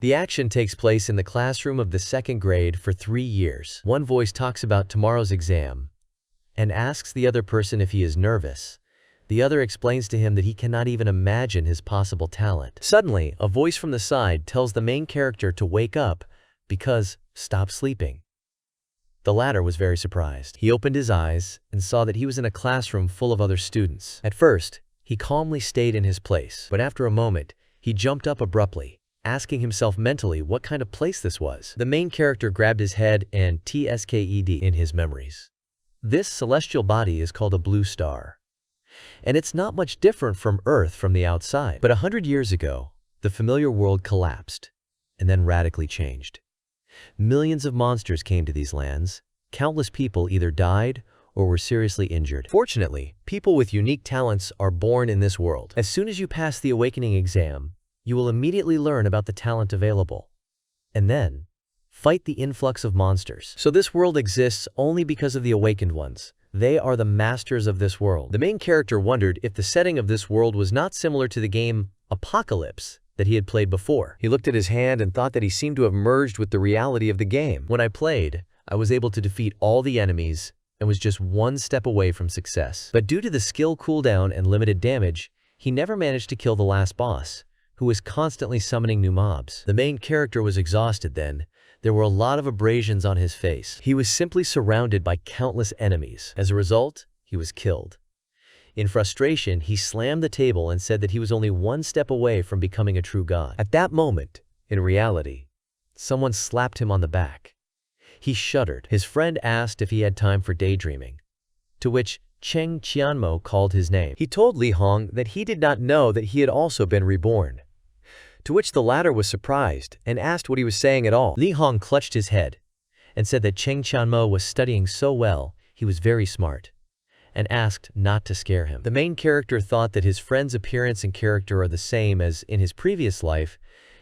The action takes place in the classroom of the second grade for 3 years. One voice talks about tomorrow's exam and asks the other person if he is nervous. The other explains to him that he cannot even imagine his possible talent. Suddenly, a voice from the side tells the main character to wake up because stop sleeping. The latter was very surprised. He opened his eyes and saw that he was in a classroom full of other students. At first, he calmly stayed in his place, but after a moment, he jumped up abruptly, asking himself mentally what kind of place this was. The main character grabbed his head and tsked in his memories. This celestial body is called a blue star. And it's not much different from Earth from the outside. But 100 years ago, the familiar world collapsed and then radically changed. Millions of monsters came to these lands. Countless people either died or were seriously injured. Fortunately, people with unique talents are born in this world. As soon as you pass the awakening exam, you will immediately learn about the talent available. And then, fight the influx of monsters. So this world exists only because of the awakened ones. They are the masters of this world. The main character wondered if the setting of this world was not similar to the game Apocalypse that he had played before. He looked at his hand and thought that he seemed to have merged with the reality of the game. When I played, I was able to defeat all the enemies and was just one step away from success. But due to the skill cooldown and limited damage, he never managed to kill the last boss, who was constantly summoning new mobs. The main character was exhausted then. There were a lot of abrasions on his face. He was simply surrounded by countless enemies. As a result, he was killed. In frustration, he slammed the table and said that he was only one step away from becoming a true god. At that moment, in reality, someone slapped him on the back. He shuddered. His friend asked if he had time for daydreaming, to which Cheng Qianmo called his name. He told Li Hong that he did not know that he had also been reborn, to which the latter was surprised and asked what he was saying at all. Li Hong clutched his head and said that Cheng Qianmo was studying so well, he was very smart, and asked not to scare him. The main character thought that his friend's appearance and character are the same as in his previous life.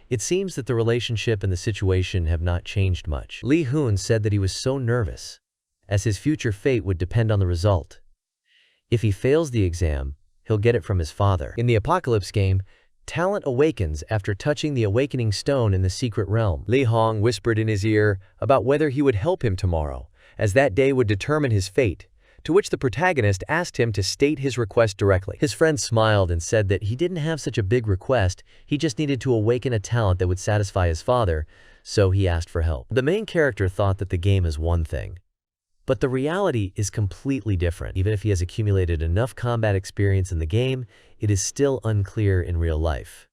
It seems that the relationship and the situation have not changed much. Li Hun said that he was so nervous, as his future fate would depend on the result. If he fails the exam, he'll get it from his father. In the Apocalypse game, talent awakens after touching the awakening stone in the secret realm. Li Hong whispered in his ear about whether he would help him tomorrow, as that day would determine his fate, to which the protagonist asked him to state his request directly. His friend smiled and said that he didn't have such a big request, he just needed to awaken a talent that would satisfy his father, so he asked for help. The main character thought that the game is one thing, but the reality is completely different. Even if he has accumulated enough combat experience in the game, it is still unclear in real life.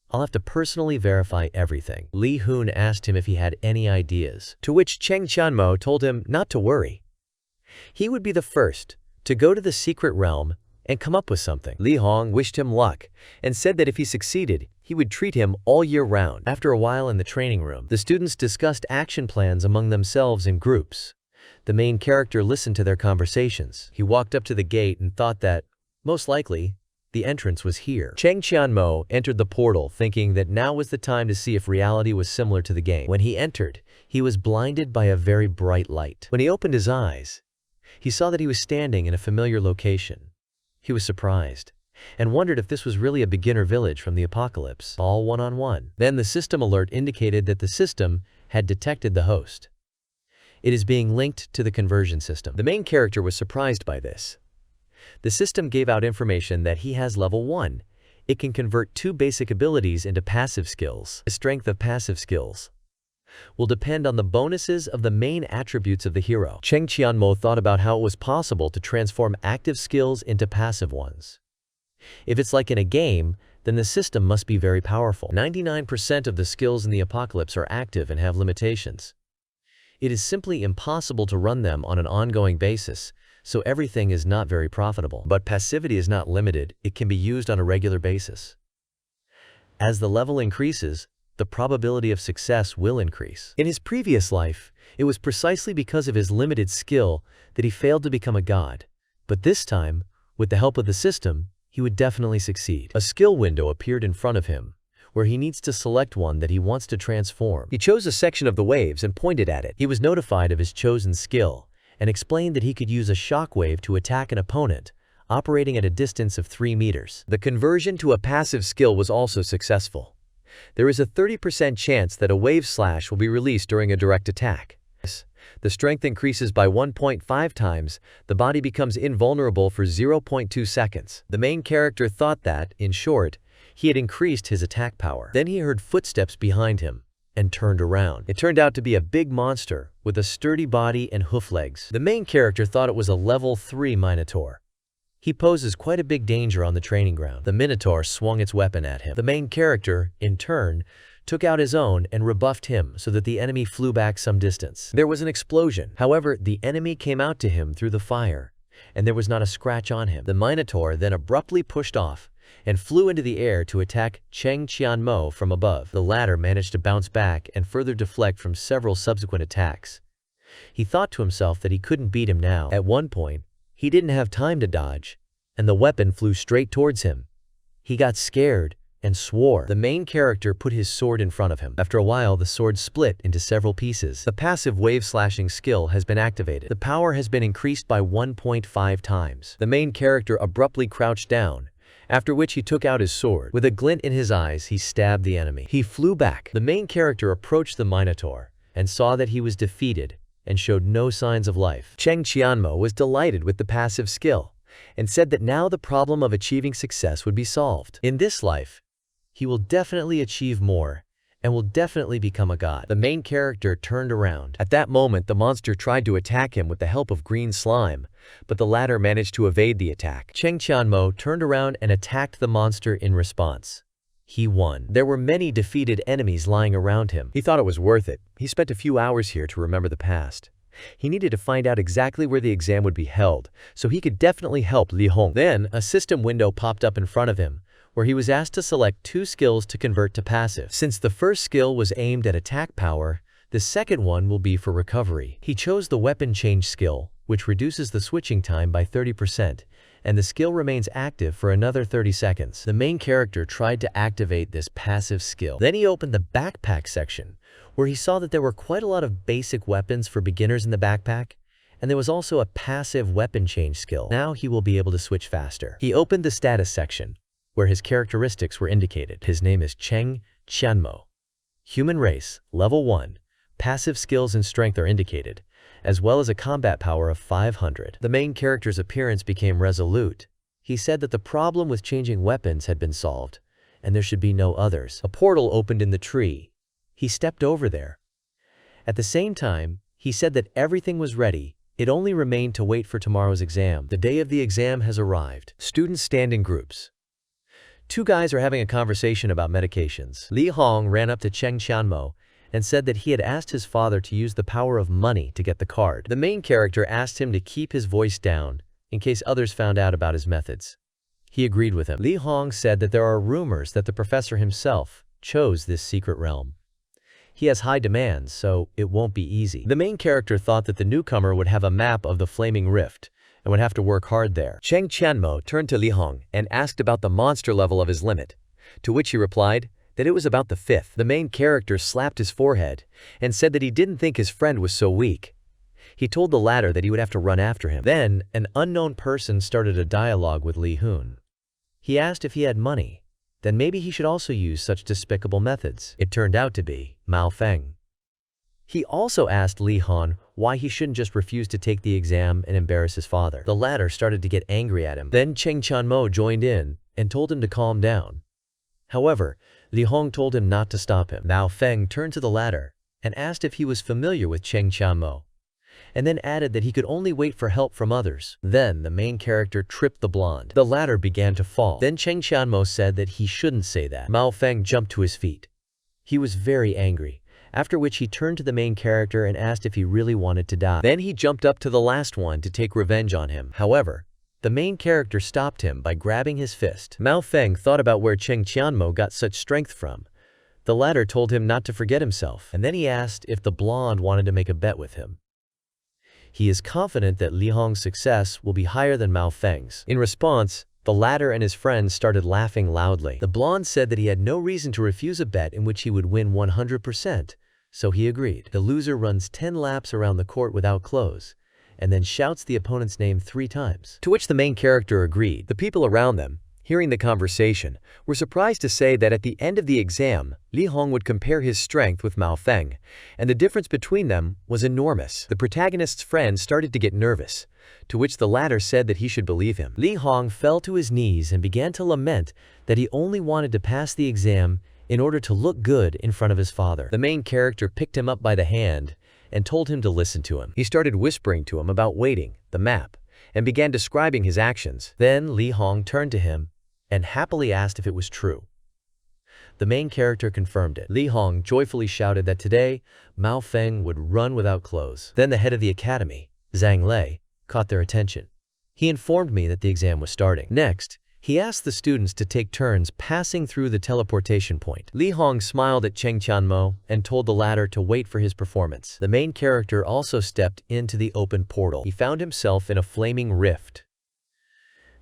I'll have to personally verify everything. Li Hun asked him if he had any ideas, to which Cheng Qianmo told him not to worry. He would be the first to go to the secret realm and come up with something. Li Hong wished him luck and said that if he succeeded, he would treat him all year round. After a while in the training room, the students discussed action plans among themselves in groups. The main character listened to their conversations. He walked up to the gate and thought that, most likely, the entrance was here. Cheng Qianmo entered the portal thinking that now was the time to see if reality was similar to the game. When he entered, he was blinded by a very bright light. When he opened his eyes, he saw that he was standing in a familiar location. He was surprised and wondered if this was really a beginner village from the Apocalypse, all one-on-one. Then the system alert indicated that the system had detected the host. It is being linked to the conversion system. The main character was surprised by this. The system gave out information that he has level 1. It can convert 2 basic abilities into passive skills. The strength of passive skills will depend on the bonuses of the main attributes of the hero. Cheng Qianmo thought about how it was possible to transform active skills into passive ones. If it's like in a game, then the system must be very powerful. 99% of the skills in the Apocalypse are active and have limitations. It is simply impossible to run them on an ongoing basis, so everything is not very profitable. But passivity is not limited, it can be used on a regular basis. As the level increases, the probability of success will increase. In his previous life, it was precisely because of his limited skill that he failed to become a god. But this time, with the help of the system, he would definitely succeed. A skill window appeared in front of him, where he needs to select one that he wants to transform. He chose a section of the waves and pointed at it. He was notified of his chosen skill and explained that he could use a shockwave to attack an opponent, operating at a distance of 3 meters. The conversion to a passive skill was also successful. There is a 30% chance that a wave slash will be released during a direct attack. The strength increases by 1.5 times, the body becomes invulnerable for 0.2 seconds. The main character thought that, in short, he had increased his attack power. Then he heard footsteps behind him and turned around. It turned out to be a big monster with a sturdy body and hoof legs. The main character thought it was a level 3 Minotaur. He poses quite a big danger on the training ground. The Minotaur swung its weapon at him. The main character, in turn, took out his own and rebuffed him so that the enemy flew back some distance. There was an explosion. However, the enemy came out to him through the fire, and there was not a scratch on him. The Minotaur then abruptly pushed off and flew into the air to attack Cheng Qianmo from above. The latter managed to bounce back and further deflect from several subsequent attacks. He thought to himself that he couldn't beat him now. At one point, he didn't have time to dodge, and the weapon flew straight towards him. He got scared and swore. The main character put his sword in front of him. After a while, the sword split into several pieces. The passive wave slashing skill has been activated. The power has been increased by 1.5 times. The main character abruptly crouched down, after which he took out his sword. With a glint in his eyes, he stabbed the enemy. He flew back. The main character approached the Minotaur and saw that he was defeated and showed no signs of life. Cheng Qianmo was delighted with the passive skill and said that now the problem of achieving success would be solved. In this life, he will definitely achieve more and will definitely become a god. The main character turned around. At that moment, the monster tried to attack him with the help of green slime, but the latter managed to evade the attack. Cheng Qianmo turned around and attacked the monster in response. He won. There were many defeated enemies lying around him. He thought it was worth it. He spent a few hours here to remember the past. He needed to find out exactly where the exam would be held, so he could definitely help Li Hong. Then, a system window popped up in front of him, where he was asked to select 2 skills to convert to passive. Since the first skill was aimed at attack power, the second one will be for recovery. He chose the weapon change skill, which reduces the switching time by 30%, and the skill remains active for another 30 seconds. The main character tried to activate this passive skill. Then he opened the backpack section, where he saw that there were quite a lot of basic weapons for beginners in the backpack, and there was also a passive weapon change skill. Now he will be able to switch faster. He opened the status section, where his characteristics were indicated. His name is Cheng Qianmo. Human race, level 1. Passive skills and strength are indicated, as well as a combat power of 500. The main character's appearance became resolute. He said that the problem with changing weapons had been solved, and there should be no others. A portal opened in the tree. He stepped over there. At the same time, he said that everything was ready. It only remained to wait for tomorrow's exam. The day of the exam has arrived. Students stand in groups. 2 guys are having a conversation about medications. Li Hong ran up to Cheng Qianmo and said that he had asked his father to use the power of money to get the card. The main character asked him to keep his voice down in case others found out about his methods. He agreed with him. Li Hong said that there are rumors that the professor himself chose this secret realm. He has high demands, so it won't be easy. The main character thought that the newcomer would have a map of the Flaming Rift and would have to work hard there. Cheng Qianmo turned to Li Hong and asked about the monster level of his limit, to which he replied that it was about the 5th. The main character slapped his forehead and said that he didn't think his friend was so weak. He told the latter that he would have to run after him. Then, an unknown person started a dialogue with Li Hun. He asked if he had money, then maybe he should also use such despicable methods. It turned out to be Mao Feng. He also asked Li Han why he shouldn't just refuse to take the exam and embarrass his father. The latter started to get angry at him. Then Cheng Qianmo joined in and told him to calm down. However, Li Hong told him not to stop him. Mao Feng turned to the latter and asked if he was familiar with Cheng Qianmo, and then added that he could only wait for help from others. Then the main character tripped the blonde. The latter began to fall. Then Cheng Qianmo said that he shouldn't say that. Mao Feng jumped to his feet. He was very angry, after which he turned to the main character and asked if he really wanted to die. Then he jumped up to the last one to take revenge on him. However, the main character stopped him by grabbing his fist. Mao Feng thought about where Cheng Qianmo got such strength from. The latter told him not to forget himself, and then he asked if the blonde wanted to make a bet with him. He is confident that Li Hong's success will be higher than Mao Feng's. In response, the latter and his friends started laughing loudly. The blonde said that he had no reason to refuse a bet in which he would win 100%, so he agreed. The loser runs 10 laps around the court without clothes, and then shouts the opponent's name 3 times. To which the main character agreed. The people around them, hearing the conversation, were surprised to say that at the end of the exam, Li Hong would compare his strength with Mao Feng, and the difference between them was enormous. The protagonist's friend started to get nervous, to which the latter said that he should believe him. Li Hong fell to his knees and began to lament that he only wanted to pass the exam in order to look good in front of his father. The main character picked him up by the hand and told him to listen to him. He started whispering to him about waiting, the map, and began describing his actions. Then Li Hong turned to him and happily asked if it was true. The main character confirmed it. Li Hong joyfully shouted that today, Mao Feng would run without clothes. Then the head of the academy, Zhang Lei, caught their attention. He informed me that the exam was starting. Next, he asked the students to take turns passing through the teleportation point. Li Hong smiled at Cheng Qianmo and told the latter to wait for his performance. The main character also stepped into the open portal. He found himself in a flaming rift.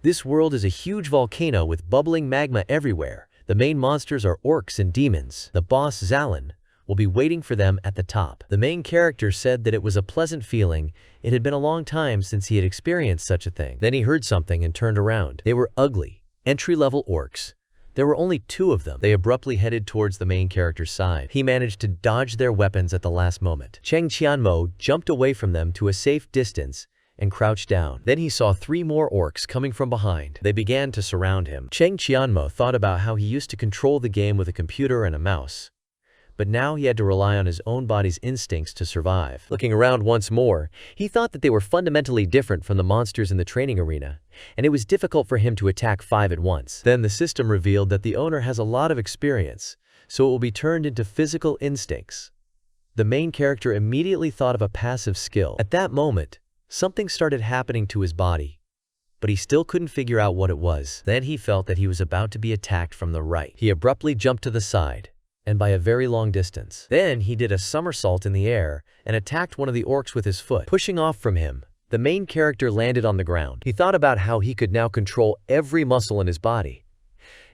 This world is a huge volcano with bubbling magma everywhere. The main monsters are orcs and demons. The boss, Zalin, will be waiting for them at the top. The main character said that it was a pleasant feeling. It had been a long time since he had experienced such a thing. Then he heard something and turned around. They were ugly, entry-level orcs. There were only 2 of them. They abruptly headed towards the main character's side. He managed to dodge their weapons at the last moment. Cheng Qianmo jumped away from them to a safe distance and crouched down. Then he saw 3 more orcs coming from behind. They began to surround him. Cheng Qianmo thought about how he used to control the game with a computer and a mouse, but now he had to rely on his own body's instincts to survive. Looking around once more, he thought that they were fundamentally different from the monsters in the training arena, and it was difficult for him to attack 5 at once. Then the system revealed that the owner has a lot of experience, so it will be turned into physical instincts. The main character immediately thought of a passive skill. At that moment, something started happening to his body, but he still couldn't figure out what it was. Then he felt that he was about to be attacked from the right. He abruptly jumped to the side, and by a very long distance. Then he did a somersault in the air and attacked one of the orcs with his foot. Pushing off from him, the main character landed on the ground. He thought about how he could now control every muscle in his body.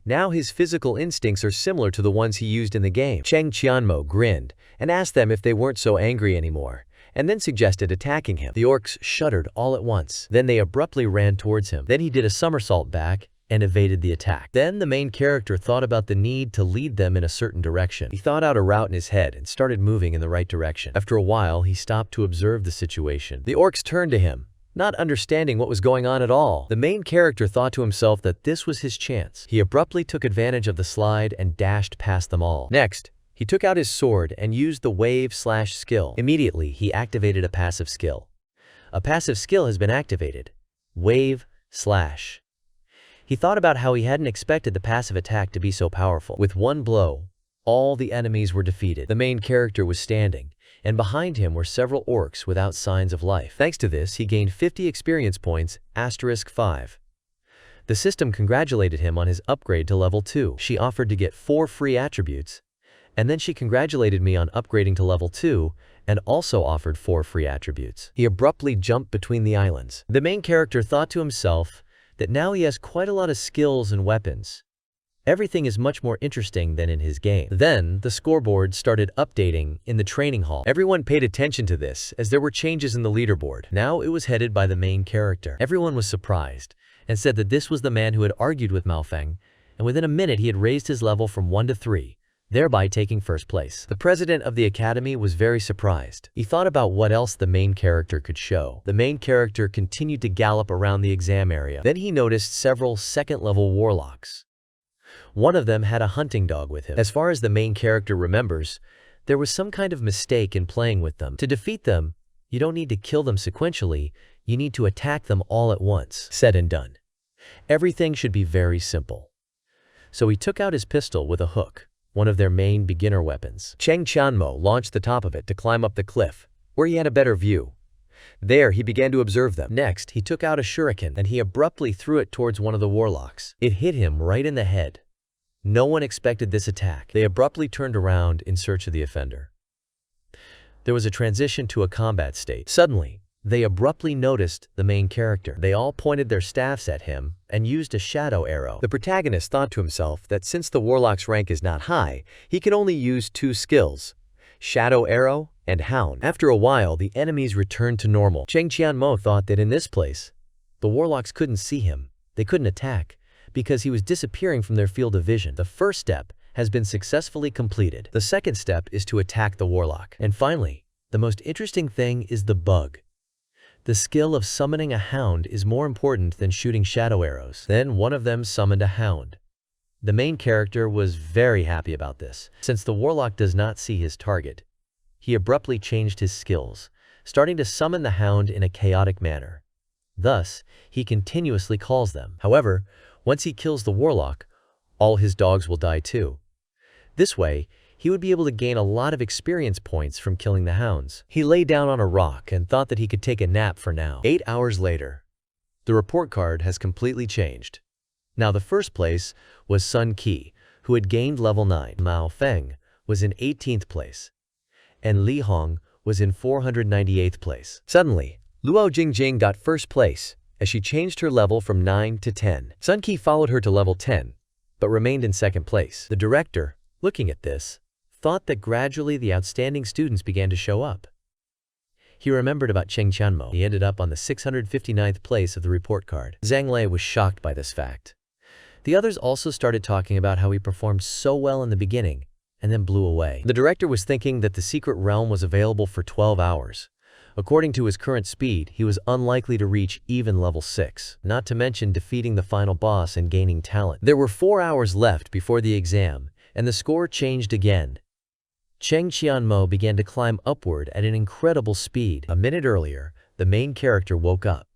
Now his physical instincts are similar to the ones he used in the game. Cheng Qianmo grinned and asked them if they weren't so angry anymore, and then suggested attacking him. The orcs shuddered all at once. Then they abruptly ran towards him. Then he did a somersault back and evaded the attack. Then the main character thought about the need to lead them in a certain direction. He thought out a route in his head and started moving in the right direction. After a while, he stopped to observe the situation. The orcs turned to him, not understanding what was going on at all. The main character thought to himself that this was his chance. He abruptly took advantage of the slide and dashed past them all. Next, he took out his sword and used the wave/skill. Immediately, he activated a passive skill. A passive skill has been activated. Wave/. He thought about how he hadn't expected the passive attack to be so powerful. With one blow, all the enemies were defeated. The main character was standing, and behind him were several orcs without signs of life. Thanks to this, he gained 50 experience points, *5. The system congratulated him on his upgrade to level 2. She offered to get 4 free attributes, and then she congratulated me on upgrading to level 2 and also offered 4 free attributes. He abruptly jumped between the islands. The main character thought to himself that now he has quite a lot of skills and weapons. Everything is much more interesting than in his game. Then, the scoreboard started updating in the training hall. Everyone paid attention to this as there were changes in the leaderboard. Now it was headed by the main character. Everyone was surprised and said that this was the man who had argued with Mao Feng, and within a minute he had raised his level from 1 to 3, thereby taking first place. The president of the academy was very surprised. He thought about what else the main character could show. The main character continued to gallop around the exam area. Then he noticed several second-level warlocks. One of them had a hunting dog with him. As far as the main character remembers, there was some kind of mistake in playing with them. To defeat them, you don't need to kill them sequentially, you need to attack them all at once. Said and done. Everything should be very simple. So he took out his pistol with a hook, one of their main beginner weapons. Cheng Qianmo launched the top of it to climb up the cliff, where he had a better view. There, he began to observe them. Next, he took out a shuriken and he abruptly threw it towards one of the warlocks. It hit him right in the head. No one expected this attack. They abruptly turned around in search of the offender. There was a transition to a combat state. Suddenly, they abruptly noticed the main character. They all pointed their staffs at him and used a shadow arrow. The protagonist thought to himself that since the warlock's rank is not high, he can only use 2 skills, shadow arrow and hound. After a while, the enemies returned to normal. Cheng Qianmo thought that in this place, the warlocks couldn't see him. They couldn't attack because he was disappearing from their field of vision. The first step has been successfully completed. The second step is to attack the warlock. And finally, the most interesting thing is the bug. The skill of summoning a hound is more important than shooting shadow arrows. Then one of them summoned a hound. The main character was very happy about this. Since the warlock does not see his target, he abruptly changed his skills, starting to summon the hound in a chaotic manner. Thus, he continuously calls them. However, once he kills the warlock, all his dogs will die too. This way, he would be able to gain a lot of experience points from killing the hounds. He lay down on a rock and thought that he could take a nap for now. 8 hours later, the report card has completely changed. Now the first place was Sun Qi, who had gained level 9. Mao Feng was in 18th place, and Li Hong was in 498th place. Suddenly, Luo Jingjing got first place as she changed her level from 9 to 10. Sun Qi followed her to level 10, but remained in second place. The director, looking at this, thought that gradually the outstanding students began to show up. He remembered about Cheng Qianmo. He ended up on the 659th place of the report card. Zhang Lei was shocked by this fact. The others also started talking about how he performed so well in the beginning and then blew away. The director was thinking that the secret realm was available for 12 hours. According to his current speed, he was unlikely to reach even level 6, not to mention defeating the final boss and gaining talent. There were 4 hours left before the exam, and the score changed again. Cheng Qianmo began to climb upward at an incredible speed. A minute earlier, the main character woke up.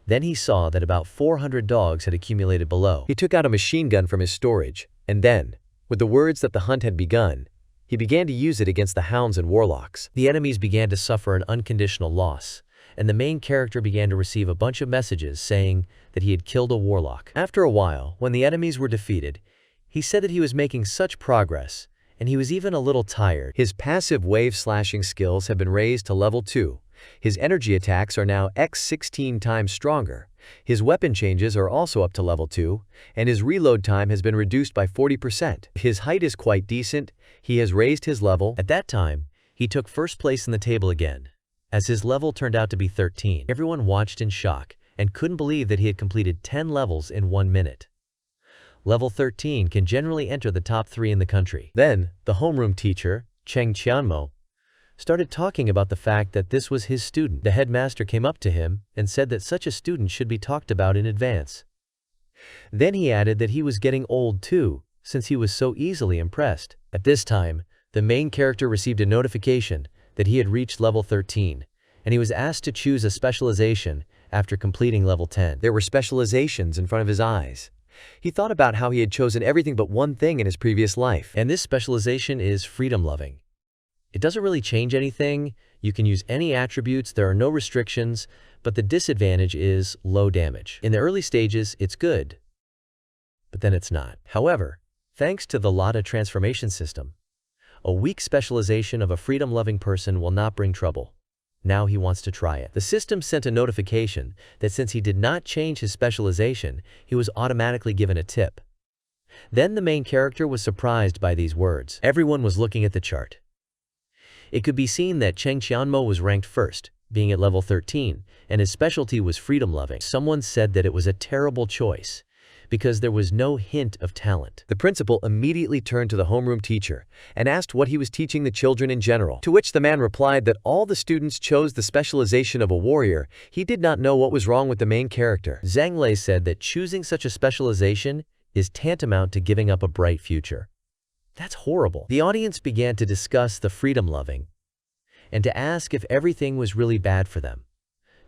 Then he saw that about 400 dogs had accumulated below. He took out a machine gun from his storage, and then, with the words that the hunt had begun, he began to use it against the hounds and warlocks. The enemies began to suffer an unconditional loss, and the main character began to receive a bunch of messages saying that he had killed a warlock. After a while, when the enemies were defeated, he said that he was making such progress, and he was even a little tired. His passive wave slashing skills have been raised to level 2. His energy attacks are now x16 times stronger. His weapon changes are also up to level 2, and his reload time has been reduced by 40%. His height is quite decent. He has raised his level. At that time, he took first place in the table again, as his level turned out to be 13. Everyone watched in shock and couldn't believe that he had completed 10 levels in 1 minute. Level 13 can generally enter the top 3 in the country. Then, the homeroom teacher, Cheng Qianmo, started talking about the fact that this was his student. The headmaster came up to him and said that such a student should be talked about in advance. Then he added that he was getting old too, since he was so easily impressed. At this time, the main character received a notification that he had reached level 13, and he was asked to choose a specialization after completing level 10. There were specializations in front of his eyes. He thought about how he had chosen everything but one thing in his previous life. And this specialization is freedom-loving. It doesn't really change anything. You can use any attributes, there are no restrictions, but the disadvantage is low damage. In the early stages, it's good, but then it's not. However, thanks to the Lada transformation system, a weak specialization of a freedom-loving person will not bring trouble. Now he wants to try it. The system sent a notification that since he did not change his specialization, he was automatically given a tip. Then the main character was surprised by these words. Everyone was looking at the chart. It could be seen that Cheng Qianmo was ranked first, being at level 13, and his specialty was freedom-loving. Someone said that it was a terrible choice, because there was no hint of talent. The principal immediately turned to the homeroom teacher and asked what he was teaching the children in general, to which the man replied that all the students chose the specialization of a warrior. He did not know what was wrong with the main character. Zhang Lei said that choosing such a specialization is tantamount to giving up a bright future. That's horrible. The audience began to discuss the freedom-loving and to ask if everything was really bad for them.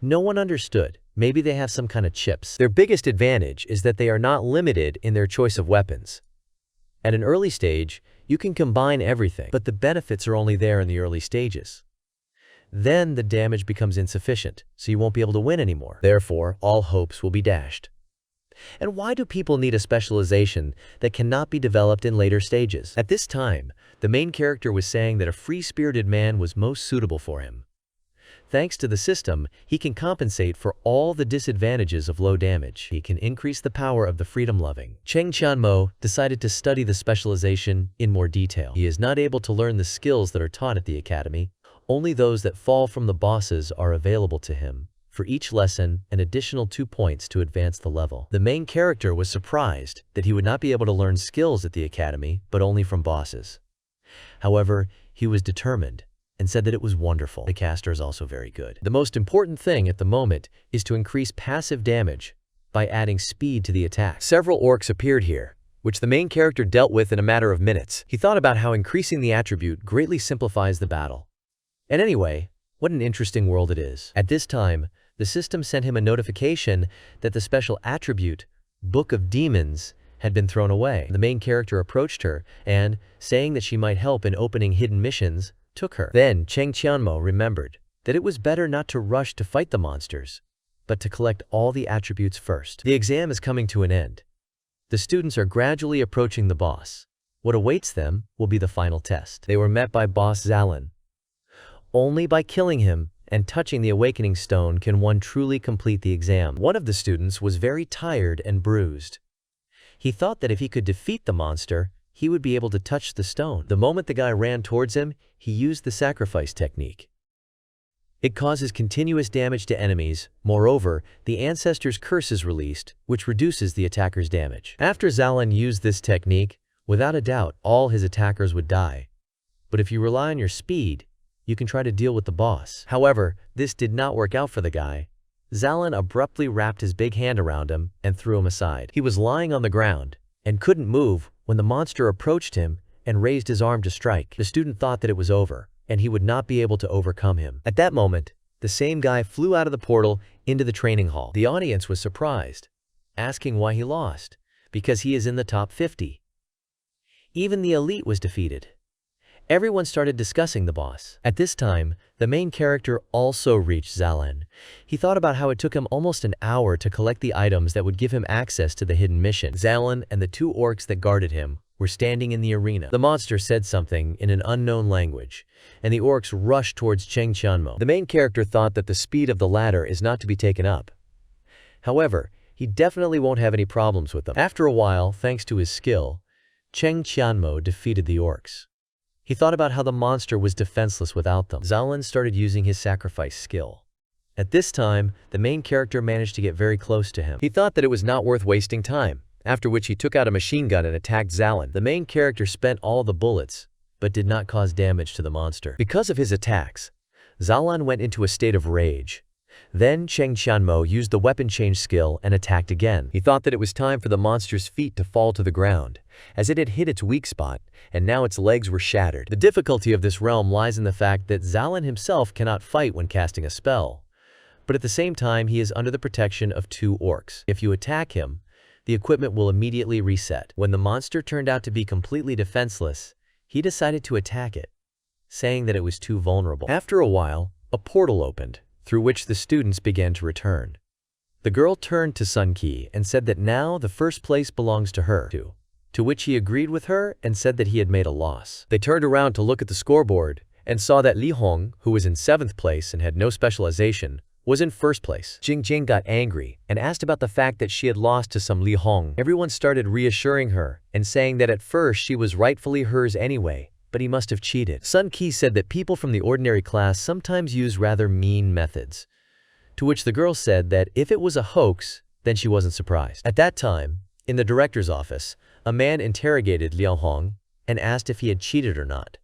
No one understood. Maybe they have some kind of chips. Their biggest advantage is that they are not limited in their choice of weapons. At an early stage, you can combine everything, but the benefits are only there in the early stages. Then the damage becomes insufficient, so you won't be able to win anymore. Therefore, all hopes will be dashed. And why do people need a specialization that cannot be developed in later stages? At this time, the main character was saying that a free-spirited man was most suitable for him. Thanks to the system, he can compensate for all the disadvantages of low damage. He can increase the power of the freedom-loving. Cheng Qianmo decided to study the specialization in more detail. He is not able to learn the skills that are taught at the academy. Only those that fall from the bosses are available to him. for each lesson an additional 2 points to advance the level. The main character was surprised that he would not be able to learn skills at the academy, but only from bosses. However, he was determined and said that it was wonderful. The caster is also very good. The most important thing at the moment is to increase passive damage by adding speed to the attack. Several orcs appeared here, which the main character dealt with in a matter of minutes. He thought about how increasing the attribute greatly simplifies the battle. And anyway, what an interesting world it is. At this time, the system sent him a notification that the special attribute, Book of Demons, had been thrown away. The main character approached her and, saying that she might help in opening hidden missions, took her. Then Cheng Qianmo remembered that it was better not to rush to fight the monsters, but to collect all the attributes first. The exam is coming to an end. The students are gradually approaching the boss. What awaits them will be the final test. They were met by Boss Zalin. Only by killing him and touching the awakening stone can one truly complete the exam. One of the students was very tired and bruised. He thought that if he could defeat the monster, he would be able to touch the stone. The moment the guy ran towards him, he used the sacrifice technique. It causes continuous damage to enemies. Moreover, the ancestor's curse is released, which reduces the attacker's damage. After Zalin used this technique, without a doubt, all his attackers would die. But if you rely on your speed, you can try to deal with the boss. However, this did not work out for the guy. Zalin abruptly wrapped his big hand around him and threw him aside. He was lying on the ground and couldn't move when the monster approached him and raised his arm to strike. The student thought that it was over, and he would not be able to overcome him. At that moment, the same guy flew out of the portal into the training hall. The audience was surprised, asking why he lost, because he is in the top 50. Even the elite was defeated. Everyone started discussing the boss. At this time, the main character also reached Zalin. He thought about how it took him almost an hour to collect the items that would give him access to the hidden mission. Zalin and the 2 orcs that guarded him were standing in the arena. The monster said something in an unknown language, and the orcs rushed towards Cheng Qianmo. The main character thought that the speed of the latter is not to be taken up. However, he definitely won't have any problems with them. After a while, thanks to his skill, Cheng Qianmo defeated the orcs. He thought about how the monster was defenseless without them. Zalin started using his sacrifice skill. At this time, the main character managed to get very close to him. He thought that it was not worth wasting time, after which he took out a machine gun and attacked Zalin. The main character spent all the bullets, but did not cause damage to the monster. Because of his attacks, Zalin went into a state of rage. Then Cheng Qianmo used the weapon change skill and attacked again. He thought that it was time for the monster's feet to fall to the ground, as it had hit its weak spot, and now its legs were shattered. The difficulty of this realm lies in the fact that Zalin himself cannot fight when casting a spell, but at the same time he is under the protection of 2 orcs. If you attack him, the equipment will immediately reset. When the monster turned out to be completely defenseless, he decided to attack it, saying that it was too vulnerable. After a while, a portal opened, through which the students began to return. The girl turned to Sun Qi and said that now the first place belongs to her, to which he agreed with her and said that he had made a loss. They turned around to look at the scoreboard and saw that Li Hong, who was in 7th place and had no specialization, was in 1st place. Jing got angry and asked about the fact that she had lost to some Li Hong. Everyone started reassuring her and saying that at first she was rightfully hers anyway, but he must have cheated. Sun Qi said that people from the ordinary class sometimes use rather mean methods, to which the girl said that if it was a hoax, then she wasn't surprised. At that time, in the director's office, a man interrogated Liao Hong and asked if he had cheated or not,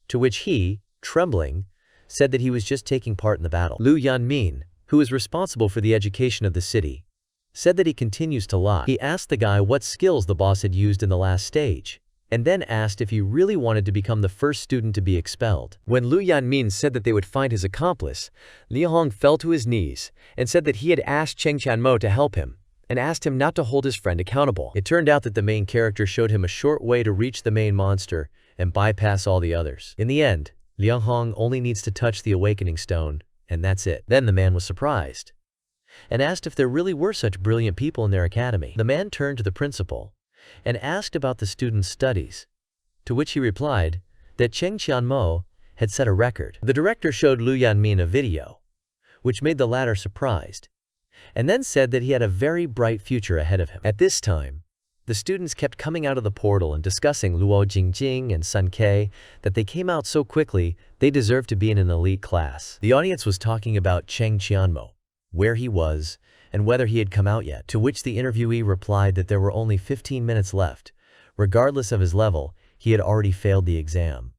to which he, trembling, said that he was just taking part in the battle. Lu Yanmin, who is responsible for the education of the city, said that he continues to lie. He asked the guy what skills the boss had used in the last stage, and then asked if he really wanted to become the first student to be expelled. When Lu Yanmin said that they would find his accomplice, Li Hong fell to his knees and said that he had asked Cheng Qianmo to help him, and asked him not to hold his friend accountable. It turned out that the main character showed him a short way to reach the main monster and bypass all the others. In the end, Liang Hong only needs to touch the awakening stone, and that's it. Then the man was surprised and asked if there really were such brilliant people in their academy. The man turned to the principal and asked about the student's studies, to which he replied that Cheng Qianmo had set a record. The director showed Lu Yanmin a video, which made the latter surprised, and then said that he had a very bright future ahead of him. At this time, the students kept coming out of the portal and discussing Luo Jingjing and Sun Ke that they came out so quickly they deserved to be in an elite class. The audience was talking about Cheng Qianmo, where he was, and whether he had come out yet, to which the interviewee replied that there were only 15 minutes left. Regardless of his level, he had already failed the exam.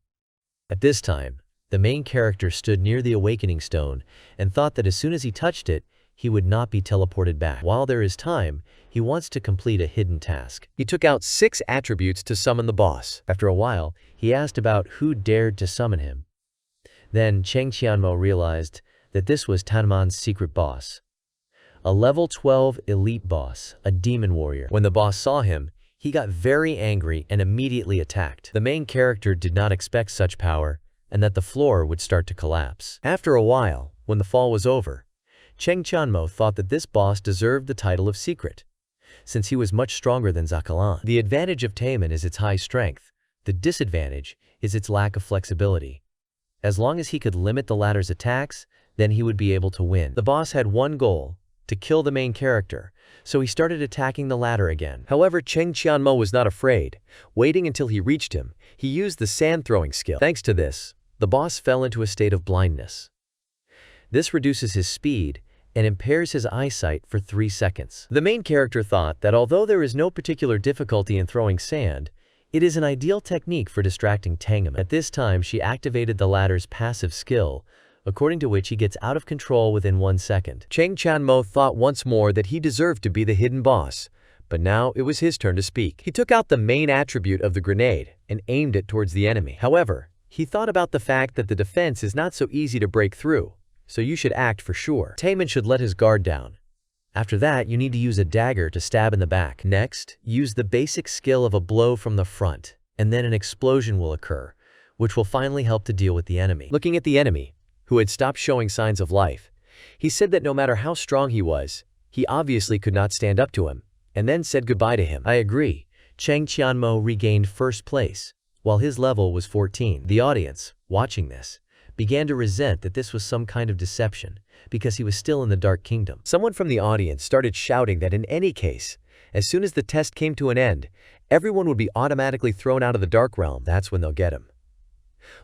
At this time, the main character stood near the awakening stone and thought that as soon as he touched it, he would not be teleported back. While there is time, he wants to complete a hidden task. He took out 6 attributes to summon the boss. After a while, he asked about who dared to summon him. Then Cheng Qianmo realized that this was Tanman's secret boss. A level 12 elite boss, a demon warrior. When the boss saw him, he got very angry and immediately attacked. The main character did not expect such power, and that the floor would start to collapse. After a while, when the fall was over, Cheng Qianmo thought that this boss deserved the title of secret, since he was much stronger than Zakalan. The advantage of Taemin is its high strength. The disadvantage is its lack of flexibility. As long as he could limit the latter's attacks, then he would be able to win. The boss had one goal, to kill the main character, so he started attacking the latter again. However, Cheng Qianmo was not afraid. Waiting until he reached him, he used the sand-throwing skill. Thanks to this, the boss fell into a state of blindness. This reduces his speed and impairs his eyesight for 3 seconds. The main character thought that although there is no particular difficulty in throwing sand, it is an ideal technique for distracting Taemin. At this time, she activated the latter's passive skill, according to which he gets out of control within 1 second. Cheng Qianmo thought once more that he deserved to be the hidden boss, but now it was his turn to speak. He took out the main attribute of the grenade and aimed it towards the enemy. However, he thought about the fact that the defense is not so easy to break through, so you should act for sure. Taemin should let his guard down. After that, you need to use a dagger to stab in the back. Next, use the basic skill of a blow from the front, and then an explosion will occur, which will finally help to deal with the enemy. Looking at the enemy, who had stopped showing signs of life, he said that no matter how strong he was, he obviously could not stand up to him, and then said goodbye to him. I agree. Cheng Qianmo regained first place, while his level was 14. The audience, watching this, began to resent that this was some kind of deception, because he was still in the Dark Kingdom. Someone from the audience started shouting that in any case, as soon as the test came to an end, everyone would be automatically thrown out of the Dark Realm. That's when they'll get him.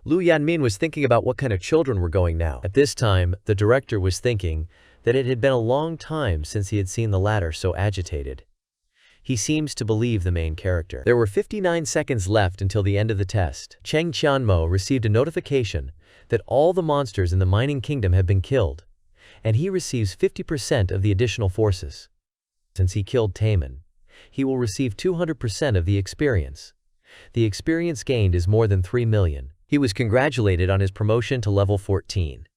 Lu Yanmin was thinking about what kind of children were going now. At this time, the director was thinking that it had been a long time since he had seen the latter so agitated. He seems to believe the main character. There were 59 seconds left until the end of the test. Cheng Qianmo received a notification that all the monsters in the mining kingdom have been killed, and he receives 50% of the additional forces. Since he killed Taemin, he will receive 200% of the experience. The experience gained is more than 3 million. He was congratulated on his promotion to level 14.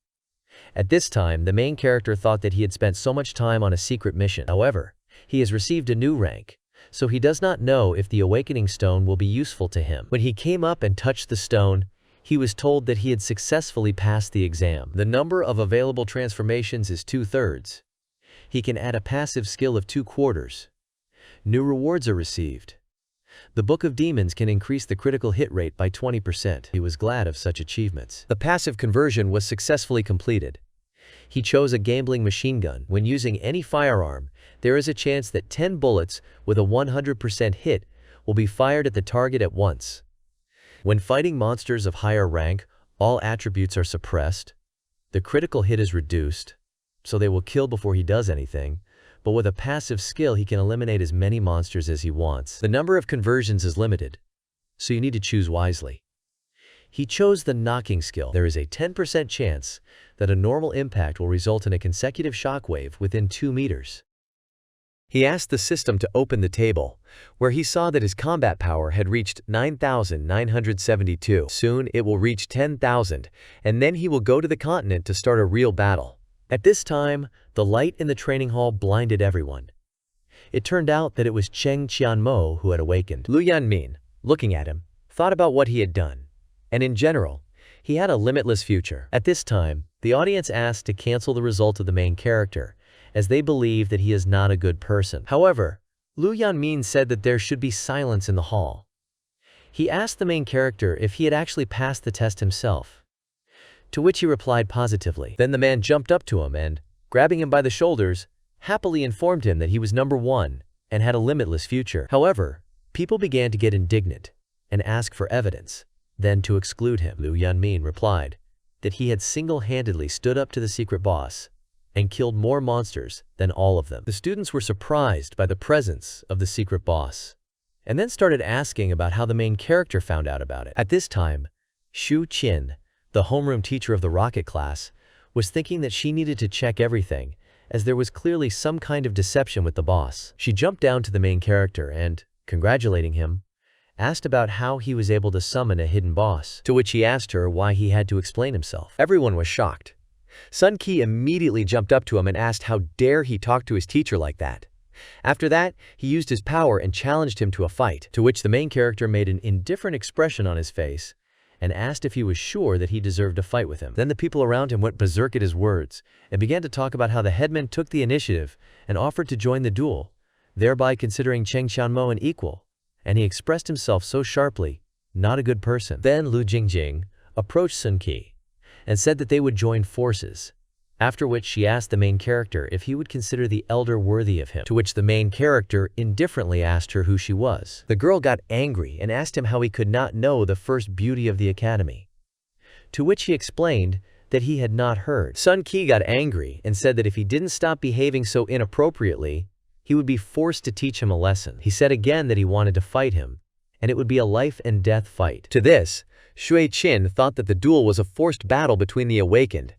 At this time, the main character thought that he had spent so much time on a secret mission. However, he has received a new rank, so he does not know if the awakening stone will be useful to him. When he came up and touched the stone, he was told that he had successfully passed the exam. The number of available transformations is 2/3. He can add a passive skill of 2/4. New rewards are received. The Book of Demons can increase the critical hit rate by 20%. He was glad of such achievements. The passive conversion was successfully completed. He chose a gambling machine gun. When using any firearm, there is a chance that 10 bullets with a 100% hit will be fired at the target at once. When fighting monsters of higher rank, all attributes are suppressed. The critical hit is reduced, so they will kill before he does anything. But with a passive skill, he can eliminate as many monsters as he wants. The number of conversions is limited, so you need to choose wisely. He chose the knocking skill. There is a 10% chance that a normal impact will result in a consecutive shockwave within 2 meters. He asked the system to open the table, where he saw that his combat power had reached 9,972. Soon it will reach 10,000, and then he will go to the continent to start a real battle. At this time, the light in the training hall blinded everyone. It turned out that it was Cheng Qianmo who had awakened. Lu Yanmin, looking at him, thought about what he had done, and in general, he had a limitless future. At this time, the audience asked to cancel the result of the main character, as they believe that he is not a good person. However, Lu Yanmin said that there should be silence in the hall. He asked the main character if he had actually passed the test himself, to which he replied positively. Then the man jumped up to him and, grabbing him by the shoulders, happily informed him that he was number 1 and had a limitless future. However, people began to get indignant and ask for evidence, then to exclude him. Lu Yanmin replied that he had single-handedly stood up to the secret boss, and killed more monsters than all of them. The students were surprised by the presence of the secret boss, and then started asking about how the main character found out about it. At this time, Shu Qin, the homeroom teacher of the rocket class, was thinking that she needed to check everything, as there was clearly some kind of deception with the boss. She jumped down to the main character and, congratulating him, asked about how he was able to summon a hidden boss, to which he asked her why he had to explain himself. Everyone was shocked. Sun Qi immediately jumped up to him and asked how dare he talk to his teacher like that. After that, he used his power and challenged him to a fight, to which the main character made an indifferent expression on his face and asked if he was sure that he deserved to fight with him. Then the people around him went berserk at his words and began to talk about how the headman took the initiative and offered to join the duel, thereby considering Cheng Qianmo an equal, and he expressed himself so sharply, not a good person. Then Lu Jingjing approached Sun Qi and said that they would join forces, after which she asked the main character if he would consider the elder worthy of him, to which the main character indifferently asked her who she was. The girl got angry and asked him how he could not know the first beauty of the academy, to which he explained that he had not heard. Sun Qi got angry and said that if he didn't stop behaving so inappropriately, he would be forced to teach him a lesson. He said again that he wanted to fight him, and it would be a life and death fight. To this, Shui Qin thought that the duel was a forced battle between the awakened,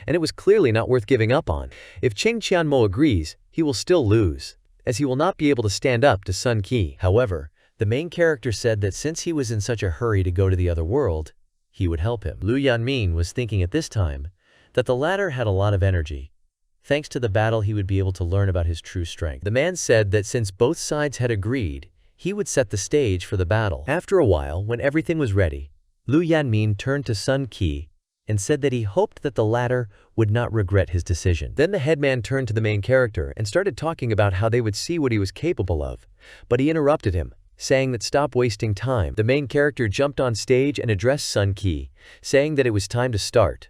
and it was clearly not worth giving up on. If Cheng Qianmo agrees, he will still lose, as he will not be able to stand up to Sun Qi. However, the main character said that since he was in such a hurry to go to the other world, he would help him. Lu Yanmin was thinking at this time that the latter had a lot of energy. Thanks to the battle, he would be able to learn about his true strength. The man said that since both sides had agreed, he would set the stage for the battle. After a while, when everything was ready, Lu Yanmin turned to Sun Qi and said that he hoped that the latter would not regret his decision. Then the headman turned to the main character and started talking about how they would see what he was capable of, but he interrupted him, saying that stop wasting time. The main character jumped on stage and addressed Sun Qi, saying that it was time to start.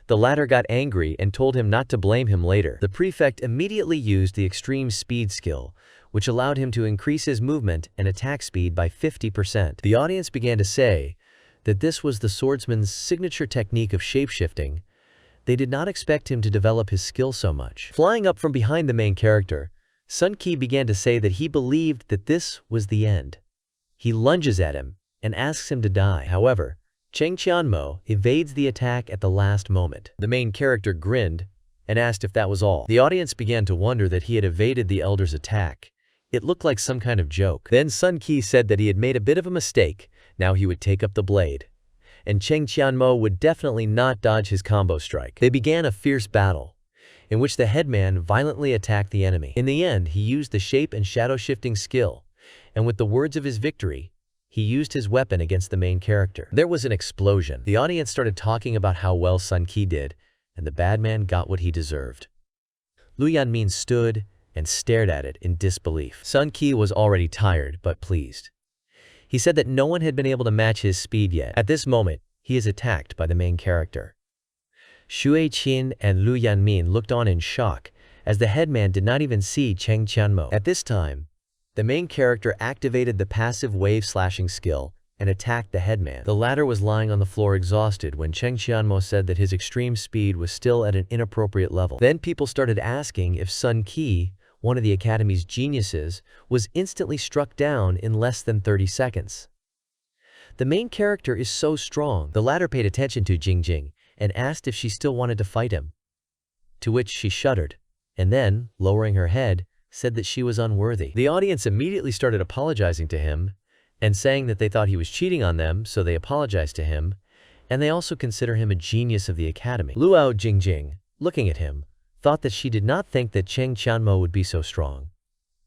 The latter got angry and told him not to blame him later. The prefect immediately used the extreme speed skill, which allowed him to increase his movement and attack speed by 50%. The audience began to say that this was the swordsman's signature technique of shapeshifting. They did not expect him to develop his skill so much. Flying up from behind the main character, Sun Qi began to say that he believed that this was the end. He lunges at him and asks him to die. However, Cheng Qianmo evades the attack at the last moment. The main character grinned and asked if that was all. The audience began to wonder that he had evaded the elder's attack. It looked like some kind of joke. Then Sun Qi said that he had made a bit of a mistake. Now he would take up the blade, and Cheng Qianmo would definitely not dodge his combo strike. They began a fierce battle, in which the headman violently attacked the enemy. In the end, he used the shape and shadow shifting skill, and with the words of his victory, he used his weapon against the main character. There was an explosion. The audience started talking about how well Sun Qi did, and the bad man got what he deserved. Lu Yanmin stood and stared at it in disbelief. Sun Qi was already tired but pleased. He said that no one had been able to match his speed yet. At this moment, he is attacked by the main character. Shui Qin and Lu Yanmin looked on in shock, as the headman did not even see Cheng Qianmo. At this time, the main character activated the passive wave slashing skill and attacked the headman. The latter was lying on the floor exhausted when Cheng Qianmo said that his extreme speed was still at an inappropriate level. Then people started asking if Sun Qi, one of the academy's geniuses, was instantly struck down in less than 30 seconds. The main character is so strong. The latter paid attention to Jingjing and asked if she still wanted to fight him, to which she shuddered, and then, lowering her head, said that she was unworthy. The audience immediately started apologizing to him and saying that they thought he was cheating on them, so they apologized to him, and they also consider him a genius of the academy. Luo Jingjing, looking at him, thought that she did not think that Cheng Qianmo would be so strong.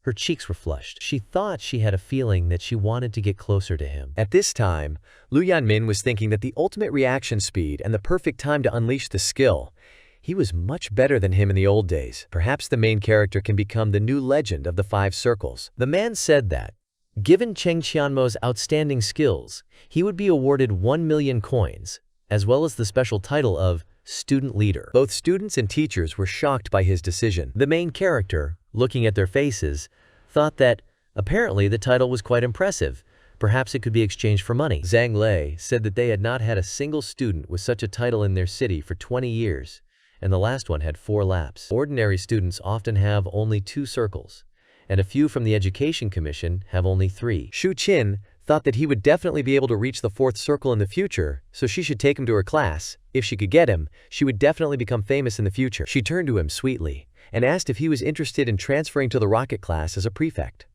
Her cheeks were flushed. She thought she had a feeling that she wanted to get closer to him. At this time, Lu Yanmin was thinking that the ultimate reaction speed and the perfect time to unleash the skill. He was much better than him in the old days. Perhaps the main character can become the new legend of the 5 circles. The man said that, given Cheng Qianmo's outstanding skills, he would be awarded 1 million coins, as well as the special title of student leader. Both students and teachers were shocked by his decision. The main character, looking at their faces, thought that apparently the title was quite impressive. Perhaps it could be exchanged for money. Zhang Lei said that they had not had a single student with such a title in their city for 20 years, and the last one had 4 laps. Ordinary students often have only 2 circles, and a few from the Education Commission have only 3. Shu Qin thought that he would definitely be able to reach the 4th circle in the future, so she should take him to her class. If she could get him, she would definitely become famous in the future. She turned to him sweetly and asked if he was interested in transferring to the rocket class as a prefect.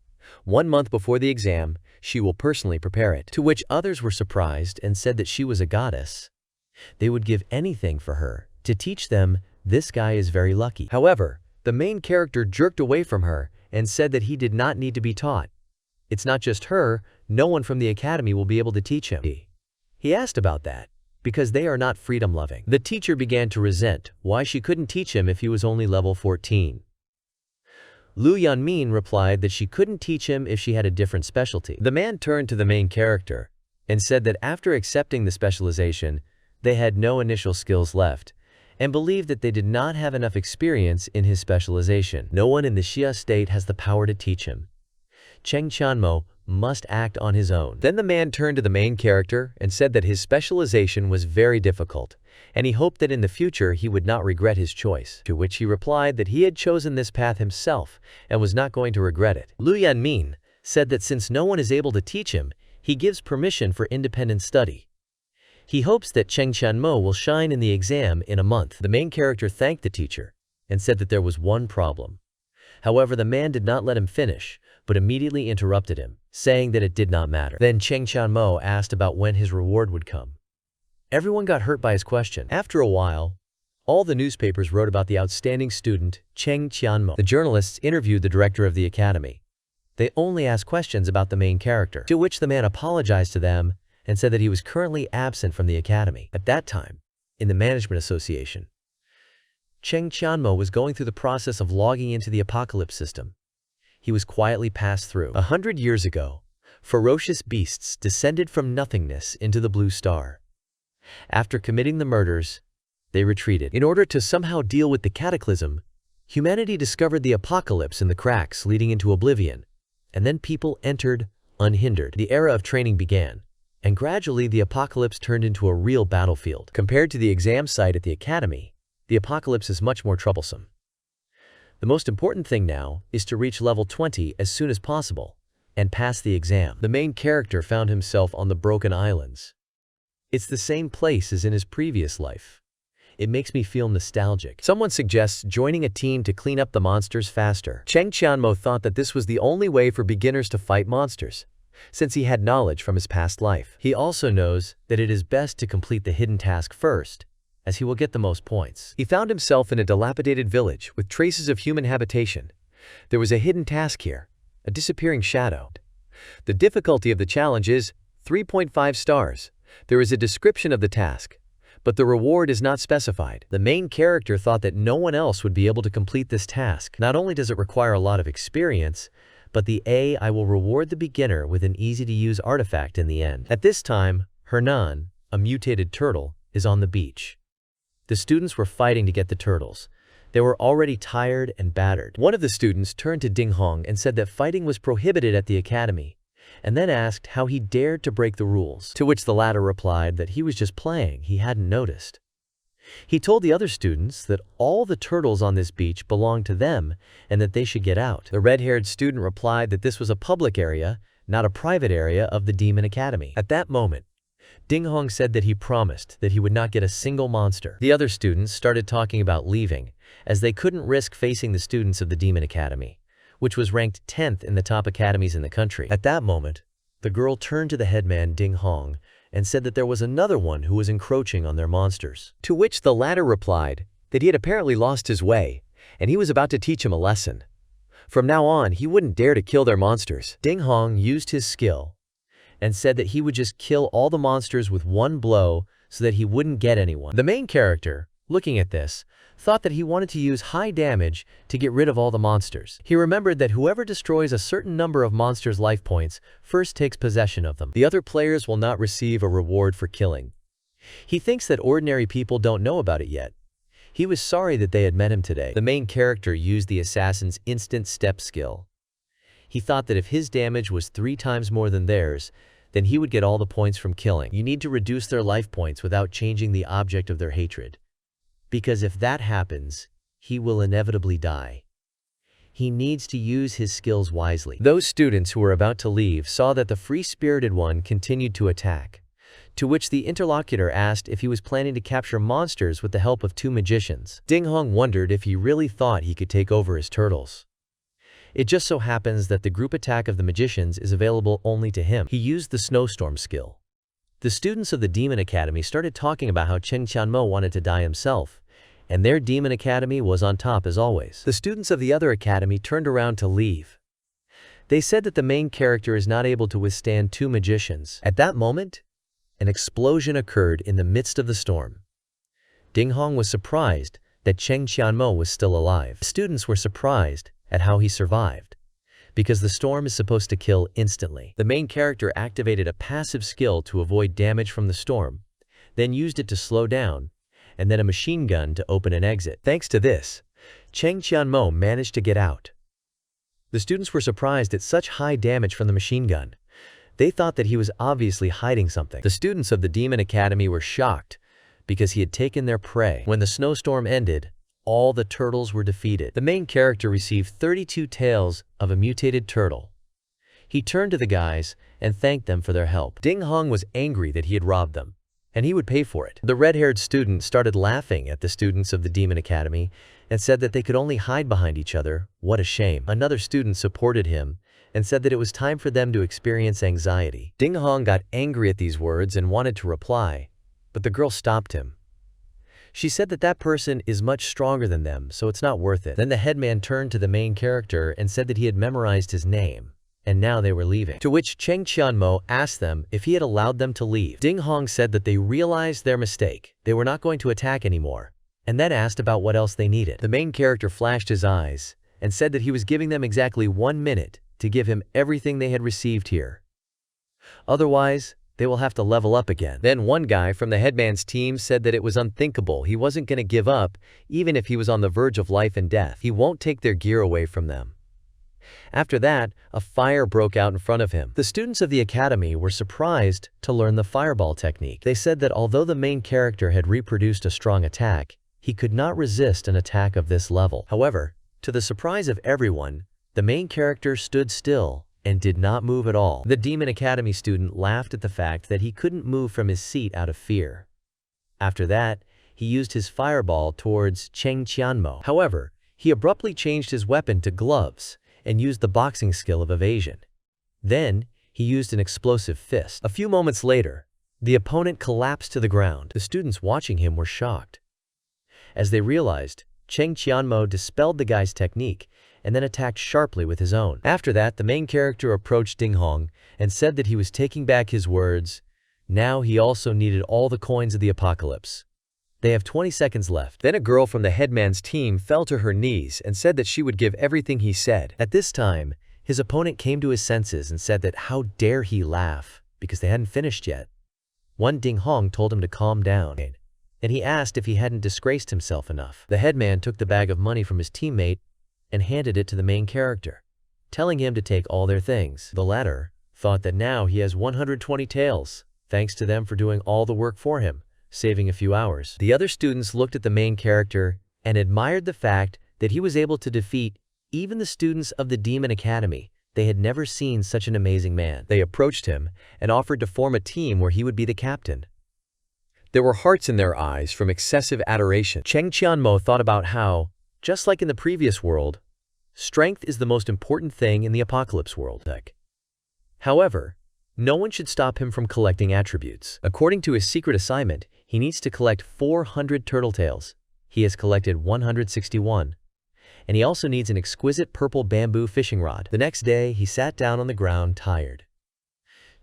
1 month before the exam, she will personally prepare it. To which others were surprised and said that she was a goddess. They would give anything for her. To teach them, this guy is very lucky. However, the main character jerked away from her and said that he did not need to be taught. It's not just her, no one from the academy will be able to teach him. He asked about that, because they are not freedom-loving. The teacher began to resent why she couldn't teach him if he was only level 14. Lu Yanmin replied that she couldn't teach him if she had a different specialty. The man turned to the main character and said that after accepting the specialization, they had no initial skills left, and believed that they did not have enough experience in his specialization. No one in the Xia state has the power to teach him. Cheng Qianmo must act on his own. Then the man turned to the main character and said that his specialization was very difficult, and he hoped that in the future he would not regret his choice. To which he replied that he had chosen this path himself and was not going to regret it. Lu Yanmin said that since no one is able to teach him, he gives permission for independent study. He hopes that Cheng Qianmo will shine in the exam in a month. The main character thanked the teacher and said that there was one problem. However, the man did not let him finish, but immediately interrupted him, saying that it did not matter. Then Cheng Qianmo asked about when his reward would come. Everyone got hurt by his question. After a while, all the newspapers wrote about the outstanding student, Cheng Qianmo. The journalists interviewed the director of the academy. They only asked questions about the main character, to which the man apologized to them and said that he was currently absent from the academy. At that time, in the management association, Cheng Qianmo was going through the process of logging into the apocalypse system. He was quietly passed through. 100 years ago, ferocious beasts descended from nothingness into the blue star. After committing the murders, they retreated. In order to somehow deal with the cataclysm, humanity discovered the apocalypse in the cracks leading into oblivion, and then people entered unhindered. The era of training began, and gradually the apocalypse turned into a real battlefield. Compared to the exam site at the academy, the apocalypse is much more troublesome. The most important thing now is to reach level 20 as soon as possible and pass the exam. The main character found himself on the Broken Islands. It's the same place as in his previous life. It makes me feel nostalgic. Someone suggests joining a team to clean up the monsters faster. Cheng Qianmo thought that this was the only way for beginners to fight monsters, since he had knowledge from his past life. He also knows that it is best to complete the hidden task first, as he will get the most points. He found himself in a dilapidated village with traces of human habitation. There was a hidden task here, a disappearing shadow. The difficulty of the challenge is 3.5 stars. There is a description of the task, but the reward is not specified. The main character thought that no one else would be able to complete this task. Not only does it require a lot of experience, but the AI will reward the beginner with an easy-to-use artifact in the end. At this time, Hernan, a mutated turtle, is on the beach. The students were fighting to get the turtles. They were already tired and battered. One of the students turned to Ding Hong and said that fighting was prohibited at the academy, and then asked how he dared to break the rules. To which the latter replied that he was just playing, he hadn't noticed. He told the other students that all the turtles on this beach belonged to them and that they should get out. The red-haired student replied that this was a public area, not a private area of the Demon Academy. At that moment, Ding Hong said that he promised that he would not get a single monster. The other students started talking about leaving, as they couldn't risk facing the students of the Demon Academy, which was ranked 10th in the top academies in the country. At that moment, the girl turned to the headman Ding Hong and said that there was another one who was encroaching on their monsters. To which the latter replied that he had apparently lost his way, and he was about to teach him a lesson. From now on, he wouldn't dare to kill their monsters. Ding Hong used his skill and said that he would just kill all the monsters with one blow so that he wouldn't get anyone. The main character, looking at this, thought that he wanted to use high damage to get rid of all the monsters. He remembered that whoever destroys a certain number of monsters' life points first takes possession of them. The other players will not receive a reward for killing. He thinks that ordinary people don't know about it yet. He was sorry that they had met him today. The main character used the assassin's instant step skill. He thought that if his damage was 3 times more than theirs, then he would get all the points from killing. You need to reduce their life points without changing the object of their hatred. because if that happens, he will inevitably die. He needs to use his skills wisely. Those students who were about to leave saw that the free-spirited one continued to attack, to which the interlocutor asked if he was planning to capture monsters with the help of 2 magicians. Ding Hong wondered if he really thought he could take over his turtles. It just so happens that the group attack of the magicians is available only to him. He used the snowstorm skill. The students of the Demon Academy started talking about how Cheng Qianmo wanted to die himself, and their Demon Academy was on top as always. The students of the other academy turned around to leave. They said that the main character is not able to withstand 2 magicians. At that moment, an explosion occurred in the midst of the storm. Ding Hong was surprised that Cheng Qianmo was still alive. The students were surprised at how he survived, because the storm is supposed to kill instantly. The main character activated a passive skill to avoid damage from the storm, then used it to slow down, and then a machine gun to open an exit. Thanks to this, Cheng Qianmo managed to get out. The students were surprised at such high damage from the machine gun. They thought that he was obviously hiding something. The students of the Demon Academy were shocked because he had taken their prey. When the snowstorm ended, all the turtles were defeated. The main character received 32 tails of a mutated turtle. He turned to the guys and thanked them for their help. Ding Hong was angry that he had robbed them, and he would pay for it. The red-haired student started laughing at the students of the Demon Academy and said that they could only hide behind each other. What a shame. Another student supported him and said that it was time for them to experience anxiety. Ding Hong got angry at these words and wanted to reply, but the girl stopped him. She said that that person is much stronger than them, so it's not worth it. Then the headman turned to the main character and said that he had memorized his name, and now they were leaving. To which Cheng Qianmo asked them if he had allowed them to leave. Ding Hong said that they realized their mistake. They were not going to attack anymore, and then asked about what else they needed. The main character flashed his eyes and said that he was giving them exactly 1 minute to give him everything they had received here. Otherwise, they will have to level up again. Then one guy from the headman's team said that it was unthinkable. He wasn't going to give up, even if he was on the verge of life and death. He won't take their gear away from them. After that, a fire broke out in front of him. The students of the academy were surprised to learn the fireball technique. They said that although the main character had reproduced a strong attack, he could not resist an attack of this level. However, to the surprise of everyone, the main character stood still and did not move at all. The Demon Academy student laughed at the fact that he couldn't move from his seat out of fear. After that, he used his fireball towards Cheng Qianmo. However, he abruptly changed his weapon to gloves and used the boxing skill of evasion. Then, he used an explosive fist. A few moments later, the opponent collapsed to the ground. The students watching him were shocked, as they realized Cheng Qianmo dispelled the guy's technique and then attacked sharply with his own. After that, the main character approached Ding Hong and said that he was taking back his words. Now he also needed all the coins of the apocalypse. They have 20 seconds left. Then a girl from the headman's team fell to her knees and said that she would give everything he said. At this time, his opponent came to his senses and said that how dare he laugh, because they hadn't finished yet. One Ding Hong told him to calm down, and he asked if he hadn't disgraced himself enough. The headman took the bag of money from his teammate and handed it to the main character, telling him to take all their things. The latter thought that now he has 120 taels, thanks to them for doing all the work for him, saving a few hours. The other students looked at the main character and admired the fact that he was able to defeat even the students of the Demon Academy. They had never seen such an amazing man. They approached him and offered to form a team where he would be the captain. There were hearts in their eyes from excessive adoration. Cheng Qianmo thought about how, just like in the previous world, strength is the most important thing in the apocalypse world. However, no one should stop him from collecting attributes. According to his secret assignment, he needs to collect 400 turtle tails. He has collected 161. And he also needs an exquisite purple bamboo fishing rod. The next day, he sat down on the ground, tired.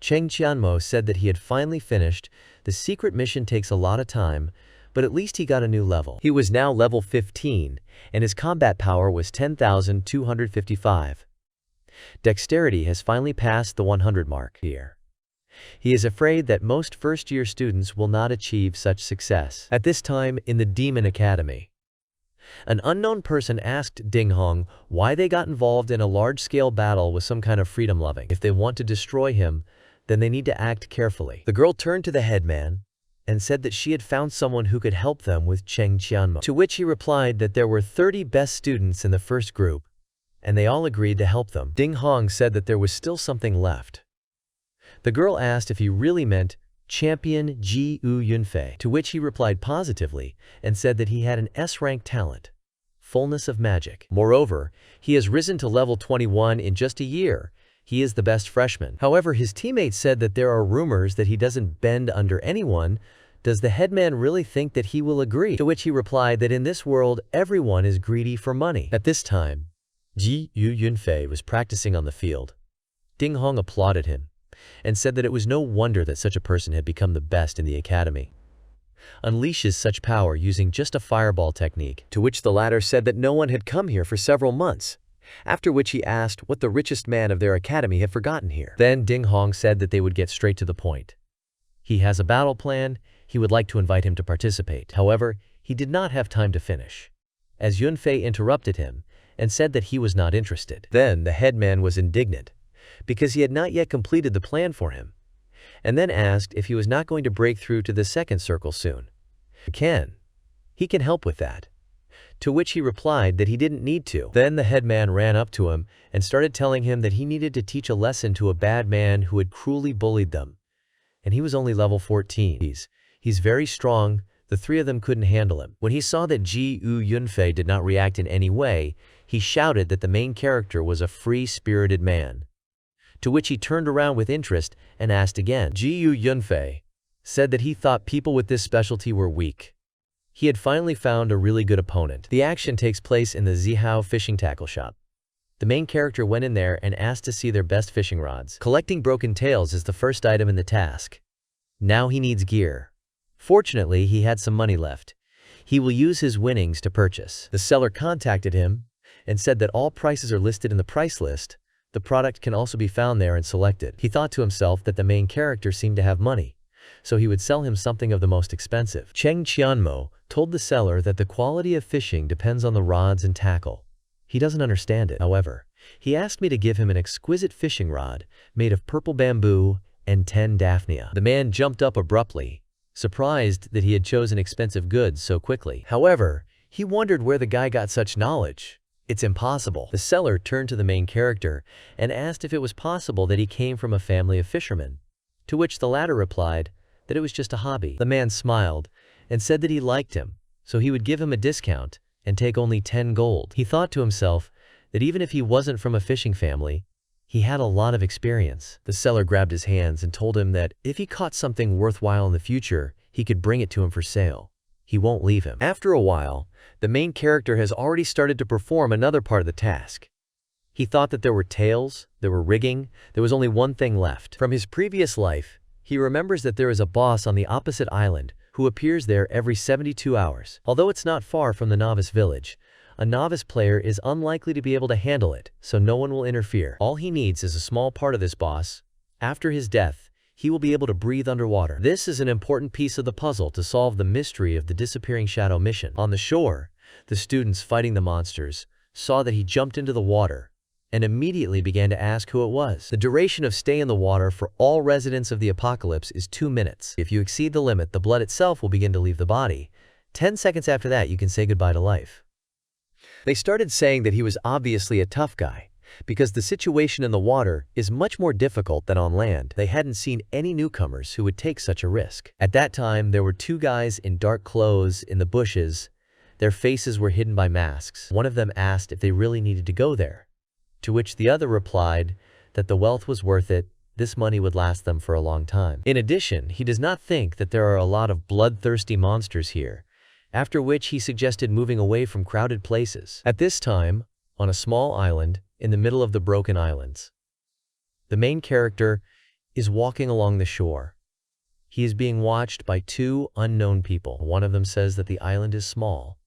Cheng Qianmo said that he had finally finished. The secret mission takes a lot of time, but at least he got a new level. He was now level 15, and his combat power was 10,255. Dexterity has finally passed the 100 mark here. He is afraid that most first-year students will not achieve such success. At this time in the Demon Academy, an unknown person asked Ding Hong why they got involved in a large-scale battle with some kind of freedom-loving. If they want to destroy him, then they need to act carefully. The girl turned to the headman and said that she had found someone who could help them with Cheng Qianmo. To which he replied that there were 30 best students in the first group, and they all agreed to help them. Ding Hong said that there was still something left. The girl asked if he really meant champion Ji U Yunfei, to which he replied positively and said that he had an S-rank talent, fullness of magic. Moreover, he has risen to level 21 in just a year. He is the best freshman. However, his teammates said that there are rumors that he doesn't bend under anyone. Does the headman really think that he will agree? To which he replied that in this world, everyone is greedy for money. At this time, Ji Yu Yunfei was practicing on the field. Ding Hong applauded him and said that it was no wonder that such a person had become the best in the academy. Unleashes such power using just a fireball technique, to which the latter said that no one had come here for several months. After which he asked what the richest man of their academy had forgotten here. Then Ding Hong said that they would get straight to the point. He has a battle plan. He would like to invite him to participate. However, he did not have time to finish, as Yunfei interrupted him and said that he was not interested. Then the headman was indignant because he had not yet completed the plan for him, and then asked if he was not going to break through to the second circle soon. He can help with that. To which he replied that he didn't need to. Then the headman ran up to him and started telling him that he needed to teach a lesson to a bad man who had cruelly bullied them. And he was only level 14. He's very strong. The three of them couldn't handle him. When he saw that Ji U Yunfei did not react in any way, he shouted that the main character was a free-spirited man. To which he turned around with interest and asked again. Ji U Yunfei said that he thought people with this specialty were weak. He had finally found a really good opponent. The action takes place in the Zihao fishing tackle shop. The main character went in there and asked to see their best fishing rods. Collecting broken tails is the first item in the task. Now he needs gear. Fortunately, he had some money left. He will use his winnings to purchase. The seller contacted him and said that all prices are listed in the price list. The product can also be found there and selected. He thought to himself that the main character seemed to have money, so he would sell him something of the most expensive. Cheng Qianmo told the seller that the quality of fishing depends on the rods and tackle. He doesn't understand it. However, he asked me to give him an exquisite fishing rod made of purple bamboo and 10 daphnia. The man jumped up abruptly, surprised that he had chosen expensive goods so quickly. However, he wondered where the guy got such knowledge. It's impossible. The seller turned to the main character and asked if it was possible that he came from a family of fishermen, to which the latter replied that it was just a hobby. The man smiled and said that he liked him, so he would give him a discount and take only 10 gold. He thought to himself that even if he wasn't from a fishing family, he had a lot of experience. The seller grabbed his hands and told him that if he caught something worthwhile in the future, he could bring it to him for sale. He won't leave him. After a while, the main character has already started to perform another part of the task. He thought that there were tails, there were rigging, there was only one thing left. From his previous life, he remembers that there is a boss on the opposite island who appears there every 72 hours. Although it's not far from the novice village, a novice player is unlikely to be able to handle it, so no one will interfere. All he needs is a small part of this boss. After his death, he will be able to breathe underwater. This is an important piece of the puzzle to solve the mystery of the disappearing shadow mission. On the shore, the students fighting the monsters saw that he jumped into the water and immediately began to ask who it was. The duration of stay in the water for all residents of the apocalypse is 2 minutes. If you exceed the limit, the blood itself will begin to leave the body. 10 seconds after that, you can say goodbye to life. They started saying that he was obviously a tough guy, because the situation in the water is much more difficult than on land. They hadn't seen any newcomers who would take such a risk. At that time, there were 2 guys in dark clothes in the bushes. Their faces were hidden by masks. One of them asked if they really needed to go there, to which the other replied that the wealth was worth it. This money would last them for a long time. In addition, he does not think that there are a lot of bloodthirsty monsters here, after which he suggested moving away from crowded places. At this time, on a small island in the middle of the broken islands, the main character is walking along the shore. He is being watched by 2 unknown people. One of them says that the island is small.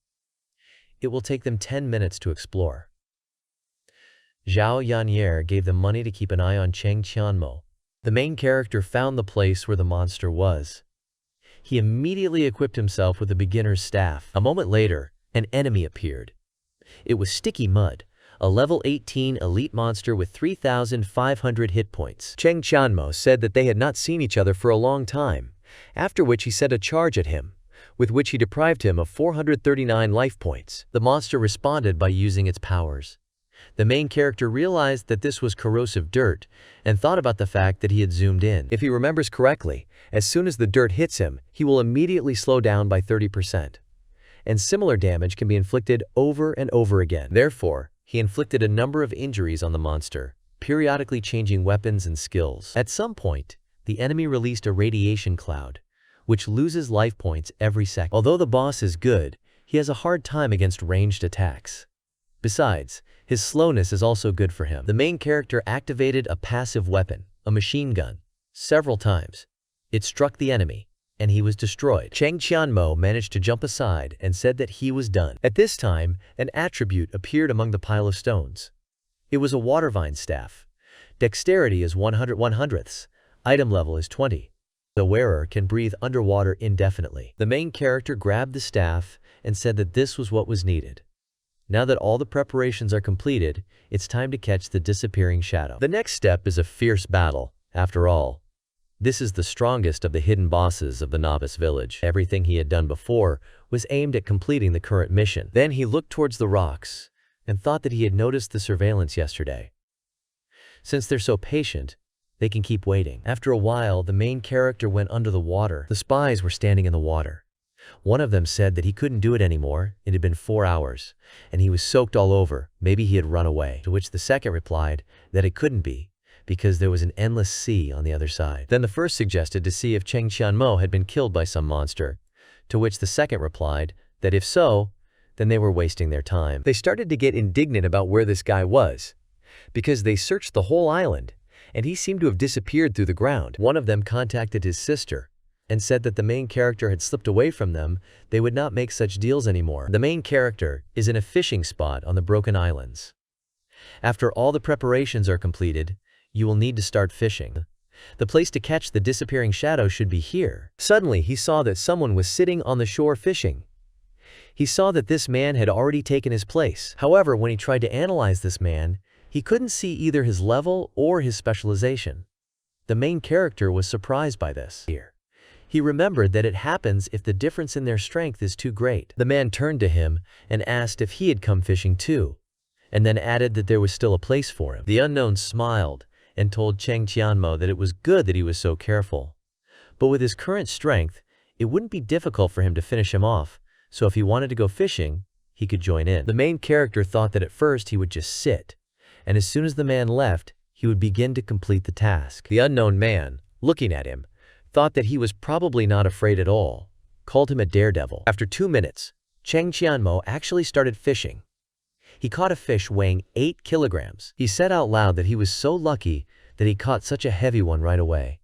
It will take them 10 minutes to explore. Zhao Yanyer gave them money to keep an eye on Cheng Qianmo. The main character found the place where the monster was. He immediately equipped himself with a beginner's staff. A moment later, an enemy appeared. It was Sticky Mud, a level 18 elite monster with 3,500 hit points. Cheng Qianmo said that they had not seen each other for a long time, after which he sent a charge at him, with which he deprived him of 439 life points. The monster responded by using its powers. The main character realized that this was corrosive dirt and thought about the fact that he had zoomed in. If he remembers correctly, as soon as the dirt hits him, he will immediately slow down by 30%. And similar damage can be inflicted over and over again. Therefore, he inflicted a number of injuries on the monster, periodically changing weapons and skills. At some point, the enemy released a radiation cloud, which loses life points every second. Although the boss is good, he has a hard time against ranged attacks. Besides, his slowness is also good for him. The main character activated a passive weapon, a machine gun, several times. It struck the enemy, and he was destroyed. Cheng Qianmo managed to jump aside and said that he was done. At this time, an attribute appeared among the pile of stones. It was a water vine staff. Dexterity is 100/100ths. Item level is 20. The wearer can breathe underwater indefinitely. The main character grabbed the staff and said that this was what was needed. Now that all the preparations are completed, it's time to catch the disappearing shadow. The next step is a fierce battle. After all, this is the strongest of the hidden bosses of the novice village. Everything he had done before was aimed at completing the current mission. Then he looked towards the rocks and thought that he had noticed the surveillance yesterday. Since they're so patient, they can keep waiting. After a while, the main character went under the water. The spies were standing in the water. One of them said that he couldn't do it anymore. It had been 4 hours, and he was soaked all over. Maybe he had run away. To which the second replied that it couldn't be, because there was an endless sea on the other side. Then the first suggested to see if Cheng Qianmo had been killed by some monster, to which the second replied that if so, then they were wasting their time. They started to get indignant about where this guy was, because they searched the whole island, and he seemed to have disappeared through the ground. One of them contacted his sister and said that the main character had slipped away from them. They would not make such deals anymore. The main character is in a fishing spot on the Broken Islands. After all the preparations are completed, you will need to start fishing. The place to catch the disappearing shadow should be here. Suddenly, he saw that someone was sitting on the shore fishing. He saw that this man had already taken his place. However, when he tried to analyze this man, he couldn't see either his level or his specialization. The main character was surprised by this. He remembered that it happens if the difference in their strength is too great. The man turned to him and asked if he had come fishing too, and then added that there was still a place for him. The unknown smiled and told Cheng Qianmo that it was good that he was so careful. But with his current strength, it wouldn't be difficult for him to finish him off, so if he wanted to go fishing, he could join in. The main character thought that at first he would just sit, and as soon as the man left, he would begin to complete the task. The unknown man, looking at him, thought that he was probably not afraid at all, called him a daredevil. After 2 minutes, Cheng Qianmo actually started fishing. He caught a fish weighing 8 kilograms. He said out loud that he was so lucky that he caught such a heavy one right away.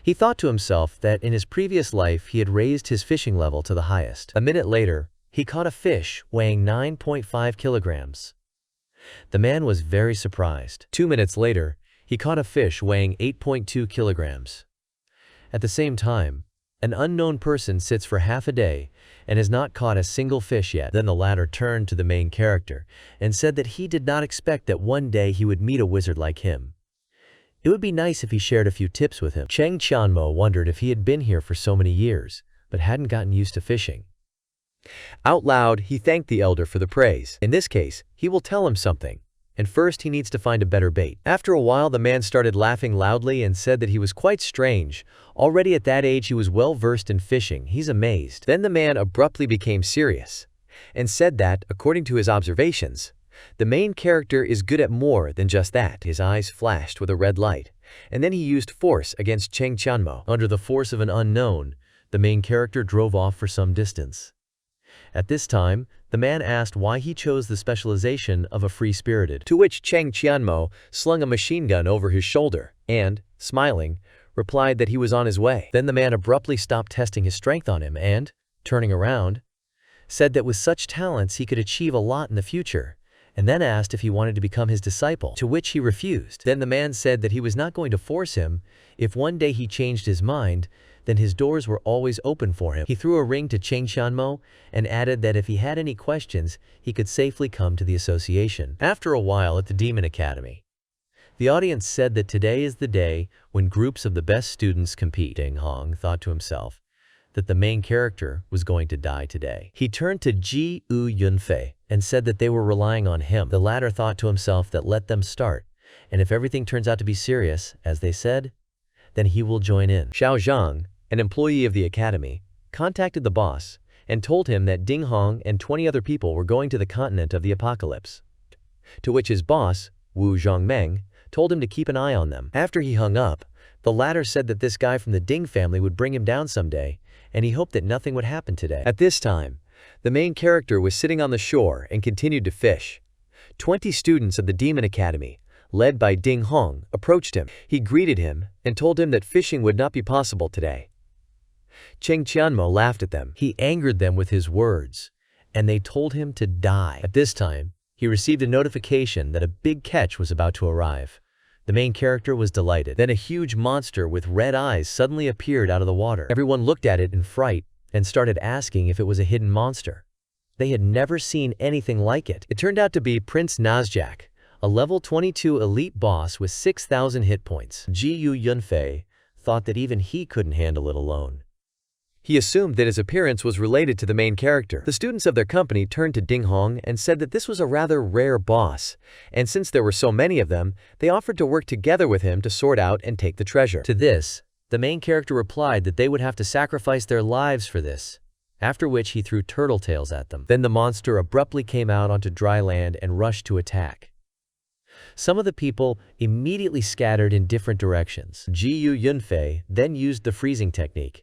He thought to himself that in his previous life he had raised his fishing level to the highest. A minute later, he caught a fish weighing 9.5 kilograms. The man was very surprised. 2 minutes later, he caught a fish weighing 8.2 kilograms. At the same time, an unknown person sits for half a day and has not caught a single fish yet. Then the latter turned to the main character and said that he did not expect that one day he would meet a wizard like him. It would be nice if he shared a few tips with him. Cheng Qianmo wondered if he had been here for so many years, but hadn't gotten used to fishing. Out loud, he thanked the elder for the praise. In this case, he will tell him something, and first he needs to find a better bait. After a while, the man started laughing loudly and said that he was quite strange. Already at that age, he was well versed in fishing. He's amazed. Then the man abruptly became serious and said that, according to his observations, the main character is good at more than just that. His eyes flashed with a red light, and then he used force against Cheng Qianmo. Under the force of an unknown, the main character drove off for some distance. At this time, the man asked why he chose the specialization of a free-spirited, to which Cheng Qianmo slung a machine gun over his shoulder and, smiling, replied that he was on his way. Then the man abruptly stopped testing his strength on him and, turning around, said that with such talents he could achieve a lot in the future, and then asked if he wanted to become his disciple, to which he refused. Then the man said that he was not going to force him. If one day he changed his mind, then his doors were always open for him. He threw a ring to Cheng Qianmo and added that if he had any questions, he could safely come to the association. After a while at the Demon Academy, The audience said that today is the day when groups of the best students compete. Ding Hong thought to himself that the main character was going to die today. He turned to Ji U Yunfei and said that they were relying on him. The latter thought to himself that let them start, and if everything turns out to be serious, as they said, then he will join in. Xiao Zhang, an employee of the academy, contacted the boss and told him that Ding Hong and 20 other people were going to the continent of the apocalypse, to which his boss, Wu Zhongmeng, told him to keep an eye on them. After he hung up, the latter said that this guy from the Ding family would bring him down someday, and he hoped that nothing would happen today. At this time, the main character was sitting on the shore and continued to fish. 20 students of the Demon Academy, led by Ding Hong, approached him. He greeted him and told him that fishing would not be possible today. Cheng Qianmo laughed at them. He angered them with his words, and they told him to die. At this time, he received a notification that a big catch was about to arrive. The main character was delighted. Then a huge monster with red eyes suddenly appeared out of the water. Everyone looked at it in fright and started asking if it was a hidden monster. They had never seen anything like it. It turned out to be Prince Nazjac, a level 22 elite boss with 6,000 hit points. Ji Yu Yunfei thought that even he couldn't handle it alone. He assumed that his appearance was related to the main character. The students of their company turned to Ding Hong and said that this was a rather rare boss, and since there were so many of them, they offered to work together with him to sort out and take the treasure. To this, the main character replied that they would have to sacrifice their lives for this, after which he threw turtle tails at them. Then the monster abruptly came out onto dry land and rushed to attack. Some of the people immediately scattered in different directions. Ji Yu Yunfei then used the freezing technique.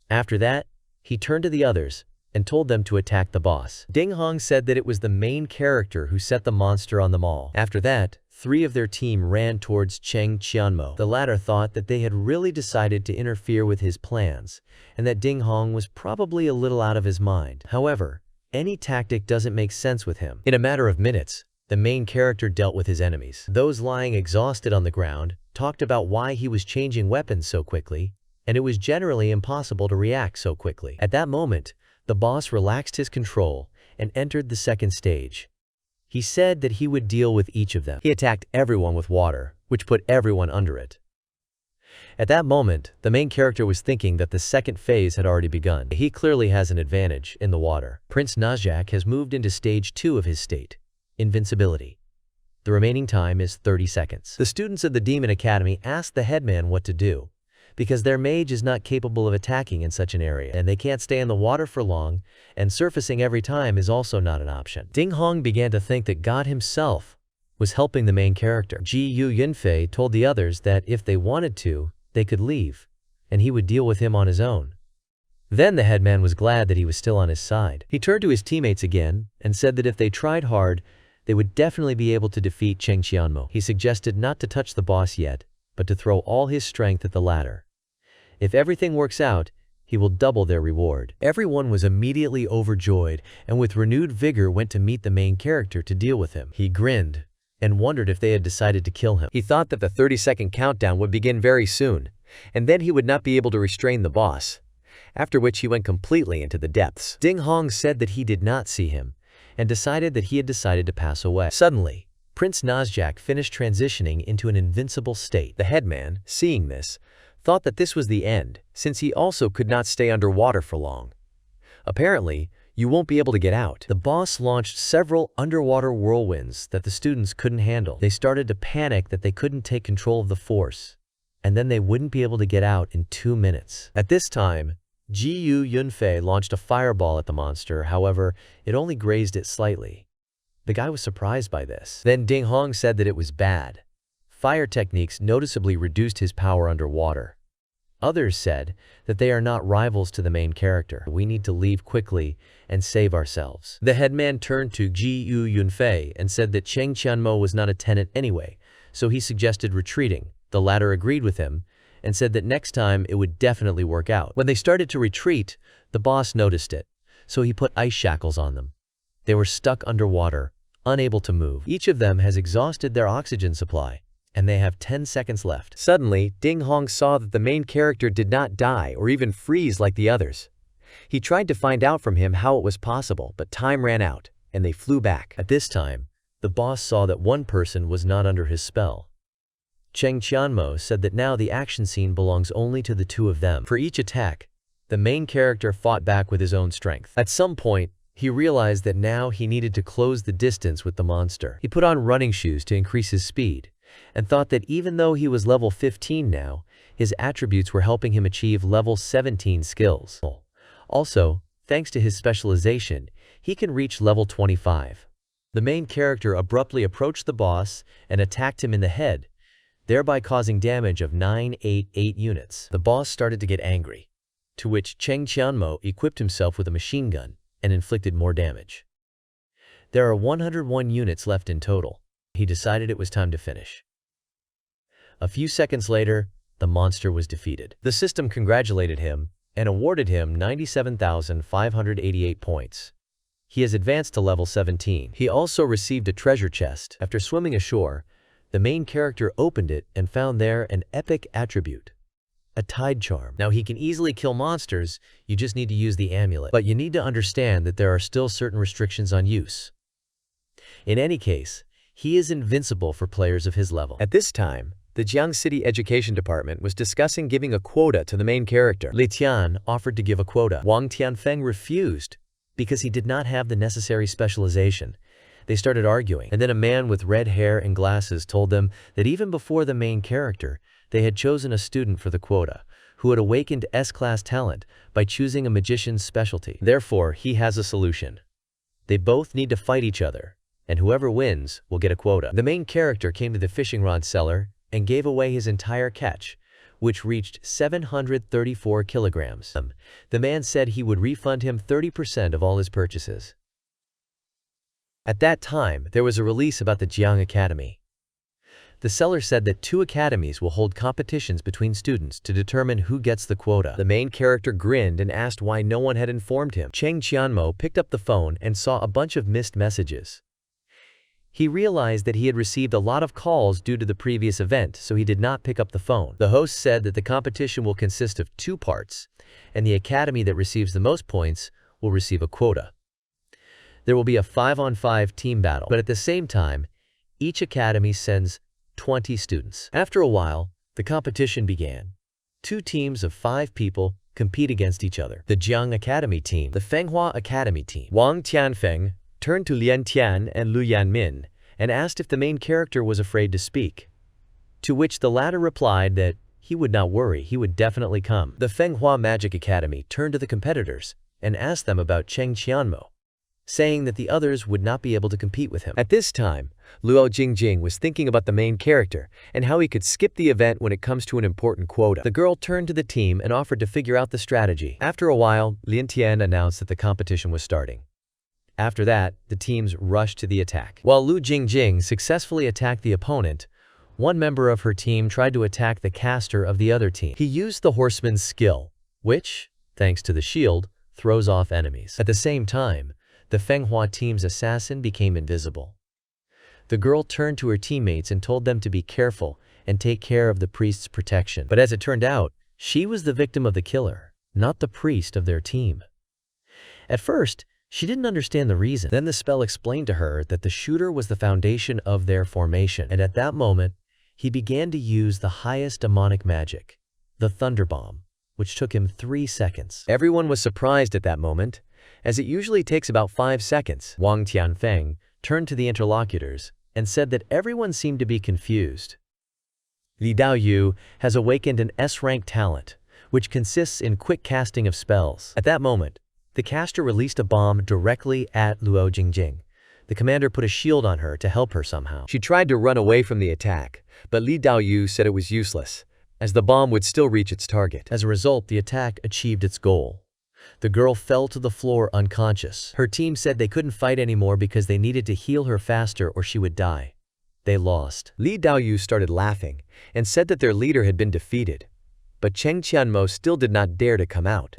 After that, he turned to the others and told them to attack the boss. Ding Hong said that it was the main character who set the monster on them all. After that, 3 of their team ran towards Cheng Qianmo. The latter thought that they had really decided to interfere with his plans, and that Ding Hong was probably a little out of his mind. However, any tactic doesn't make sense with him. In a matter of minutes, the main character dealt with his enemies. Those lying exhausted on the ground talked about why he was changing weapons so quickly, and it was generally impossible to react so quickly. At that moment, the boss relaxed his control and entered the second stage. He said that he would deal with each of them. He attacked everyone with water, which put everyone under it. At that moment, the main character was thinking that the second phase had already begun. He clearly has an advantage in the water. Prince Nazjac has moved into stage 2 of his state, Invincibility. The remaining time is 30 seconds. The students of the Demon Academy asked the headman what to do, because their mage is not capable of attacking in such an area, and they can't stay in the water for long, and surfacing every time is also not an option. Ding Hong began to think that God himself was helping the main character. Ji Yu Yunfei told the others that if they wanted to, they could leave, and he would deal with him on his own. Then the headman was glad that he was still on his side. He turned to his teammates again and said that if they tried hard, they would definitely be able to defeat Cheng Qianmo. He suggested not to touch the boss yet, but to throw all his strength at the latter. If everything works out, he will double their reward. Everyone was immediately overjoyed and with renewed vigor went to meet the main character to deal with him. He grinned and wondered if they had decided to kill him. He thought that the 30-second countdown would begin very soon, and then he would not be able to restrain the boss, after which he went completely into the depths. Ding Hong said that he did not see him and decided that he had decided to pass away. Suddenly, Prince Nazjac finished transitioning into an invincible state. The headman, seeing this, thought that this was the end, since he also could not stay underwater for long. Apparently, you won't be able to get out. The boss launched several underwater whirlwinds that the students couldn't handle. They started to panic that they couldn't take control of the force, and then they wouldn't be able to get out in 2 minutes. At this time, Ji Yu Yunfei launched a fireball at the monster, however, it only grazed it slightly. The guy was surprised by this. Then Ding Hong said that it was bad. Fire techniques noticeably reduced his power underwater. Others said that they are not rivals to the main character. We need to leave quickly and save ourselves. The headman turned to Ji Yu Yunfei and said that Cheng Qianmo was not a tenant anyway, so he suggested retreating. The latter agreed with him and said that next time it would definitely work out. When they started to retreat, the boss noticed it, so he put ice shackles on them. They were stuck underwater, unable to move. Each of them has exhausted their oxygen supply, and they have 10 seconds left. Suddenly, Ding Hong saw that the main character did not die or even freeze like the others. He tried to find out from him how it was possible, but time ran out, and they flew back. At this time, the boss saw that one person was not under his spell. Cheng Qianmo said that now the action scene belongs only to the two of them. For each attack, the main character fought back with his own strength. At some point, he realized that now he needed to close the distance with the monster. He put on running shoes to increase his speed, and thought that even though he was level 15 now, his attributes were helping him achieve level 17 skills. Also, thanks to his specialization, he can reach level 25. The main character abruptly approached the boss and attacked him in the head, thereby causing damage of 988 units. The boss started to get angry, to which Cheng Qianmo equipped himself with a machine gun and inflicted more damage. There are 101 units left in total. He decided it was time to finish. A few seconds later, the monster was defeated. The system congratulated him and awarded him 97,588 points. He has advanced to level 17. He also received a treasure chest. After swimming ashore, the main character opened it and found there an epic attribute, a tide charm. Now he can easily kill monsters, you just need to use the amulet. But you need to understand that there are still certain restrictions on use. In any case, he is invincible for players of his level. At this time, the Jiang City Education Department was discussing giving a quota to the main character. Li Tian offered to give a quota. Wang Tianfeng refused because he did not have the necessary specialization. They started arguing, and then a man with red hair and glasses told them that even before the main character, they had chosen a student for the quota, who had awakened S-class talent by choosing a magician's specialty. Therefore, he has a solution. They both need to fight each other, and whoever wins will get a quota. The main character came to the fishing rod seller and gave away his entire catch, which reached 734 kilograms. The man said he would refund him 30% of all his purchases. At that time, there was a release about the Jiang Academy. The seller said that 2 academies will hold competitions between students to determine who gets the quota. The main character grinned and asked why no one had informed him. Cheng Qianmo picked up the phone and saw a bunch of missed messages. He realized that he had received a lot of calls due to the previous event, so he did not pick up the phone. The host said that the competition will consist of 2 parts, and the academy that receives the most points will receive a quota. There will be a 5-on-5 team battle, but at the same time, each academy sends 20 students. After a while, the competition began. 2 teams of 5 people compete against each other. The Jiang Academy team, the Fenghua Academy team. Wang Tianfeng turned to Lian Tian and Lu Yanmin and asked if the main character was afraid to speak, to which the latter replied that he would not worry, he would definitely come. The Fenghua Magic Academy turned to the competitors and asked them about Cheng Qianmo, saying that the others would not be able to compete with him. At this time, Luo Jingjing was thinking about the main character and how he could skip the event when it comes to an important quota. The girl turned to the team and offered to figure out the strategy. After a while, Lin Tian announced that the competition was starting. After that, the teams rushed to the attack. While Lu Jingjing successfully attacked the opponent, one member of her team tried to attack the caster of the other team. He used the horseman's skill, which, thanks to the shield, throws off enemies. At the same time, the Fenghua team's assassin became invisible. The girl turned to her teammates and told them to be careful and take care of the priest's protection. But as it turned out, she was the victim of the killer, not the priest of their team. At first, she didn't understand the reason. Then the spell explained to her that the shooter was the foundation of their formation. And at that moment, he began to use the highest demonic magic, the Thunder Bomb, which took him 3 seconds. Everyone was surprised at that moment, as it usually takes about 5 seconds. Wang Tianfeng turned to the interlocutors and said that everyone seemed to be confused. Li Daoyu has awakened an S-rank talent, which consists in quick casting of spells. At that moment, the caster released a bomb directly at Luo Jingjing. The commander put a shield on her to help her somehow. She tried to run away from the attack, but Li Daoyu said it was useless, as the bomb would still reach its target. As a result, the attack achieved its goal. The girl fell to the floor unconscious. Her team said they couldn't fight anymore because they needed to heal her faster or she would die. They lost. Li Daoyu started laughing and said that their leader had been defeated, but Cheng Qianmo still did not dare to come out.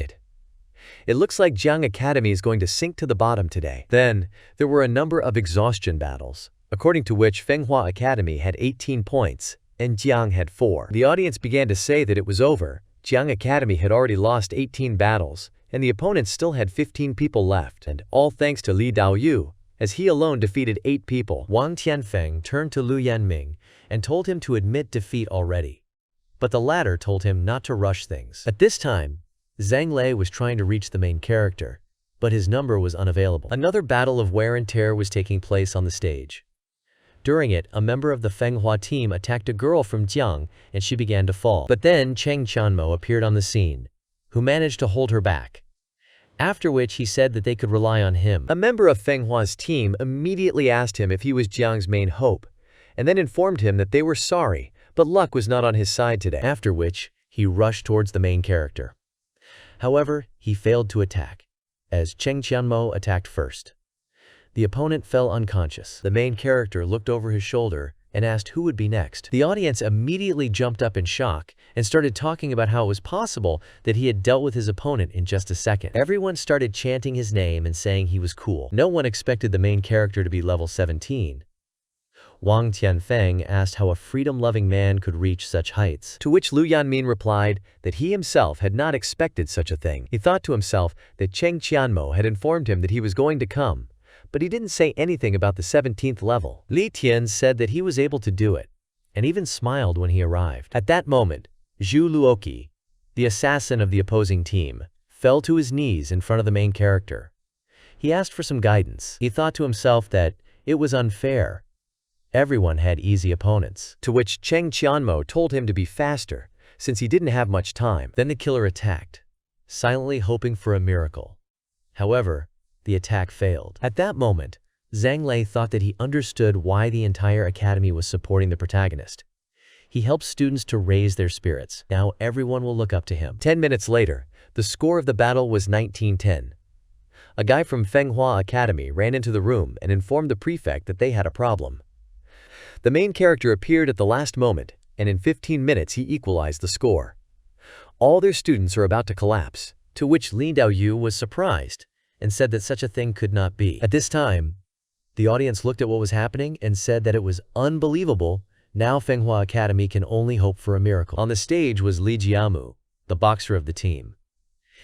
It looks like Jiang Academy is going to sink to the bottom today. Then, there were a number of exhaustion battles, according to which Fenghua Academy had 18 points and Jiang had 4. The audience began to say that it was over. Jiang Academy had already lost 18 battles, and the opponents still had 15 people left. And all thanks to Li Daoyu, as he alone defeated 8 people. Wang Tianfeng turned to Lu Yanming and told him to admit defeat already. But the latter told him not to rush things. At this time, Zhang Lei was trying to reach the main character, but his number was unavailable. Another battle of wear and tear was taking place on the stage. During it, a member of the Fenghua team attacked a girl from Jiang and she began to fall. But then Cheng Qianmo appeared on the scene, who managed to hold her back. After which he said that they could rely on him. A member of Fenghua's team immediately asked him if he was Jiang's main hope, and then informed him that they were sorry, but luck was not on his side today. After which, he rushed towards the main character. However, he failed to attack, as Cheng Qianmo attacked first. The opponent fell unconscious. The main character looked over his shoulder and asked who would be next. The audience immediately jumped up in shock and started talking about how it was possible that he had dealt with his opponent in just a second. Everyone started chanting his name and saying he was cool. No one expected the main character to be level 17. Wang Tianfeng asked how a freedom-loving man could reach such heights, to which Lu Yanmin replied that he himself had not expected such a thing. He thought to himself that Cheng Qianmo had informed him that he was going to come, but he didn't say anything about the 17th level. Li Tian said that he was able to do it, and even smiled when he arrived. At that moment, Zhu Luoqi, the assassin of the opposing team, fell to his knees in front of the main character. He asked for some guidance. He thought to himself that it was unfair. Everyone had easy opponents. To which Cheng Qianmo told him to be faster, since he didn't have much time. Then the killer attacked, silently hoping for a miracle. However, the attack failed. At that moment, Zhang Lei thought that he understood why the entire academy was supporting the protagonist. He helped students to raise their spirits. Now everyone will look up to him. 10 minutes later, the score of the battle was 19-10. A guy from Fenghua Academy ran into the room and informed the prefect that they had a problem. The main character appeared at the last moment, and in 15 minutes he equalized the score. All their students are about to collapse, to which Lin Daoyu was surprised and said that such a thing could not be. At this time, the audience looked at what was happening and said that it was unbelievable. Now Fenghua Academy can only hope for a miracle. On the stage was Li Jiamu, the boxer of the team.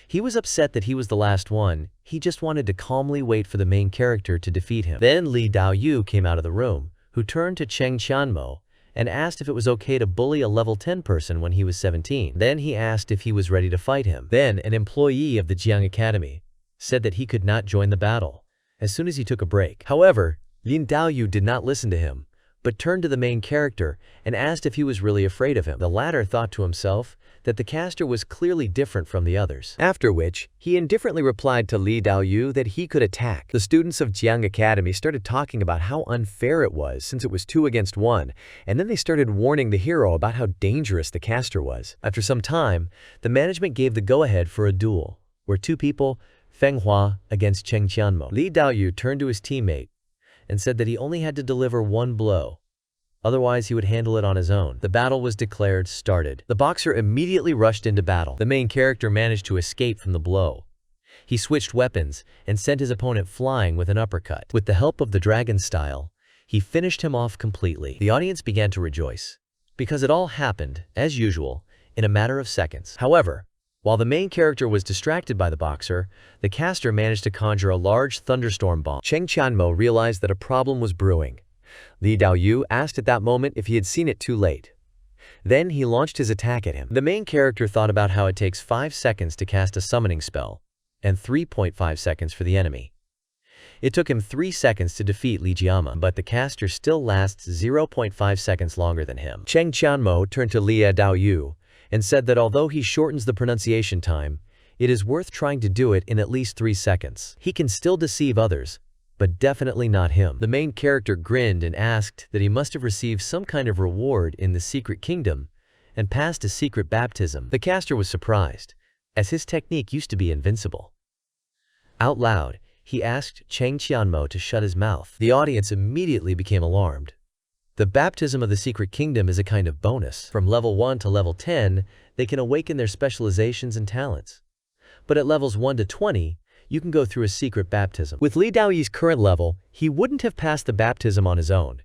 He was upset that he was the last one. He just wanted to calmly wait for the main character to defeat him. Then Li Daoyu came out of the room, who turned to Cheng Qianmo and asked if it was okay to bully a level 10 person when he was 17. Then he asked if he was ready to fight him. Then an employee of the Jiang Academy said that he could not join the battle as soon as he took a break. However, Lin Daoyu did not listen to him, but turned to the main character and asked if he was really afraid of him. The latter thought to himself that the caster was clearly different from the others. After which, he indifferently replied to Li Daoyu that he could attack. The students of Jiang Academy started talking about how unfair it was since it was 2 against 1, and then they started warning the hero about how dangerous the caster was. After some time, the management gave the go-ahead for a duel, where 2 people, Fenghua against Cheng Qianmo. Li Daoyu turned to his teammate and said that he only had to deliver 1 blow. Otherwise, he would handle it on his own. The battle was declared started. The boxer immediately rushed into battle. The main character managed to escape from the blow. He switched weapons and sent his opponent flying with an uppercut. With the help of the dragon style, he finished him off completely. The audience began to rejoice, because it all happened, as usual, in a matter of seconds. However, while the main character was distracted by the boxer, the caster managed to conjure a large thunderstorm bomb. Cheng Qianmo realized that a problem was brewing. Li Daoyu asked at that moment if he had seen it too late. Then he launched his attack at him. The main character thought about how it takes 5 seconds to cast a summoning spell, and 3.5 seconds for the enemy. It took him 3 seconds to defeat Li Jiama, but the caster still lasts 0.5 seconds longer than him. Cheng Qianmo turned to Li Daoyu and said that although he shortens the pronunciation time, it is worth trying to do it in at least 3 seconds. He can still deceive others, but definitely not him. The main character grinned and asked that he must have received some kind of reward in the secret kingdom and passed a secret baptism. The caster was surprised, as his technique used to be invincible. Out loud, he asked Cheng Qianmo to shut his mouth. The audience immediately became alarmed. The baptism of the secret kingdom is a kind of bonus. From level 1 to level 10, they can awaken their specializations and talents. But at levels 1 to 20, you can go through a secret baptism. With Li Daoyu's current level, he wouldn't have passed the baptism on his own.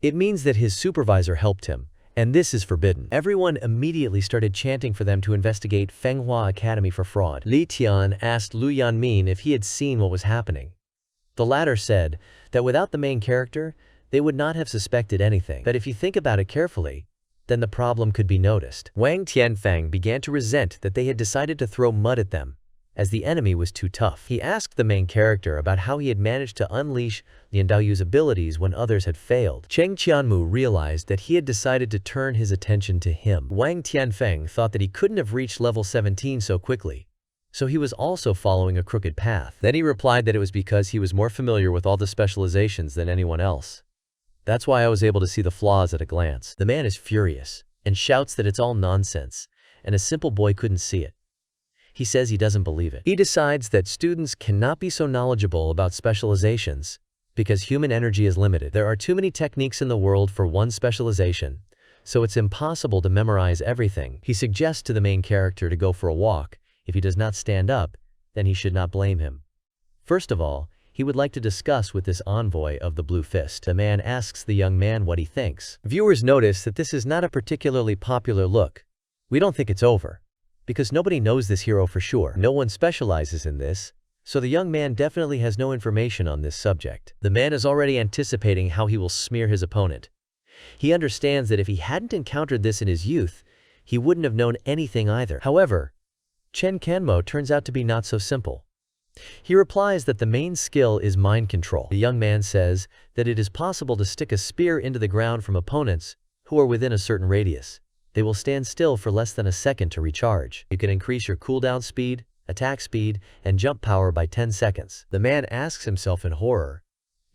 It means that his supervisor helped him, and this is forbidden. Everyone immediately started chanting for them to investigate Fenghua Academy for fraud. Li Tian asked Lu Yanmin if he had seen what was happening. The latter said that without the main character, they would not have suspected anything. But if you think about it carefully, then the problem could be noticed. Wang Tianfeng began to resent that they had decided to throw mud at them, as the enemy was too tough. He asked the main character about how he had managed to unleash Lian Daoyu's abilities when others had failed. Cheng Qianmo realized that he had decided to turn his attention to him. Wang Tianfeng thought that he couldn't have reached level 17 so quickly, so he was also following a crooked path. Then he replied that it was because he was more familiar with all the specializations than anyone else. That's why I was able to see the flaws at a glance. The man is furious and shouts that it's all nonsense, and a simple boy couldn't see it. He says he doesn't believe it. He decides that students cannot be so knowledgeable about specializations because human energy is limited. There are too many techniques in the world for one specialization, so it's impossible to memorize everything. He suggests to the main character to go for a walk. If he does not stand up, then he should not blame him. First of all, he would like to discuss with this envoy of the Blue Fist. The man asks the young man what he thinks. Viewers notice that this is not a particularly popular look. We don't think it's over, because nobody knows this hero for sure. No one specializes in this, so the young man definitely has no information on this subject. The man is already anticipating how he will smear his opponent. He understands that if he hadn't encountered this in his youth, he wouldn't have known anything either. However, Cheng Qianmo turns out to be not so simple. He replies that the main skill is mind control. The young man says that it is possible to stick a spear into the ground from opponents who are within a certain radius. They will stand still for less than a second to recharge. You can increase your cooldown speed, attack speed, and jump power by 10 seconds. The man asks himself in horror,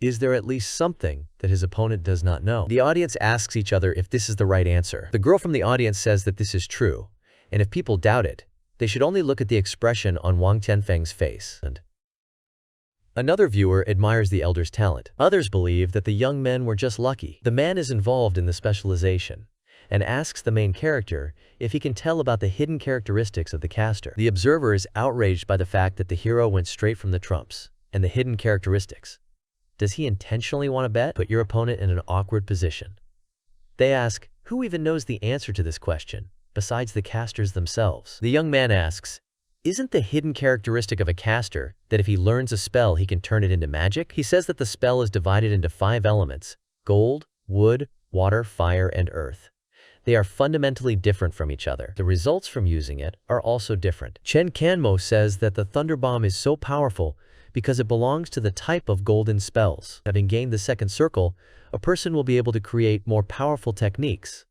is there at least something that his opponent does not know? The audience asks each other if this is the right answer. The girl from the audience says that this is true, and if people doubt it, they should only look at the expression on Wang Tianfeng's face. Another viewer admires the elder's talent. Others believe that the young men were just lucky. The man is involved in the specialization and asks the main character if he can tell about the hidden characteristics of the caster. The observer is outraged by the fact that the hero went straight from the trumps and the hidden characteristics. Does he intentionally want to bet? Put your opponent in an awkward position. They ask, who even knows the answer to this question, besides the casters themselves? The young man asks, isn't the hidden characteristic of a caster that if he learns a spell he can turn it into magic? He says that the spell is divided into 5 elements: gold, wood, water, fire, and earth. They are fundamentally different from each other. The results from using it are also different. Cheng Qianmo says that the Thunder Bomb is so powerful because it belongs to the type of golden spells. Having gained the second circle, a person will be able to create more powerful techniques.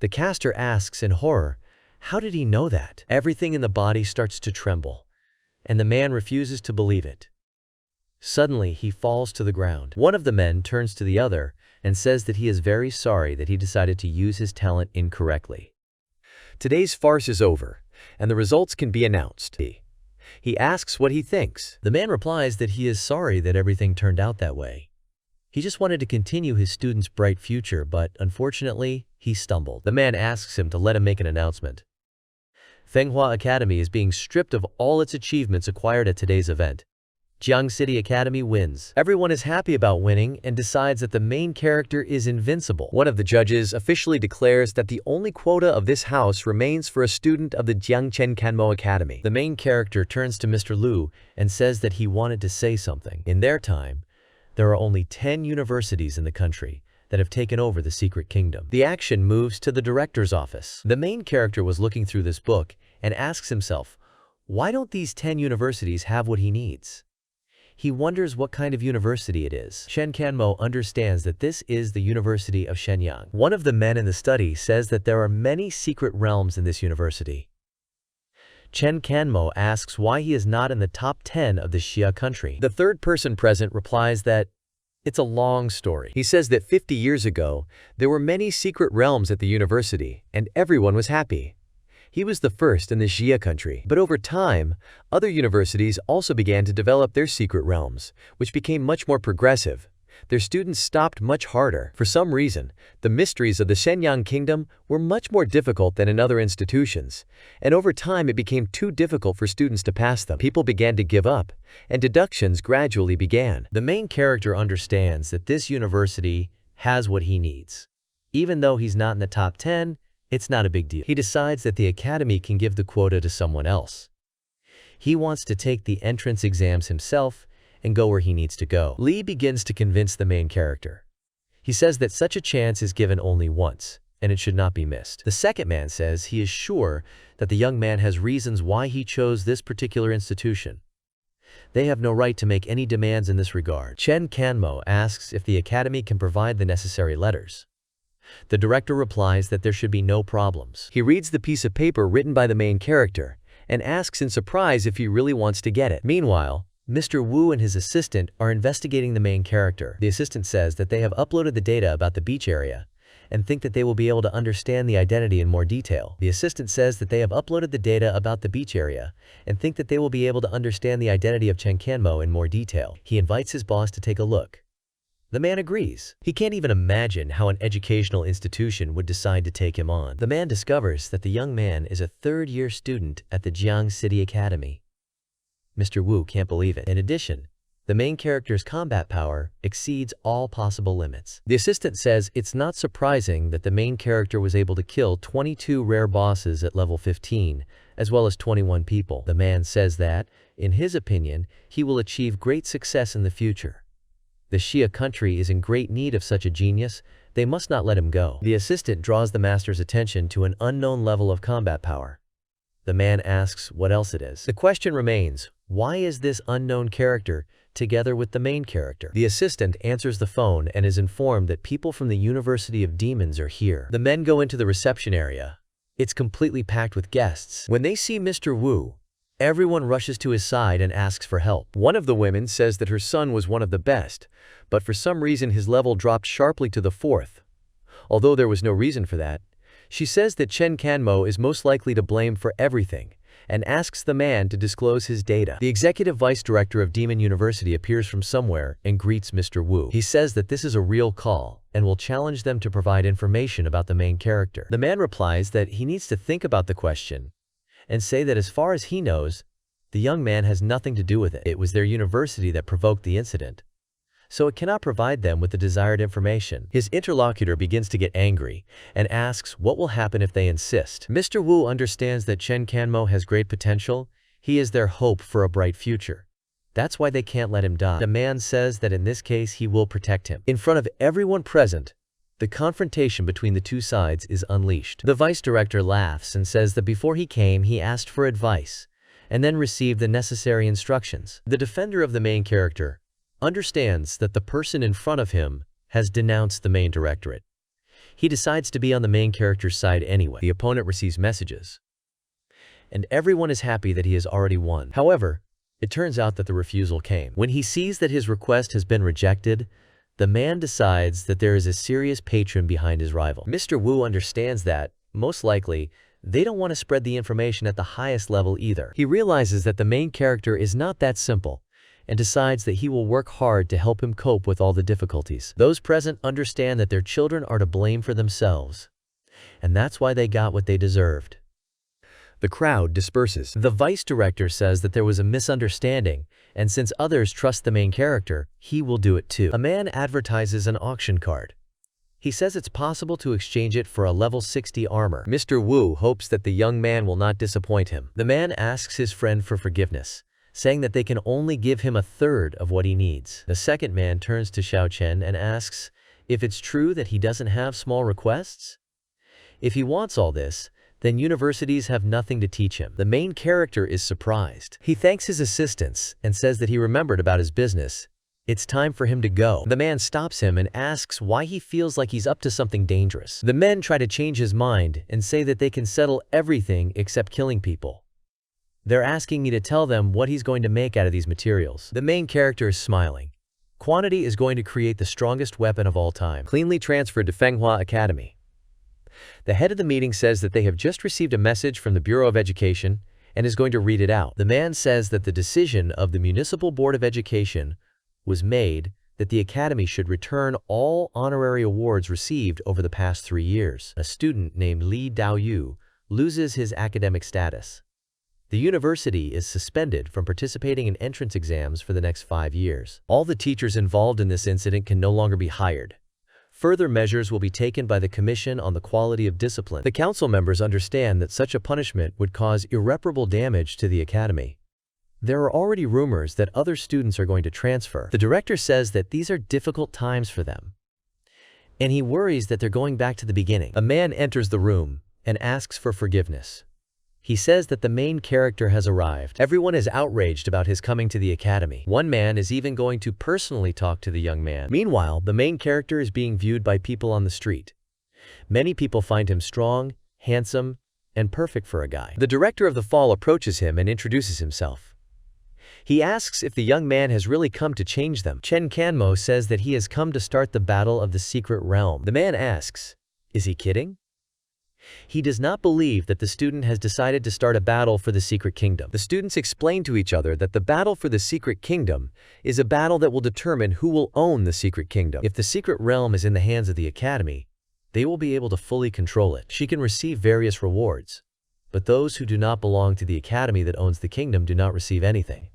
The caster asks in horror, how did he know that? Everything in the body starts to tremble, and the man refuses to believe it. Suddenly, he falls to the ground. One of the men turns to the other and says that he is very sorry that he decided to use his talent incorrectly. Today's farce is over, and the results can be announced. He asks what he thinks. The man replies that he is sorry that everything turned out that way. He just wanted to continue his student's bright future, but unfortunately, he stumbled. The man asks him to let him make an announcement. Manhua Academy is being stripped of all its achievements acquired at today's event. Jiang City Academy wins. Everyone is happy about winning and decides that the main character is invincible. One of the judges officially declares that the only quota of this house remains for a student of the Cheng Qianmo Academy. The main character turns to Mr. Liu and says that he wanted to say something. In their time, there are only 10 universities in the country that have taken over the secret kingdom. The action moves to the director's office. The main character was looking through this book and asks himself, why don't these 10 universities have what he needs? He wonders what kind of university it is. Cheng Qianmo understands that this is the University of Shenyang. One of the men in the study says that there are many secret realms in this university. Cheng Qianmo asks why he is not in the top 10 of the Xia country. The third person present replies that it's a long story. He says that 50 years ago, there were many secret realms at the university, and everyone was happy. He was the first in the Xia country. But over time, other universities also began to develop their secret realms, which became much more progressive. Their students stopped much harder. For some reason, the mysteries of the Shenyang kingdom were much more difficult than in other institutions, and over time it became too difficult for students to pass them. People began to give up, and deductions gradually began. The main character understands that this university has what he needs. Even though he's not in the top 10, it's not a big deal. He decides that the academy can give the quota to someone else. He wants to take the entrance exams himself and go where he needs to go. Lee begins to convince the main character. He says that such a chance is given only once, and it should not be missed. The second man says he is sure that the young man has reasons why he chose this particular institution. They have no right to make any demands in this regard. Cheng Qianmo asks if the academy can provide the necessary letters. The director replies that there should be no problems. He reads the piece of paper written by the main character and asks in surprise if he really wants to get it. Meanwhile, Mr. Wu and his assistant are investigating the main character. The assistant says that they have uploaded the data about the beach area and think that they will be able to understand the identity in more detail. The assistant says that they have uploaded the data about the beach area and think that they will be able to understand the identity of Cheng Qianmo in more detail. He invites his boss to take a look. The man agrees. He can't even imagine how an educational institution would decide to take him on. The man discovers that the young man is a third-year student at the Jiang City Academy. Mr. Wu can't believe it. In addition, the main character's combat power exceeds all possible limits. The assistant says it's not surprising that the main character was able to kill 22 rare bosses at level 15, as well as 21 people. The man says that, in his opinion, he will achieve great success in the future. The Xia country is in great need of such a genius. They must not let him go. The assistant draws the master's attention to an unknown level of combat power. The man asks what else it is. The question remains, why is this unknown character together with the main character? The assistant answers the phone and is informed that people from the University of Demons are here. The men go into the reception area. It's completely packed with guests. When they see Mr. Wu, everyone rushes to his side and asks for help. One of the women says that her son was one of the best, but for some reason his level dropped sharply to the 4th. Although there was no reason for that, she says that Cheng Qianmo is most likely to blame for everything and asks the man to disclose his data. The executive vice director of Demon University appears from somewhere and greets Mr. Wu. He says that this is a real call and will challenge them to provide information about the main character. The man replies that he needs to think about the question and say that as far as he knows, the young man has nothing to do with it. It was their university that provoked the incident, so it cannot provide them with the desired information. His interlocutor begins to get angry and asks what will happen if they insist. Mr. Wu understands that Cheng Qianmo has great potential. He is their hope for a bright future. That's why they can't let him die. The man says that in this case he will protect him. In front of everyone present, the confrontation between the two sides is unleashed. The vice director laughs and says that before he came he asked for advice and then received the necessary instructions. The defender of the main character understands that the person in front of him has denounced the main directorate. He decides to be on the main character's side anyway. The opponent receives messages, and everyone is happy that he has already won. However, it turns out that the refusal came. When he sees that his request has been rejected, the man decides that there is a serious patron behind his rival. Mr. Wu understands that, most likely, they don't want to spread the information at the highest level either. He realizes that the main character is not that simple, and decides that he will work hard to help him cope with all the difficulties. Those present understand that their children are to blame for themselves, and that's why they got what they deserved. The crowd disperses. The vice director says that there was a misunderstanding, and since others trust the main character, he will do it too. A man advertises an auction card. He says it's possible to exchange it for a level 60 armor. Mr. Wu hopes that the young man will not disappoint him. The man asks his friend for forgiveness, saying that they can only give him a third of what he needs. The second man turns to Xiao Chen and asks if it's true that he doesn't have small requests. If he wants all this, then universities have nothing to teach him. The main character is surprised. He thanks his assistants and says that he remembered about his business. It's time for him to go. The man stops him and asks why he feels like he's up to something dangerous. The men try to change his mind and say that they can settle everything except killing people. They're asking me to tell them what he's going to make out of these materials. The main character is smiling. Quantity is going to create the strongest weapon of all time. Cleanly transferred to Manhua Academy. The head of the meeting says that they have just received a message from the Bureau of Education and is going to read it out. The man says that the decision of the Municipal Board of Education was made that the academy should return all honorary awards received over the past 3 years. A student named Li Daoyu loses his academic status. The university is suspended from participating in entrance exams for the next 5 years. All the teachers involved in this incident can no longer be hired. Further measures will be taken by the Commission on the Quality of Discipline. The council members understand that such a punishment would cause irreparable damage to the academy. There are already rumors that other students are going to transfer. The director says that these are difficult times for them, and he worries that they're going back to the beginning. A man enters the room and asks for forgiveness. He says that the main character has arrived. Everyone is outraged about his coming to the academy. One man is even going to personally talk to the young man. Meanwhile, the main character is being viewed by people on the street. Many people find him strong, handsome, and perfect for a guy. The director of the fall approaches him and introduces himself. He asks if the young man has really come to change them. Cheng Qianmo says that he has come to start the battle of the secret realm. The man asks, is he kidding? He does not believe that the student has decided to start a battle for the secret kingdom. The students explain to each other that the battle for the secret kingdom is a battle that will determine who will own the secret kingdom. If the secret realm is in the hands of the academy, they will be able to fully control it. She can receive various rewards, but those who do not belong to the academy that owns the kingdom do not receive anything.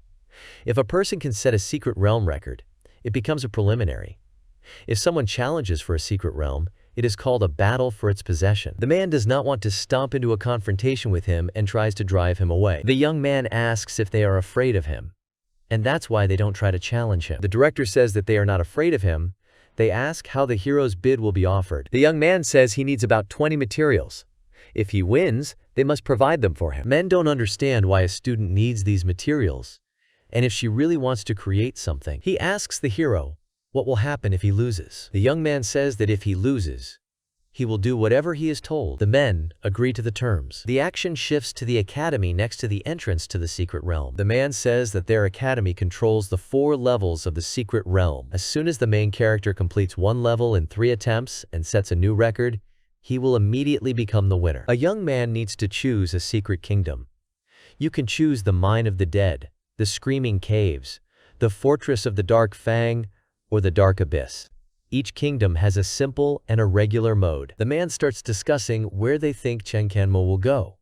If a person can set a secret realm record, it becomes a preliminary. If someone challenges for a secret realm, it is called a battle for its possession. The man does not want to stomp into a confrontation with him and tries to drive him away. The young man asks if they are afraid of him, and that's why they don't try to challenge him. The director says that they are not afraid of him. They ask how the hero's bid will be offered. The young man says he needs about 20 materials. If he wins, they must provide them for him. Men don't understand why a student needs these materials, and if she really wants to create something. He asks the hero, what will happen if he loses? The young man says that if he loses, he will do whatever he is told. The men agree to the terms. The action shifts to the academy next to the entrance to the secret realm. The man says that their academy controls the 4 levels of the secret realm. As soon as the main character completes 1 level in 3 attempts and sets a new record, he will immediately become the winner. A young man needs to choose a secret kingdom. You can choose the Mine of the Dead, the Screaming Caves, the Fortress of the Dark Fang, or the Dark Abyss. Each kingdom has a simple and a regular mode. The man starts discussing where they think Cheng Qianmo will go.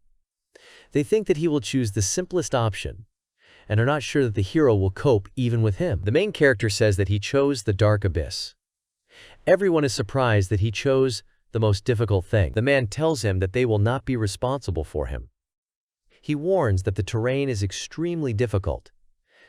They think that he will choose the simplest option, and are not sure that the hero will cope even with him. The main character says that he chose the Dark Abyss. Everyone is surprised that he chose the most difficult thing. The man tells him that they will not be responsible for him. He warns that the terrain is extremely difficult.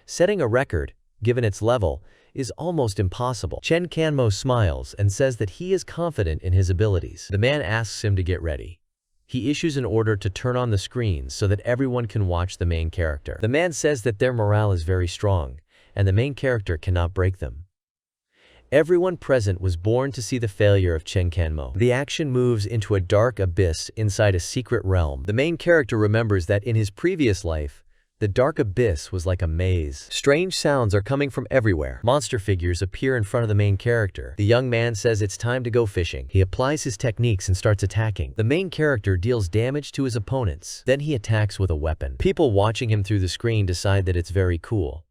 Setting a record, given its level, is almost impossible. Cheng Qianmo smiles and says that he is confident in his abilities. The man asks him to get ready. He issues an order to turn on the screens so that everyone can watch the main character. The man says that their morale is very strong, and the main character cannot break them. Everyone present was born to see the failure of Cheng Qianmo. The action moves into a dark abyss inside a secret realm. The main character remembers that in his previous life, the dark abyss was like a maze. Strange sounds are coming from everywhere. Monster figures appear in front of the main character. The young man says it's time to go fishing. He applies his techniques and starts attacking. The main character deals damage to his opponents. Then he attacks with a weapon. People watching him through the screen decide that it's very cool.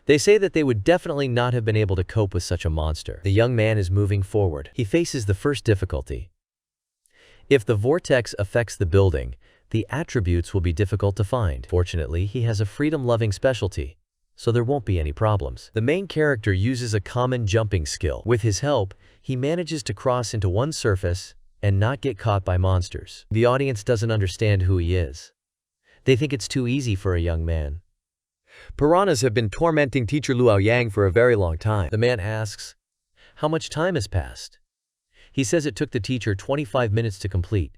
They say that they would definitely not have been able to cope with such a monster. The young man is moving forward. He faces the first difficulty. If the vortex affects the building, the attributes will be difficult to find. Fortunately, he has a freedom-loving specialty, so there won't be any problems. The main character uses a common jumping skill. With his help, he manages to cross into one surface and not get caught by monsters. The audience doesn't understand who he is. They think it's too easy for a young man. Piranhas have been tormenting teacher Luo Yang for a very long time. The man asks, how much time has passed? He says it took the teacher 25 minutes to complete.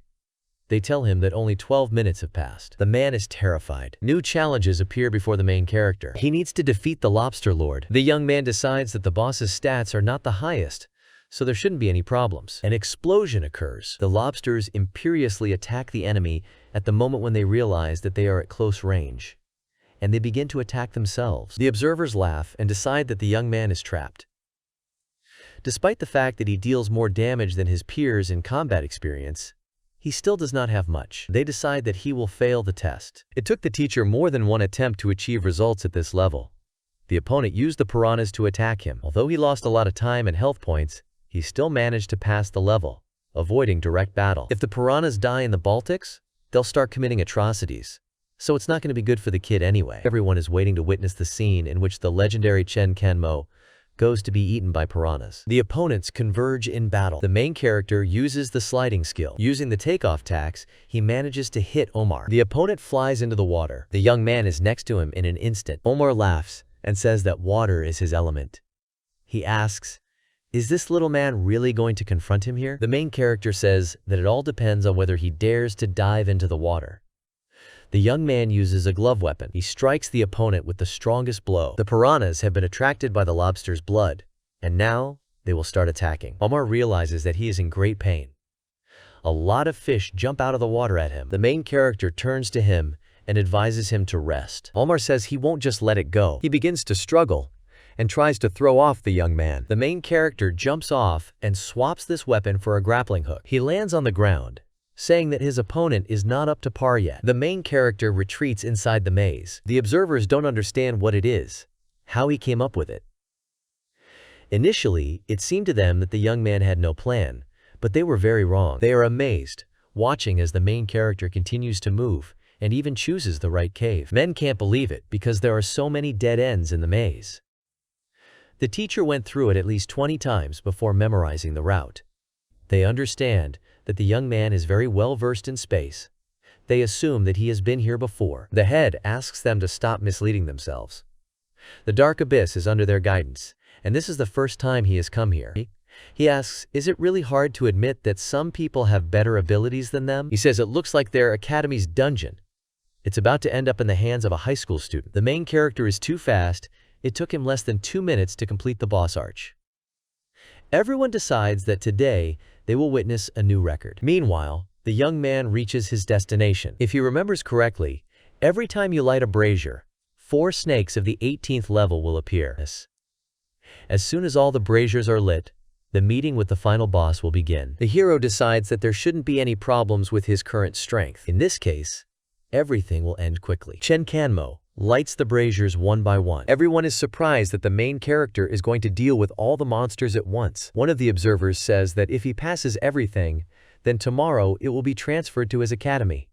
They tell him that only 12 minutes have passed. The man is terrified. New challenges appear before the main character. He needs to defeat the Lobster Lord. The young man decides that the boss's stats are not the highest, so there shouldn't be any problems. An explosion occurs. The lobsters imperiously attack the enemy at the moment when they realize that they are at close range, and they begin to attack themselves. The observers laugh and decide that the young man is trapped. Despite the fact that he deals more damage than his peers in combat experience, he still does not have much. They decide that he will fail the test. It took the teacher more than one attempt to achieve results at this level. The opponent used the piranhas to attack him. Although he lost a lot of time and health points, he still managed to pass the level, avoiding direct battle. If the piranhas die in the Baltics, they'll start committing atrocities. So it's not going to be good for the kid anyway. Everyone is waiting to witness the scene in which the legendary Cheng Qianmo goes to be eaten by piranhas. The opponents converge in battle. The main character uses the sliding skill. Using the takeoff tax, he manages to hit Omar. The opponent flies into the water. The young man is next to him in an instant. Omar laughs and says that water is his element. He asks, "Is this little man really going to confront him here?" The main character says that it all depends on whether he dares to dive into the water. The young man uses a glove weapon. He strikes the opponent with the strongest blow. The piranhas have been attracted by the lobster's blood, and now they will start attacking. Omar realizes that he is in great pain. A lot of fish jump out of the water at him. The main character turns to him and advises him to rest. Omar says he won't just let it go. He begins to struggle and tries to throw off the young man. The main character jumps off and swaps this weapon for a grappling hook. He lands on the ground, saying that his opponent is not up to par yet. The main character retreats inside the maze. The observers don't understand what it is, how he came up with it. Initially, it seemed to them that the young man had no plan, but they were very wrong. They are amazed, watching as the main character continues to move and even chooses the right cave. Men can't believe it because there are so many dead ends in the maze. The teacher went through it at least 20 times before memorizing the route. They understand that the young man is very well versed in space. They assume that he has been here before. The head asks them to stop misleading themselves. The dark abyss is under their guidance, and this is the first time he has come here. He asks, "Is it really hard to admit that some people have better abilities than them?" He says it looks like their academy's dungeon. It's about to end up in the hands of a high school student. The main character is too fast. It took him less than 2 minutes to complete the boss arch. Everyone decides that today they will witness a new record. Meanwhile, the young man reaches his destination. If he remembers correctly, every time you light a brazier, 4 snakes of the 18th level will appear. As soon as all the braziers are lit, the meeting with the final boss will begin. The hero decides that there shouldn't be any problems with his current strength. In this case, everything will end quickly. Cheng Qianmo lights the braziers one by one. Everyone is surprised that the main character is going to deal with all the monsters at once. One of the observers says that if he passes everything, then tomorrow it will be transferred to his academy.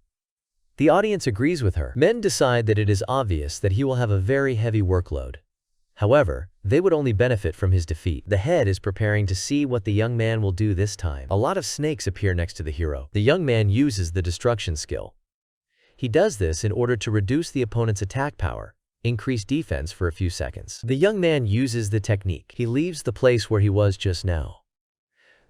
The audience agrees with her. Men decide that it is obvious that he will have a very heavy workload. However, they would only benefit from his defeat. The head is preparing to see what the young man will do this time. A lot of snakes appear next to the hero. The young man uses the destruction skill. He does this in order to reduce the opponent's attack power, increase defense for a few seconds. The young man uses the technique. He leaves the place where he was just now.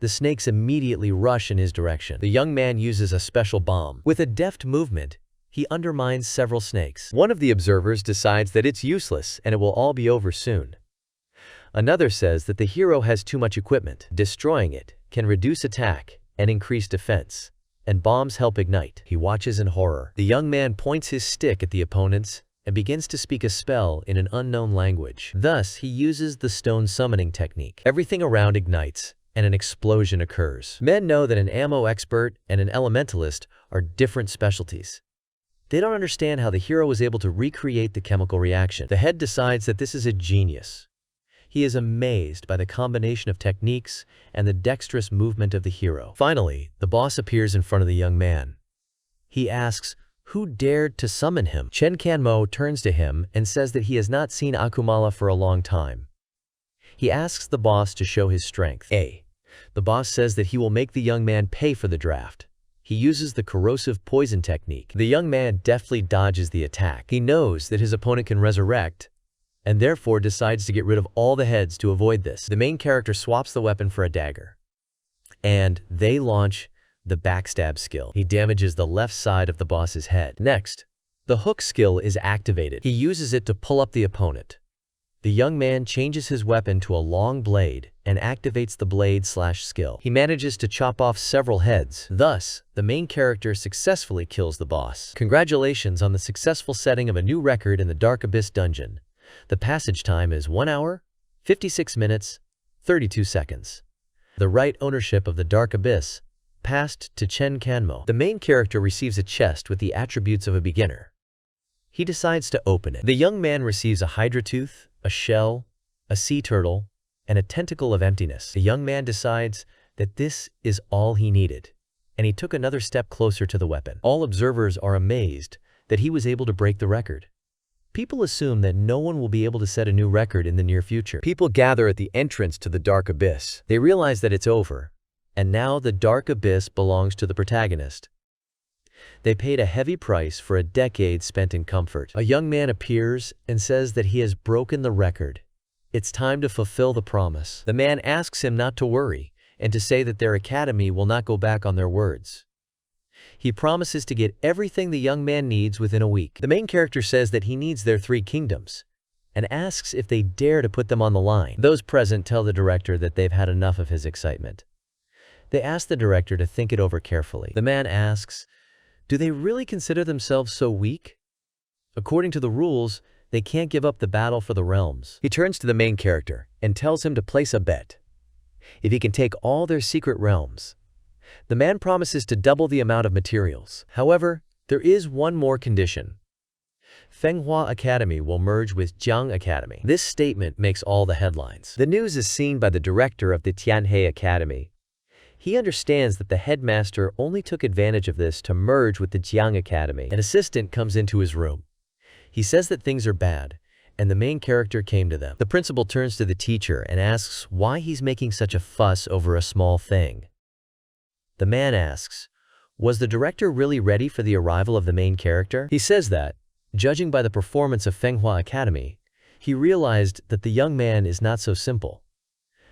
The snakes immediately rush in his direction. The young man uses a special bomb. With a deft movement, he undermines several snakes. One of the observers decides that it's useless and it will all be over soon. Another says that the hero has too much equipment. Destroying it can reduce attack and increase defense, and bombs help ignite. He watches in horror. The young man points his stick at the opponents and begins to speak a spell in an unknown language. Thus, he uses the stone summoning technique. Everything around ignites, and an explosion occurs. Men know that an ammo expert and an elementalist are different specialties. They don't understand how the hero was able to recreate the chemical reaction. The head decides that this is a genius. He is amazed by the combination of techniques and the dexterous movement of the hero. Finally, the boss appears in front of the young man. He asks, who dared to summon him? Cheng Qianmo turns to him and says that he has not seen Akumala for a long time. He asks the boss to show his strength. The boss says that he will make the young man pay for the draft. He uses the corrosive poison technique. The young man deftly dodges the attack. He knows that his opponent can resurrect, and therefore decides to get rid of all the heads to avoid this. The main character swaps the weapon for a dagger, and they launch the backstab skill. He damages the left side of the boss's head. Next, the hook skill is activated. He uses it to pull up the opponent. The young man changes his weapon to a long blade and activates the blade/skill. He manages to chop off several heads. Thus, the main character successfully kills the boss. Congratulations on the successful setting of a new record in the Dark Abyss dungeon. The passage time is 1 hour, 56 minutes, 32 seconds. The right ownership of the Dark Abyss passed to Cheng Qianmo. The main character receives a chest with the attributes of a beginner. He decides to open it. The young man receives a hydra tooth, a shell, a sea turtle, and a tentacle of emptiness. The young man decides that this is all he needed, and he took another step closer to the weapon. All observers are amazed that he was able to break the record. people assume that no one will be able to set a new record in the near future. People gather at the entrance to the dark abyss. They realize that it's over, and now the dark abyss belongs to the protagonist. They paid a heavy price for a decade spent in comfort. A young man appears and says that he has broken the record. It's time to fulfill the promise. The man asks him not to worry and to say that their academy will not go back on their words. He promises to get everything the young man needs within a week. The main character says that he needs their 3 kingdoms and asks if they dare to put them on the line. Those present tell the director that they've had enough of his excitement. They ask the director to think it over carefully. The man asks, do they really consider themselves so weak? According to the rules, they can't give up the battle for the realms. He turns to the main character and tells him to place a bet. If he can take all their secret realms, the man promises to double the amount of materials. However, there is one more condition. Manhua Academy will merge with Jiang Academy. This statement makes all the headlines. The news is seen by the director of the Tianhe Academy. He understands that the headmaster only took advantage of this to merge with the Jiang Academy. An assistant comes into his room. He says that things are bad, and the main character came to them. The principal turns to the teacher and asks why he's making such a fuss over a small thing. The man asks, was the director really ready for the arrival of the main character? He says that, judging by the performance of Manhua Academy, he realized that the young man is not so simple.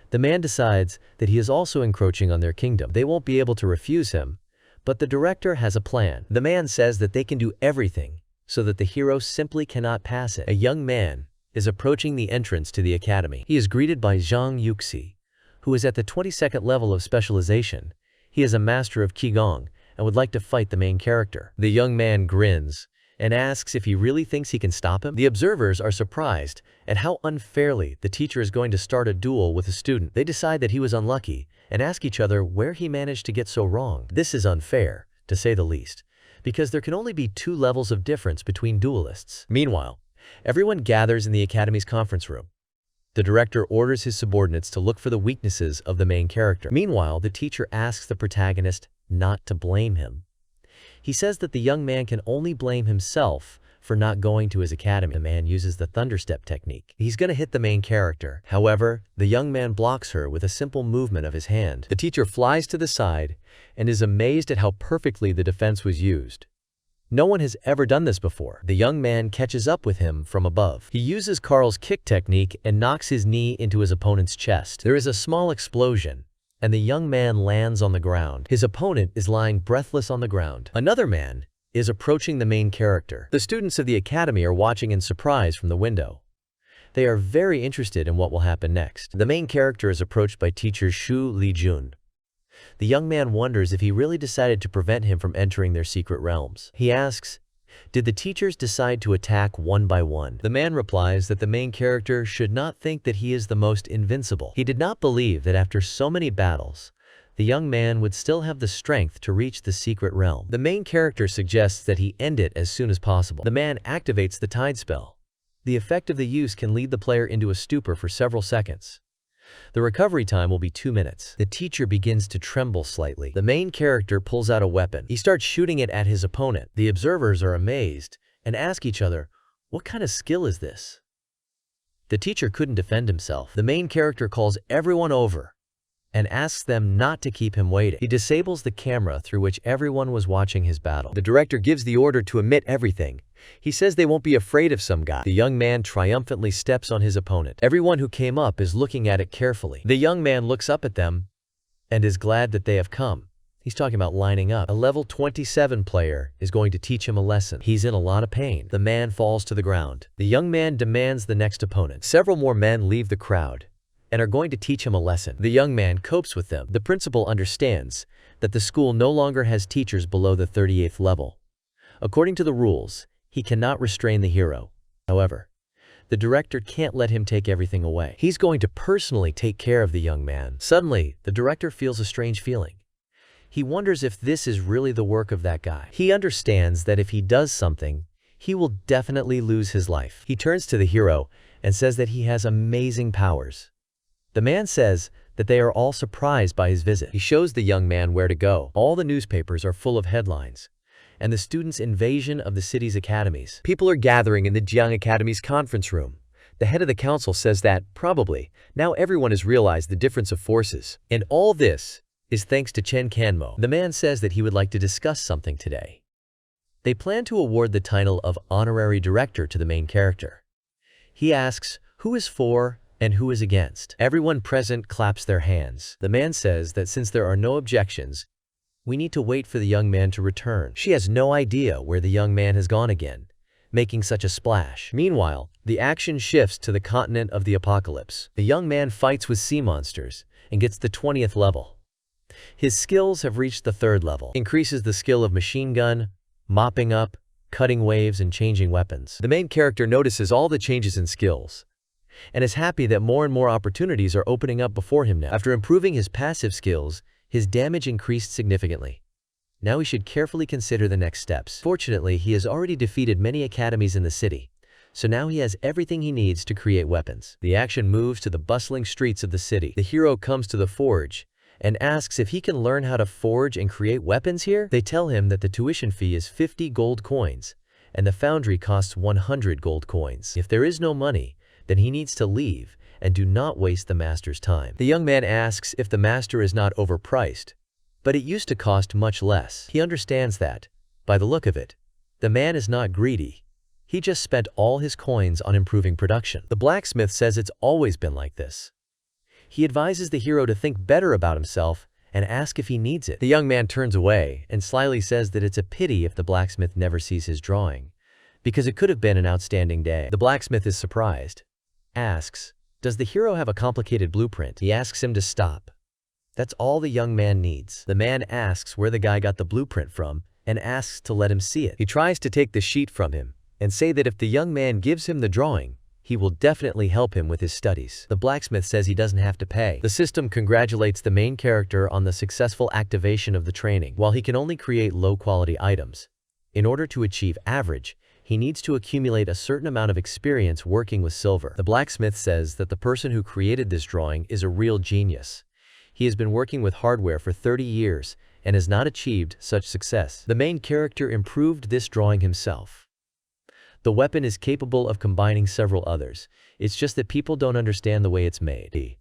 The man decides that he is also encroaching on their kingdom. They won't be able to refuse him, but the director has a plan. The man says that they can do everything so that the hero simply cannot pass it. A young man is approaching the entrance to the academy. He is greeted by Zhang Yuxi, who is at the 22nd level of specialization. He is a master of Qigong and would like to fight the main character. The young man grins and asks if he really thinks he can stop him. The observers are surprised at how unfairly the teacher is going to start a duel with a student. They decide that he was unlucky and ask each other where he managed to get so wrong. This is unfair, to say the least, because there can only be 2 levels of difference between duelists. Meanwhile, everyone gathers in the academy's conference room. The director orders his subordinates to look for the weaknesses of the main character. Meanwhile, the teacher asks the protagonist not to blame him. He says that the young man can only blame himself for not going to his academy. The man uses the thunderstep technique. He's going to hit the main character. However, the young man blocks her with a simple movement of his hand. The teacher flies to the side and is amazed at how perfectly the defense was used. No one has ever done this before. The young man catches up with him from above. He uses Carl's kick technique and knocks his knee into his opponent's chest. There is a small explosion, and the young man lands on the ground. His opponent is lying breathless on the ground. Another man is approaching the main character. The students of the academy are watching in surprise from the window. They are very interested in what will happen next. The main character is approached by teacher Shu Lijun. The young man wonders if he really decided to prevent him from entering their secret realms. He asks, did the teachers decide to attack one by one? The man replies that the main character should not think that he is the most invincible. He did not believe that after so many battles, the young man would still have the strength to reach the secret realm. The main character suggests that he end it as soon as possible. The man activates the tide spell. The effect of the use can lead the player into a stupor for several seconds. The recovery time will be 2 minutes. The teacher begins to tremble slightly. The main character pulls out a weapon. He starts shooting it at his opponent. The observers are amazed and ask each other, what kind of skill is this? The teacher couldn't defend himself. The main character calls everyone over and asks them not to keep him waiting. He disables the camera through which everyone was watching his battle. The director gives the order to omit everything. He says they won't be afraid of some guy. The young man triumphantly steps on his opponent. Everyone who came up is looking at it carefully. The young man looks up at them and is glad that they have come. He's talking about lining up. A level 27 player is going to teach him a lesson. He's in a lot of pain. The man falls to the ground. The young man demands the next opponent. Several more men leave the crowd and are going to teach him a lesson. The young man copes with them. The principal understands that the school no longer has teachers below the 38th level. According to the rules, he cannot restrain the hero. However, the director can't let him take everything away. He's going to personally take care of the young man. Suddenly, the director feels a strange feeling. He wonders if this is really the work of that guy. He understands that if he does something, he will definitely lose his life. He turns to the hero and says that he has amazing powers. The man says that they are all surprised by his visit. He shows the young man where to go. All the newspapers are full of headlines, and the students' invasion of the city's academies. People are gathering in the Jiang Academy's conference room. The head of the council says that, probably, now everyone has realized the difference of forces. And all this is thanks to Cheng Qianmo. The man says that he would like to discuss something today. They plan to award the title of Honorary Director to the main character. He asks, who is for and who is against? Everyone present claps their hands. The man says that since there are no objections, we need to wait for the young man to return. She has no idea where the young man has gone again, making such a splash. Meanwhile, the action shifts to the continent of the apocalypse. The young man fights with sea monsters and gets the 20th level. His skills have reached the 3rd level. Increases the skill of machine gun, mopping up, cutting waves, and changing weapons. The main character notices all the changes in skills and is happy that more and more opportunities are opening up before him now. After improving his passive skills, his damage increased significantly. Now he should carefully consider the next steps. Fortunately, he has already defeated many academies in the city, so now he has everything he needs to create weapons. The action moves to the bustling streets of the city. The hero comes to the forge and asks if he can learn how to forge and create weapons here. They tell him that the tuition fee is 50 gold coins, and the foundry costs 100 gold coins. If there is no money, then he needs to leave and do not waste the master's time. The young man asks if the master is not overpriced, but it used to cost much less. He understands that, by the look of it, the man is not greedy. He just spent all his coins on improving production. The blacksmith says it's always been like this. He advises the hero to think better about himself and ask if he needs it. The young man turns away and slyly says that it's a pity if the blacksmith never sees his drawing, because it could have been an outstanding day. The blacksmith is surprised, asks, does the hero have a complicated blueprint? He asks him to stop. That's all the young man needs. The man asks where the guy got the blueprint from and asks to let him see it. He tries to take the sheet from him and say that if the young man gives him the drawing, he will definitely help him with his studies. The blacksmith says he doesn't have to pay. The system congratulates the main character on the successful activation of the training. While he can only create low-quality items, in order to achieve average, he needs to accumulate a certain amount of experience working with silver. The blacksmith says that the person who created this drawing is a real genius. He has been working with hardware for 30 years and has not achieved such success. The main character improved this drawing himself. The weapon is capable of combining several others. It's just that people don't understand the way it's made.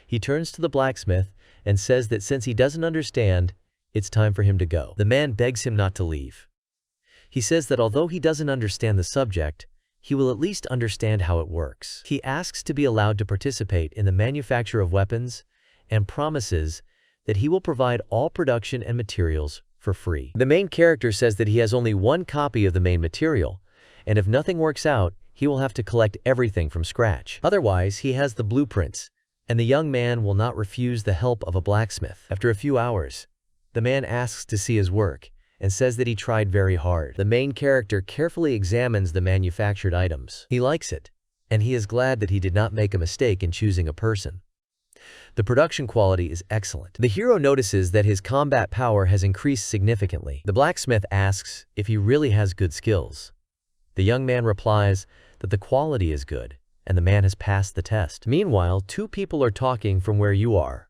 He turns to the blacksmith and says that since he doesn't understand, it's time for him to go. The man begs him not to leave. He says that although he doesn't understand the subject, he will at least understand how it works. He asks to be allowed to participate in the manufacture of weapons and promises that he will provide all production and materials for free. The main character says that he has only one copy of the main material, and if nothing works out, he will have to collect everything from scratch. Otherwise, he has the blueprints, and the young man will not refuse the help of a blacksmith. After a few hours, the man asks to see his work and says that he tried very hard. The main character carefully examines the manufactured items. He likes it, and he is glad that he did not make a mistake in choosing a person. The production quality is excellent. The hero notices that his combat power has increased significantly. The blacksmith asks if he really has good skills. The young man replies that the quality is good, and the man has passed the test. Meanwhile, 2 people are talking from where you are.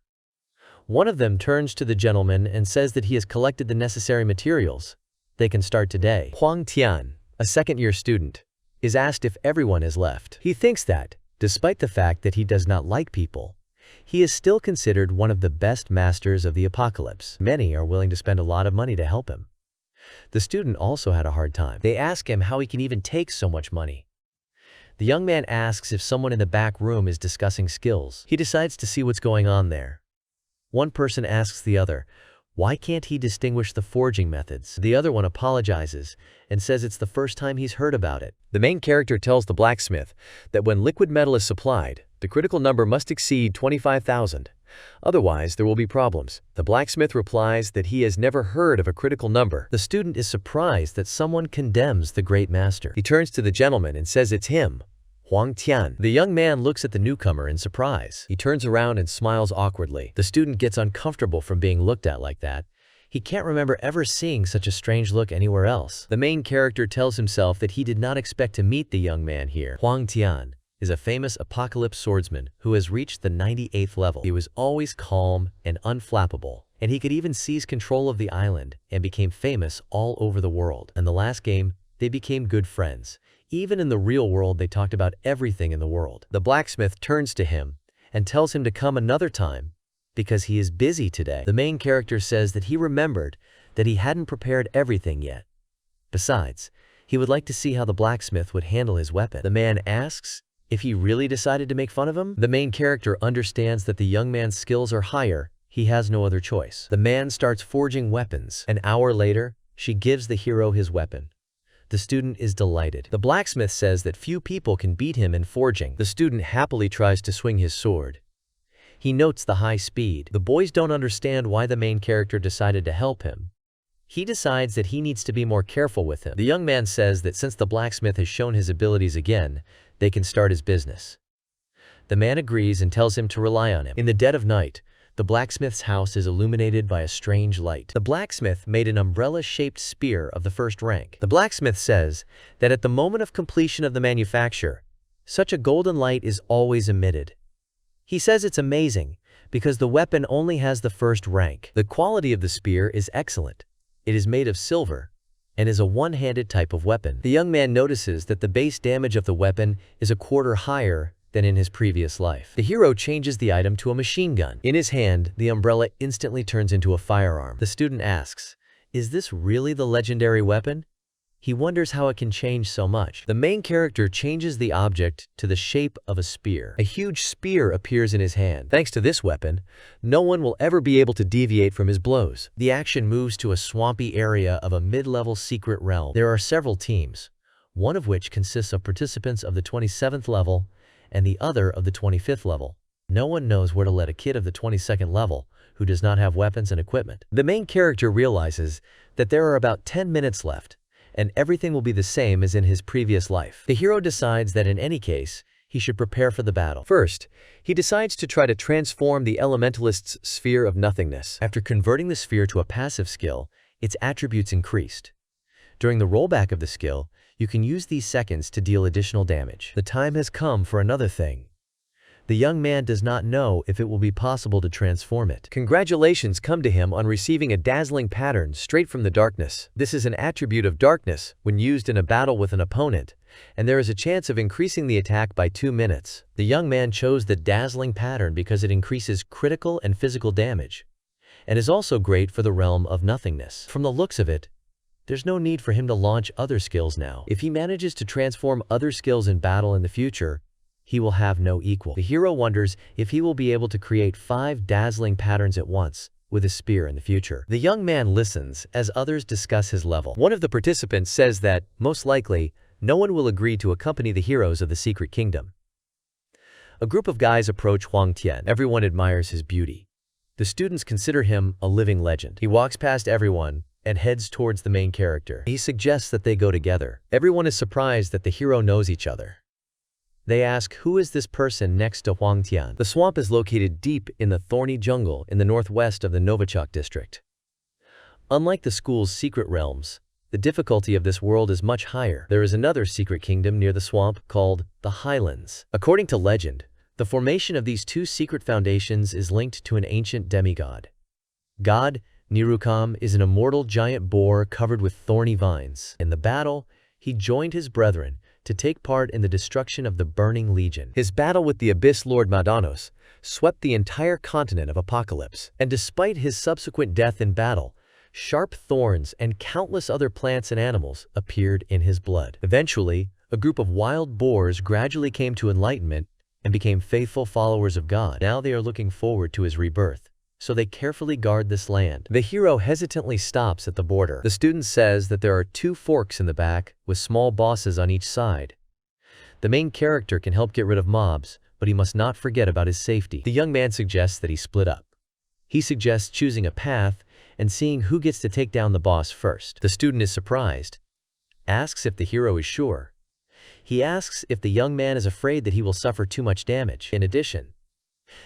One of them turns to the gentleman and says that he has collected the necessary materials. They can start today. Huang Tian, a second-year student, is asked if everyone has left. He thinks that, despite the fact that he does not like people, he is still considered one of the best masters of the apocalypse. Many are willing to spend a lot of money to help him. The student also had a hard time. They ask him how he can even take so much money. The young man asks if someone in the back room is discussing skills. He decides to see what's going on there. One person asks the other, why can't he distinguish the forging methods? The other one apologizes and says it's the first time he's heard about it. The main character tells the blacksmith that when liquid metal is supplied, the critical number must exceed 25,000. Otherwise, there will be problems. The blacksmith replies that he has never heard of a critical number. The student is surprised that someone condemns the great master. He turns to the gentleman and says it's him, Huang Tian. The young man looks at the newcomer in surprise. He turns around and smiles awkwardly. The student gets uncomfortable from being looked at like that. He can't remember ever seeing such a strange look anywhere else. The main character tells himself that he did not expect to meet the young man here. Huang Tian is a famous apocalypse swordsman who has reached the 98th level. He was always calm and unflappable, and he could even seize control of the island and became famous all over the world. In the last game, they became good friends. Even in the real world, they talked about everything in the world. The blacksmith turns to him and tells him to come another time because he is busy today. The main character says that he remembered that he hadn't prepared everything yet. Besides, he would like to see how the blacksmith would handle his weapon. The man asks if he really decided to make fun of him. The main character understands that the young man's skills are higher. He has no other choice. The man starts forging weapons. An hour later, she gives the hero his weapon. The student is delighted. The blacksmith says that few people can beat him in forging. The student happily tries to swing his sword. He notes the high speed. The boys don't understand why the main character decided to help him. He decides that he needs to be more careful with him. The young man says that since the blacksmith has shown his abilities again, they can start his business. The man agrees and tells him to rely on him. In the dead of night, the blacksmith's house is illuminated by a strange light. The blacksmith made an umbrella-shaped spear of the first rank. The blacksmith says that at the moment of completion of the manufacture, such a golden light is always emitted. He says it's amazing because the weapon only has the first rank. The quality of the spear is excellent. It is made of silver and is a one-handed type of weapon. The young man notices that the base damage of the weapon is a quarter higher than in his previous life. The hero changes the item to a machine gun. In his hand, the umbrella instantly turns into a firearm. The student asks, "Is this really the legendary weapon?" He wonders how it can change so much. The main character changes the object to the shape of a spear. A huge spear appears in his hand. Thanks to this weapon, no one will ever be able to deviate from his blows. The action moves to a swampy area of a mid-level secret realm. There are several teams, one of which consists of participants of the 27th level and the other of the 25th level. No one knows where to let a kid of the 22nd level who does not have weapons and equipment. The main character realizes that there are about 10 minutes left, and everything will be the same as in his previous life. The hero decides that in any case, he should prepare for the battle. First, he decides to try to transform the elementalist's sphere of nothingness. After converting the sphere to a passive skill, its attributes increased. During the rollback of the skill, you can use these seconds to deal additional damage. The time has come for another thing. The young man does not know if it will be possible to transform it. Congratulations come to him on receiving a dazzling pattern straight from the darkness. This is an attribute of darkness when used in a battle with an opponent, and there is a chance of increasing the attack by 2 minutes. The young man chose the dazzling pattern because it increases critical and physical damage, and is also great for the realm of nothingness. From the looks of it, there's no need for him to launch other skills now. If he manages to transform other skills in battle in the future, he will have no equal. The hero wonders if he will be able to create 5 dazzling patterns at once with a spear in the future. The young man listens as others discuss his level. One of the participants says that, most likely, no one will agree to accompany the heroes of the Secret Kingdom. A group of guys approach Huang Tian. Everyone admires his beauty. The students consider him a living legend. He walks past everyone and heads towards the main character. He suggests that they go together. Everyone is surprised that the hero knows each other. They ask, who is this person next to Huang Tian? The swamp is located deep in the thorny jungle in the northwest of the Nazjac district. Unlike the school's secret realms, the difficulty of this world is much higher. There is another secret kingdom near the swamp called the Highlands. According to legend, the formation of these 2 secret foundations is linked to an ancient demigod. God Nirukam is an immortal giant boar covered with thorny vines. In the battle, he joined his brethren to take part in the destruction of the Burning Legion. His battle with the Abyss Lord Madanos swept the entire continent of Apocalypse, and despite his subsequent death in battle, sharp thorns and countless other plants and animals appeared in his blood. Eventually, a group of wild boars gradually came to enlightenment and became faithful followers of God. Now they are looking forward to his rebirth, so they carefully guard this land. The hero hesitantly stops at the border. The student says that there are 2 forks in the back with small bosses on each side. The main character can help get rid of mobs, but he must not forget about his safety. The young man suggests that he split up. He suggests choosing a path and seeing who gets to take down the boss first. The student is surprised, asks if the hero is sure. He asks if the young man is afraid that he will suffer too much damage. In addition,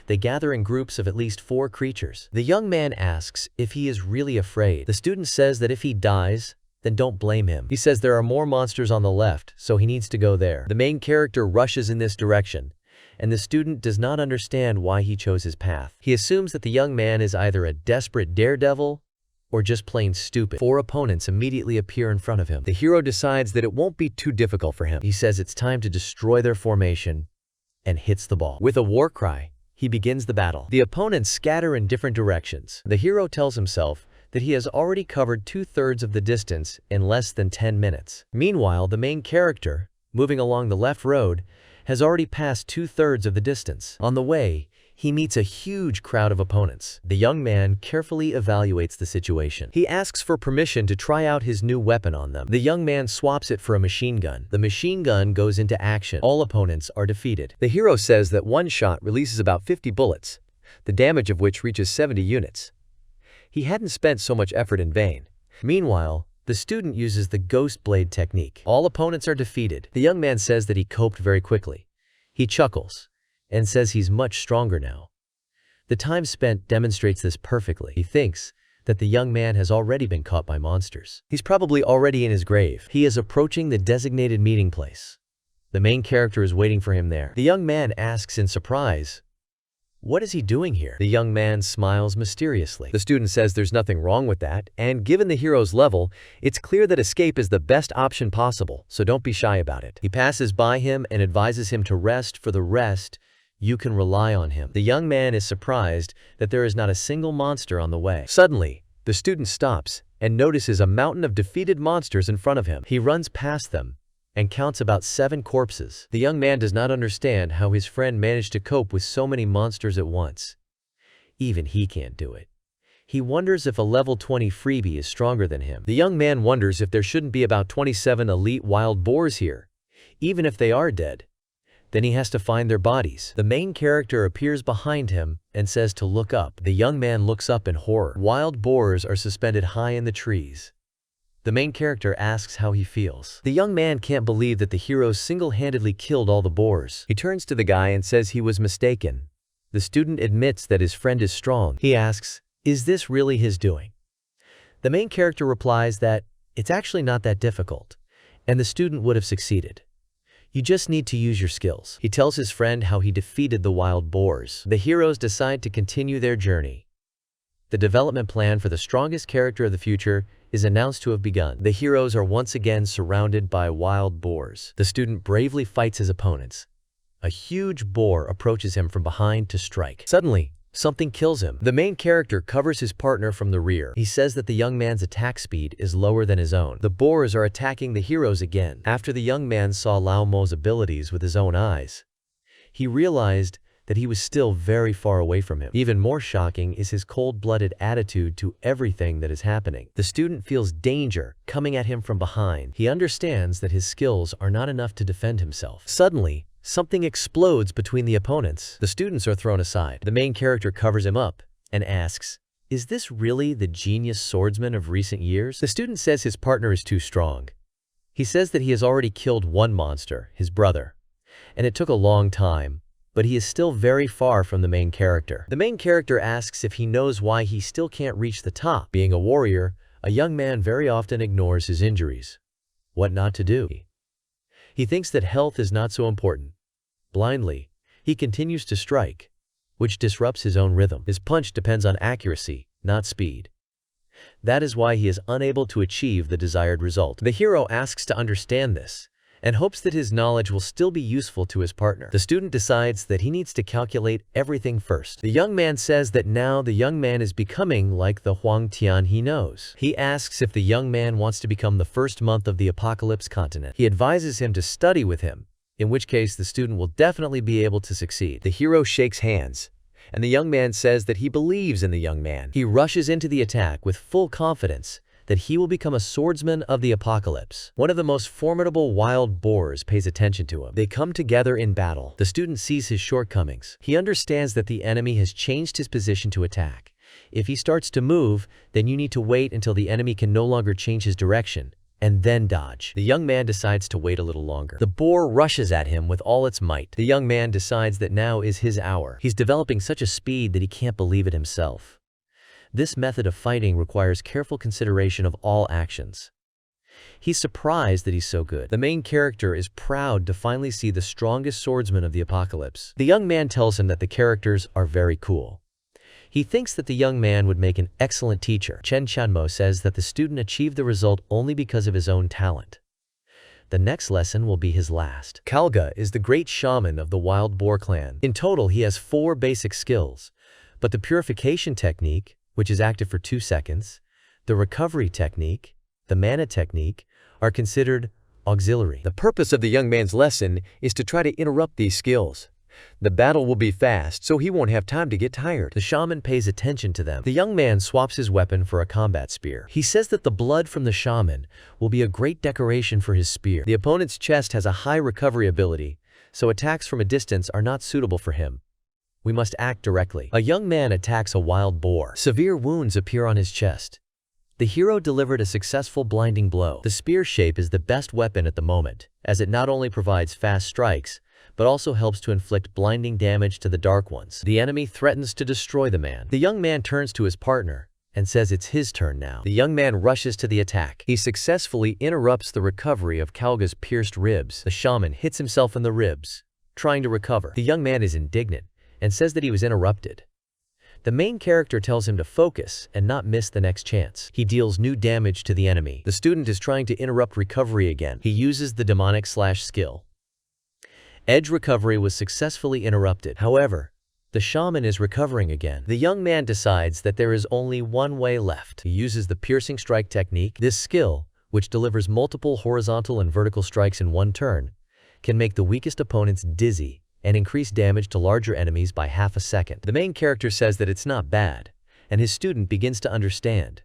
they gather in groups of at least 4 creatures. The young man asks if he is really afraid. The student says that if he dies, then don't blame him. He says there are more monsters on the left, so he needs to go there. The main character rushes in this direction, and the student does not understand why he chose his path. He assumes that the young man is either a desperate daredevil or just plain stupid. 4 opponents immediately appear in front of him. The hero decides that it won't be too difficult for him. He says it's time to destroy their formation and hits the ball. With a war cry, he begins the battle. The opponents scatter in different directions. The hero tells himself that he has already covered 2/3 of the distance in less than 10 minutes. Meanwhile, the main character, moving along the left road, has already passed 2/3 of the distance. On the way, he meets a huge crowd of opponents. The young man carefully evaluates the situation. He asks for permission to try out his new weapon on them. The young man swaps it for a machine gun. The machine gun goes into action. All opponents are defeated. The hero says that one shot releases about 50 bullets, the damage of which reaches 70 units. He hadn't spent so much effort in vain. Meanwhile, the student uses the ghost blade technique. All opponents are defeated. The young man says that he coped very quickly. He chuckles and says he's much stronger now. The time spent demonstrates this perfectly. He thinks that the young man has already been caught by monsters. He's probably already in his grave. He is approaching the designated meeting place. The main character is waiting for him there. The young man asks in surprise, "What is he doing here?" The young man smiles mysteriously. The student says there's nothing wrong with that, and given the hero's level, it's clear that escape is the best option possible, so don't be shy about it. He passes by him and advises him to rest. For the rest, you can rely on him. The young man is surprised that there is not a single monster on the way. Suddenly, the student stops and notices a mountain of defeated monsters in front of him. He runs past them and counts about 7 corpses. The young man does not understand how his friend managed to cope with so many monsters at once. Even he can't do it. He wonders if a level 20 freebie is stronger than him. The young man wonders if there shouldn't be about 27 elite wild boars here, even if they are dead. Then he has to find their bodies. The main character appears behind him and says to look up. The young man looks up in horror. Wild boars are suspended high in the trees. The main character asks how he feels. The young man can't believe that the hero single-handedly killed all the boars. He turns to the guy and says he was mistaken. The student admits that his friend is strong. He asks, is this really his doing? The main character replies that it's actually not that difficult, and the student would have succeeded. You just need to use your skills. He tells his friend how he defeated the wild boars. The heroes decide to continue their journey. The development plan for the strongest character of the future is announced to have begun. The heroes are once again surrounded by wild boars. The student bravely fights his opponents. A huge boar approaches him from behind to strike. Suddenly, something kills him. The main character covers his partner from the rear. He says that the young man's attack speed is lower than his own. The boars are attacking the heroes again. After the young man saw Lao Mo's abilities with his own eyes, he realized that he was still very far away from him. Even more shocking is his cold-blooded attitude to everything that is happening. The student feels danger coming at him from behind. He understands that his skills are not enough to defend himself. Suddenly, something explodes between the opponents. The students are thrown aside. The main character covers him up and asks, is this really the genius swordsman of recent years? The student says his partner is too strong. He says that he has already killed one monster, his brother, and it took a long time, but he is still very far from the main character. The main character asks if he knows why he still can't reach the top. Being a warrior, a young man very often ignores his injuries. What not to do? He thinks that health is not so important. Blindly, he continues to strike, which disrupts his own rhythm. His punch depends on accuracy, not speed. That is why he is unable to achieve the desired result. The hero asks to understand this, and hopes that his knowledge will still be useful to his partner. The student decides that he needs to calculate everything first. The young man says that now the young man is becoming like the Huang Tian he knows. He asks if the young man wants to become the first month of the apocalypse continent. He advises him to study with him, in which case the student will definitely be able to succeed. The hero shakes hands, and the young man says that he believes in the young man. He rushes into the attack with full confidence that he will become a swordsman of the apocalypse. One of the most formidable wild boars pays attention to him. They come together in battle. The student sees his shortcomings. He understands that the enemy has changed his position to attack. If he starts to move, then you need to wait until the enemy can no longer change his direction, and then dodge. The young man decides to wait a little longer. The boar rushes at him with all its might. The young man decides that now is his hour. He's developing such a speed that he can't believe it himself. This method of fighting requires careful consideration of all actions. He's surprised that he's so good. The main character is proud to finally see the strongest swordsman of the apocalypse. The young man tells him that the characters are very cool. He thinks that the young man would make an excellent teacher. Cheng Qianmo says that the student achieved the result only because of his own talent. The next lesson will be his last. Kalga is the great shaman of the wild boar clan. In total, he has 4 basic skills, but the purification technique, which is active for 2 seconds, the recovery technique, the mana technique, are considered auxiliary. The purpose of the young man's lesson is to try to interrupt these skills. The battle will be fast, so he won't have time to get tired. The shaman pays attention to them. The young man swaps his weapon for a combat spear. He says that the blood from the shaman will be a great decoration for his spear. The opponent's chest has a high recovery ability, so attacks from a distance are not suitable for him. We must act directly. A young man attacks a wild boar. Severe wounds appear on his chest. The hero delivered a successful blinding blow. The spear shape is the best weapon at the moment, as it not only provides fast strikes, but also helps to inflict blinding damage to the Dark Ones. The enemy threatens to destroy the man. The young man turns to his partner and says it's his turn now. The young man rushes to the attack. He successfully interrupts the recovery of Kalga's pierced ribs. The shaman hits himself in the ribs, trying to recover. The young man is indignant and says that he was interrupted. The main character tells him to focus and not miss the next chance. He deals new damage to the enemy. The student is trying to interrupt recovery again. He uses the demonic slash skill. Edge recovery was successfully interrupted. However, the shaman is recovering again. The young man decides that there is only one way left. He uses the piercing strike technique. This skill, which delivers multiple horizontal and vertical strikes in one turn, can make the weakest opponents dizzy and increase damage to larger enemies by half a second. The main character says that it's not bad, and his student begins to understand.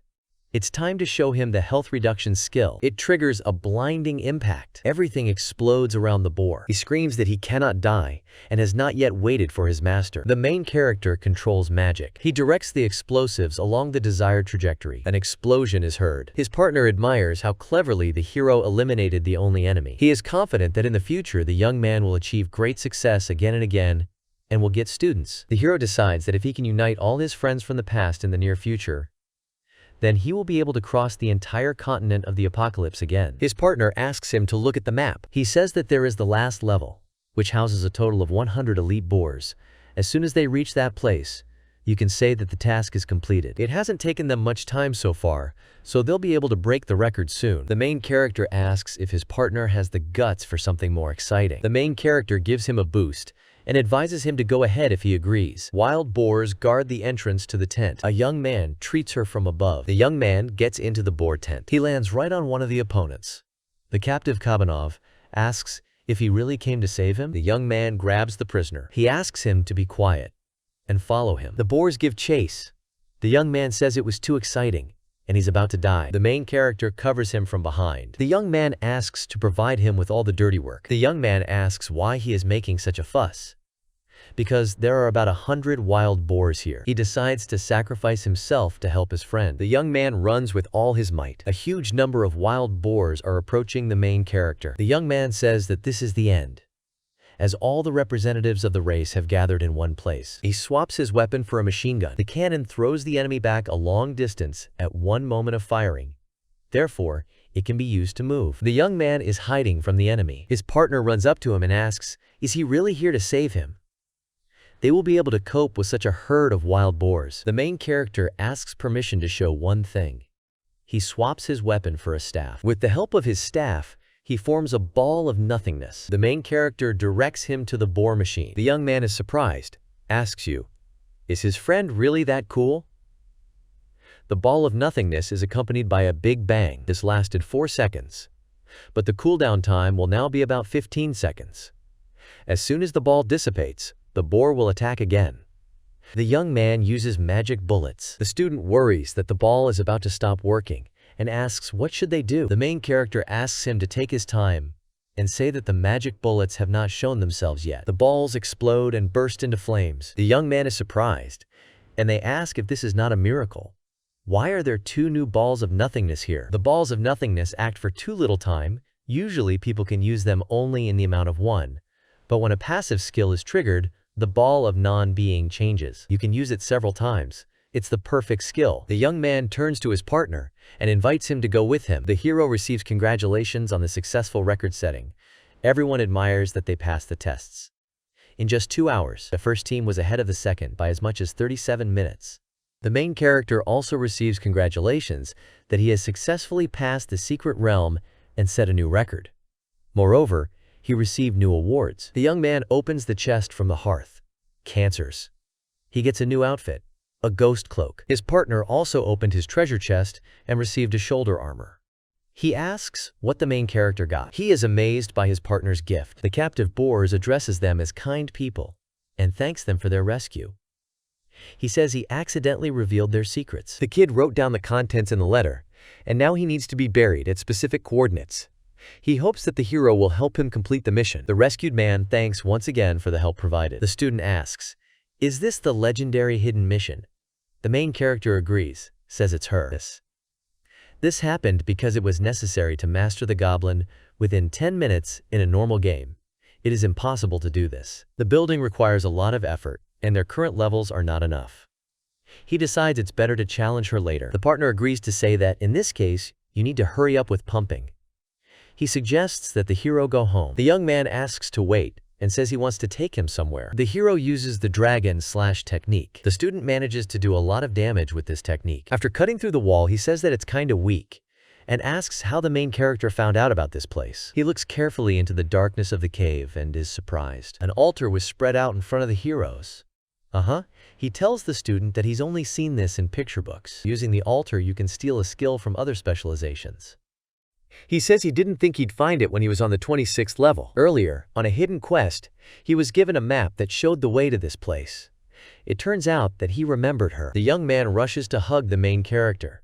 It's time to show him the health reduction skill. It triggers a blinding impact. Everything explodes around the boar. He screams that he cannot die and has not yet waited for his master. The main character controls magic. He directs the explosives along the desired trajectory. An explosion is heard. His partner admires how cleverly the hero eliminated the only enemy. He is confident that in the future the young man will achieve great success again and again and will get students. The hero decides that if he can unite all his friends from the past in the near future, then he will be able to cross the entire continent of the apocalypse again. His partner asks him to look at the map. He says that there is the last level, which houses a total of 100 elite boars. As soon as they reach that place, you can say that the task is completed. It hasn't taken them much time so far, so they'll be able to break the record soon. The main character asks if his partner has the guts for something more exciting. The main character gives him a boost and advises him to go ahead if he agrees. Wild boars guard the entrance to the tent. A young man treats her from above. The young man gets into the boar tent. He lands right on one of the opponents. The captive Kabanov asks if he really came to save him. The young man grabs the prisoner. He asks him to be quiet and follow him. The boars give chase. The young man says it was too exciting and he's about to die. The main character covers him from behind. The young man asks to provide him with all the dirty work. The young man asks why he is making such a fuss. Because there are about 100 wild boars here. He decides to sacrifice himself to help his friend. The young man runs with all his might. A huge number of wild boars are approaching the main character. The young man says that this is the end, as all the representatives of the race have gathered in one place. He swaps his weapon for a machine gun. The cannon throws the enemy back a long distance at one moment of firing. Therefore, it can be used to move. The young man is hiding from the enemy. His partner runs up to him and asks, is he really here to save him? They will be able to cope with such a herd of wild boars. The main character asks permission to show one thing. He swaps his weapon for a staff. With the help of his staff, he forms a ball of nothingness. The main character directs him to the boar machine. The young man is surprised, asks you, is his friend really that cool? The ball of nothingness is accompanied by a big bang. This lasted 4 seconds, but the cooldown time will now be about 15 seconds. As soon as the ball dissipates, the boar will attack again. The young man uses magic bullets. The student worries that the ball is about to stop working and asks what should they do. The main character asks him to take his time and say that the magic bullets have not shown themselves yet. The balls explode and burst into flames. The young man is surprised, and they ask if this is not a miracle. Why are there 2 new balls of nothingness here? The balls of nothingness act for too little time. Usually people can use them only in the amount of 1, but when a passive skill is triggered, the ball of non-being changes. You can use it several times, It's the perfect skill. The young man turns to his partner and invites him to go with him. The hero receives congratulations on the successful record setting. Everyone admires that they passed the tests. In just 2 hours, the first team was ahead of the second by as much as 37 minutes. The main character also receives congratulations that he has successfully passed the secret realm and set a new record. Moreover, he received new awards. The young man opens the chest from the hearth. Cancers. He gets a new outfit, a ghost cloak. His partner also opened his treasure chest and received a shoulder armor. He asks what the main character got. He is amazed by his partner's gift. The captive boars addresses them as kind people and thanks them for their rescue. He says he accidentally revealed their secrets. The kid wrote down the contents in the letter, and now he needs to be buried at specific coordinates. He hopes that the hero will help him complete the mission. The rescued man thanks once again for the help provided. The student asks, "Is this the legendary hidden mission?" The main character agrees, says it's her. This happened because it was necessary to master the goblin within 10 minutes in a normal game. It is impossible to do this. The building requires a lot of effort, and their current levels are not enough. He decides it's better to challenge her later. The partner agrees to say that, in this case, you need to hurry up with pumping. He suggests that the hero go home. The young man asks to wait and says he wants to take him somewhere. The hero uses the dragon/slash technique. The student manages to do a lot of damage with this technique. After cutting through the wall, he says that it's kinda weak and asks how the main character found out about this place. He looks carefully into the darkness of the cave and is surprised. An altar was spread out in front of the heroes. He tells the student that he's only seen this in picture books. Using the altar, you can steal a skill from other specializations. He says he didn't think he'd find it when he was on the 26th level. Earlier, on a hidden quest, he was given a map that showed the way to this place. It turns out that he remembered her. The young man rushes to hug the main character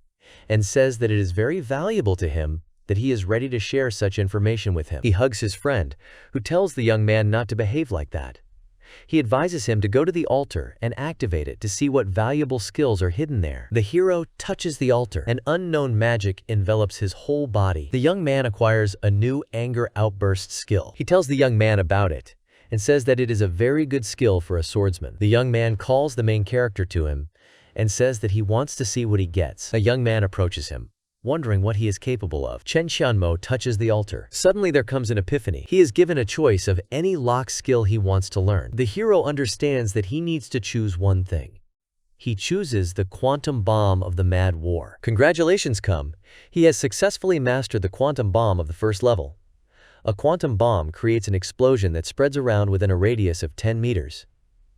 and says that it is very valuable to him that he is ready to share such information with him. He hugs his friend, who tells the young man not to behave like that. He advises him to go to the altar and activate it to see what valuable skills are hidden there. The hero touches the altar. An unknown magic envelops his whole body. The young man acquires a new anger outburst skill. He tells the young man about it and says that it is a very good skill for a swordsman. The young man calls the main character to him and says that he wants to see what he gets. A young man approaches him, wondering what he is capable of. Cheng Qianmo touches the altar. Suddenly there comes an epiphany. He is given a choice of any lock skill he wants to learn. The hero understands that he needs to choose one thing. He chooses the quantum bomb of the Mad War. Congratulations come. He has successfully mastered the quantum bomb of the first level. A quantum bomb creates an explosion that spreads around within a radius of 10 meters.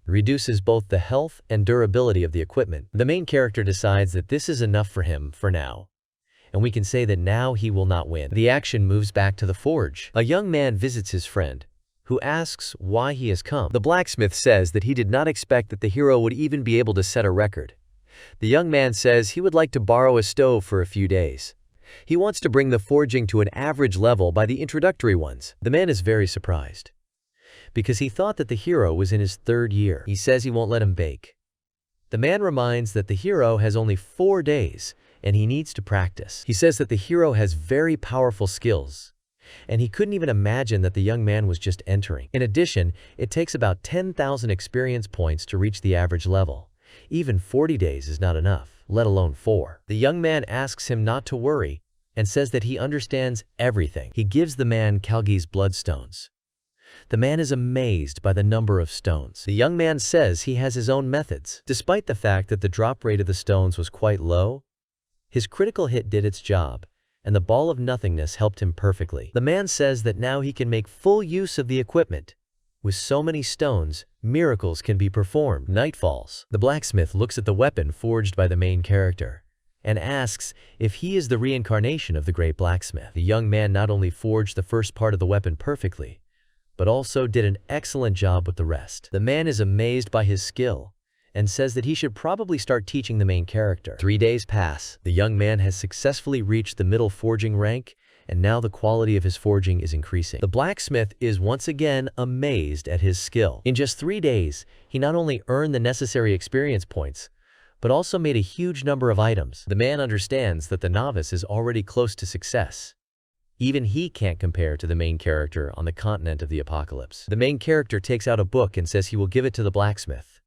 Reduces both the health and durability of the equipment. The main character decides that this is enough for him for now, and we can say that now he will not win. The action moves back to the forge. A young man visits his friend, who asks why he has come. The blacksmith says that he did not expect that the hero would even be able to set a record. The young man says he would like to borrow a stove for a few days. He wants to bring the forging to an average level by the introductory ones. The man is very surprised, because he thought that the hero was in his 3rd year. He says he won't let him bake. The man reminds that the hero has only 4 days, and he needs to practice. He says that the hero has very powerful skills, and he couldn't even imagine that the young man was just entering. In addition, it takes about 10,000 experience points to reach the average level. Even 40 days is not enough, let alone 4. The young man asks him not to worry and says that he understands everything. He gives the man Kalgi's bloodstones. The man is amazed by the number of stones. The young man says he has his own methods. Despite the fact that the drop rate of the stones was quite low, his critical hit did its job, and the ball of nothingness helped him perfectly. The man says that now he can make full use of the equipment. With so many stones, miracles can be performed. Night falls. The blacksmith looks at the weapon forged by the main character and asks if he is the reincarnation of the great blacksmith. The young man not only forged the first part of the weapon perfectly, but also did an excellent job with the rest. The man is amazed by his skill and says that he should probably start teaching the main character. 3 days pass. The young man has successfully reached the middle forging rank, and now the quality of his forging is increasing. The blacksmith is once again amazed at his skill. In just 3 days, he not only earned the necessary experience points, but also made a huge number of items. The man understands that the novice is already close to success. Even he can't compare to the main character on the continent of the apocalypse. The main character takes out a book and says he will give it to the blacksmith.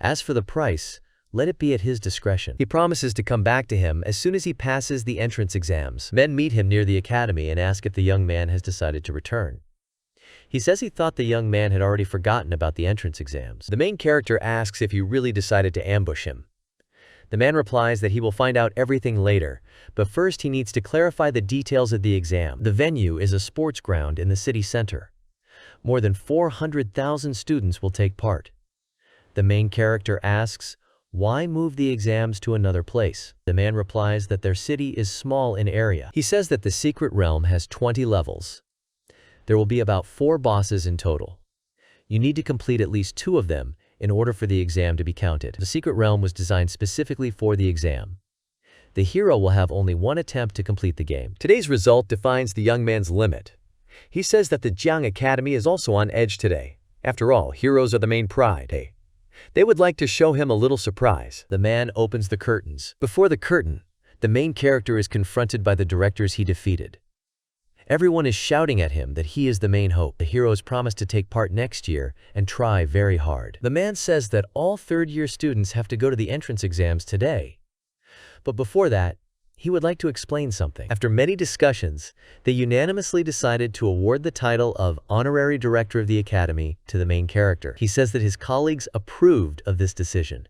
As for the price, let it be at his discretion. He promises to come back to him as soon as he passes the entrance exams. Men meet him near the academy and ask if the young man has decided to return. He says he thought the young man had already forgotten about the entrance exams. The main character asks if he really decided to ambush him. The man replies that he will find out everything later, but first he needs to clarify the details of the exam. The venue is a sports ground in the city center. More than 400,000 students will take part. The main character asks, why move the exams to another place? The man replies that their city is small in area. He says that the secret realm has 20 levels. There will be about 4 bosses in total. You need to complete at least 2 of them in order for the exam to be counted. The secret realm was designed specifically for the exam. The hero will have only 1 attempt to complete the game. Today's result defines the young man's limit. He says that the Jiang Academy is also on edge today. After all, heroes are the main pride. Hey, they would like to show him a little surprise. The man opens the curtains. Before the curtain, the main character is confronted by the directors he defeated. Everyone is shouting at him that he is the main hope. The heroes promise to take part next year and try very hard. The man says that all third-year students have to go to the entrance exams today. But before that, he would like to explain something. After many discussions, they unanimously decided to award the title of Honorary Director of the Academy to the main character. He says that his colleagues approved of this decision.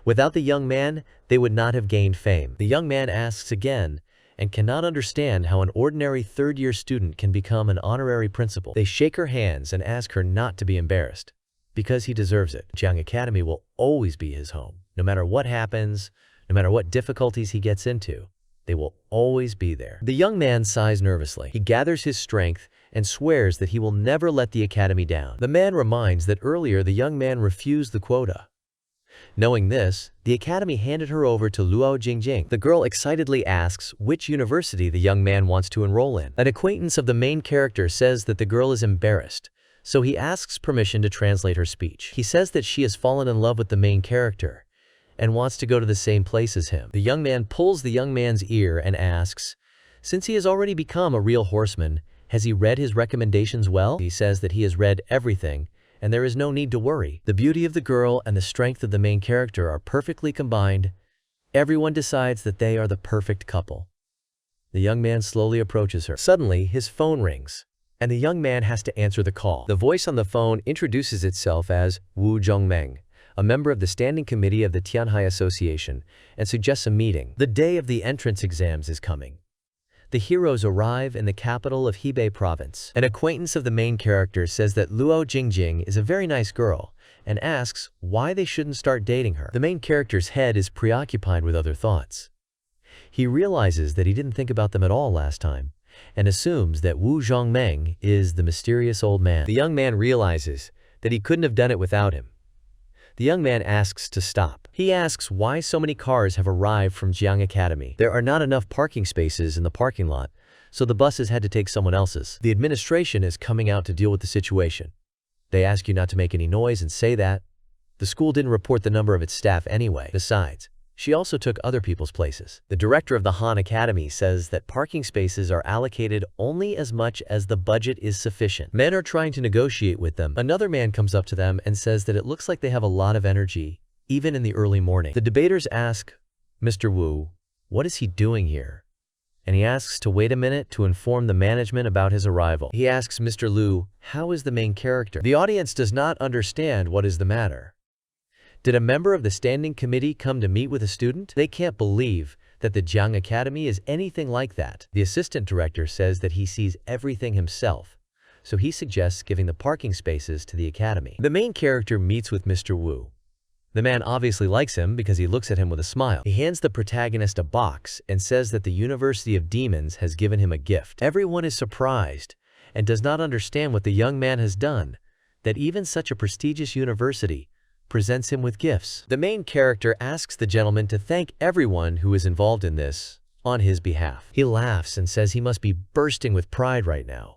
Without the young man, they would not have gained fame. The young man asks again, and cannot understand how an ordinary third-year student can become an honorary principal. They shake her hands and ask her not to be embarrassed, because he deserves it. Jiang Academy will always be his home. No matter what happens, no matter what difficulties he gets into, they will always be there. The young man sighs nervously. He gathers his strength and swears that he will never let the academy down. The man reminds that earlier the young man refused the quota. Knowing this, the academy handed her over to Luo Jingjing. The girl excitedly asks which university the young man wants to enroll in. An acquaintance of the main character says that the girl is embarrassed, so he asks permission to translate her speech. He says that she has fallen in love with the main character and wants to go to the same place as him. The young man pulls the young man's ear and asks, since he has already become a real horseman, has he read his recommendations well? He says that he has read everything, and there is no need to worry. The beauty of the girl and the strength of the main character are perfectly combined. Everyone decides that they are the perfect couple. The young man slowly approaches her. Suddenly, his phone rings, and the young man has to answer the call. The voice on the phone introduces itself as Wu Zhongmeng, a member of the Standing Committee of the Tianhai Association, and suggests a meeting. The day of the entrance exams is coming. The heroes arrive in the capital of Hebei province. An acquaintance of the main character says that Luo Jingjing is a very nice girl and asks why they shouldn't start dating her. The main character's head is preoccupied with other thoughts. He realizes that he didn't think about them at all last time and assumes that Wu Zhongmeng is the mysterious old man. The young man realizes that he couldn't have done it without him. The young man asks to stop. He asks why so many cars have arrived from Jiang Academy. There are not enough parking spaces in the parking lot, so the buses had to take someone else's. The administration is coming out to deal with the situation. They ask you not to make any noise and say that. The school didn't report the number of its staff anyway. Besides, she also took other people's places. The director of the Han Academy says that parking spaces are allocated only as much as the budget is sufficient. Men are trying to negotiate with them. Another man comes up to them and says that it looks like they have a lot of energy, even in the early morning. The debaters ask, Mr. Wu, what is he doing here? And he asks to wait a minute to inform the management about his arrival. He asks Mr. Liu, how is the main character? The audience does not understand what is the matter. Did a member of the standing committee come to meet with a student? They can't believe that the Jiang Academy is anything like that. The assistant director says that he sees everything himself, so he suggests giving the parking spaces to the academy. The main character meets with Mr. Wu. The man obviously likes him because he looks at him with a smile. He hands the protagonist a box and says that the University of Demons has given him a gift. Everyone is surprised and does not understand what the young man has done, that even such a prestigious university presents him with gifts. The main character asks the gentleman to thank everyone who is involved in this on his behalf. He laughs and says he must be bursting with pride right now.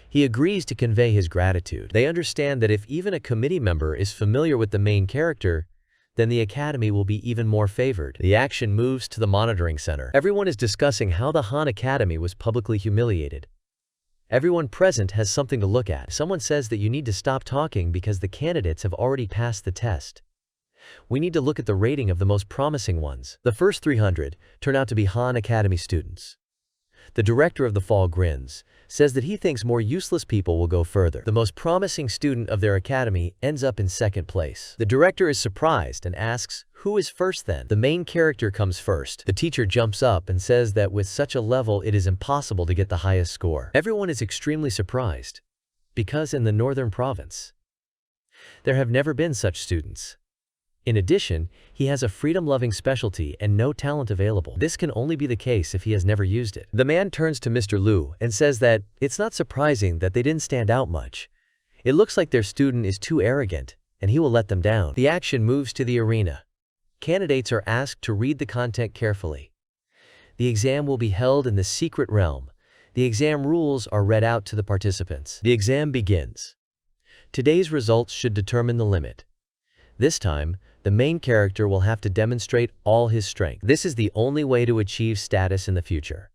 He agrees to convey his gratitude. They understand that if even a committee member is familiar with the main character, then the academy will be even more favored. The action moves to the monitoring center. Everyone is discussing how the Han Academy was publicly humiliated. Everyone present has something to look at. Someone says that you need to stop talking because the candidates have already passed the test. We need to look at the rating of the most promising ones. The first 300 turn out to be Han Academy students. The director of the fall grins, says that he thinks more useless people will go further. The most promising student of their academy ends up in second place. The director is surprised and asks, "Who is first then?" The main character comes first. The teacher jumps up and says that with such a level it is impossible to get the highest score. Everyone is extremely surprised, because in the northern province, there have never been such students. In addition, he has a freedom-loving specialty and no talent available. This can only be the case if he has never used it. The man turns to Mr. Liu and says that it's not surprising that they didn't stand out much. It looks like their student is too arrogant, and he will let them down. The action moves to the arena. Candidates are asked to read the content carefully. The exam will be held in the secret realm. The exam rules are read out to the participants. The exam begins. Today's results should determine the limit. This time, the main character will have to demonstrate all his strength. This is the only way to achieve status in the future.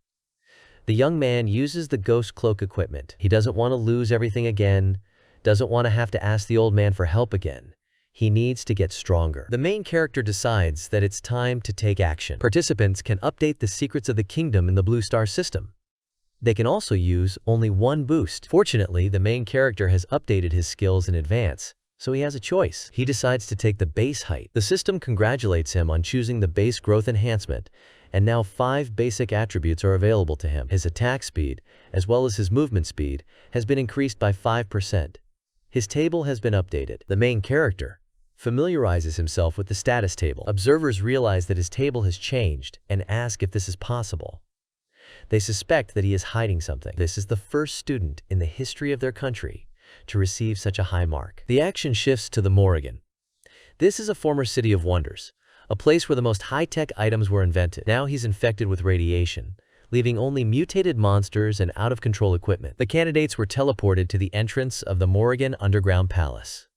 The young man uses the ghost cloak equipment. He doesn't want to lose everything again, doesn't want to have to ask the old man for help again. He needs to get stronger. The main character decides that it's time to take action. Participants can update the secrets of the kingdom in the Blue Star system. They can also use only one boost. Fortunately, the main character has updated his skills in advance, so he has a choice. He decides to take the base height. The system congratulates him on choosing the base growth enhancement, and now 5 basic attributes are available to him. His attack speed, as well as his movement speed, has been increased by 5%. His table has been updated. The main character familiarizes himself with the status table. Observers realize that his table has changed and ask if this is possible. They suspect that he is hiding something. This is the first student in the history of their country to receive such a high mark. The action shifts to the Morrigan. This is a former city of wonders, a place where the most high-tech items were invented. Now he's infected with radiation, leaving only mutated monsters and out-of-control equipment. The candidates were teleported to the entrance of the Morrigan Underground Palace.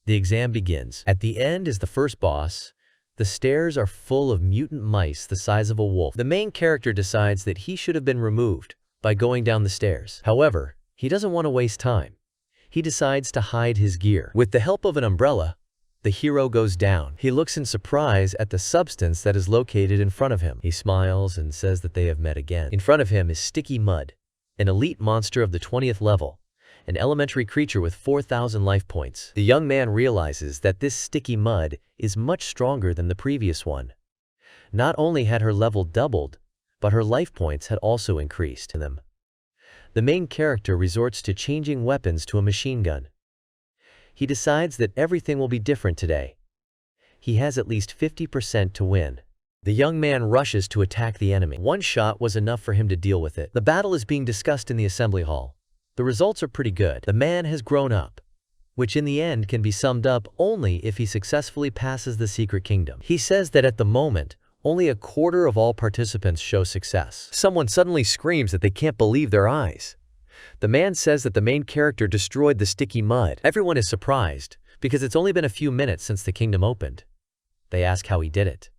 The exam begins. At the end is the first boss. The stairs are full of mutant mice the size of a wolf. The main character decides that he should have been removed by going down the stairs. However, he doesn't want to waste time. He decides to hide his gear. With the help of an umbrella, the hero goes down. He looks in surprise at the substance that is located in front of him. He smiles and says that they have met again. In front of him is Sticky Mud, an elite monster of the 20th level, an elementary creature with 4,000 life points. The young man realizes that this Sticky Mud is much stronger than the previous one. Not only had her level doubled, but her life points had also increased. The main character resorts to changing weapons to a machine gun. He decides that everything will be different today. He has at least 50% to win. The young man rushes to attack the enemy. One shot was enough for him to deal with it. The battle is being discussed in the assembly hall. The results are pretty good. The man has grown up, which in the end can be summed up only if he successfully passes the secret kingdom. He says that at the moment, only a quarter of all participants show success. Someone suddenly screams that they can't believe their eyes. The man says that the main character destroyed the Sticky Mud. Everyone is surprised, because it's only been a few minutes since the kingdom opened. They ask how he did it.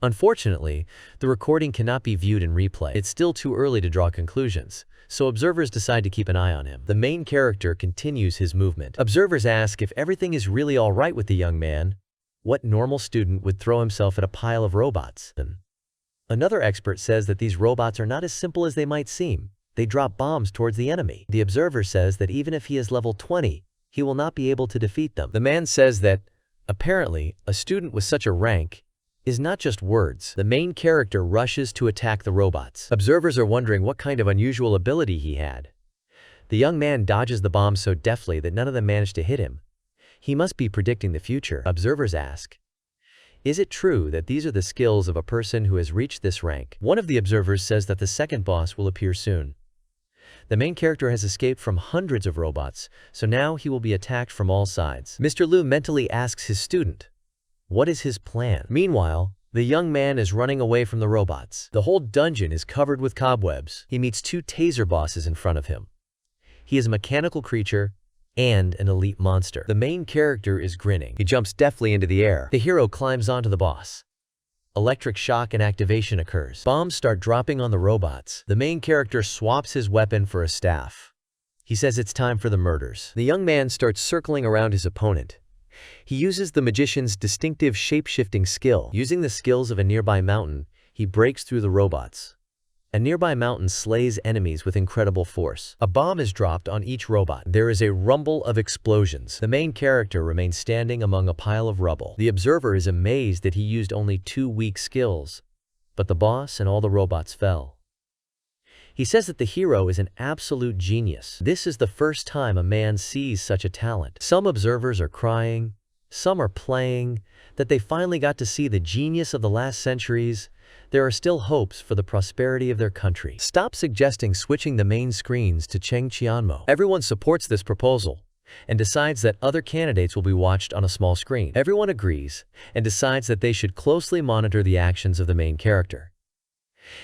Unfortunately, the recording cannot be viewed in replay. It's still too early to draw conclusions, so observers decide to keep an eye on him. The main character continues his movement. Observers ask if everything is really all right with the young man. What normal student would throw himself at a pile of robots? Another expert says that these robots are not as simple as they might seem. They drop bombs towards the enemy. The observer says that even if he is level 20, he will not be able to defeat them. The man says that, apparently, a student with such a rank is not just words. The main character rushes to attack the robots. Observers are wondering what kind of unusual ability he had. The young man dodges the bombs so deftly that none of them manage to hit him. He must be predicting the future. Observers ask, is it true that these are the skills of a person who has reached this rank? One of the observers says that the second boss will appear soon. The main character has escaped from hundreds of robots, so now he will be attacked from all sides. Mr. Liu mentally asks his student, what is his plan? Meanwhile, the young man is running away from the robots. The whole dungeon is covered with cobwebs. He meets 2 taser bosses in front of him. He is a mechanical creature and an elite monster. The main character is grinning. He jumps deftly into the air. The hero climbs onto the boss. Electric shock and activation occurs. Bombs start dropping on the robots. The main character swaps his weapon for a staff. He says it's time for the murders. The young man starts circling around his opponent. He uses the magician's distinctive shape-shifting skill. Using the skills of a nearby mountain, he breaks through the robots. A nearby mountain slays enemies with incredible force. A bomb is dropped on each robot. There is a rumble of explosions. The main character remains standing among a pile of rubble. The observer is amazed that he used only 2 weak skills, but the boss and all the robots fell. He says that the hero is an absolute genius. This is the first time a man sees such a talent. Some observers are crying, some are playing, that they finally got to see the genius of the last centuries. There are still hopes for the prosperity of their country. Stop suggesting switching the main screens to Cheng Qianmo. Everyone supports this proposal and decides that other candidates will be watched on a small screen. Everyone agrees and decides that they should closely monitor the actions of the main character.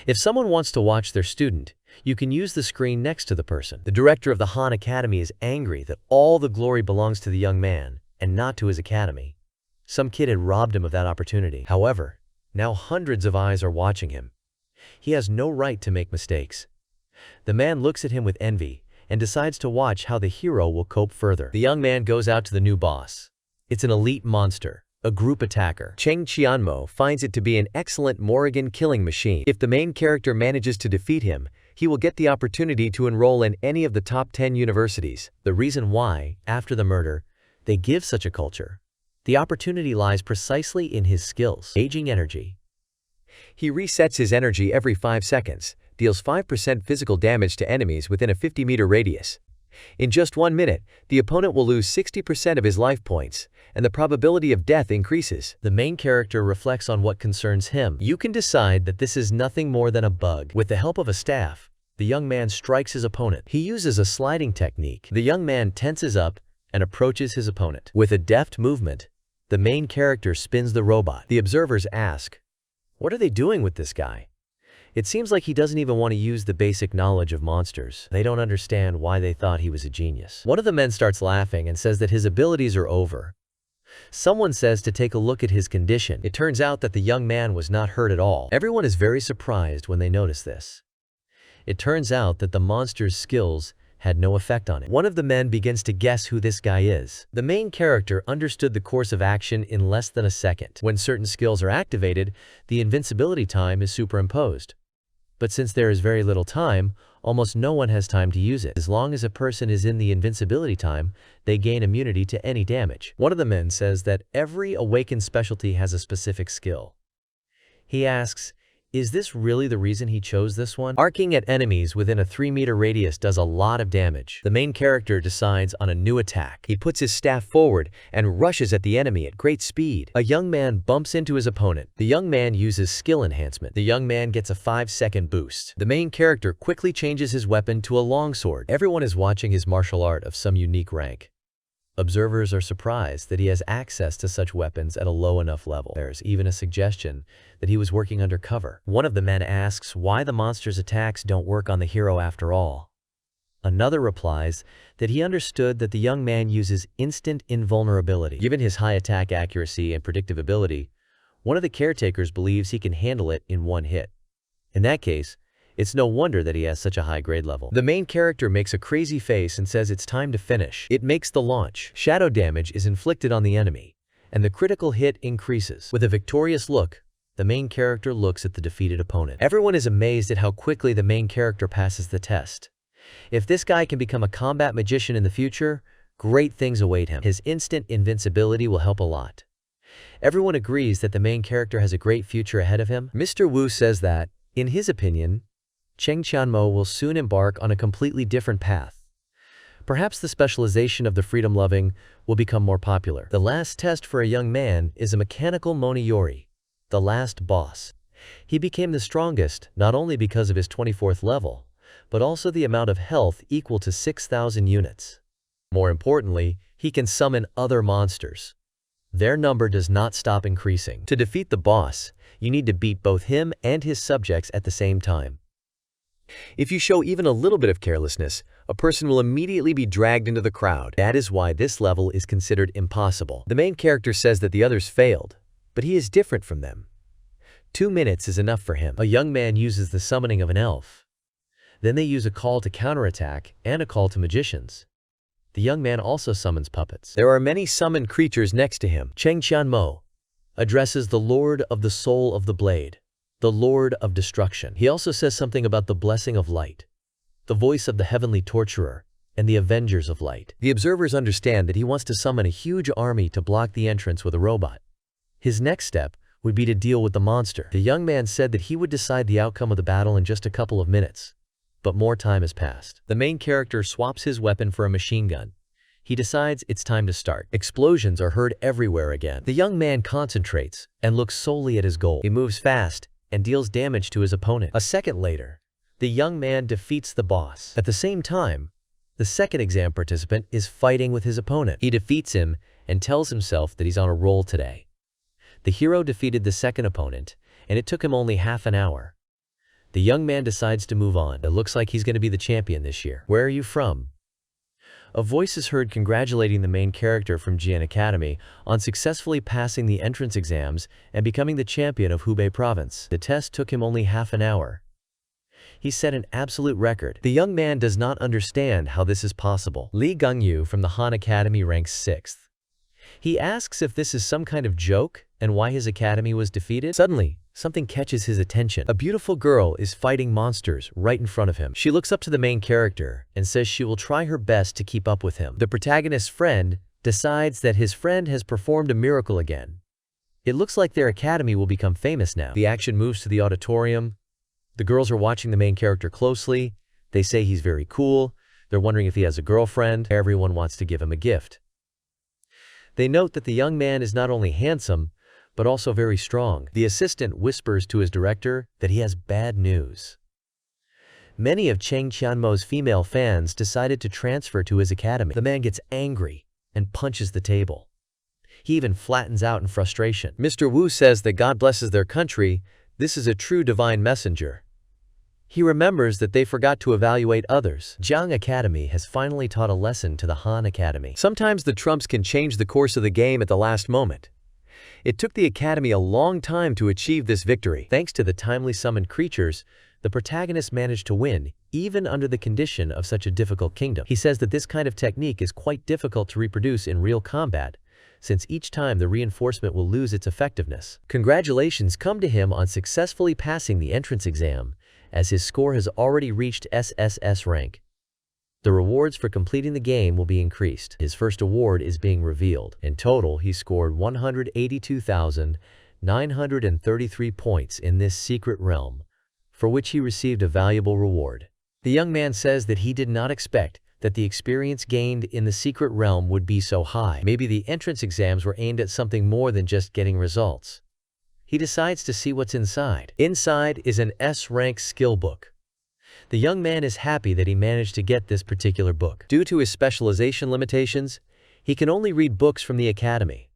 If someone wants to watch their student, you can use the screen next to the person. The director of the Han Academy is angry that all the glory belongs to the young man and not to his academy. Some kid had robbed him of that opportunity. However, now hundreds of eyes are watching him. He has no right to make mistakes. The man looks at him with envy and decides to watch how the hero will cope further. The young man goes out to the new boss. It's an elite monster, a group attacker. Cheng Qianmo finds it to be an excellent Morrigan killing machine. If the main character manages to defeat him, he will get the opportunity to enroll in any of the top 10 universities. The reason why, after the murder, they give such a culture. The opportunity lies precisely in his skills. Aging energy. He resets his energy every 5 seconds, deals 5% physical damage to enemies within a 50-meter radius. In just 1 minute, the opponent will lose 60% of his life points, and the probability of death increases. The main character reflects on what concerns him. You can decide that this is nothing more than a bug. With the help of a staff, the young man strikes his opponent. He uses a sliding technique. The young man tenses up and approaches his opponent. With a deft movement, the main character spins the robot. The observers ask, "What are they doing with this guy?" It seems like he doesn't even want to use the basic knowledge of monsters. They don't understand why they thought he was a genius. One of the men starts laughing and says that his abilities are over. Someone says to take a look at his condition. It turns out that the young man was not hurt at all. Everyone is very surprised when they notice this. It turns out that the monster's skills had no effect on it. One of the men begins to guess who this guy is. The main character understood the course of action in less than a second. When certain skills are activated, the invincibility time is superimposed. But since there is very little time, almost no one has time to use it. As long as a person is in the invincibility time, they gain immunity to any damage. One of the men says that every awakened specialty has a specific skill. He asks, is this really the reason he chose this one? Arcing at enemies within a 3-meter radius does a lot of damage. The main character decides on a new attack. He puts his staff forward and rushes at the enemy at great speed. A young man bumps into his opponent. The young man uses skill enhancement. The young man gets a 5-second boost. The main character quickly changes his weapon to a longsword. Everyone is watching his martial art of some unique rank. Observers are surprised that he has access to such weapons at a low enough level. There's even a suggestion that he was working undercover. One of the men asks why the monster's attacks don't work on the hero after all. Another replies that he understood that the young man uses instant invulnerability. Given his high attack accuracy and predictability, one of the caretakers believes he can handle it in 1 hit. In that case, it's no wonder that he has such a high grade level. The main character makes a crazy face and says it's time to finish. It makes the launch. Shadow damage is inflicted on the enemy, and the critical hit increases. With a victorious look, the main character looks at the defeated opponent. Everyone is amazed at how quickly the main character passes the test. If this guy can become a combat magician in the future, great things await him. His instant invincibility will help a lot. Everyone agrees that the main character has a great future ahead of him. Mr. Wu says that, in his opinion, Cheng Qianmo will soon embark on a completely different path. Perhaps the specialization of the freedom-loving will become more popular. The last test for a young man is a mechanical Moniyori, the last boss. He became the strongest not only because of his 24th level, but also the amount of health equal to 6,000 units. More importantly, he can summon other monsters. Their number does not stop increasing. To defeat the boss, you need to beat both him and his subjects at the same time. If you show even a little bit of carelessness, a person will immediately be dragged into the crowd. That is why this level is considered impossible. The main character says that the others failed, but he is different from them. 2 minutes is enough for him. A young man uses the summoning of an elf. Then they use a call to counterattack and a call to magicians. The young man also summons puppets. There are many summoned creatures next to him. Cheng Qianmo addresses the Lord of the Soul of the Blade, the Lord of Destruction. He also says something about the Blessing of Light, the voice of the Heavenly Torturer, and the Avengers of Light. The observers understand that he wants to summon a huge army to block the entrance with a robot. His next step would be to deal with the monster. The young man said that he would decide the outcome of the battle in just a couple of minutes, but more time has passed. The main character swaps his weapon for a machine gun. He decides it's time to start. Explosions are heard everywhere again. The young man concentrates and looks solely at his goal. He moves fast and deals damage to his opponent. A second later, the young man defeats the boss. At the same time, the second exam participant is fighting with his opponent. He defeats him and tells himself that he's on a roll today. The hero defeated the second opponent, and it took him only half an hour. The young man decides to move on. It looks like he's going to be the champion this year. Where are you from? A voice is heard congratulating the main character from Jian Academy on successfully passing the entrance exams and becoming the champion of Hubei province. The test took him only half an hour. He set an absolute record. The young man does not understand how this is possible. Li Gongyu from the Han Academy ranks 6th. He asks if this is some kind of joke and why his academy was defeated. Suddenly, something catches his attention. A beautiful girl is fighting monsters right in front of him. She looks up to the main character and says she will try her best to keep up with him. The protagonist's friend decides that his friend has performed a miracle again. It looks like their academy will become famous now. The action moves to the auditorium. The girls are watching the main character closely. They say he's very cool. They're wondering if he has a girlfriend. Everyone wants to give him a gift. They note that the young man is not only handsome, but also very strong. The assistant whispers to his director that he has bad news. Many of Cheng Qianmo's female fans decided to transfer to his academy. The man gets angry and punches the table. He even flattens out in frustration. Mr. Wu says that God blesses their country. This is a true divine messenger. He remembers that they forgot to evaluate others. Jiang Academy has finally taught a lesson to the Han Academy. Sometimes the trumps can change the course of the game at the last moment. It took the academy a long time to achieve this victory. Thanks to the timely summoned creatures, the protagonist managed to win, even under the condition of such a difficult kingdom. He says that this kind of technique is quite difficult to reproduce in real combat, since each time the reinforcement will lose its effectiveness. Congratulations come to him on successfully passing the entrance exam, as his score has already reached SSS rank. The rewards for completing the game will be increased. His first award is being revealed. In total, he scored 182,933 points in this secret realm, for which he received a valuable reward. The young man says that he did not expect that the experience gained in the secret realm would be so high. Maybe the entrance exams were aimed at something more than just getting results. He decides to see what's inside. Inside is an S-rank skill book. The young man is happy that he managed to get this particular book. Due to his specialization limitations, he can only read books from the academy.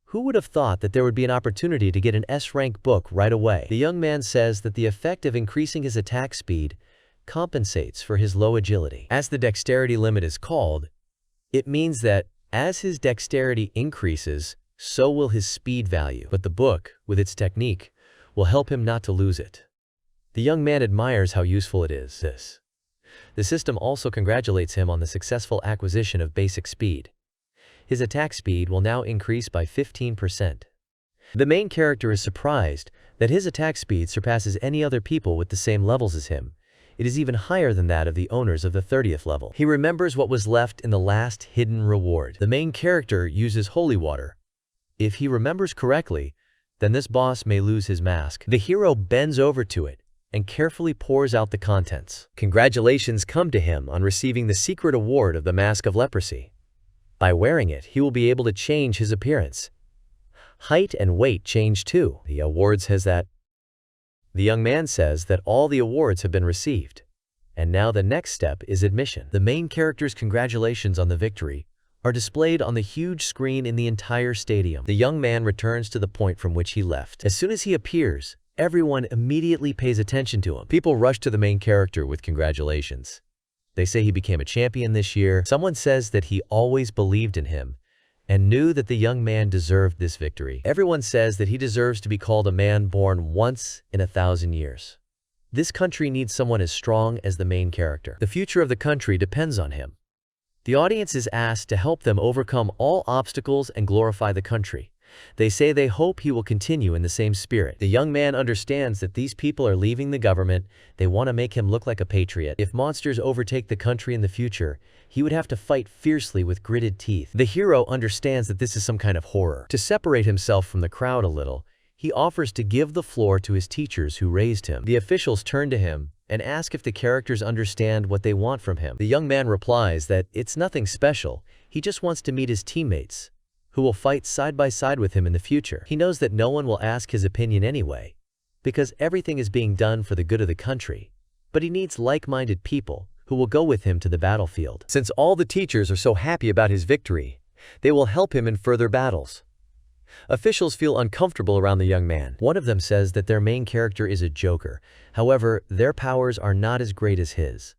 Who would have thought that there would be an opportunity to get an S-rank book right away? The young man says that the effect of increasing his attack speed compensates for his low agility. As the dexterity limit is called, it means that as his dexterity increases, so will his speed value. But the book, with its technique, will help him not to lose it. The young man admires how useful it is. The system also congratulates him on the successful acquisition of basic speed. His attack speed will now increase by 15%. The main character is surprised that his attack speed surpasses any other people with the same levels as him. It is even higher than that of the owners of the 30th level. He remembers what was left in the last hidden reward. The main character uses holy water. If he remembers correctly, then this boss may lose his mask. The hero bends over to it and carefully pours out the contents. Congratulations come to him on receiving the secret award of the Mask of Leprosy. By wearing it, he will be able to change his appearance. Height and weight change too. The award says that. The young man says that all the awards have been received. And now the next step is admission. The main character's congratulations on the victory are displayed on the huge screen in the entire stadium. The young man returns to the point from which he left. As soon as he appears, everyone immediately pays attention to him. People rush to the main character with congratulations. They say he became a champion this year. Someone says that he always believed in him and knew that the young man deserved this victory. Everyone says that he deserves to be called a man born once in 1,000 years. This country needs someone as strong as the main character. The future of the country depends on him. The audience is asked to help them overcome all obstacles and glorify the country. They say they hope he will continue in the same spirit. The young man understands that these people are leaving the government. They want to make him look like a patriot. If monsters overtake the country in the future, he would have to fight fiercely with gritted teeth. The hero understands that this is some kind of horror. To separate himself from the crowd a little, he offers to give the floor to his teachers who raised him. The officials turn to him and ask if the characters understand what they want from him. The young man replies that it's nothing special. He just wants to meet his teammates, who will fight side by side with him in the future. He knows that no one will ask his opinion anyway, because everything is being done for the good of the country, but he needs like-minded people who will go with him to the battlefield. Since all the teachers are so happy about his victory, they will help him in further battles. Officials feel uncomfortable around the young man. One of them says that their main character is a joker. However, their powers are not as great as his.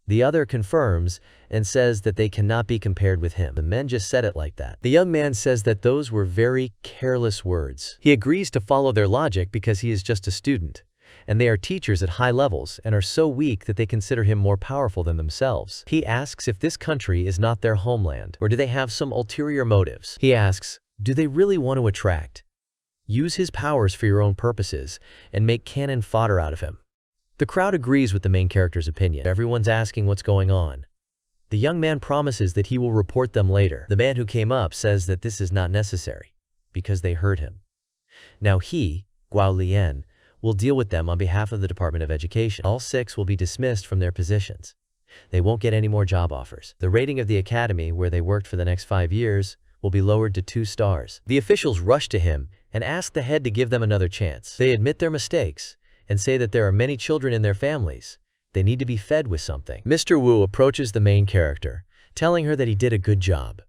The other confirms and says that they cannot be compared with him. The men just said it like that. The young man says that those were very careless words. He agrees to follow their logic because he is just a student, and they are teachers at high levels and are so weak that they consider him more powerful than themselves. He asks if this country is not their homeland, or do they have some ulterior motives. He asks, do they really want to use his powers for your own purposes and make cannon fodder out of him? The crowd agrees with the main character's opinion. Everyone's asking what's going on. The young man promises that he will report them later. The man who came up says that this is not necessary, because they heard him. Now he, Guo Lian, will deal with them on behalf of the Department of Education. All 6 will be dismissed from their positions. They won't get any more job offers. The rating of the academy, where they worked for the next 5 years, will be lowered to 2 stars. The officials rush to him and ask the head to give them another chance. They admit their mistakes and say that there are many children in their families. They need to be fed with something. Mr. Wu approaches the main character, telling her that he did a good job.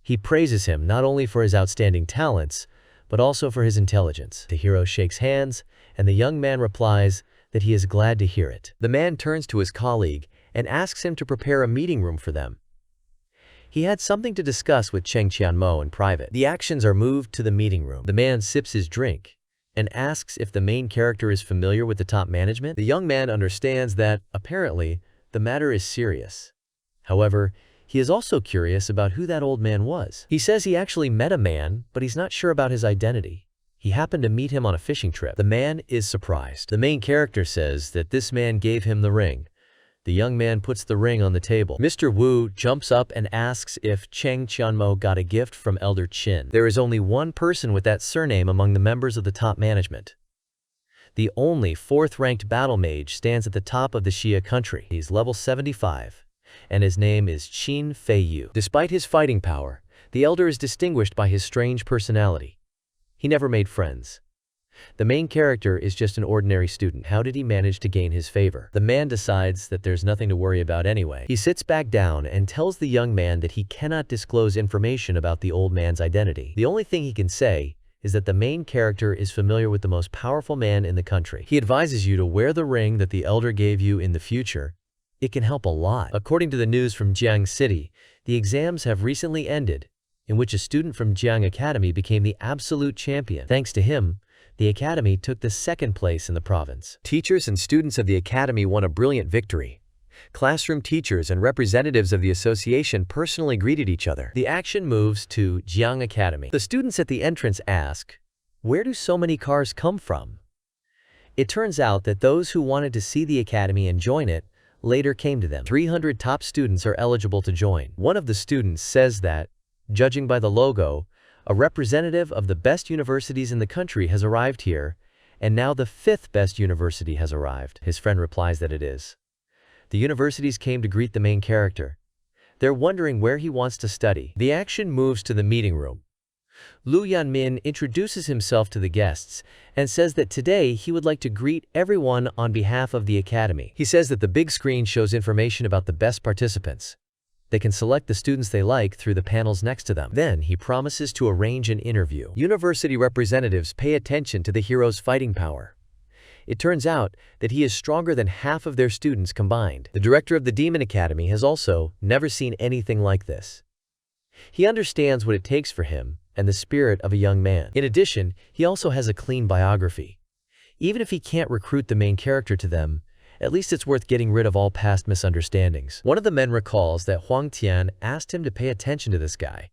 He praises him not only for his outstanding talents, but also for his intelligence. The hero shakes hands, and the young man replies that he is glad to hear it. The man turns to his colleague and asks him to prepare a meeting room for them. He had something to discuss with Cheng Qianmo in private. The actions are moved to the meeting room. The man sips his drink and asks if the main character is familiar with the top management. The young man understands that, apparently, the matter is serious. However, he is also curious about who that old man was. He says he actually met a man, but he's not sure about his identity. He happened to meet him on a fishing trip. The man is surprised. The main character says that this man gave him the ring. The young man puts the ring on the table. Mr. Wu jumps up and asks if Cheng Qianmo got a gift from Elder Qin. There is only one person with that surname among the members of the top management. The only 4th-ranked battle mage stands at the top of the Xia country. He's level 75, and his name is Qin Feiyu. Despite his fighting power, the elder is distinguished by his strange personality. He never made friends. The main character is just an ordinary student. How did he manage to gain his favor? The man decides that there's nothing to worry about anyway. He sits back down and tells the young man that he cannot disclose information about the old man's identity. The only thing he can say is that the main character is familiar with the most powerful man in the country. He advises you to wear the ring that the elder gave you in the future. It can help a lot. According to the news from Jiang City, the exams have recently ended, in which a student from Jiang Academy became the absolute champion. Thanks to him, the academy took the 2nd place in the province. Teachers and students of the academy won a brilliant victory. Classroom teachers and representatives of the association personally greeted each other. The action moves to Jiang Academy. The students at the entrance ask, "Where do so many cars come from?" It turns out that those who wanted to see the academy and join it later came to them. 300 top students are eligible to join. One of the students says that, judging by the logo, a representative of the best universities in the country has arrived here, and now the 5th best university has arrived. His friend replies that it is. The universities came to greet the main character. They're wondering where he wants to study. The action moves to the meeting room. Lu Yanmin introduces himself to the guests and says that today he would like to greet everyone on behalf of the academy. He says that the big screen shows information about the best participants. They can select the students they like through the panels next to them. Then he promises to arrange an interview. University representatives pay attention to the hero's fighting power. It turns out that he is stronger than half of their students combined. The director of the Demon Academy has also never seen anything like this. He understands what it takes for him and the spirit of a young man. In addition, he also has a clean biography. Even if he can't recruit the main character to them, At least it's worth getting rid of all past misunderstandings. One of the men recalls that Huang Tian asked him to pay attention to this guy.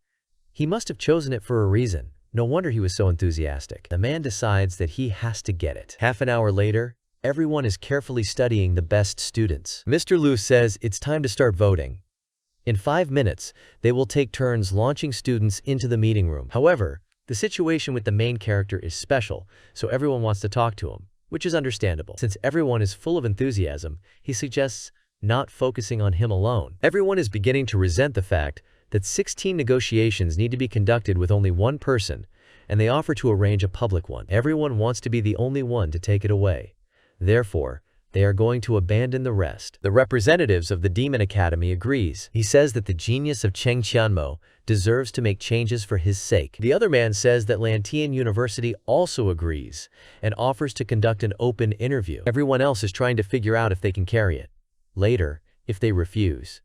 He must have chosen it for a reason. No wonder he was so enthusiastic. The man decides that he has to get it. Half an hour later, everyone is carefully studying the best students. Mr. Liu says it's time to start voting. In 5 minutes, they will take turns launching students into the meeting room. However, the situation with the main character is special, so everyone wants to talk to him, which is understandable. Since everyone is full of enthusiasm, he suggests not focusing on him alone. Everyone is beginning to resent the fact that 16 negotiations need to be conducted with only one person, and they offer to arrange a public one. Everyone wants to be the only one to take it away. Therefore, they are going to abandon the rest. The representatives of the Demon Academy agrees. He says that the genius of Cheng Qianmo deserves to make changes for his sake. The other man says that Lantian University also agrees and offers to conduct an open interview. Everyone else is trying to figure out if they can carry it. Later, if they refuse.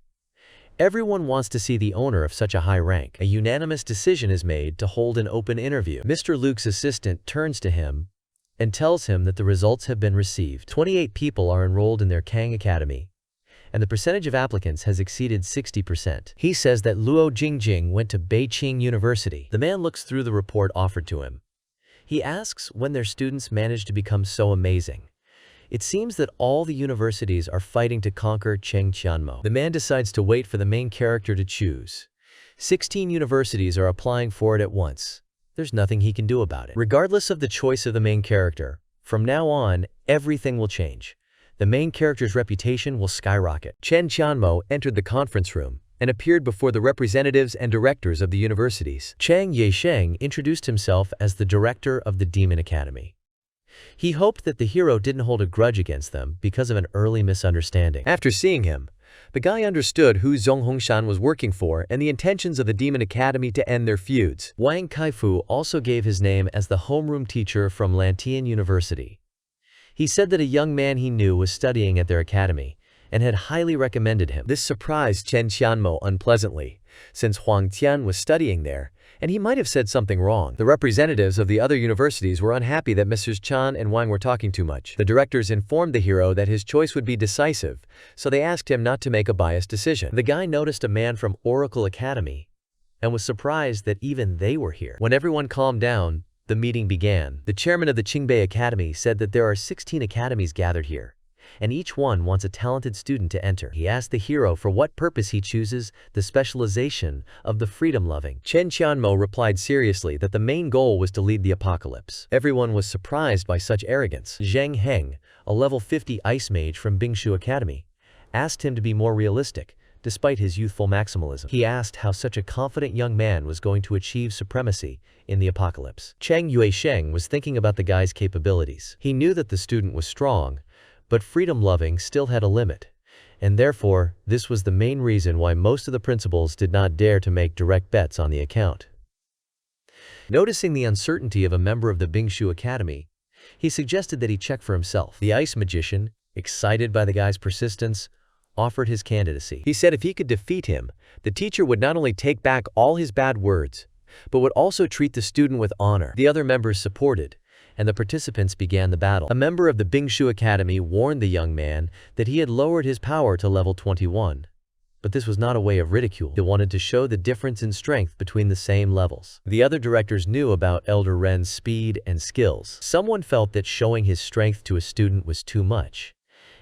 Everyone wants to see the owner of such a high rank. A unanimous decision is made to hold an open interview. Mr. Luke's assistant turns to him and tells him that the results have been received. 28 people are enrolled in their Kang Academy, and the percentage of applicants has exceeded 60%. He says that Luo Jingjing went to Beijing University. The man looks through the report offered to him. He asks when their students managed to become so amazing. It seems that all the universities are fighting to conquer Cheng Qianmo. The man decides to wait for the main character to choose. 16 universities are applying for it at once. There's nothing he can do about it. Regardless of the choice of the main character, from now on, everything will change. The main character's reputation will skyrocket. Cheng Qianmo entered the conference room and appeared before the representatives and directors of the universities. Cheng Yesheng introduced himself as the director of the Demon Academy. He hoped that the hero didn't hold a grudge against them because of an early misunderstanding. After seeing him, the guy understood who Zhong Hongshan was working for and the intentions of the Demon Academy to end their feuds. Wang Kaifu also gave his name as the homeroom teacher from Lantian University. He said that a young man he knew was studying at their academy and had highly recommended him. This surprised Cheng Qianmo unpleasantly, since Huang Tian was studying there, and he might have said something wrong. The representatives of the other universities were unhappy that Mrs. Chan and Wang were talking too much. The directors informed the hero that his choice would be decisive, so they asked him not to make a biased decision. The guy noticed a man from Oracle Academy and was surprised that even they were here. When everyone calmed down, the meeting began. The chairman of the Qingbei Academy said that there are 16 academies gathered here, and each one wants a talented student to enter. He asked the hero for what purpose he chooses the specialization of the freedom-loving. Cheng Qianmo replied seriously that the main goal was to lead the apocalypse. Everyone was surprised by such arrogance. Zheng Heng, a level 50 ice mage from Bingshu Academy, asked him to be more realistic, despite his youthful maximalism. He asked how such a confident young man was going to achieve supremacy in the apocalypse. Cheng Yuesheng was thinking about the guy's capabilities. He knew that the student was strong, but freedom-loving still had a limit, and therefore, this was the main reason why most of the principals did not dare to make direct bets on the account. Noticing the uncertainty of a member of the Bingshu Academy, he suggested that he check for himself. The ice magician, excited by the guy's persistence, offered his candidacy. He said if he could defeat him, the teacher would not only take back all his bad words, but would also treat the student with honor. The other members supported, and the participants began the battle. A member of the Bingshu Academy warned the young man that he had lowered his power to level 21. But this was not a way of ridicule. He wanted to show the difference in strength between the same levels. The other directors knew about Elder Ren's speed and skills. Someone felt that showing his strength to a student was too much,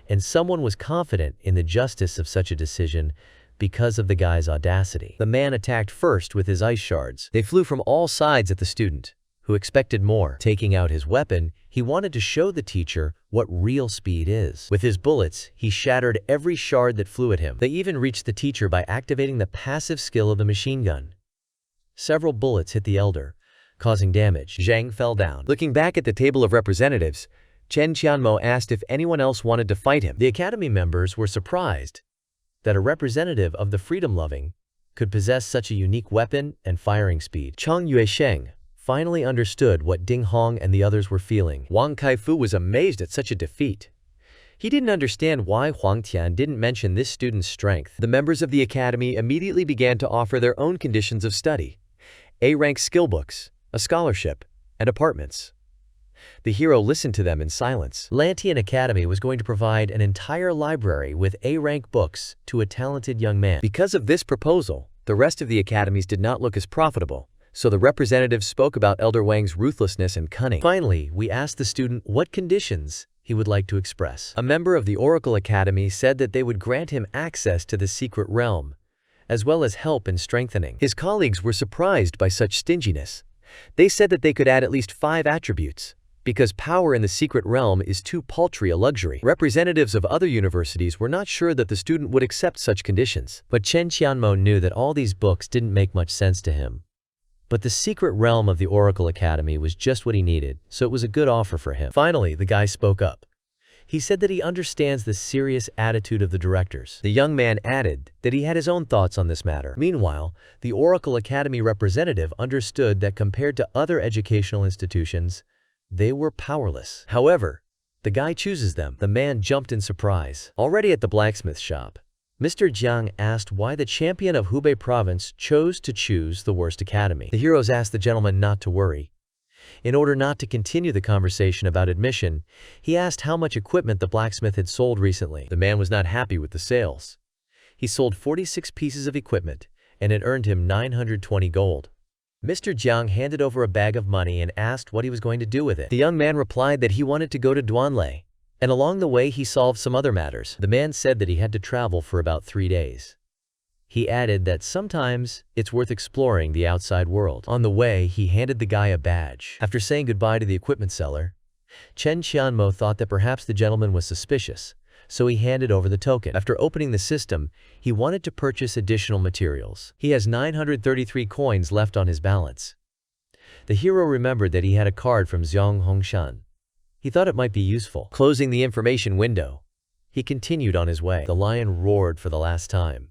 and someone was confident in the justice of such a decision because of the guy's audacity. The man attacked first with his ice shards. They flew from all sides at the student, who expected more. Taking out his weapon, he wanted to show the teacher what real speed is. With his bullets, he shattered every shard that flew at him. They even reached the teacher by activating the passive skill of the machine gun. Several bullets hit the elder, causing damage. Zhang fell down. Looking back at the table of representatives, Cheng Qianmo asked if anyone else wanted to fight him. The academy members were surprised that a representative of the freedom-loving could possess such a unique weapon and firing speed. Cheng Yuesheng finally understood what Ding Hong and the others were feeling. Wang Kaifu was amazed at such a defeat. He didn't understand why Huang Tian didn't mention this student's strength. The members of the academy immediately began to offer their own conditions of study: A-rank skill books, a scholarship, and apartments. The hero listened to them in silence. Lantian Academy was going to provide an entire library with A-rank books to a talented young man. Because of this proposal, the rest of the academies did not look as profitable, so the representatives spoke about Elder Wang's ruthlessness and cunning. Finally, we asked the student what conditions he would like to express. A member of the Oracle Academy said that they would grant him access to the secret realm, as well as help in strengthening. His colleagues were surprised by such stinginess. They said that they could add at least 5 attributes, because power in the secret realm is too paltry a luxury. Representatives of other universities were not sure that the student would accept such conditions. But Cheng Qianmo knew that all these books didn't make much sense to him. But the secret realm of the Oracle Academy was just what he needed, so it was a good offer for him. Finally, the guy spoke up. He said that he understands the serious attitude of the directors. The young man added that he had his own thoughts on this matter. Meanwhile, the Oracle Academy representative understood that compared to other educational institutions, they were powerless. However, the guy chooses them. The man jumped in surprise. Already at the blacksmith shop, Mr. Jiang asked why the champion of Hubei province chose to choose the worst academy. The heroes asked the gentleman not to worry. In order not to continue the conversation about admission, he asked how much equipment the blacksmith had sold recently. The man was not happy with the sales. He sold 46 pieces of equipment, and it earned him 920 gold. Mr. Jiang handed over a bag of money and asked what he was going to do with it. The young man replied that he wanted to go to Duanlei, and along the way he solved some other matters. The man said that he had to travel for about 3 days. He added that sometimes it's worth exploring the outside world. On the way, he handed the guy a badge. After saying goodbye to the equipment seller, Cheng Qianmo thought that perhaps the gentleman was suspicious, so he handed over the token. After opening the system, he wanted to purchase additional materials. He has 933 coins left on his balance. The hero remembered that he had a card from Zhang Hongshan. He thought it might be useful. Closing the information window, he continued on his way. The lion roared for the last time.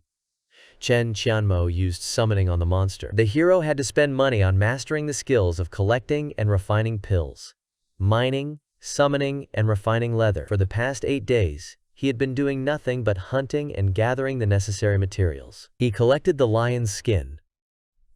Cheng Qianmo used summoning on the monster. The hero had to spend money on mastering the skills of collecting and refining pills, mining, summoning, and refining leather. For the past 8 days, he had been doing nothing but hunting and gathering the necessary materials. He collected the lion's skin.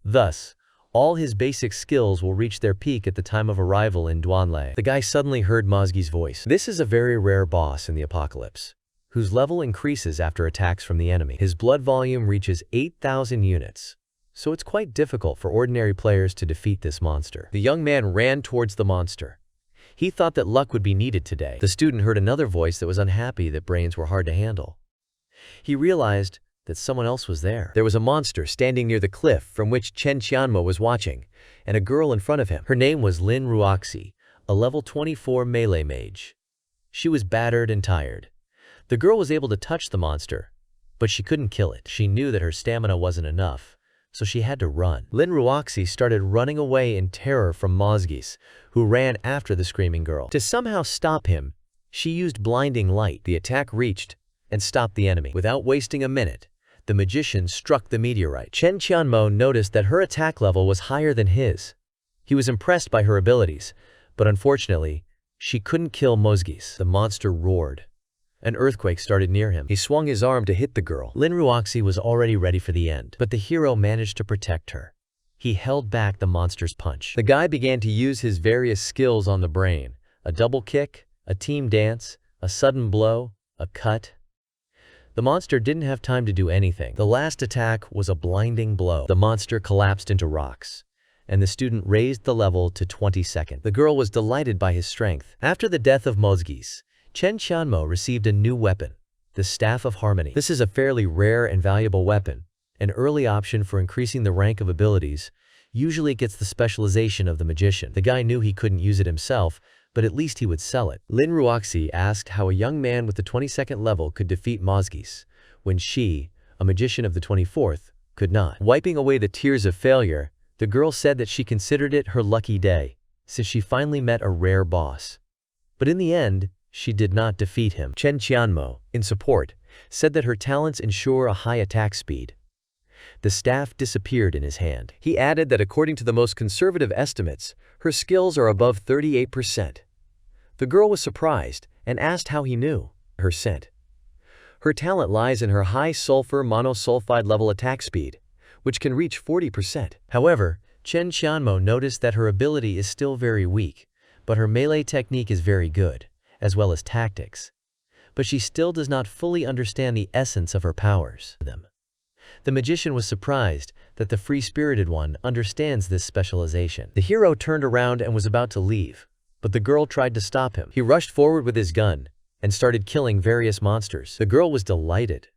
Thus, all his basic skills will reach their peak at the time of arrival in Duanlei. The guy suddenly heard Mozgi's voice. This is a very rare boss in the apocalypse, whose level increases after attacks from the enemy. His blood volume reaches 8,000 units, so it's quite difficult for ordinary players to defeat this monster. The young man ran towards the monster. He thought that luck would be needed today. The student heard another voice that was unhappy that brains were hard to handle. He realized that someone else was there. There was a monster standing near the cliff from which Cheng Qianmo was watching, and a girl in front of him. Her name was Lin Ruoxi, a level 24 melee mage. She was battered and tired. The girl was able to touch the monster, but she couldn't kill it. She knew that her stamina wasn't enough, so she had to run. Lin Ruoxi started running away in terror from Mozgis, who ran after the screaming girl. To somehow stop him, she used blinding light. The attack reached and stopped the enemy. Without wasting a minute, the magician struck the meteorite. Cheng Qianmo noticed that her attack level was higher than his. He was impressed by her abilities, but unfortunately, she couldn't kill Mozgis. The monster roared. An earthquake started near him. He swung his arm to hit the girl. Lin Ruoxi was already ready for the end, but the hero managed to protect her. He held back the monster's punch. The guy began to use his various skills on the brain: a double kick, a team dance, a sudden blow, a cut. The monster didn't have time to do anything. The last attack was a blinding blow. The monster collapsed into rocks, and the student raised the level to 22nd. The girl was delighted by his strength. After the death of Mozgis, Cheng Qianmo received a new weapon, the Staff of Harmony. This is a fairly rare and valuable weapon, an early option for increasing the rank of abilities. Usually it gets the specialization of the magician. The guy knew he couldn't use it himself, but at least he would sell it. Lin Ruoxi asked how a young man with the 22nd level could defeat Mozgis, when she, a magician of the 24th, could not. Wiping away the tears of failure, the girl said that she considered it her lucky day, since she finally met a rare boss. But in the end, she did not defeat him. Cheng Qianmo, in support, said that her talents ensure a high attack speed. The staff disappeared in his hand. He added that according to the most conservative estimates, her skills are above 38%. The girl was surprised and asked how he knew her scent. Her talent lies in her high sulfur monosulfide level attack speed, which can reach 40%. However, Cheng Qianmo noticed that her ability is still very weak, but her melee technique is very good, as well as tactics. But she still does not fully understand the essence of her powers. The magician was surprised that the free-spirited one understands this specialization. The hero turned around and was about to leave, but the girl tried to stop him. He rushed forward with his gun and started killing various monsters. The girl was delighted.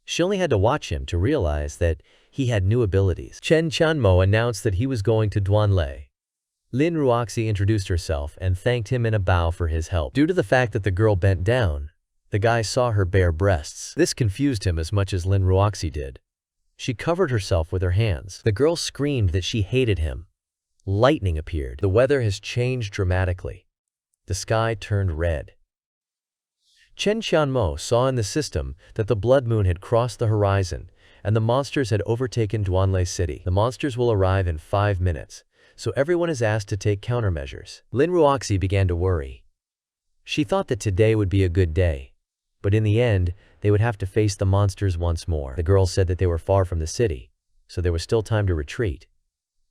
She only had to watch him to realize that he had new abilities. Cheng Qianmo announced that he was going to Duel. Lin Ruoxi introduced herself and thanked him in a bow for his help. Due to the fact that the girl bent down, the guy saw her bare breasts. This confused him as much as Lin Ruoxi did. She covered herself with her hands. The girl screamed that she hated him. Lightning appeared. The weather has changed dramatically. The sky turned red. Cheng Qianmo saw in the system that the blood moon had crossed the horizon and the monsters had overtaken Duel City. The monsters will arrive in 5 minutes, so everyone is asked to take countermeasures. Lin Ruoxi began to worry. She thought that today would be a good day, but in the end, they would have to face the monsters once more. The girl said that they were far from the city, so there was still time to retreat.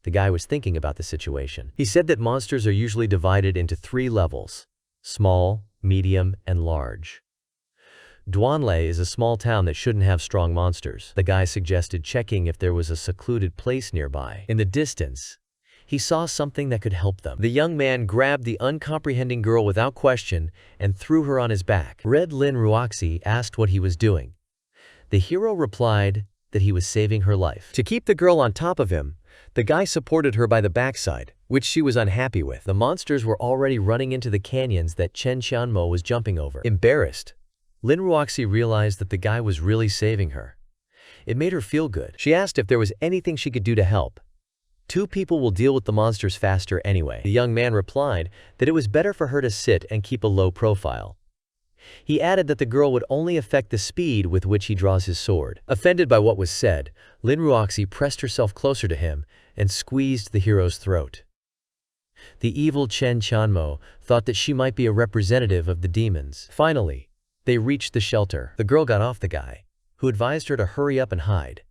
The guy was thinking about the situation. He said that monsters are usually divided into 3 levels: small, medium, and large. Duel is a small town that shouldn't have strong monsters. The guy suggested checking if there was a secluded place nearby. In the distance, he saw something that could help them. The young man grabbed the uncomprehending girl without question and threw her on his back. Red Lin Ruoxi asked what he was doing. The hero replied that he was saving her life. To keep the girl on top of him, the guy supported her by the backside, which she was unhappy with. The monsters were already running into the canyons that Cheng Qianmo was jumping over. Embarrassed, Lin Ruoxi realized that the guy was really saving her. It made her feel good. She asked if there was anything she could do to help. 2 people will deal with the monsters faster anyway. The young man replied that it was better for her to sit and keep a low profile. He added that the girl would only affect the speed with which he draws his sword. Offended by what was said, Lin Ruoxi pressed herself closer to him and squeezed the hero's throat. The evil Cheng Qianmo thought that she might be a representative of the demons. Finally, they reached the shelter. The girl got off the guy, who advised her to hurry up and hide.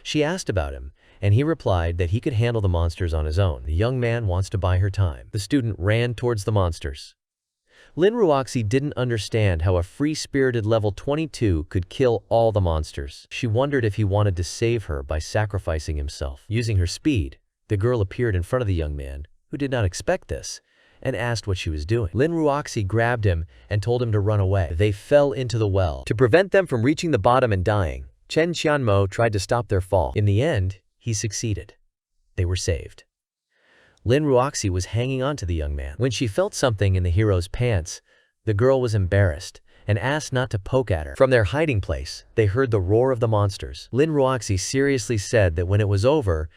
She asked about him, and he replied that he could handle the monsters on his own. The young man wants to buy her time. The student ran towards the monsters. Lin Ruoxi didn't understand how a free-spirited level 22 could kill all the monsters. She wondered if he wanted to save her by sacrificing himself. Using her speed, the girl appeared in front of the young man, who did not expect this, and asked what she was doing. Lin Ruoxi grabbed him and told him to run away. They fell into the well. To prevent them from reaching the bottom and dying, Cheng Qianmo tried to stop their fall. In the end, he succeeded. They were saved. Lin Ruoxi was hanging on to the young man. When she felt something in the hero's pants, the girl was embarrassed and asked not to poke at her. From their hiding place, they heard the roar of the monsters. Lin Ruoxi seriously said that when it was over,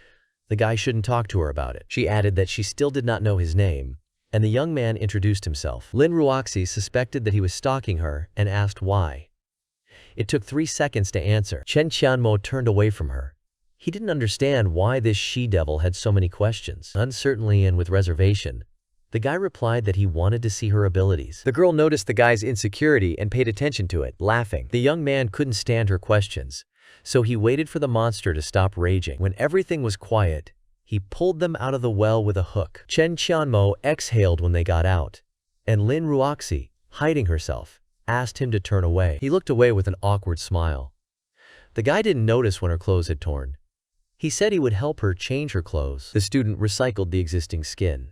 the guy shouldn't talk to her about it. She added that she still did not know his name, and the young man introduced himself. Lin Ruoxi suspected that he was stalking her and asked why. It took 3 seconds to answer. Cheng Qianmo turned away from her. He didn't understand why this she-devil had so many questions. Uncertainly and with reservation, the guy replied that he wanted to see her abilities. The girl noticed the guy's insecurity and paid attention to it, laughing. The young man couldn't stand her questions, so he waited for the monster to stop raging. When everything was quiet, he pulled them out of the well with a hook. Cheng Qianmo exhaled when they got out, and Lin Ruoxi, hiding herself, asked him to turn away. He looked away with an awkward smile. The guy didn't notice when her clothes had torn. He said he would help her change her clothes. The student recycled the existing skin.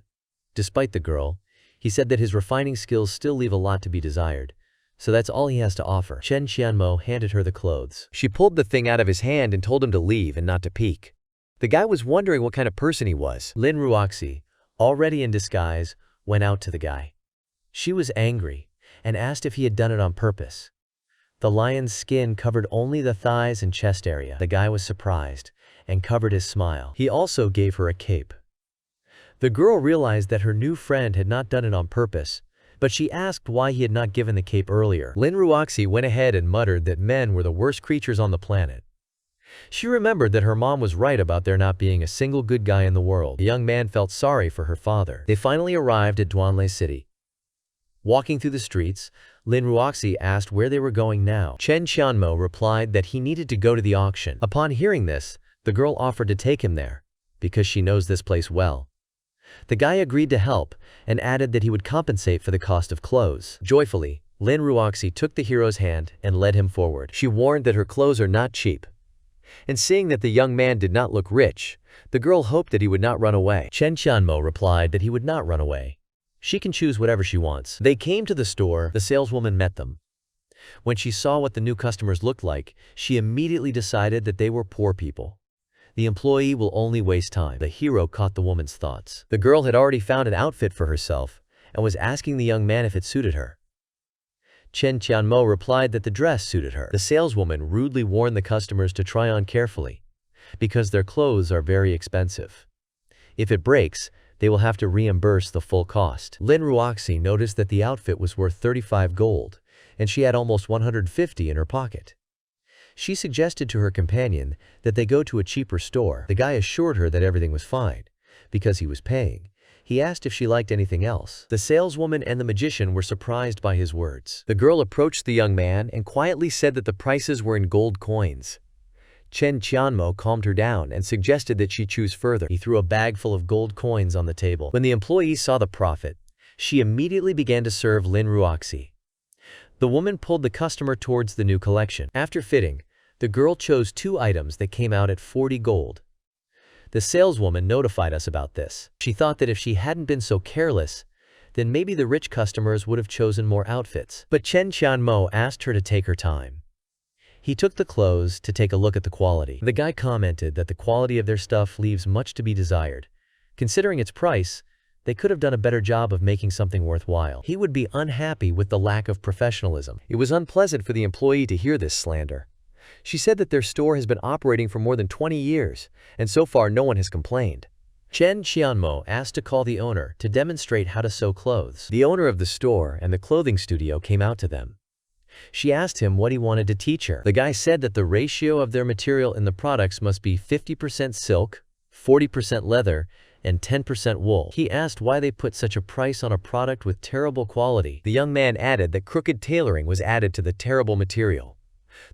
Despite the girl, he said that his refining skills still leave a lot to be desired, so that's all he has to offer. Cheng Qianmo handed her the clothes. She pulled the thing out of his hand and told him to leave and not to peek. The guy was wondering what kind of person he was. Lin Ruoxi, already in disguise, went out to the guy. She was angry and asked if he had done it on purpose. The lion's skin covered only the thighs and chest area. The guy was surprised and covered his smile. He also gave her a cape. The girl realized that her new friend had not done it on purpose, but she asked why he had not given the cape earlier. Lin Ruoxi went ahead and muttered that men were the worst creatures on the planet. She remembered that her mom was right about there not being a single good guy in the world. The young man felt sorry for her father. They finally arrived at Duel City. Walking through the streets, Lin Ruoxi asked where they were going now. Cheng Qianmo replied that he needed to go to the auction. Upon hearing this, the girl offered to take him there, because she knows this place well. The guy agreed to help and added that he would compensate for the cost of clothes. Joyfully, Lin Ruoxi took the hero's hand and led him forward. She warned that her clothes are not cheap. And seeing that the young man did not look rich, the girl hoped that he would not run away. Cheng Qianmo replied that he would not run away. She can choose whatever she wants. They came to the store. The saleswoman met them. When she saw what the new customers looked like, she immediately decided that they were poor people. The employee will only waste time. The hero caught the woman's thoughts. The girl had already found an outfit for herself and was asking the young man if it suited her. Cheng Qianmo replied that the dress suited her. The saleswoman rudely warned the customers to try on carefully, because their clothes are very expensive. If it breaks, they will have to reimburse the full cost. Lin Ruoxi noticed that the outfit was worth 35 gold, and she had almost 150 in her pocket. She suggested to her companion that they go to a cheaper store. The guy assured her that everything was fine, because he was paying. He asked if she liked anything else. The saleswoman and the magician were surprised by his words. The girl approached the young man and quietly said that the prices were in gold coins. Cheng Qianmo calmed her down and suggested that she choose further. He threw a bag full of gold coins on the table. When the employee saw the profit, she immediately began to serve Lin Ruoxi. The woman pulled the customer towards the new collection. After fitting, the girl chose 2 items that came out at 40 gold. The saleswoman notified us about this. She thought that if she hadn't been so careless, then maybe the rich customers would have chosen more outfits. But Cheng Qianmo asked her to take her time. He took the clothes to take a look at the quality. The guy commented that the quality of their stuff leaves much to be desired. Considering its price, they could have done a better job of making something worthwhile. He would be unhappy with the lack of professionalism. It was unpleasant for the employee to hear this slander. She said that their store has been operating for more than 20 years, and so far no one has complained. Cheng Qianmo asked to call the owner to demonstrate how to sew clothes. The owner of the store and the clothing studio came out to them. She asked him what he wanted to teach her. The guy said that the ratio of their material in the products must be 50% silk, 40% leather, and 10% wool. He asked why they put such a price on a product with terrible quality. The young man added that crooked tailoring was added to the terrible material.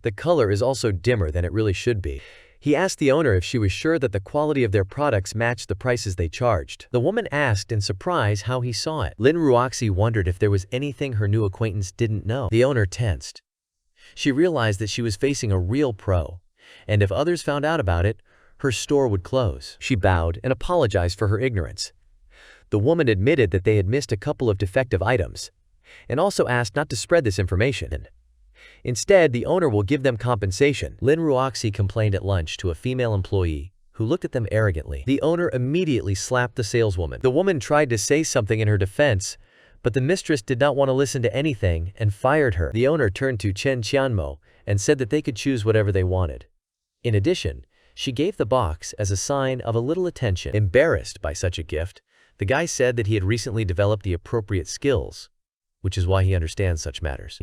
The color is also dimmer than it really should be. He asked the owner if she was sure that the quality of their products matched the prices they charged. The woman asked in surprise how he saw it. Lin Ruoxi wondered if there was anything her new acquaintance didn't know. The owner tensed. She realized that she was facing a real pro, and if others found out about it, her store would close. She bowed and apologized for her ignorance. The woman admitted that they had missed a couple of defective items, and also asked not to spread this information. Instead, the owner will give them compensation. Lin Ruoxi complained at lunch to a female employee, who looked at them arrogantly. The owner immediately slapped the saleswoman. The woman tried to say something in her defense, but the mistress did not want to listen to anything and fired her. The owner turned to Cheng Qianmo and said that they could choose whatever they wanted. In addition, she gave the box as a sign of a little attention. Embarrassed by such a gift, the guy said that he had recently developed the appropriate skills, which is why he understands such matters.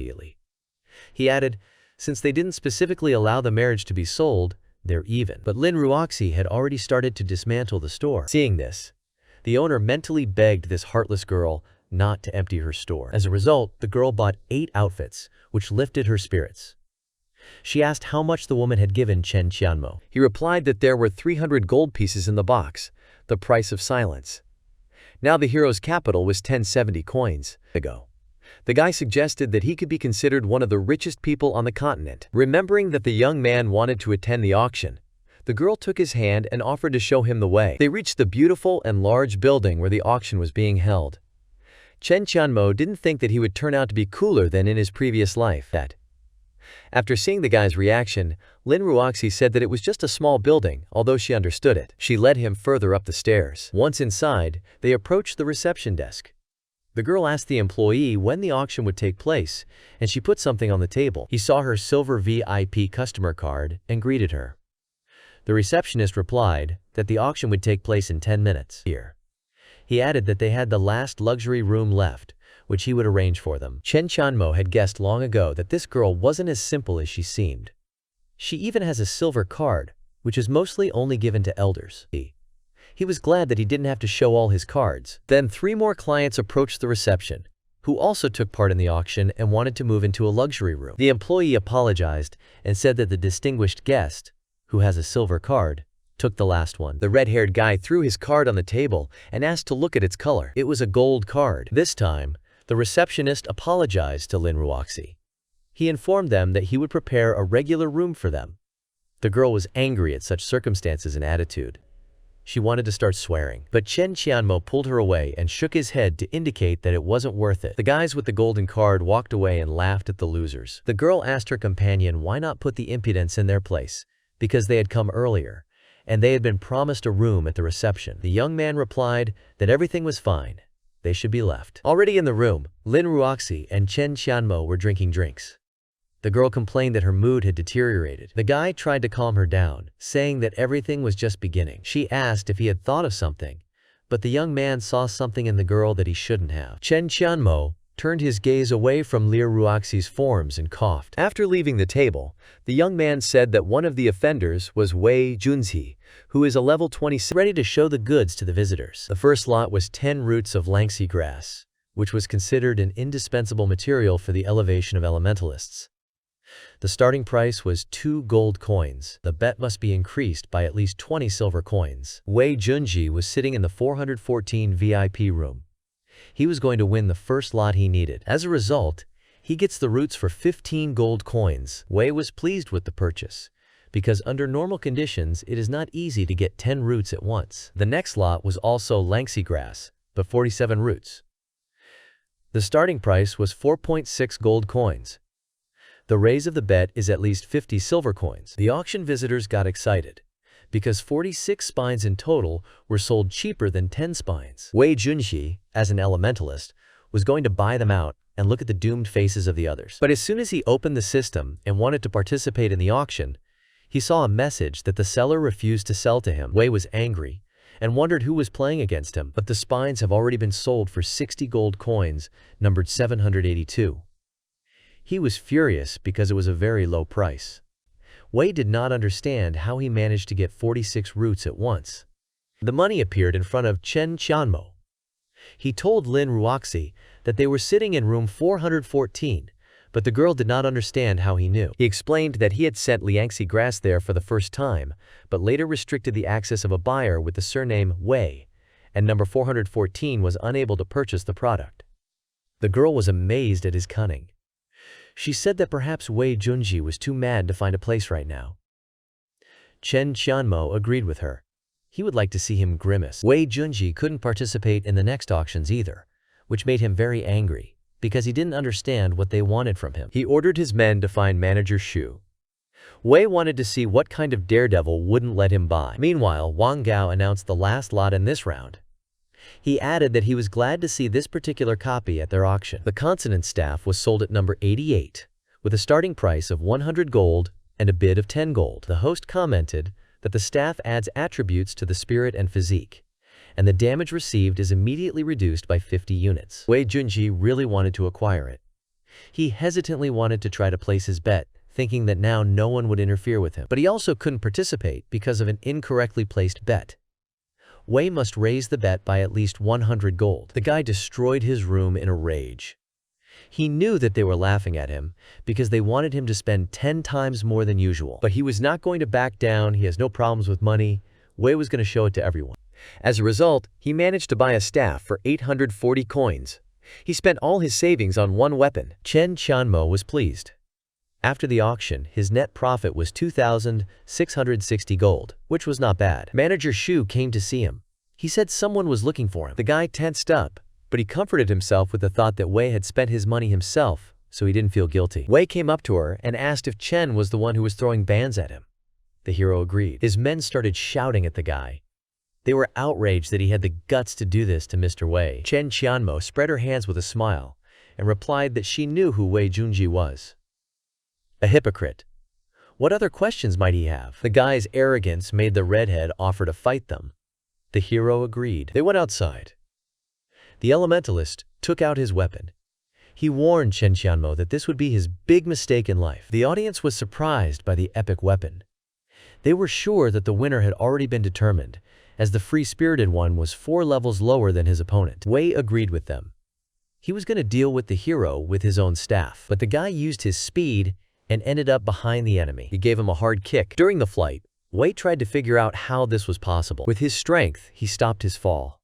He added, since they didn't specifically allow the marriage to be sold, they're even. But Lin Ruoxi had already started to dismantle the store. Seeing this, the owner mentally begged this heartless girl not to empty her store. As a result, the girl bought 8 outfits, which lifted her spirits. She asked how much the woman had given Cheng Qianmo. He replied that there were 300 gold pieces in the box, the price of silence. Now the hero's capital was 1070 coins ago. The guy suggested that he could be considered one of the richest people on the continent. Remembering that the young man wanted to attend the auction, the girl took his hand and offered to show him the way. They reached the beautiful and large building where the auction was being held. Cheng Qianmo didn't think that he would turn out to be cooler than in his previous life. After seeing the guy's reaction, Lin Ruoxi said that it was just a small building, although she understood it. She led him further up the stairs. Once inside, they approached the reception desk. The girl asked the employee when the auction would take place, and she put something on the table. He saw her silver VIP customer card and greeted her. The receptionist replied that the auction would take place in 10 minutes. He added that they had the last luxury room left, which he would arrange for them. Cheng Qianmo had guessed long ago that this girl wasn't as simple as she seemed. She even has a silver card, which is mostly only given to elders. He was glad that he didn't have to show all his cards. Then 3 more clients approached the reception, who also took part in the auction and wanted to move into a luxury room. The employee apologized and said that the distinguished guest, who has a silver card, took the last one. The red-haired guy threw his card on the table and asked to look at its color. It was a gold card. This time, the receptionist apologized to Lin Ruoxi. He informed them that he would prepare a regular room for them. The girl was angry at such circumstances and attitude. She wanted to start swearing, but Cheng Qianmo pulled her away and shook his head to indicate that it wasn't worth it. The guys with the golden card walked away and laughed at the losers. The girl asked her companion why not put the impudents in their place, because they had come earlier, and they had been promised a room at the reception. The young man replied that everything was fine. They should be left. Already in the room, Lin Ruoxi and Cheng Qianmo were drinking drinks. The girl complained that her mood had deteriorated. The guy tried to calm her down, saying that everything was just beginning. She asked if he had thought of something, but the young man saw something in the girl that he shouldn't have. Cheng Qianmo turned his gaze away from Lin Ruoxi's forms and coughed. After leaving the table, the young man said that one of the offenders was Wei Junzi, who is a level 26, ready to show the goods to the visitors. The first lot was 10 roots of Langxi grass, which was considered an indispensable material for the elevation of elementalists. The starting price was 2 gold coins. The bet must be increased by at least 20 silver coins. Wei Junji was sitting in the 414 VIP room. He was going to win the first lot he needed. As a result, he gets the roots for 15 gold coins. Wei was pleased with the purchase, because under normal conditions it is not easy to get 10 roots at once. The next lot was also Langxi grass, but 47 roots. The starting price was 4.6 gold coins. The raise of the bet is at least 50 silver coins. The auction visitors got excited, because 46 spines in total were sold cheaper than 10 spines. Wei Junxi, as an elementalist, was going to buy them out and look at the doomed faces of the others. But as soon as he opened the system and wanted to participate in the auction, he saw a message that the seller refused to sell to him. Wei was angry and wondered who was playing against him, but the spines have already been sold for 60 gold coins, numbered 782. He was furious because it was a very low price. Wei did not understand how he managed to get 46 roots at once. The money appeared in front of Cheng Qianmo. He told Lin Ruoxi that they were sitting in room 414, but the girl did not understand how he knew. He explained that he had sent Liangxi grass there for the first time, but later restricted the access of a buyer with the surname Wei, and number 414 was unable to purchase the product. The girl was amazed at his cunning. She said that perhaps Wei Junji was too mad to find a place right now. Cheng Qianmo agreed with her. He would like to see him grimace. Wei Junji couldn't participate in the next auctions either, which made him very angry, because he didn't understand what they wanted from him. He ordered his men to find manager Shu. Wei wanted to see what kind of daredevil wouldn't let him buy. Meanwhile, Wang Gao announced the last lot in this round. He added that he was glad to see this particular copy at their auction. The consonant staff was sold at number 88, with a starting price of 100 gold and a bid of 10 gold. The host commented that the staff adds attributes to the spirit and physique, and the damage received is immediately reduced by 50 units. Wei Junji really wanted to acquire it. He hesitantly wanted to try to place his bet, thinking that now no one would interfere with him. But he also couldn't participate because of an incorrectly placed bet. Wei must raise the bet by at least 100 gold. The guy destroyed his room in a rage. He knew that they were laughing at him because they wanted him to spend 10 times more than usual. But he was not going to back down. He has no problems with money. Wei was going to show it to everyone. As a result, he managed to buy a staff for 840 coins. He spent all his savings on one weapon. Cheng Qianmo was pleased. After the auction, his net profit was 2,660 gold, which was not bad. Manager Shu came to see him. He said someone was looking for him. The guy tensed up, but he comforted himself with the thought that Wei had spent his money himself, so he didn't feel guilty. Wei came up to her and asked if Chen was the one who was throwing bans at him. The hero agreed. His men started shouting at the guy. They were outraged that he had the guts to do this to Mr. Wei. Cheng Qianmo spread her hands with a smile and replied that she knew who Wei Junji was. A hypocrite. What other questions might he have? The guy's arrogance made the redhead offer to fight them. The hero agreed. They went outside. The elementalist took out his weapon. He warned Cheng Qianmo that this would be his big mistake in life. The audience was surprised by the epic weapon. They were sure that the winner had already been determined, as the free-spirited one was 4 levels lower than his opponent. Wei agreed with them. He was going to deal with the hero with his own staff, but the guy used his speed and ended up behind the enemy. He gave him a hard kick. During the flight, Wei tried to figure out how this was possible. With his strength, he stopped his fall.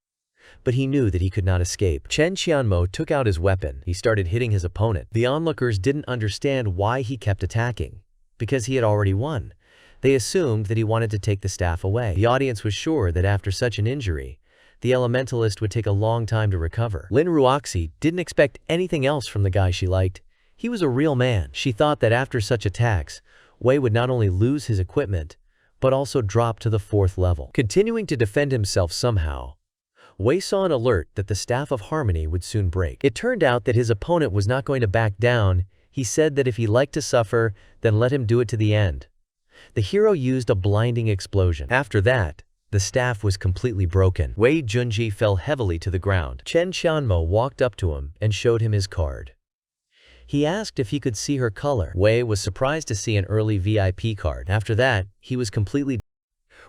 But he knew that he could not escape. Cheng Qianmo took out his weapon. He started hitting his opponent. The onlookers didn't understand why he kept attacking, because he had already won. They assumed that he wanted to take the staff away. The audience was sure that after such an injury, the elementalist would take a long time to recover. Lin Ruoxi didn't expect anything else from the guy she liked. He was a real man. She thought that after such attacks, Wei would not only lose his equipment, but also drop to the 4th level. Continuing to defend himself somehow, Wei saw an alert that the Staff of Harmony would soon break. It turned out that his opponent was not going to back down. He said that if he liked to suffer, then let him do it to the end. The hero used a blinding explosion. After that, the staff was completely broken. Wei Junji fell heavily to the ground. Cheng Qianmo walked up to him and showed him his card. He asked if he could see her color. Wei was surprised to see an early VIP card. After that, he was completely.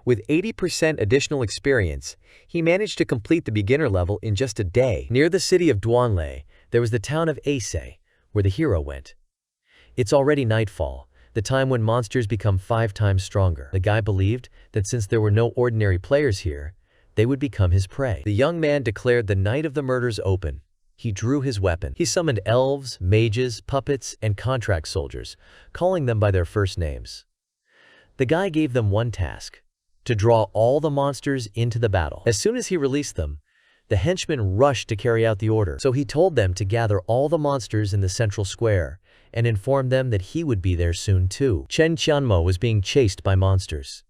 With 80% additional experience, he managed to complete the beginner level in just a day. Near the city of Duanlei, there was the town of Ise, where the hero went. It's already nightfall, the time when monsters become 5 times stronger. The guy believed that since there were no ordinary players here, they would become his prey. The young man declared the night of the murders open. He drew his weapon. He summoned elves, mages, puppets, and contract soldiers, calling them by their first names. The guy gave them one task: to draw all the monsters into the battle. As soon as he released them, the henchmen rushed to carry out the order. So he told them to gather all the monsters in the central square and informed them that he would be there soon too. Cheng Qianmo was being chased by monsters.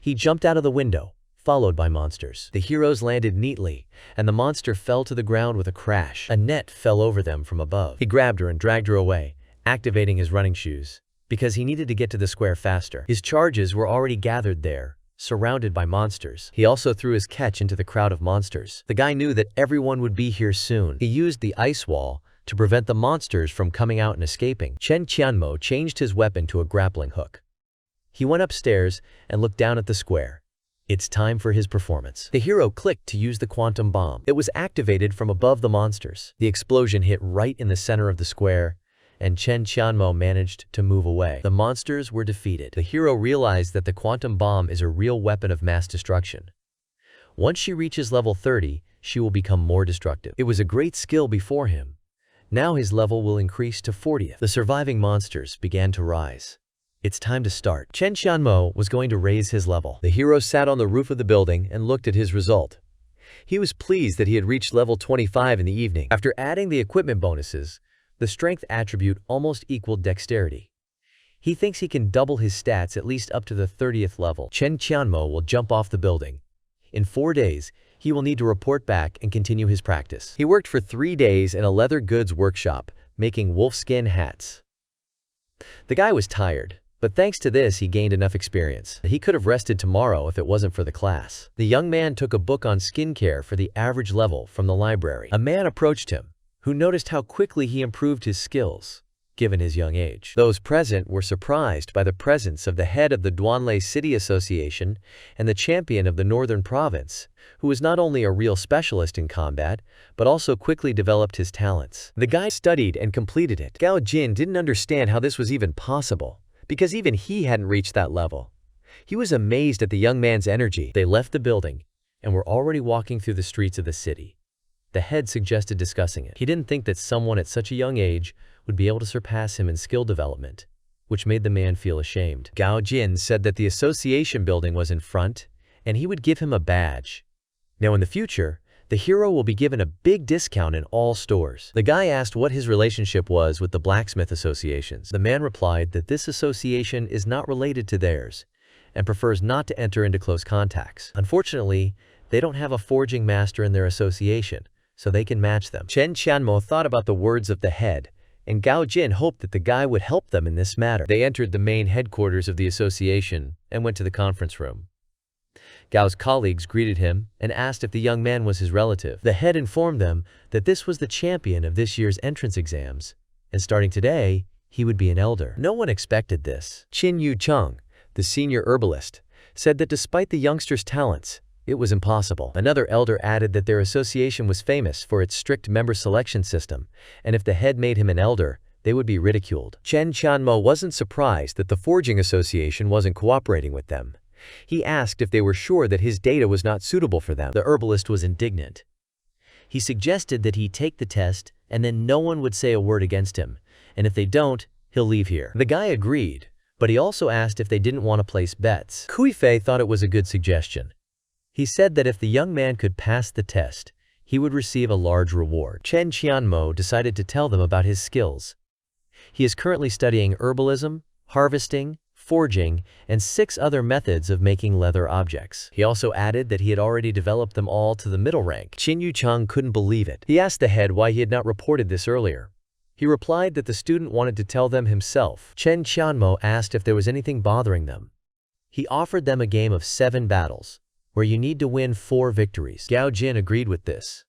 He jumped out of the window, followed by monsters. The heroes landed neatly, and the monster fell to the ground with a crash. A net fell over them from above. He grabbed her and dragged her away, activating his running shoes, because he needed to get to the square faster. His charges were already gathered there, surrounded by monsters. He also threw his catch into the crowd of monsters. The guy knew that everyone would be here soon. He used the ice wall to prevent the monsters from coming out and escaping. Cheng Qianmo changed his weapon to a grappling hook. He went upstairs and looked down at the square. It's time for his performance. The hero clicked to use the quantum bomb. It was activated from above the monsters. The explosion hit right in the center of the square, and Cheng Qianmo managed to move away. The monsters were defeated. The hero realized that the quantum bomb is a real weapon of mass destruction. Once she reaches level 30, she will become more destructive. It was a great skill before him. Now his level will increase to 40th. The surviving monsters began to rise. It's time to start. Cheng Qianmo was going to raise his level. The hero sat on the roof of the building and looked at his result. He was pleased that he had reached level 25 in the evening. After adding the equipment bonuses, the strength attribute almost equaled dexterity. He thinks he can double his stats at least up to the 30th level. Cheng Qianmo will jump off the building. In 4 days, he will need to report back and continue his practice. He worked for 3 days in a leather goods workshop, making wolfskin hats. The guy was tired, but thanks to this he gained enough experience. He could have rested tomorrow if it wasn't for the class. The young man took a book on skincare for the average level from the library. A man approached him, who noticed how quickly he improved his skills, given his young age. Those present were surprised by the presence of the head of the Duanlei City Association and the champion of the Northern Province, who was not only a real specialist in combat, but also quickly developed his talents. The guy studied and completed it. Gao Jin didn't understand how this was even possible, because even he hadn't reached that level. He was amazed at the young man's energy. They left the building and were already walking through the streets of the city. The head suggested discussing it. He didn't think that someone at such a young age would be able to surpass him in skill development, which made the man feel ashamed. Gao Jin said that the association building was in front, and he would give him a badge. Now in the future, the hero will be given a big discount in all stores. The guy asked what his relationship was with the blacksmith associations. The man replied that this association is not related to theirs, and prefers not to enter into close contacts. Unfortunately, they don't have a forging master in their association, so they can match them. Cheng Qianmo thought about the words of the head, and Gao Jin hoped that the guy would help them in this matter. They entered the main headquarters of the association and went to the conference room. Gao's colleagues greeted him and asked if the young man was his relative. The head informed them that this was the champion of this year's entrance exams, and starting today, he would be an elder. No one expected this. Qin Yu Cheng, the senior herbalist, said that despite the youngster's talents, it was impossible. Another elder added that their association was famous for its strict member selection system, and if the head made him an elder, they would be ridiculed. Cheng Qianmo wasn't surprised that the forging association wasn't cooperating with them. He asked if they were sure that his data was not suitable for them. The herbalist was indignant. He suggested that he take the test and then no one would say a word against him, and if they don't, he'll leave here. The guy agreed, but he also asked if they didn't want to place bets. Kuifei thought it was a good suggestion. He said that if the young man could pass the test, he would receive a large reward. Cheng Qianmo decided to tell them about his skills. He is currently studying herbalism, harvesting, forging, and 6 other methods of making leather objects. He also added that he had already developed them all to the middle rank. Qin Yuchang couldn't believe it. He asked the head why he had not reported this earlier. He replied that the student wanted to tell them himself. Cheng Qianmo asked if there was anything bothering them. He offered them a game of 7 battles, where you need to win 4 victories. Gao Jin agreed with this.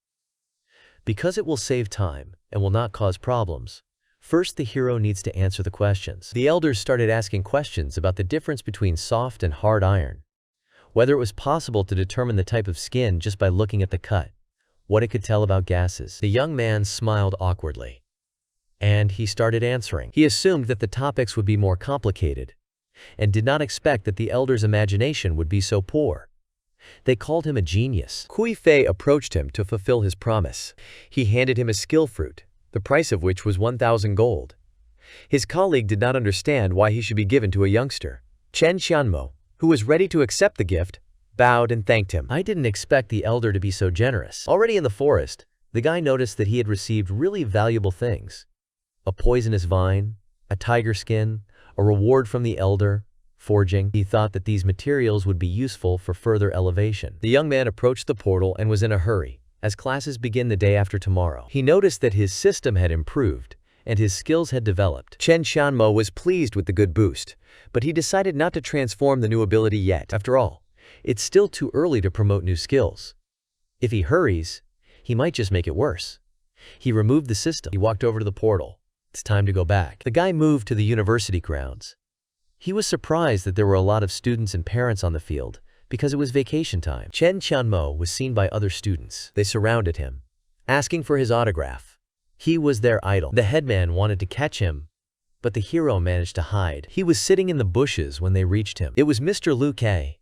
Because it will save time and will not cause problems, first the hero needs to answer the questions. The elders started asking questions about the difference between soft and hard iron, whether it was possible to determine the type of skin just by looking at the cut, what it could tell about gases. The young man smiled awkwardly, and he started answering. He assumed that the topics would be more complicated, and did not expect that the elders' imagination would be so poor. They called him a genius. Kuifei approached him to fulfill his promise. He handed him a skill fruit, the price of which was 1,000 gold. His colleague did not understand why he should be given to a youngster. Cheng Qianmo, who was ready to accept the gift, bowed and thanked him. I didn't expect the elder to be so generous. Already in the forest, the guy noticed that he had received really valuable things. A poisonous vine, a tiger skin, a reward from the elder, forging. He thought that these materials would be useful for further elevation. The young man approached the portal and was in a hurry, as classes begin the day after tomorrow. He noticed that his system had improved, and his skills had developed. Cheng Qianmo was pleased with the good boost, but he decided not to transform the new ability yet. After all, it's still too early to promote new skills. If he hurries, he might just make it worse. He removed the system. He walked over to the portal. It's time to go back. The guy moved to the university grounds. He was surprised that there were a lot of students and parents on the field, because it was vacation time. Cheng Qianmo was seen by other students. They surrounded him, asking for his autograph. He was their idol. The headman wanted to catch him, but the hero managed to hide. He was sitting in the bushes when they reached him. It was Mr. Liu Ke.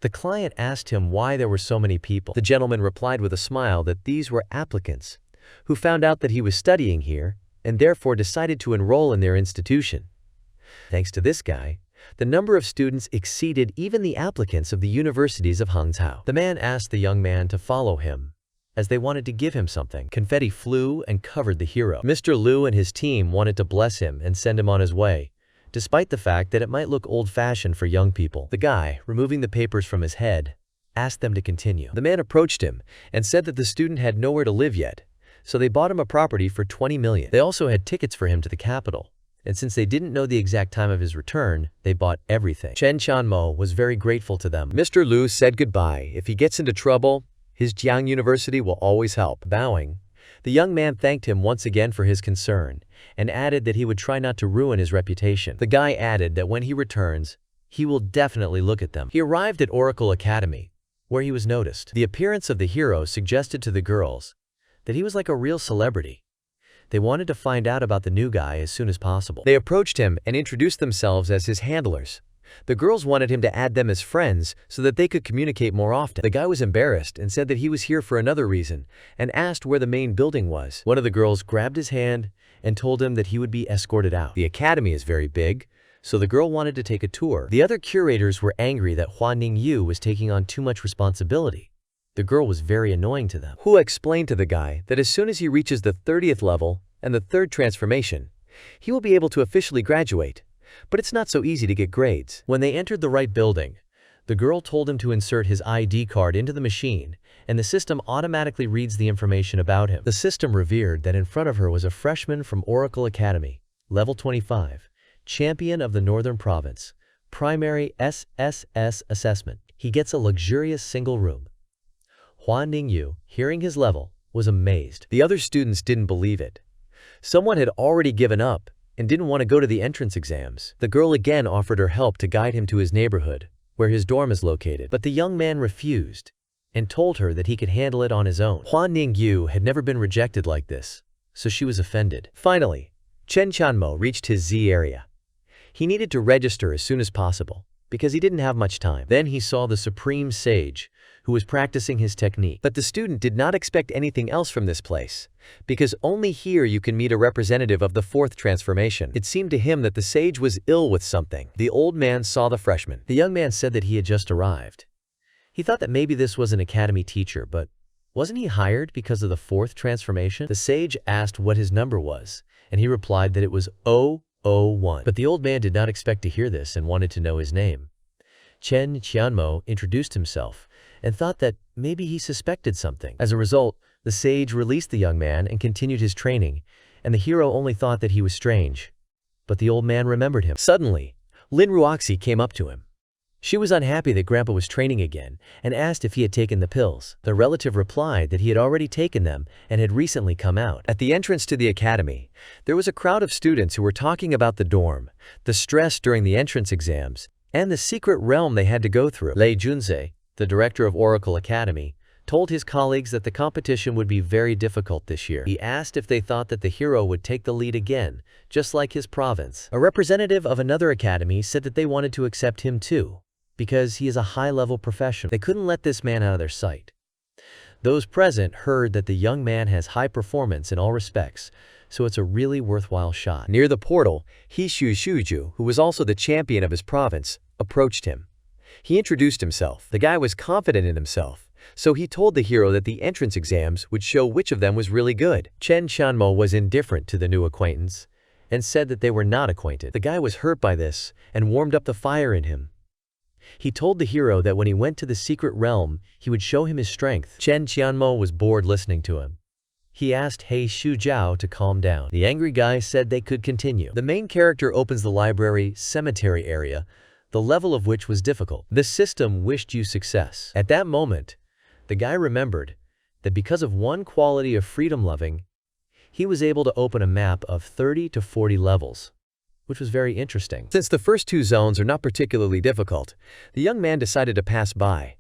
The client asked him why there were so many people. The gentleman replied with a smile that these were applicants who found out that he was studying here and therefore decided to enroll in their institution. Thanks to this guy, the number of students exceeded even the applicants of the universities of Hangzhou. The man asked the young man to follow him, as they wanted to give him something. Confetti flew and covered the hero. Mr. Liu and his team wanted to bless him and send him on his way, despite the fact that it might look old-fashioned for young people. The guy, removing the papers from his head, asked them to continue. The man approached him and said that the student had nowhere to live yet, so they bought him a property for 20 million. They also had tickets for him to the capital, and since they didn't know the exact time of his return, they bought everything. Cheng Qianmo was very grateful to them. Mr. Liu said goodbye. If he gets into trouble, his Jiang University will always help. Bowing, the young man thanked him once again for his concern, and added that he would try not to ruin his reputation. The guy added that when he returns, he will definitely look at them. He arrived at Oracle Academy, where he was noticed. The appearance of the hero suggested to the girls that he was like a real celebrity. They wanted to find out about the new guy as soon as possible. They approached him and introduced themselves as his handlers. The girls wanted him to add them as friends so that they could communicate more often. The guy was embarrassed and said that he was here for another reason and asked where the main building was. One of the girls grabbed his hand and told him that he would be escorted out. The academy is very big, so the girl wanted to take a tour. The other curators were angry that Hua Ningyu was taking on too much responsibility. The girl was very annoying to them. Hua explained to the guy that as soon as he reaches the 30th level and the 3rd transformation, he will be able to officially graduate, but it's not so easy to get grades. When they entered the right building, the girl told him to insert his ID card into the machine, and the system automatically reads the information about him. The system revealed that in front of her was a freshman from Oracle Academy, level 25, champion of the Northern Province, primary SSS assessment. He gets a luxurious single room. Hua Ningyu, hearing his level, was amazed. The other students didn't believe it. Someone had already given up and didn't want to go to the entrance exams. The girl again offered her help to guide him to his neighborhood, where his dorm is located. But the young man refused and told her that he could handle it on his own. Hua Ningyu had never been rejected like this, so she was offended. Finally, Cheng Qianmo reached his Z area. He needed to register as soon as possible. because he didn't have much time. Then he saw the supreme sage, who was practicing his technique. But the student did not expect anything else from this place, because only here you can meet a representative of the fourth transformation. It seemed to him that the sage was ill with something. The old man saw the freshman. The young man said that he had just arrived. He thought that maybe this was an academy teacher, but wasn't he hired because of the fourth transformation? The sage asked what his number was, and he replied that it was 001. But the old man did not expect to hear this and wanted to know his name. Cheng Qianmo introduced himself and thought that maybe he suspected something. As a result, the sage released the young man and continued his training, and the hero only thought that he was strange. But the old man remembered him. Suddenly, Lin Ruoxi came up to him. She was unhappy that Grandpa was training again and asked if he had taken the pills. The relative replied that he had already taken them and had recently come out. At the entrance to the academy, there was a crowd of students who were talking about the dorm, the stress during the entrance exams, and the secret realm they had to go through. Lei Junzhe, the director of Oracle Academy, told his colleagues that the competition would be very difficult this year. He asked if they thought that the hero would take the lead again, just like his province. A representative of another academy said that they wanted to accept him too, because he is a high-level professional. They couldn't let this man out of their sight. Those present heard that the young man has high performance in all respects, so it's a really worthwhile shot. Near the portal, Hishu Shuju, who was also the champion of his province, approached him. He introduced himself. The guy was confident in himself, so he told the hero that the entrance exams would show which of them was really good. Cheng Qianmo was indifferent to the new acquaintance and said that they were not acquainted. The guy was hurt by this and warmed up the fire in him. He told the hero that when he went to the secret realm, he would show him his strength. Cheng Qianmo was bored listening to him. He asked He Shujiao to calm down. The angry guy said they could continue. The main character opens the library cemetery area, the level of which was difficult. The system wished you success. At that moment, the guy remembered that because of one quality of freedom-loving, he was able to open a map of 30 to 40 levels, which was very interesting. Since the first two zones are not particularly difficult, the young man decided to pass by.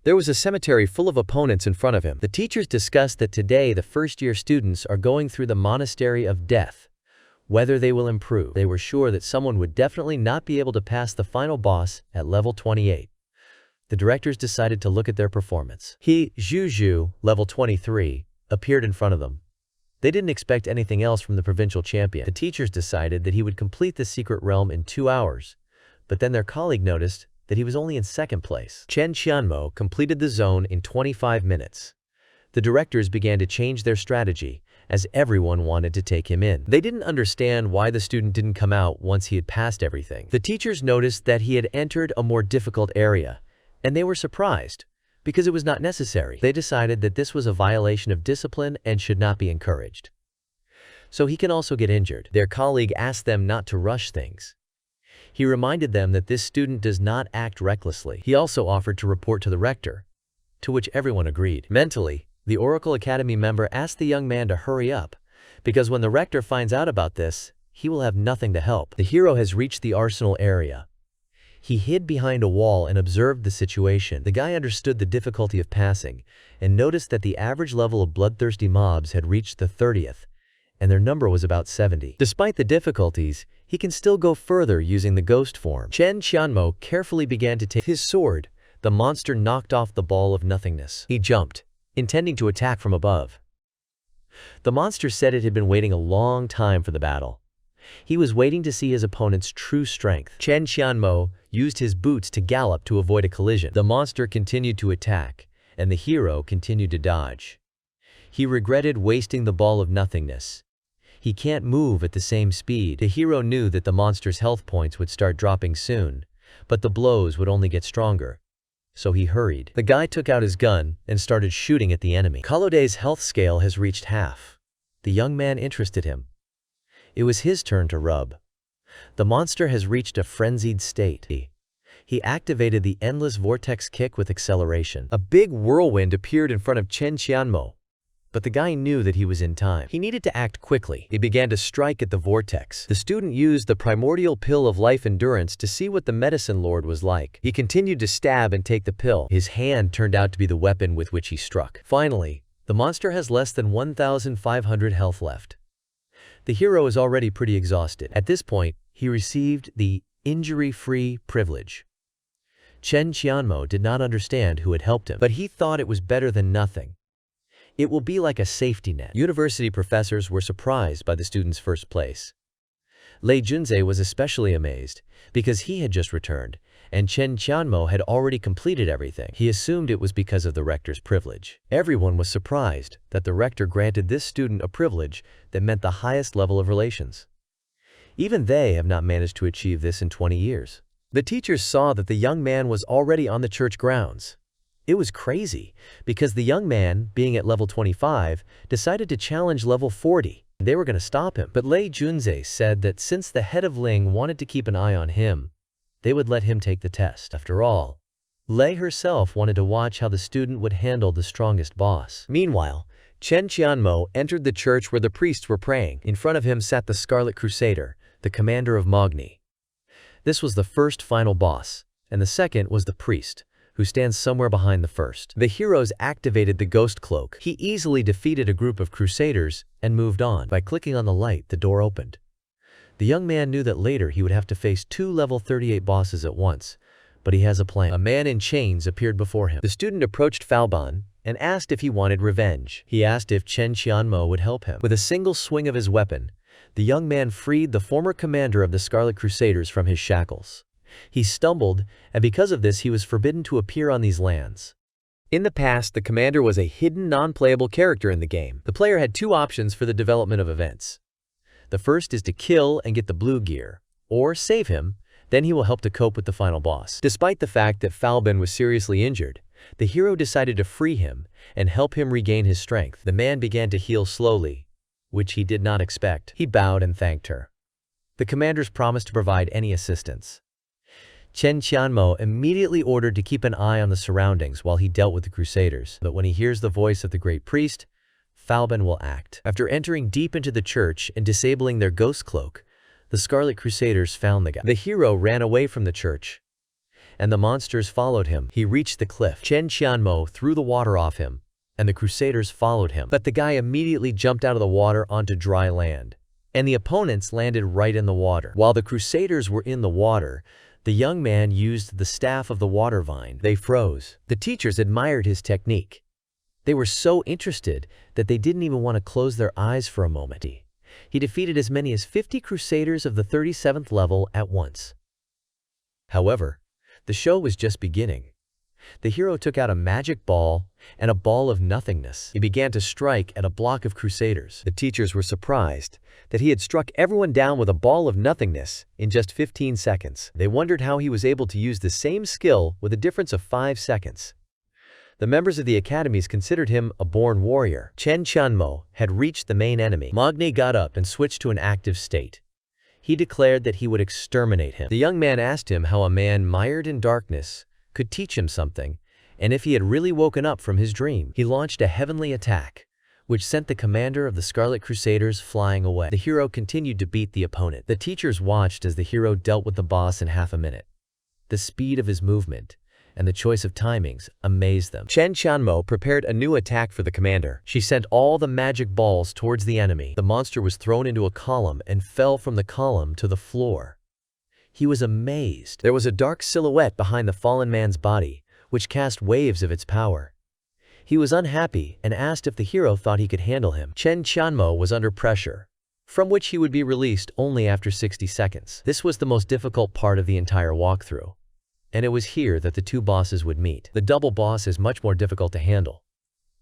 There was a cemetery full of opponents in front of him. The teachers discussed that today the first-year students are going through the Monastery of Death. Whether they will improve, they were sure that someone would definitely not be able to pass the final boss at level 28. The directors decided to look at their performance. He Zhu, level 23, appeared in front of them. They didn't expect anything else from the provincial champion. The teachers decided that he would complete the secret realm in 2 hours, but then their colleague noticed that he was only in second place. Cheng Qianmo completed the zone in 25 minutes. The directors began to change their strategy, as everyone wanted to take him in. They didn't understand why the student didn't come out once he had passed everything. The teachers noticed that he had entered a more difficult area, and they were surprised, because it was not necessary. They decided that this was a violation of discipline and should not be encouraged. So he can also get injured. Their colleague asked them not to rush things. He reminded them that this student does not act recklessly. He also offered to report to the rector, to which everyone agreed. Mentally, the Oracle Academy member asked the young man to hurry up, because when the rector finds out about this, he will have nothing to help. The hero has reached the arsenal area. He hid behind a wall and observed the situation. The guy understood the difficulty of passing and noticed that the average level of bloodthirsty mobs had reached the 30th, and their number was about 70. Despite the difficulties, he can still go further using the ghost form. Cheng Qianmo carefully began to take his sword. The monster knocked off the ball of nothingness. He jumped, intending to attack from above. The monster said it had been waiting a long time for the battle. He was waiting to see his opponent's true strength. Cheng Qianmo used his boots to gallop to avoid a collision. The monster continued to attack, and the hero continued to dodge. He regretted wasting the ball of nothingness. He can't move at the same speed. The hero knew that the monster's health points would start dropping soon, but the blows would only get stronger. So he hurried. The guy took out his gun and started shooting at the enemy. Kalode's health scale has reached half. The young man interested him. It was his turn to rub. The monster has reached a frenzied state. He activated the endless vortex kick with acceleration. A big whirlwind appeared in front of Cheng Qianmo, but the guy knew that he was in time. He needed to act quickly. He began to strike at the vortex. The student used the primordial pill of life endurance to see what the medicine lord was like. He continued to stab and take the pill. His hand turned out to be the weapon with which he struck. Finally, the monster has less than 1,500 health left. The hero is already pretty exhausted. At this point, he received the injury-free privilege. Cheng Qianmo did not understand who had helped him, but he thought it was better than nothing. It will be like a safety net. University professors were surprised by the student's first place. Lei Junzai was especially amazed, because he had just returned, and Cheng Qianmo had already completed everything. He assumed it was because of the rector's privilege. Everyone was surprised that the rector granted this student a privilege that meant the highest level of relations. Even they have not managed to achieve this in 20 years. The teachers saw that the young man was already on the church grounds. It was crazy, because the young man, being at level 25, decided to challenge level 40. They were going to stop him. But Lei Junzai said that since the head of Ling wanted to keep an eye on him, they would let him take the test. After all, Lei herself wanted to watch how the student would handle the strongest boss. Meanwhile, Cheng Qianmo entered the church where the priests were praying. In front of him sat the Scarlet Crusader, the commander of Magni. This was the first final boss, and the second was the priest, who stands somewhere behind the first. The heroes activated the ghost cloak. He easily defeated a group of crusaders and moved on. By clicking on the light, the door opened. The young man knew that later he would have to face 2 level 38 bosses at once, but he has a plan. A man in chains appeared before him. The student approached Falban and asked if he wanted revenge. He asked if Cheng Qianmo would help him. With a single swing of his weapon, the young man freed the former commander of the Scarlet Crusaders from his shackles. He stumbled, and because of this he was forbidden to appear on these lands. In the past, the commander was a hidden, non-playable character in the game. The player had 2 options for the development of events. The first is to kill and get the blue gear, or save him, then he will help to cope with the final boss. Despite the fact that Falban was seriously injured, the hero decided to free him and help him regain his strength. The man began to heal slowly, which he did not expect. He bowed and thanked her. The commanders promised to provide any assistance. Cheng Qianmo immediately ordered to keep an eye on the surroundings while he dealt with the crusaders. But when he hears the voice of the great priest, Falban will act. After entering deep into the church and disabling their ghost cloak, the Scarlet Crusaders found the guy. The hero ran away from the church, and the monsters followed him. He reached the cliff. Cheng Qianmo threw the water off him, and the crusaders followed him. But the guy immediately jumped out of the water onto dry land, and the opponents landed right in the water. While the crusaders were in the water, the young man used the staff of the water vine. They froze. The teachers admired his technique. They were so interested that they didn't even want to close their eyes for a moment. He defeated as many as 50 crusaders of the 37th level at once. However, the show was just beginning. The hero took out a magic ball and a ball of nothingness. He began to strike at a block of crusaders. The teachers were surprised that he had struck everyone down with a ball of nothingness in just 15 seconds. They wondered how he was able to use the same skill with a difference of 5 seconds. The members of the academies considered him a born warrior. Cheng Qianmo had reached the main enemy. Magni got up and switched to an active state. He declared that he would exterminate him. The young man asked him how a man mired in darkness could teach him something, and if he had really woken up from his dream. He launched a heavenly attack, which sent the commander of the Scarlet Crusaders flying away. The hero continued to beat the opponent. The teachers watched as the hero dealt with the boss in half a minute. The speed of his movement and the choice of timings amazed them. Cheng Qianmo prepared a new attack for the commander. She sent all the magic balls towards the enemy. The monster was thrown into a column and fell from the column to the floor. He was amazed. There was a dark silhouette behind the fallen man's body, which cast waves of its power. He was unhappy and asked if the hero thought he could handle him. Cheng Qianmo was under pressure, from which he would be released only after 60 seconds. This was the most difficult part of the entire walkthrough, and it was here that the 2 bosses would meet. The double boss is much more difficult to handle.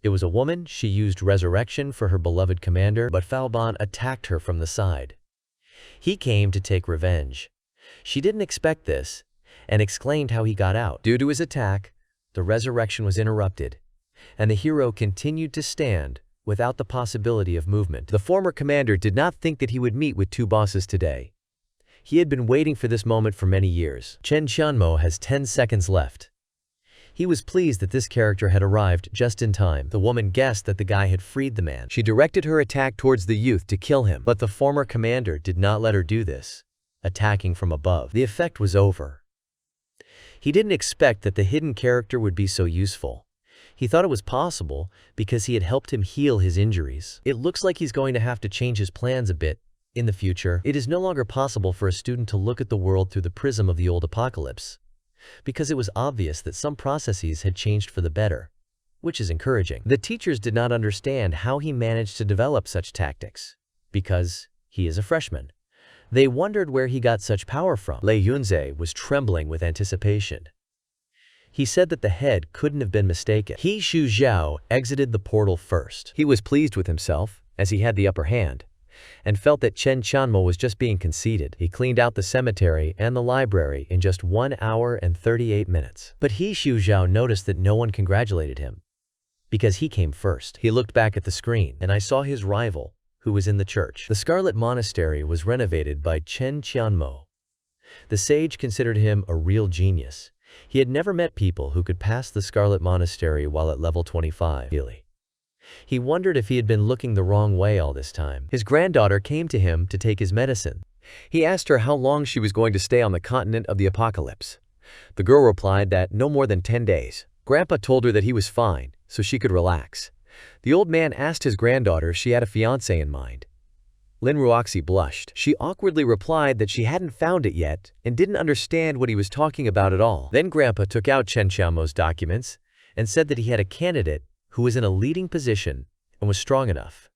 It was a woman. She used resurrection for her beloved commander, but Falban attacked her from the side. He came to take revenge. She didn't expect this, and explained how he got out. Due to his attack, the resurrection was interrupted, and the hero continued to stand without the possibility of movement. The former commander did not think that he would meet with 2 bosses today. He had been waiting for this moment for many years. Cheng Qianmo has 10 seconds left. He was pleased that this character had arrived just in time. The woman guessed that the guy had freed the man. She directed her attack towards the youth to kill him, but the former commander did not let her do this, attacking from above. The effect was over. He didn't expect that the hidden character would be so useful. He thought it was possible because he had helped him heal his injuries. It looks like he's going to have to change his plans a bit in the future. It is no longer possible for a student to look at the world through the prism of the old apocalypse. because it was obvious that some processes had changed for the better, which is encouraging. The teachers did not understand how he managed to develop such tactics, because he is a freshman. They wondered where he got such power from. Lei Yunze was trembling with anticipation. He said that the head couldn't have been mistaken. He Shu Zhao exited the portal first. He was pleased with himself, as he had the upper hand, and felt that Cheng Qianmo was just being conceited. He cleaned out the cemetery and the library in just 1 hour and 38 minutes. But He Shu Zhao noticed that no one congratulated him, because he came first. He looked back at the screen, and I saw his rival, who was in the church. The Scarlet Monastery was renovated by Cheng Qianmo. The sage considered him a real genius. He had never met people who could pass the Scarlet Monastery while at level 25. He wondered if he had been looking the wrong way all this time. His granddaughter came to him to take his medicine. He asked her how long she was going to stay on the continent of the apocalypse. The girl replied that no more than 10 days. Grandpa told her that he was fine, so she could relax. The old man asked his granddaughter if she had a fiancé in mind. Lin Ruoxi blushed. She awkwardly replied that she hadn't found it yet and didn't understand what he was talking about at all. Then Grandpa took out Cheng Qianmo's documents and said that he had a candidate who was in a leading position and was strong enough.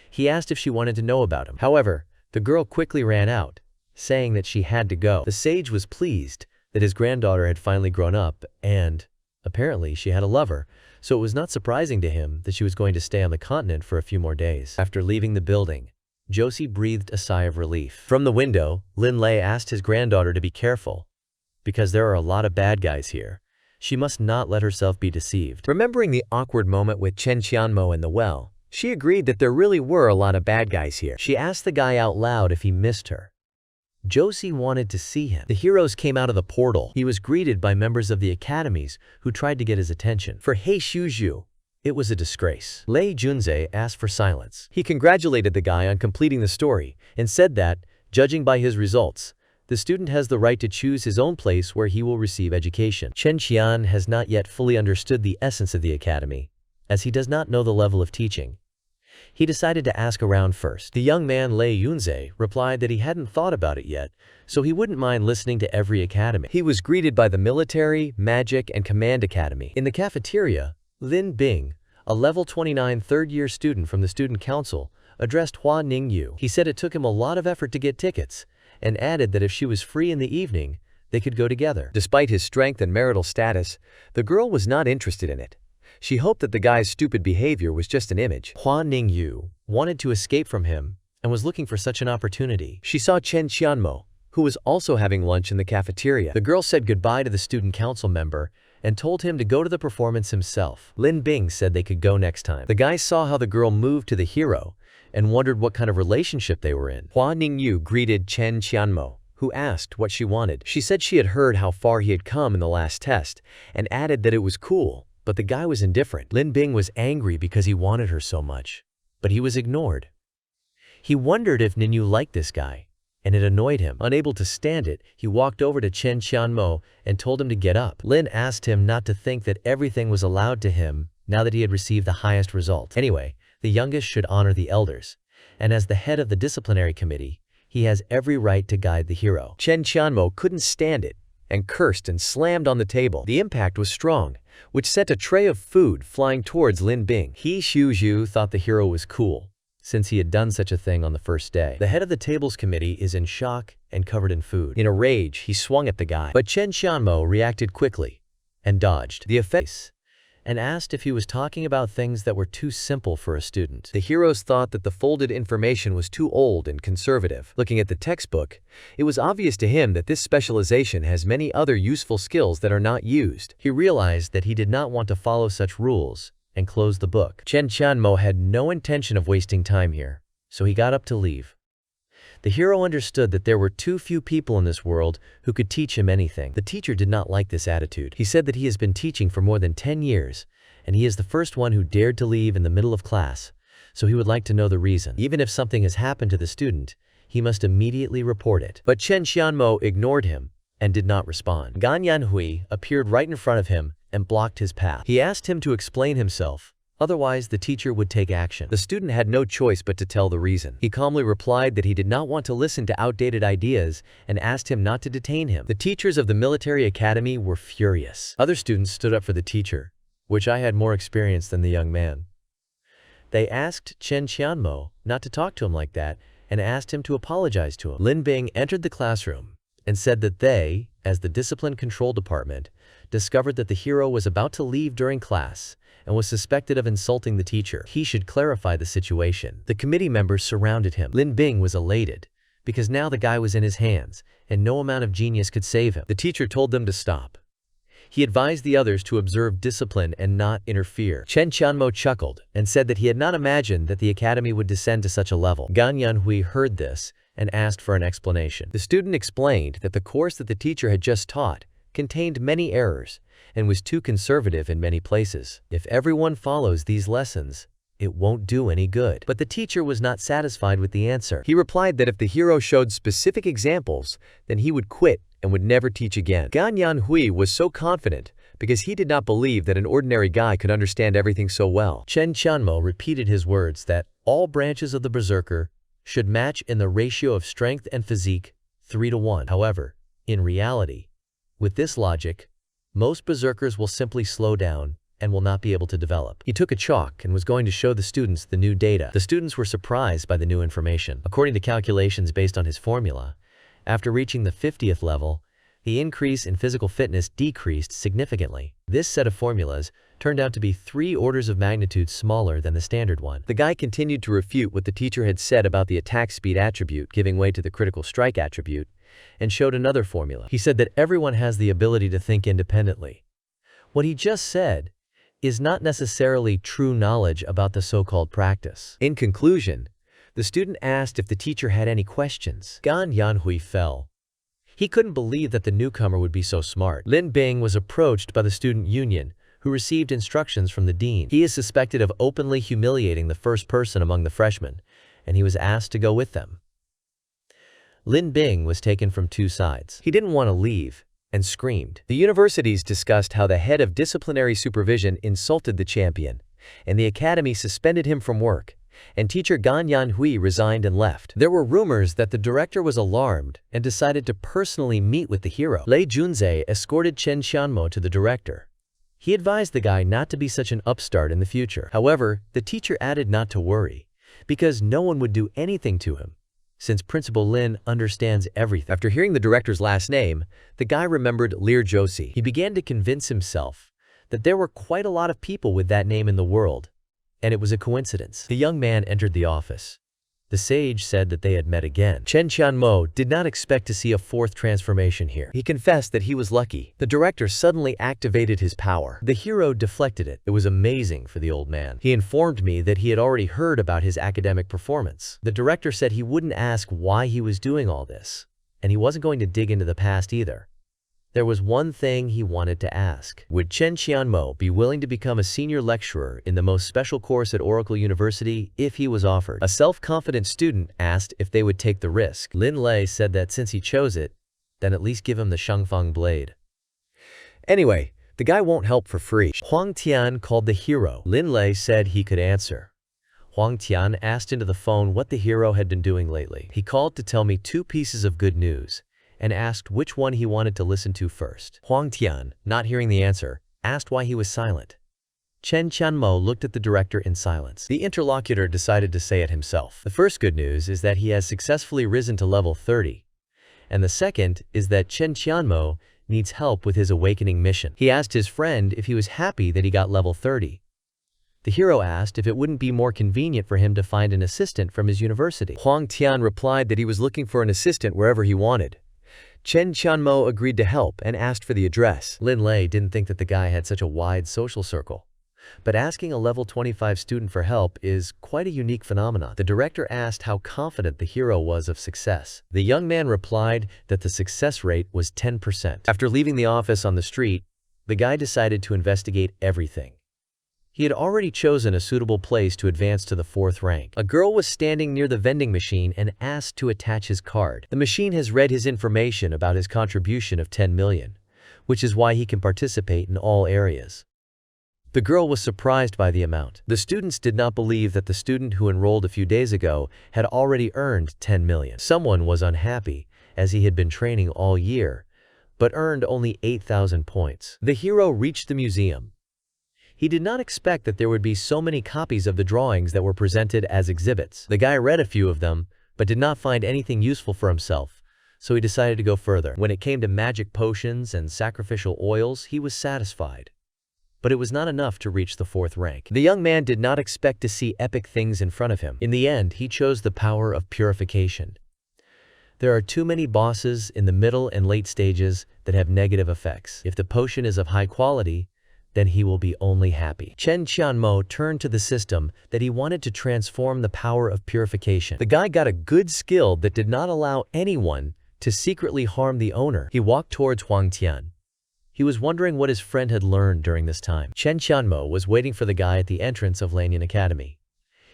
He asked if she wanted to know about him. However, the girl quickly ran out, saying that she had to go. The sage was pleased that his granddaughter had finally grown up and, apparently, she had a lover, so it was not surprising to him that she was going to stay on the continent for a few more days. After leaving the building, Josie breathed a sigh of relief. From the window, Lin Lei asked his granddaughter to be careful, because there are a lot of bad guys here. She must not let herself be deceived. Remembering the awkward moment with Cheng Qianmo in the well, she agreed that there really were a lot of bad guys here. She asked the guy out loud if he missed her. Josie wanted to see him. The heroes came out of the portal. He was greeted by members of the academies who tried to get his attention. For He Shu Zhu, it was a disgrace. Lei Junze asked for silence. He congratulated the guy on completing the story and said that, judging by his results, the student has the right to choose his own place where he will receive education. Chen Qian has not yet fully understood the essence of the academy, as he does not know the level of teaching. He decided to ask around first. The young man Lei Yunze replied that he hadn't thought about it yet, so he wouldn't mind listening to every academy. He was greeted by the military, magic, and command academy. In the cafeteria, Lin Bing, a level 29 third-year student from the student council, addressed Hua Ningyu. He said it took him a lot of effort to get tickets, and added that if she was free in the evening, they could go together. Despite his strength and marital status, the girl was not interested in it. She hoped that the guy's stupid behavior was just an image. Hua Ningyu wanted to escape from him and was looking for such an opportunity. She saw Cheng Qianmo, who was also having lunch in the cafeteria. The girl said goodbye to the student council member and told him to go to the performance himself. Lin Bing said they could go next time. The guy saw how the girl moved to the hero and wondered what kind of relationship they were in. Hua Ningyu greeted Cheng Qianmo, who asked what she wanted. She said she had heard how far he had come in the last test and added that it was cool, but the guy was indifferent. Lin Bing was angry because he wanted her so much, but he was ignored. He wondered if Ningyu liked this guy, and it annoyed him. Unable to stand it, he walked over to Cheng Qianmo and told him to get up. Lin asked him not to think that everything was allowed to him now that he had received the highest result. Anyway, the youngest should honor the elders, and as the head of the disciplinary committee, he has every right to guide the hero. Cheng Qianmo couldn't stand it and cursed and slammed on the table. The impact was strong, which sent a tray of food flying towards Lin Bing. He Shu Zhu thought the hero was cool, since he had done such a thing on the first day. The head of the tables committee is in shock and covered in food. In a rage, he swung at the guy, but Cheng Qianmo reacted quickly and dodged the offense and asked if he was talking about things that were too simple for a student. The heroes thought that the folded information was too old and conservative. Looking at the textbook, it was obvious to him that this specialization has many other useful skills that are not used. He realized that he did not want to follow such rules and closed the book. Cheng Qianmo had no intention of wasting time here, so he got up to leave. The hero understood that there were too few people in this world who could teach him anything. The teacher did not like this attitude. He said that he has been teaching for more than 10 years, and he is the first one who dared to leave in the middle of class, so he would like to know the reason. Even if something has happened to the student, he must immediately report it. But Cheng Qianmo ignored him and did not respond. Gan Yanhui appeared right in front of him and blocked his path. He asked him to explain himself, Otherwise, the teacher would take action. The student had no choice but to tell the reason. He calmly replied that he did not want to listen to outdated ideas and asked him not to detain him. The teachers of the military academy were furious. Other students stood up for the teacher, which I had more experience than the young man. They asked Cheng Qianmo not to talk to him like that and asked him to apologize to him. Lin Bing entered the classroom and said that they, as the discipline control department, discovered that the hero was about to leave during class and was suspected of insulting the teacher. He should clarify the situation. The committee members surrounded him. Lin Bing was elated because now the guy was in his hands and no amount of genius could save him. The teacher told them to stop. He advised the others to observe discipline and not interfere. Cheng Qianmo chuckled and said that he had not imagined that the academy would descend to such a level. Gan Yanhui heard this and asked for an explanation. The student explained that the course that the teacher had just taught contained many errors and was too conservative in many places. If everyone follows these lessons, it won't do any good. But the teacher was not satisfied with the answer. He replied that if the hero showed specific examples, then he would quit and would never teach again. Gan Yanhui was so confident because he did not believe that an ordinary guy could understand everything so well. Cheng Qianmo repeated his words that all branches of the berserker should match in the ratio of strength and physique 3-to-1. However, in reality, with this logic, most berserkers will simply slow down and will not be able to develop. He took a chalk and was going to show the students the new data. The students were surprised by the new information. According to calculations based on his formula, after reaching the 50th level, the increase in physical fitness decreased significantly. This set of formulas turned out to be 3 orders of magnitude smaller than the standard one. The guy continued to refute what the teacher had said about the attack speed attribute giving way to the critical strike attribute and showed another formula. He said that everyone has the ability to think independently. What he just said is not necessarily true knowledge about the so-called practice. In conclusion, the student asked if the teacher had any questions. Gan Yanhui fell. He couldn't believe that the newcomer would be so smart. Lin Bing was approached by the student union, who received instructions from the dean. He is suspected of openly humiliating the first person among the freshmen, and he was asked to go with them. Lin Bing was taken from 2 sides. He didn't want to leave and screamed. The universities discussed how the head of disciplinary supervision insulted the champion, and the academy suspended him from work, and teacher Gan Yanhui resigned and left. There were rumors that the director was alarmed and decided to personally meet with the hero. Lei Junzai escorted Cheng Qianmo to the director. He advised the guy not to be such an upstart in the future. However, the teacher added not to worry, because no one would do anything to him, since Principal Lin understands everything. After hearing the director's last name, the guy remembered Lear Josie. He began to convince himself that there were quite a lot of people with that name in the world, and it was a coincidence. The young man entered the office. The sage said that they had met again. Cheng Qianmo did not expect to see a 4th transformation here. He confessed that he was lucky. The director suddenly activated his power. The hero deflected it. It was amazing for the old man. He informed me that he had already heard about his academic performance. The director said he wouldn't ask why he was doing all this, and he wasn't going to dig into the past either. There was one thing he wanted to ask. Would Cheng Qianmo be willing to become a senior lecturer in the most special course at Oracle University if he was offered? A self-confident student asked if they would take the risk. Lin Lei said that since he chose it, then at least give him the Shangfang blade. Anyway, the guy won't help for free. Huang Tian called the hero. Lin Lei said he could answer. Huang Tian asked into the phone what the hero had been doing lately. He called to tell me 2 pieces of good news, and asked which one he wanted to listen to first. Huang Tian, not hearing the answer, asked why he was silent. Cheng Qianmo looked at the director in silence. The interlocutor decided to say it himself. The first good news is that he has successfully risen to level 30. And the second is that Cheng Qianmo needs help with his awakening mission. He asked his friend if he was happy that he got level 30. The hero asked if it wouldn't be more convenient for him to find an assistant from his university. Huang Tian replied that he was looking for an assistant wherever he wanted. Cheng Qianmo agreed to help and asked for the address. Lin Lei didn't think that the guy had such a wide social circle, but asking a level 25 student for help is quite a unique phenomenon. The director asked how confident the hero was of success. The young man replied that the success rate was 10%. After leaving the office on the street, the guy decided to investigate everything. He had already chosen a suitable place to advance to the 4th rank. A girl was standing near the vending machine and asked to attach his card. The machine has read his information about his contribution of 10 million, which is why he can participate in all areas. The girl was surprised by the amount. The students did not believe that the student who enrolled a few days ago had already earned 10 million. Someone was unhappy, as he had been training all year, but earned only 8,000 points. The hero reached the museum. He did not expect that there would be so many copies of the drawings that were presented as exhibits. The guy read a few of them, but did not find anything useful for himself, so he decided to go further. When it came to magic potions and sacrificial oils, he was satisfied. But it was not enough to reach the 4th rank. The young man did not expect to see epic things in front of him. In the end, he chose the power of purification. There are too many bosses in the middle and late stages that have negative effects. If the potion is of high quality, then he will be only happy. Cheng Qianmo turned to the system that he wanted to transform the power of purification. The guy got a good skill that did not allow anyone to secretly harm the owner. He walked towards Huangtian. He was wondering what his friend had learned during this time. Cheng Qianmo was waiting for the guy at the entrance of Lanyan Academy.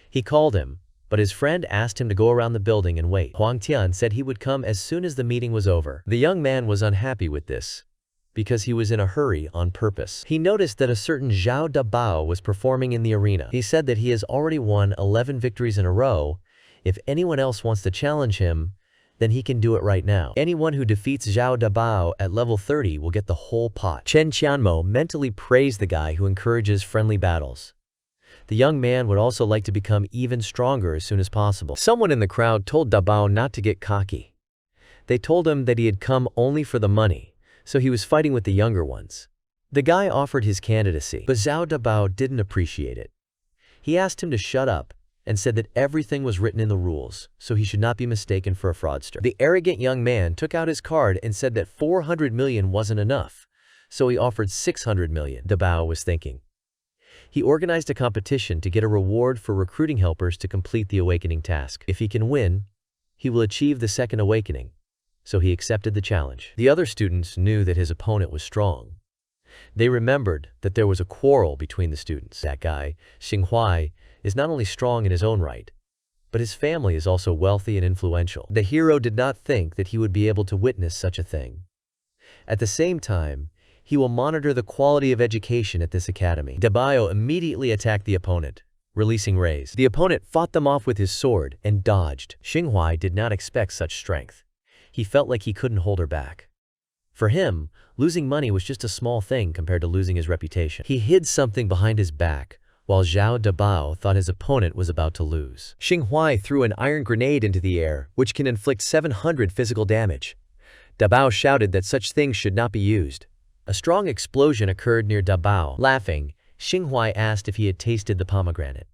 He called him, but his friend asked him to go around the building and wait. Huangtian said he would come as soon as the meeting was over. The young man was unhappy with this, because he was in a hurry on purpose. He noticed that a certain Zhao Dabao was performing in the arena. He said that he has already won 11 victories in a row. If anyone else wants to challenge him, then he can do it right now. Anyone who defeats Zhao Dabao at level 30 will get the whole pot. Cheng Qianmo mentally praised the guy who encourages friendly battles. The young man would also like to become even stronger as soon as possible. Someone in the crowd told Dabao not to get cocky. They told him that he had come only for the money, so he was fighting with the younger ones. The guy offered his candidacy, but Zhao Dabao didn't appreciate it. He asked him to shut up and said that everything was written in the rules, so he should not be mistaken for a fraudster. The arrogant young man took out his card and said that 400 million wasn't enough, so he offered 600 million. Dabao was thinking. He organized a competition to get a reward for recruiting helpers to complete the awakening task. If he can win, he will achieve the 2nd awakening. So he accepted the challenge. The other students knew that his opponent was strong. They remembered that there was a quarrel between the students. That guy, Xinghua, is not only strong in his own right, but his family is also wealthy and influential. The hero did not think that he would be able to witness such a thing. At the same time, he will monitor the quality of education at this academy. Dabao immediately attacked the opponent, releasing rays. The opponent fought them off with his sword and dodged. Xinghua did not expect such strength. He felt like he couldn't hold her back. For him, losing money was just a small thing compared to losing his reputation. He hid something behind his back, while Zhao Dabao thought his opponent was about to lose. Xinghua threw an iron grenade into the air, which can inflict 700 physical damage. Dabao shouted that such things should not be used. A strong explosion occurred near Dabao. Laughing, Xinghua asked if he had tasted the pomegranate.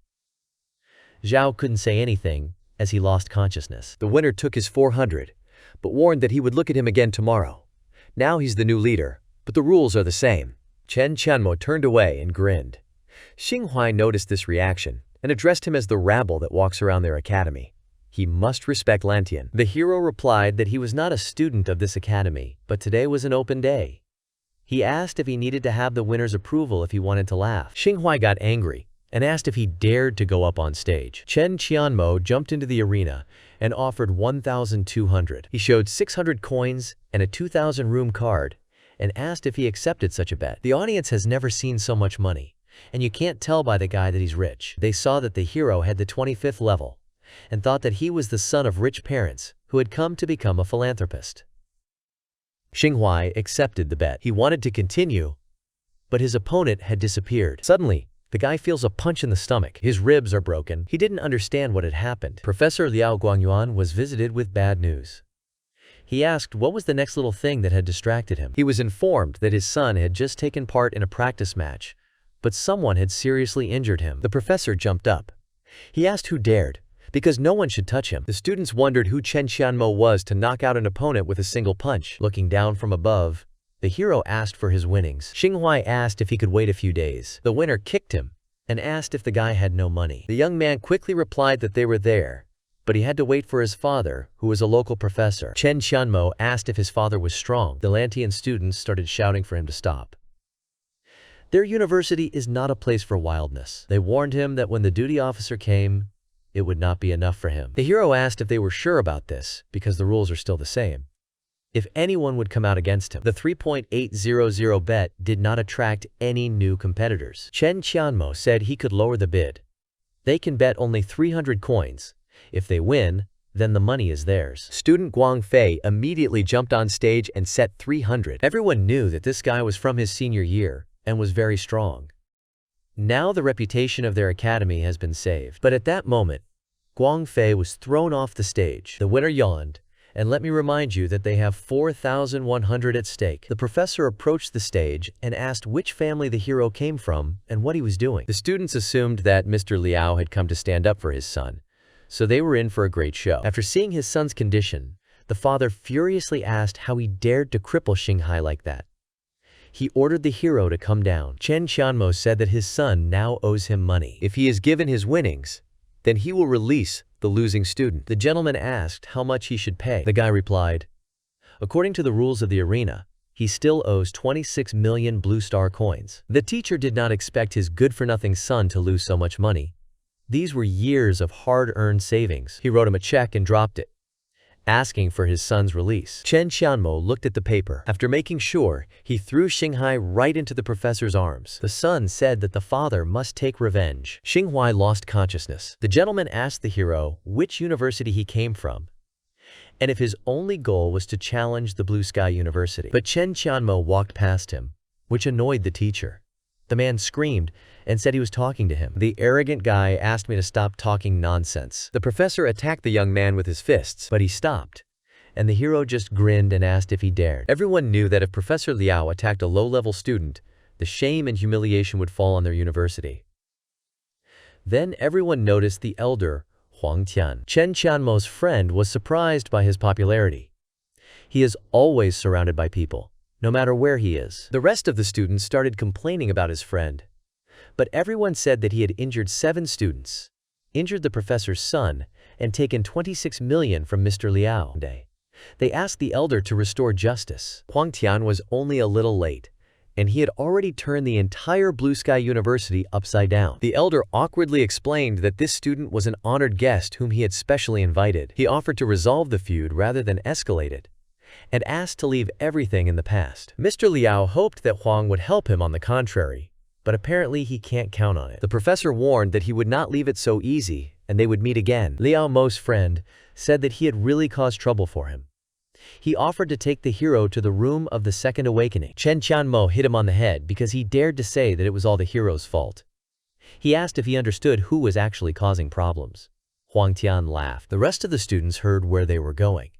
Zhao couldn't say anything, as he lost consciousness. The winner took his 400, but warned that he would look at him again tomorrow. Now he's the new leader, but the rules are the same. Cheng Qianmo turned away and grinned. Xinghua noticed this reaction and addressed him as the rabble that walks around their academy. He must respect Lantian. The hero replied that he was not a student of this academy, but today was an open day. He asked if he needed to have the winner's approval if he wanted to laugh. Xinghua got angry and asked if he dared to go up on stage. Cheng Qianmo jumped into the arena and offered 1,200. He showed 600 coins and a 2,000 room card and asked if he accepted such a bet. The audience has never seen so much money, and you can't tell by the guy that he's rich. They saw that the hero had the 25th level and thought that he was the son of rich parents who had come to become a philanthropist. Xinghua accepted the bet. He wanted to continue, but his opponent had disappeared. Suddenly, the guy feels a punch in the stomach. His ribs are broken. He didn't understand what had happened. Professor Liao Guangyuan was visited with bad news. He asked what was the next little thing that had distracted him. He was informed that his son had just taken part in a practice match, but someone had seriously injured him. The professor jumped up. He asked who dared, because no one should touch him. The students wondered who Cheng Qianmo was to knock out an opponent with a single punch. Looking down from above, the hero asked for his winnings. Xinghua asked if he could wait a few days. The winner kicked him and asked if the guy had no money. The young man quickly replied that they were there, but he had to wait for his father, who was a local professor. Cheng Qianmo asked if his father was strong. The Lantian students started shouting for him to stop. Their university is not a place for wildness. They warned him that when the duty officer came, it would not be enough for him. The hero asked if they were sure about this, because the rules are still the same. if anyone would come out against him. The 3.800 bet did not attract any new competitors. Cheng Qianmo said he could lower the bid. They can bet only 300 coins. If they win, then the money is theirs. Student Guang Fei immediately jumped on stage and set 300. Everyone knew that this guy was from his senior year and was very strong. Now the reputation of their academy has been saved. But at that moment, Guang Fei was thrown off the stage. The winner yawned, and let me remind you that they have 4,100 at stake. The professor approached the stage and asked which family the hero came from and what he was doing. The students assumed that Mr. Liao had come to stand up for his son, so they were in for a great show. After seeing his son's condition, the father furiously asked how he dared to cripple Xinghai like that. He ordered the hero to come down. Cheng Qianmo said that his son now owes him money. If he is given his winnings, then he will release the losing student. The gentleman asked how much he should pay. The guy replied, according to the rules of the arena, he still owes 26 million blue star coins. The teacher did not expect his good-for-nothing son to lose so much money. These were years of hard-earned savings. He wrote him a check and dropped it, asking for his son's release. Cheng Qianmo looked at the paper. After making sure, he threw Xinghai right into the professor's arms. The son said that the father must take revenge. Xinghai lost consciousness. The gentleman asked the hero which university he came from, and if his only goal was to challenge the Blue Sky University. But Cheng Qianmo walked past him, which annoyed the teacher. The man screamed and said he was talking to him. The arrogant guy asked me to stop talking nonsense. The professor attacked the young man with his fists, but he stopped, and the hero just grinned and asked if he dared. Everyone knew that if Professor Liao attacked a low-level student, the shame and humiliation would fall on their university. Then everyone noticed the elder, Huang Tian. Cheng Qianmo's friend was surprised by his popularity. He is always surrounded by people, no matter where he is. The rest of the students started complaining about his friend, but everyone said that he had injured 7 students, injured the professor's son, and taken 26 million from Mr. Liao. They asked the elder to restore justice. Huang Tian was only a little late, and he had already turned the entire Blue Sky University upside down. The elder awkwardly explained that this student was an honored guest whom he had specially invited. He offered to resolve the feud rather than escalate it, and asked to leave everything in the past. Mr. Liao hoped that Huang would help him on the contrary, but apparently he can't count on it. The professor warned that he would not leave it so easy, and they would meet again. Liao Mo's friend said that he had really caused trouble for him. He offered to take the hero to the room of the second awakening. Cheng Qianmo hit him on the head because he dared to say that it was all the hero's fault. He asked if he understood who was actually causing problems. Huang Tian laughed. The rest of the students heard where they were going.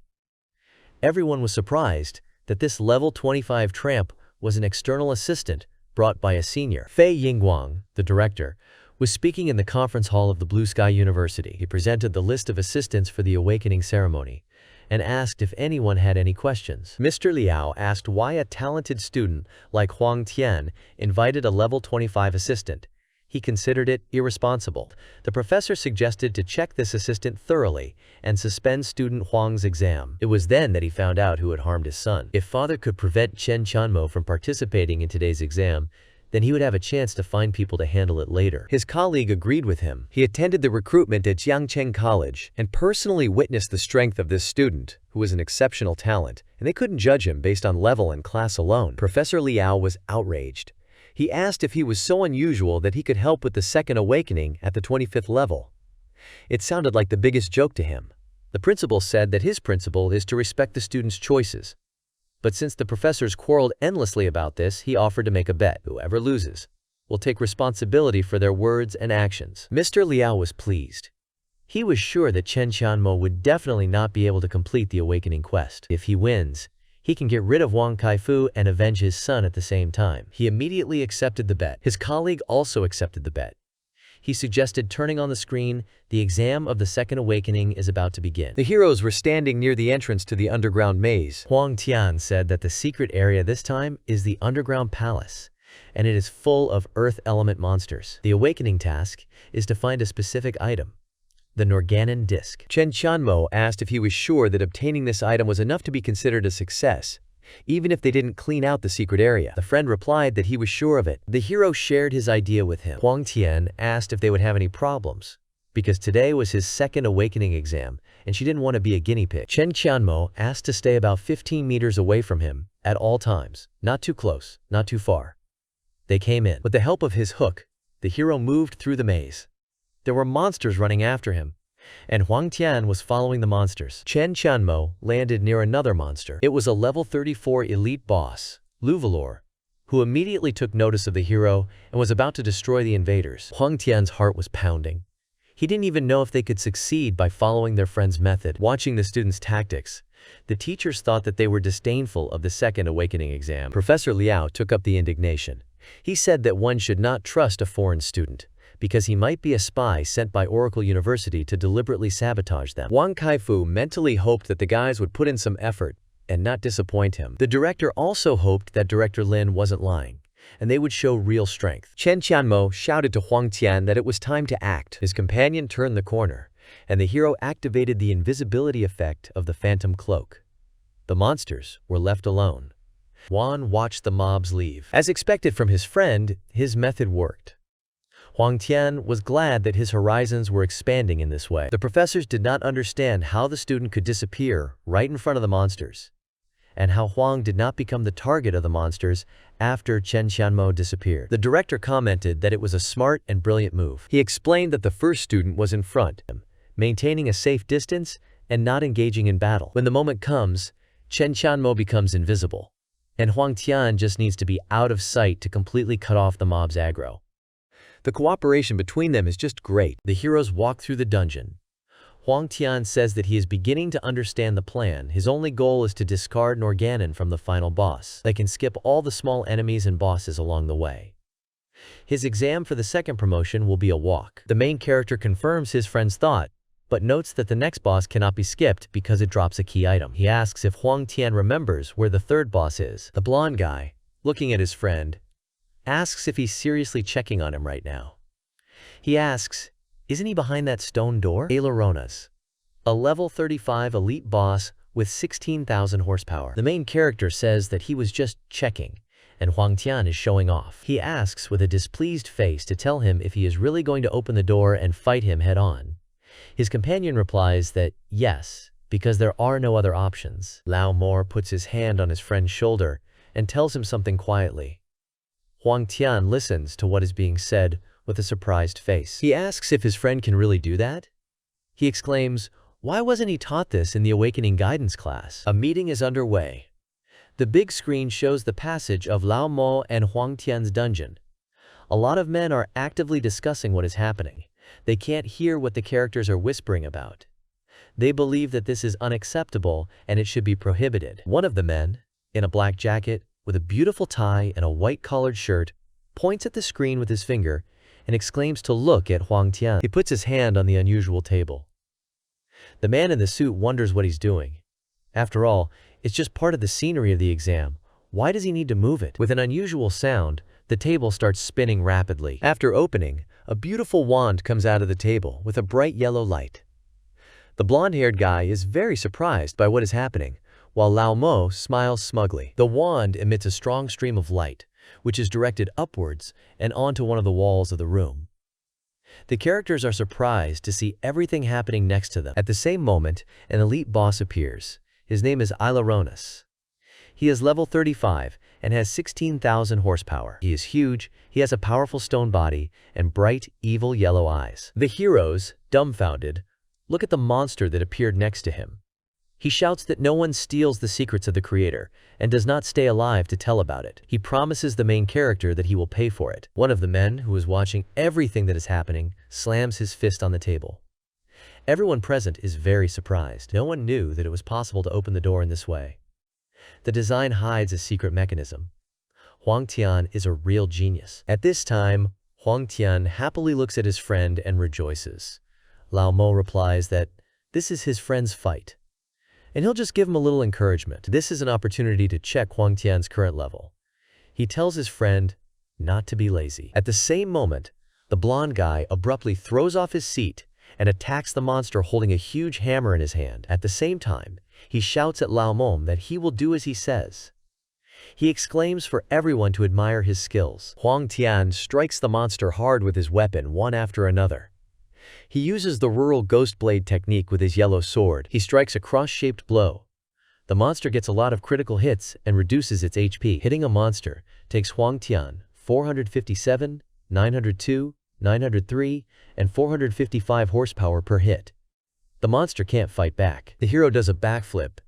Everyone was surprised that this level 25 tramp was an external assistant brought by a senior. Fei Yingguang, the director, was speaking in the conference hall of the Blue Sky University. He presented the list of assistants for the awakening ceremony and asked if anyone had any questions. Mr. Liao asked why a talented student like Huang Tian invited a level 25 assistant. He considered it irresponsible. The professor suggested to check this assistant thoroughly and suspend student Huang's exam. It was then that he found out who had harmed his son. If father could prevent Cheng Qianmo from participating in today's exam, then he would have a chance to find people to handle it later. His colleague agreed with him. He attended the recruitment at Jiangcheng College and personally witnessed the strength of this student, who was an exceptional talent, and they couldn't judge him based on level and class alone. Professor Liao was outraged. He asked if he was so unusual that he could help with the second awakening at the 25th level. It sounded like the biggest joke to him. The principal said that his principle is to respect the students' choices. But since the professors quarreled endlessly about this, he offered to make a bet. Whoever loses will take responsibility for their words and actions. Mr. Liao was pleased. He was sure that Cheng Qianmo would definitely not be able to complete the awakening quest. If he wins, he can get rid of Wang Kaifu and avenge his son at the same time. He immediately accepted the bet. His colleague also accepted the bet. He suggested turning on the screen, "The exam of the second awakening is about to begin." The heroes were standing near the entrance to the underground maze. Huang Tian said that the secret area this time is the underground palace, and it is full of earth element monsters. The awakening task is to find a specific item, the Norganon disc. Cheng Qianmo asked if he was sure that obtaining this item was enough to be considered a success, even if they didn't clean out the secret area. The friend replied that he was sure of it. The hero shared his idea with him. Huang Tian asked if they would have any problems, because today was his second awakening exam, and she didn't want to be a guinea pig. Cheng Qianmo asked to stay about 15 meters away from him at all times, not too close, not too far. They came in. With the help of his hook, the hero moved through the maze. There were monsters running after him, and Huang Tian was following the monsters. Cheng Qianmo landed near another monster. It was a level 34 elite boss, Luvalor, who immediately took notice of the hero and was about to destroy the invaders. Huang Tian's heart was pounding. He didn't even know if they could succeed by following their friend's method. Watching the students' tactics, the teachers thought that they were disdainful of the second awakening exam. Professor Liao took up the indignation. He said that one should not trust a foreign student, because he might be a spy sent by Oracle University to deliberately sabotage them. Wang Kaifu mentally hoped that the guys would put in some effort and not disappoint him. The director also hoped that Director Lin wasn't lying, and they would show real strength. Cheng Qianmo shouted to Huang Tian that it was time to act. His companion turned the corner, and the hero activated the invisibility effect of the phantom cloak. The monsters were left alone. Juan watched the mobs leave. As expected from his friend, his method worked. Huang Tian was glad that his horizons were expanding in this way. The professors did not understand how the student could disappear right in front of the monsters, and how Huang did not become the target of the monsters after Cheng Qianmo disappeared. The director commented that it was a smart and brilliant move. He explained that the first student was in front, maintaining a safe distance and not engaging in battle. When the moment comes, Cheng Qianmo becomes invisible, and Huang Tian just needs to be out of sight to completely cut off the mob's aggro. The cooperation between them is just great. The heroes walk through the dungeon. Huang Tian says that he is beginning to understand the plan. His only goal is to discard an organon from the final boss. They can skip all the small enemies and bosses along the way. His exam for the second promotion will be a walk. The main character confirms his friend's thought, but notes that the next boss cannot be skipped because it drops a key item. He asks if Huang Tian remembers where the third boss is. The blonde guy, looking at his friend, asks if he's seriously checking on him right now. He asks, isn't he behind that stone door? Aileronas, a level 35 elite boss with 16,000 horsepower. The main character says that he was just checking, and Huang Tian is showing off. He asks with a displeased face to tell him if he is really going to open the door and fight him head-on. His companion replies that yes, because there are no other options. Lao Mor puts his hand on his friend's shoulder and tells him something quietly. Huang Tian listens to what is being said with a surprised face. He asks if his friend can really do that. He exclaims, why wasn't he taught this in the Awakening Guidance class? A meeting is underway. The big screen shows the passage of Lao Mo and Huang Tian's dungeon. A lot of men are actively discussing what is happening. They can't hear what the characters are whispering about. They believe that this is unacceptable and it should be prohibited. One of the men, in a black jacket, with a beautiful tie and a white-collared shirt, points at the screen with his finger and exclaims to look at Huang Tian. He puts his hand on the unusual table. The man in the suit wonders what he's doing. After all, it's just part of the scenery of the exam. Why does he need to move it? With an unusual sound, the table starts spinning rapidly. After opening, a beautiful wand comes out of the table with a bright yellow light. The blonde-haired guy is very surprised by what is happening, while Lao Mo smiles smugly. The wand emits a strong stream of light, which is directed upwards and onto one of the walls of the room. The characters are surprised to see everything happening next to them. At the same moment, an elite boss appears. His name is Aileronas. He is level 35 and has 16,000 horsepower. He is huge, he has a powerful stone body, and bright, evil yellow eyes. The heroes, dumbfounded, look at the monster that appeared next to him. He shouts that no one steals the secrets of the creator and does not stay alive to tell about it. He promises the main character that he will pay for it. One of the men, who is watching everything that is happening, slams his fist on the table. Everyone present is very surprised. No one knew that it was possible to open the door in this way. The design hides a secret mechanism. Huang Tian is a real genius. At this time, Huang Tian happily looks at his friend and rejoices. Lao Mo replies that this is his friend's fight, and he'll just give him a little encouragement. This is an opportunity to check Huang Tian's current level. He tells his friend not to be lazy. At the same moment, the blonde guy abruptly throws off his seat and attacks the monster holding a huge hammer in his hand. At the same time, he shouts at Lao Mom that he will do as he says. He exclaims for everyone to admire his skills. Huang Tian strikes the monster hard with his weapon one after another. He uses the rural ghost blade technique with his yellow sword. He strikes a cross-shaped blow. The monster gets a lot of critical hits and reduces its HP. Hitting a monster takes Huang Tian 457, 902, 903, and 455 horsepower per hit. The monster can't fight back. The hero does a backflip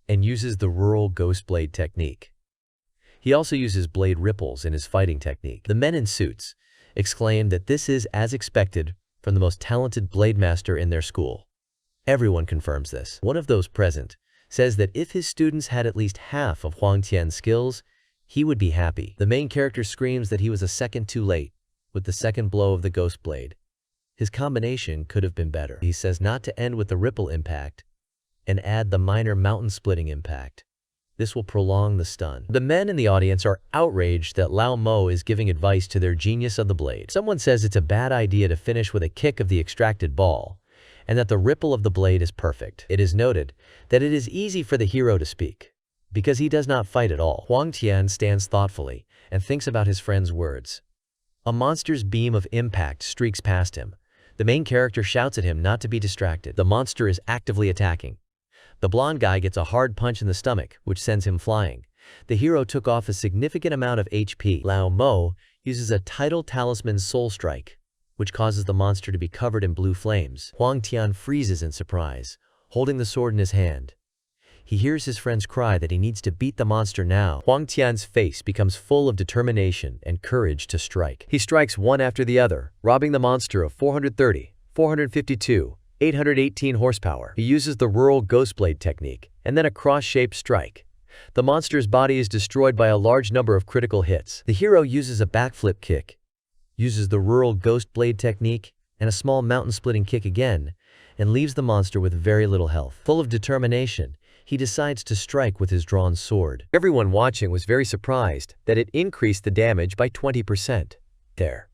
and uses the rural ghost blade technique. He also uses blade ripples in his fighting technique. The men in suits exclaim that this is as expected from the most talented blade master in their school. Everyone confirms this. One of those present says that if his students had at least half of Huang Tian's skills, he would be happy. The main character screams that he was a second too late with the second blow of the ghost blade. His combination could have been better. He says not to end with the ripple impact and add the minor mountain-splitting impact. This will prolong the stun. The men in the audience are outraged that Lao Mo is giving advice to their genius of the blade. Someone says it's a bad idea to finish with a kick of the extracted ball, and that the ripple of the blade is perfect. It is noted that it is easy for the hero to speak, because he does not fight at all. Huang Tian stands thoughtfully and thinks about his friend's words. A monster's beam of impact streaks past him. The main character shouts at him not to be distracted. The monster is actively attacking. The blonde guy gets a hard punch in the stomach, which sends him flying. The hero took off a significant amount of HP. Lao Mo uses a Tidal Talisman Soul Strike, which causes the monster to be covered in blue flames. Huang Tian freezes in surprise, holding the sword in his hand. He hears his friends cry that he needs to beat the monster now. Huang Tian's face becomes full of determination and courage to strike. He strikes one after the other, robbing the monster of 430, 452, 818 horsepower. He uses the rural ghost blade technique, and then a cross-shaped strike. The monster's body is destroyed by a large number of critical hits. The hero uses a backflip kick, uses the rural ghost blade technique, and a small mountain-splitting kick again, and leaves the monster with very little health. Full of determination, he decides to strike with his drawn sword. Everyone watching was very surprised that it increased the damage by 20%. There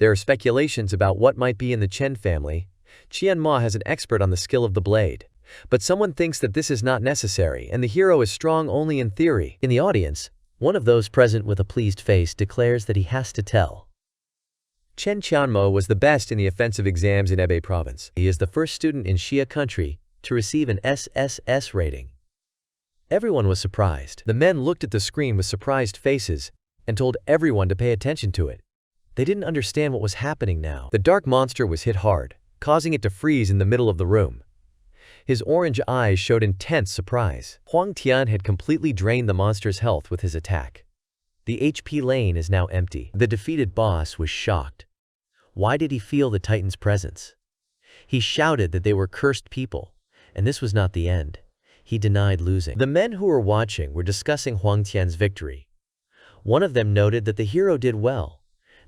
are speculations about what might be in the Chen family. Qianmo has an expert on the skill of the blade, but someone thinks that this is not necessary and the hero is strong only in theory. In the audience, one of those present with a pleased face declares that he has to tell. Cheng Qianmo was the best in the offensive exams in Hebei province. He is the first student in Xia country to receive an SSS rating. Everyone was surprised. The men looked at the screen with surprised faces and told everyone to pay attention to it. They didn't understand what was happening now. The dark monster was hit hard, causing it to freeze in the middle of the room. His orange eyes showed intense surprise. Huang Tian had completely drained the monster's health with his attack. The HP lane is now empty. The defeated boss was shocked. Why did he feel the Titan's presence? He shouted that they were cursed people, and this was not the end. He denied losing. The men who were watching were discussing Huang Tian's victory. One of them noted that the hero did well.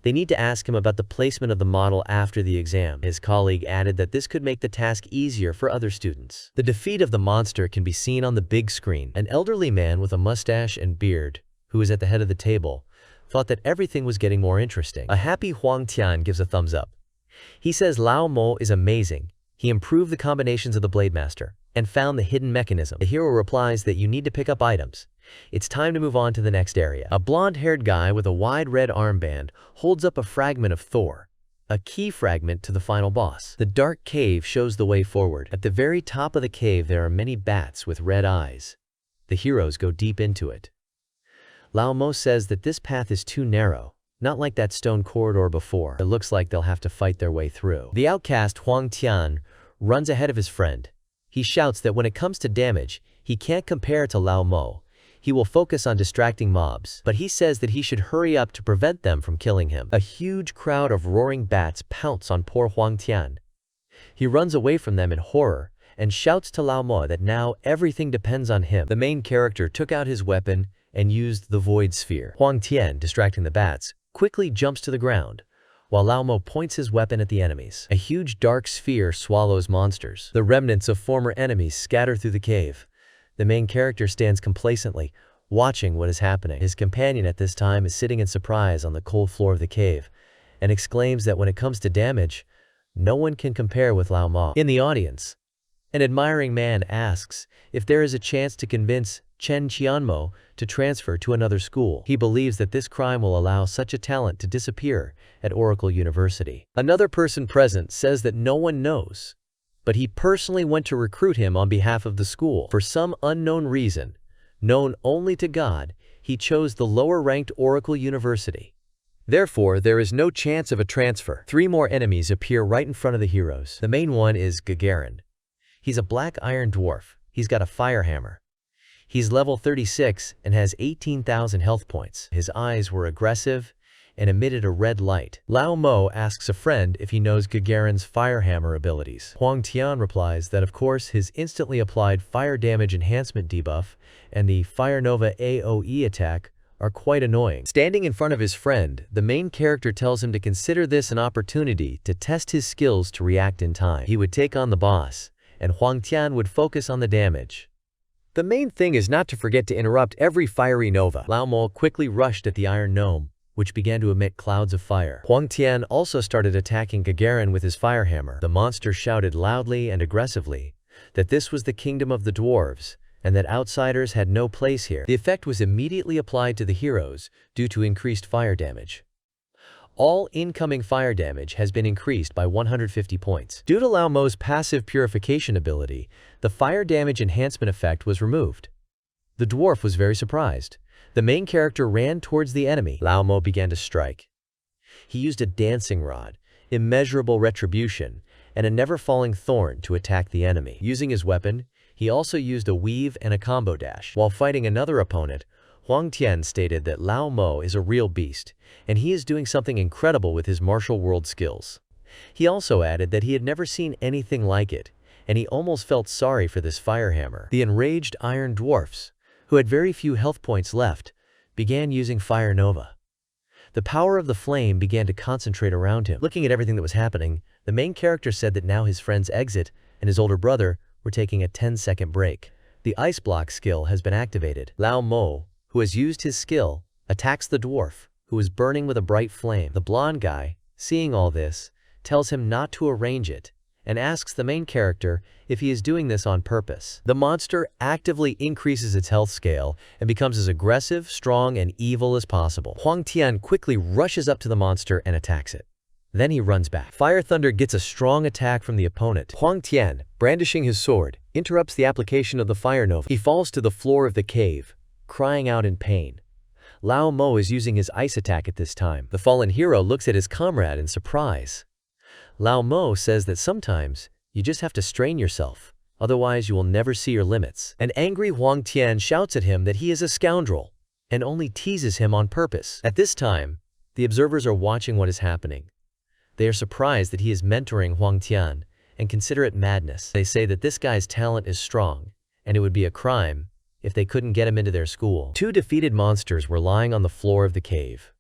They need to ask him about the placement of the model after the exam. His colleague added that this could make the task easier for other students. The defeat of the monster can be seen on the big screen. An elderly man with a mustache and beard, who was at the head of the table, thought that everything was getting more interesting. A happy Huang Tian gives a thumbs up. He says Lao Mo is amazing. He improved the combinations of the Blade Master and found the hidden mechanism. The hero replies that you need to pick up items. It's time to move on to the next area. A blonde-haired guy with a wide red armband holds up a fragment of Thor, a key fragment to the final boss. The dark cave shows the way forward. At the very top of the cave there are many bats with red eyes. The heroes go deep into it. Lao Mo says that this path is too narrow, not like that stone corridor before. It looks like they'll have to fight their way through. The outcast Huang Tian runs ahead of his friend. He shouts that when it comes to damage, he can't compare to Lao Mo. He will focus on distracting mobs, but he says that he should hurry up to prevent them from killing him. A huge crowd of roaring bats pounce on poor Huang Tian. He runs away from them in horror and shouts to Lao Mo that now everything depends on him. The main character took out his weapon and used the void sphere. Huang Tian, distracting the bats, quickly jumps to the ground, while Lao Mo points his weapon at the enemies. A huge dark sphere swallows monsters. The remnants of former enemies scatter through the cave. The main character stands complacently, watching what is happening. His companion at this time is sitting in surprise on the cold floor of the cave, and exclaims that when it comes to damage, no one can compare with Lao Mo. In the audience, an admiring man asks if there is a chance to convince Cheng Qianmo, to transfer to another school. He believes that this crime will allow such a talent to disappear at Oracle University. Another person present says that no one knows, but he personally went to recruit him on behalf of the school. For some unknown reason, known only to God, he chose the lower-ranked Oracle University. Therefore, there is no chance of a transfer. 3 more enemies appear right in front of the heroes. The main one is Gagarin. He's a black iron dwarf. He's got a fire hammer. He's level 36 and has 18,000 health points. His eyes were aggressive and emitted a red light. Lao Mo asks a friend if he knows Gagarin's fire hammer abilities. Huang Tian replies that of course his instantly applied fire damage enhancement debuff and the Fire Nova AoE attack are quite annoying. Standing in front of his friend, the main character tells him to consider this an opportunity to test his skills to react in time. He would take on the boss, and Huang Tian would focus on the damage. The main thing is not to forget to interrupt every fiery nova. Lao Mo quickly rushed at the Iron Gnome, which began to emit clouds of fire. Huang Tian also started attacking Gagarin with his fire hammer. The monster shouted loudly and aggressively that this was the kingdom of the dwarves, and that outsiders had no place here. The effect was immediately applied to the heroes due to increased fire damage. All incoming fire damage has been increased by 150 points. Due to Lao Mo's passive purification ability, the fire damage enhancement effect was removed. The dwarf was very surprised. The main character ran towards the enemy. Lao Mo began to strike. He used a dancing rod, immeasurable retribution, and a never-falling thorn to attack the enemy. Using his weapon, he also used a weave and a combo dash. While fighting another opponent, Huang Tian stated that Lao Mo is a real beast, and he is doing something incredible with his martial world skills. He also added that he had never seen anything like it, and he almost felt sorry for this fire hammer. The enraged iron dwarfs, who had very few health points left, began using Fire Nova. The power of the flame began to concentrate around him. Looking at everything that was happening, the main character said that now his friend's exit and his older brother were taking a 10-second break. The ice block skill has been activated. Lao Mo, who has used his skill, attacks the dwarf, who is burning with a bright flame. The blonde guy, seeing all this, tells him not to arrange it, and asks the main character if he is doing this on purpose. The monster actively increases its health scale and becomes as aggressive, strong, and evil as possible. Huang Tian quickly rushes up to the monster and attacks it. Then he runs back. Fire Thunder gets a strong attack from the opponent. Huang Tian, brandishing his sword, interrupts the application of the Fire Nova. He falls to the floor of the cave, crying out in pain. Lao Mo is using his ice attack at this time. The fallen hero looks at his comrade in surprise. Lao Mo says that sometimes you just have to strain yourself, otherwise you will never see your limits. An angry Huang Tian shouts at him that he is a scoundrel and only teases him on purpose. At this time, the observers are watching what is happening. They are surprised that he is mentoring Huang Tian and consider it madness. They say that this guy's talent is strong, and it would be a crime if they couldn't get him into their school. 2 defeated monsters were lying on the floor of the cave.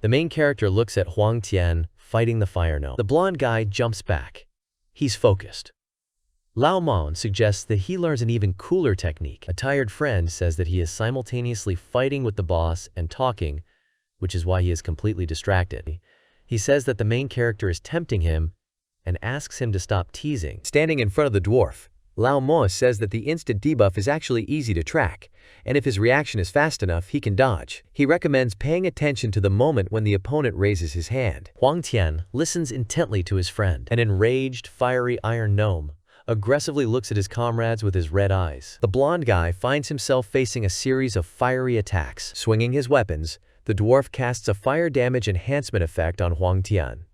The main character looks at Huang Tian fighting the Fire Nova. The blonde guy jumps back. He's focused. Lao Mo suggests that he learns an even cooler technique. A tired friend says that he is simultaneously fighting with the boss and talking, which is why he is completely distracted. He says that the main character is tempting him and asks him to stop teasing. Standing in front of the dwarf, Lao Mo says that the instant debuff is actually easy to track, and if his reaction is fast enough, he can dodge. He recommends paying attention to the moment when the opponent raises his hand. Huang Tian listens intently to his friend. An enraged, fiery iron gnome aggressively looks at his comrades with his red eyes. The blonde guy finds himself facing a series of fiery attacks. Swinging his weapons, the dwarf casts a fire damage enhancement effect on Huang Tian.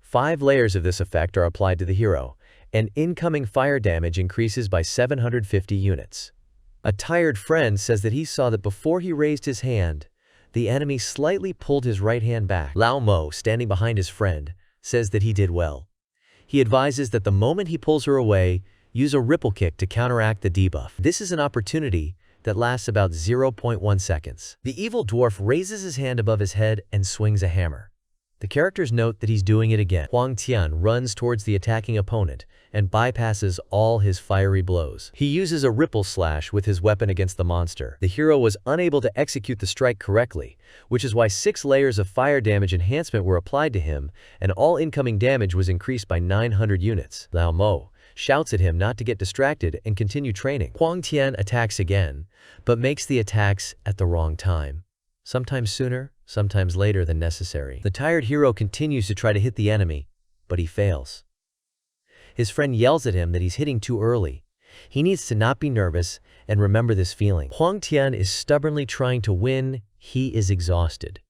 5 layers of this effect are applied to the hero, and incoming fire damage increases by 750 units. A tired friend says that he saw that before he raised his hand, the enemy slightly pulled his right hand back. Lao Mo, standing behind his friend, says that he did well. He advises that the moment he pulls her away, use a ripple kick to counteract the debuff. This is an opportunity that lasts about 0.1 seconds. The evil dwarf raises his hand above his head and swings a hammer. The characters note that he's doing it again. Huang Tian runs towards the attacking opponent and bypasses all his fiery blows. He uses a ripple slash with his weapon against the monster. The hero was unable to execute the strike correctly, which is why 6 layers of fire damage enhancement were applied to him, and all incoming damage was increased by 900 units. Lao Mo shouts at him not to get distracted and continue training. Huang Tian attacks again, but makes the attacks at the wrong time. Sometimes sooner, sometimes later than necessary. The tired hero continues to try to hit the enemy, but he fails. His friend yells at him that he's hitting too early. He needs to not be nervous and remember this feeling. Huang Tian is stubbornly trying to win. He is exhausted.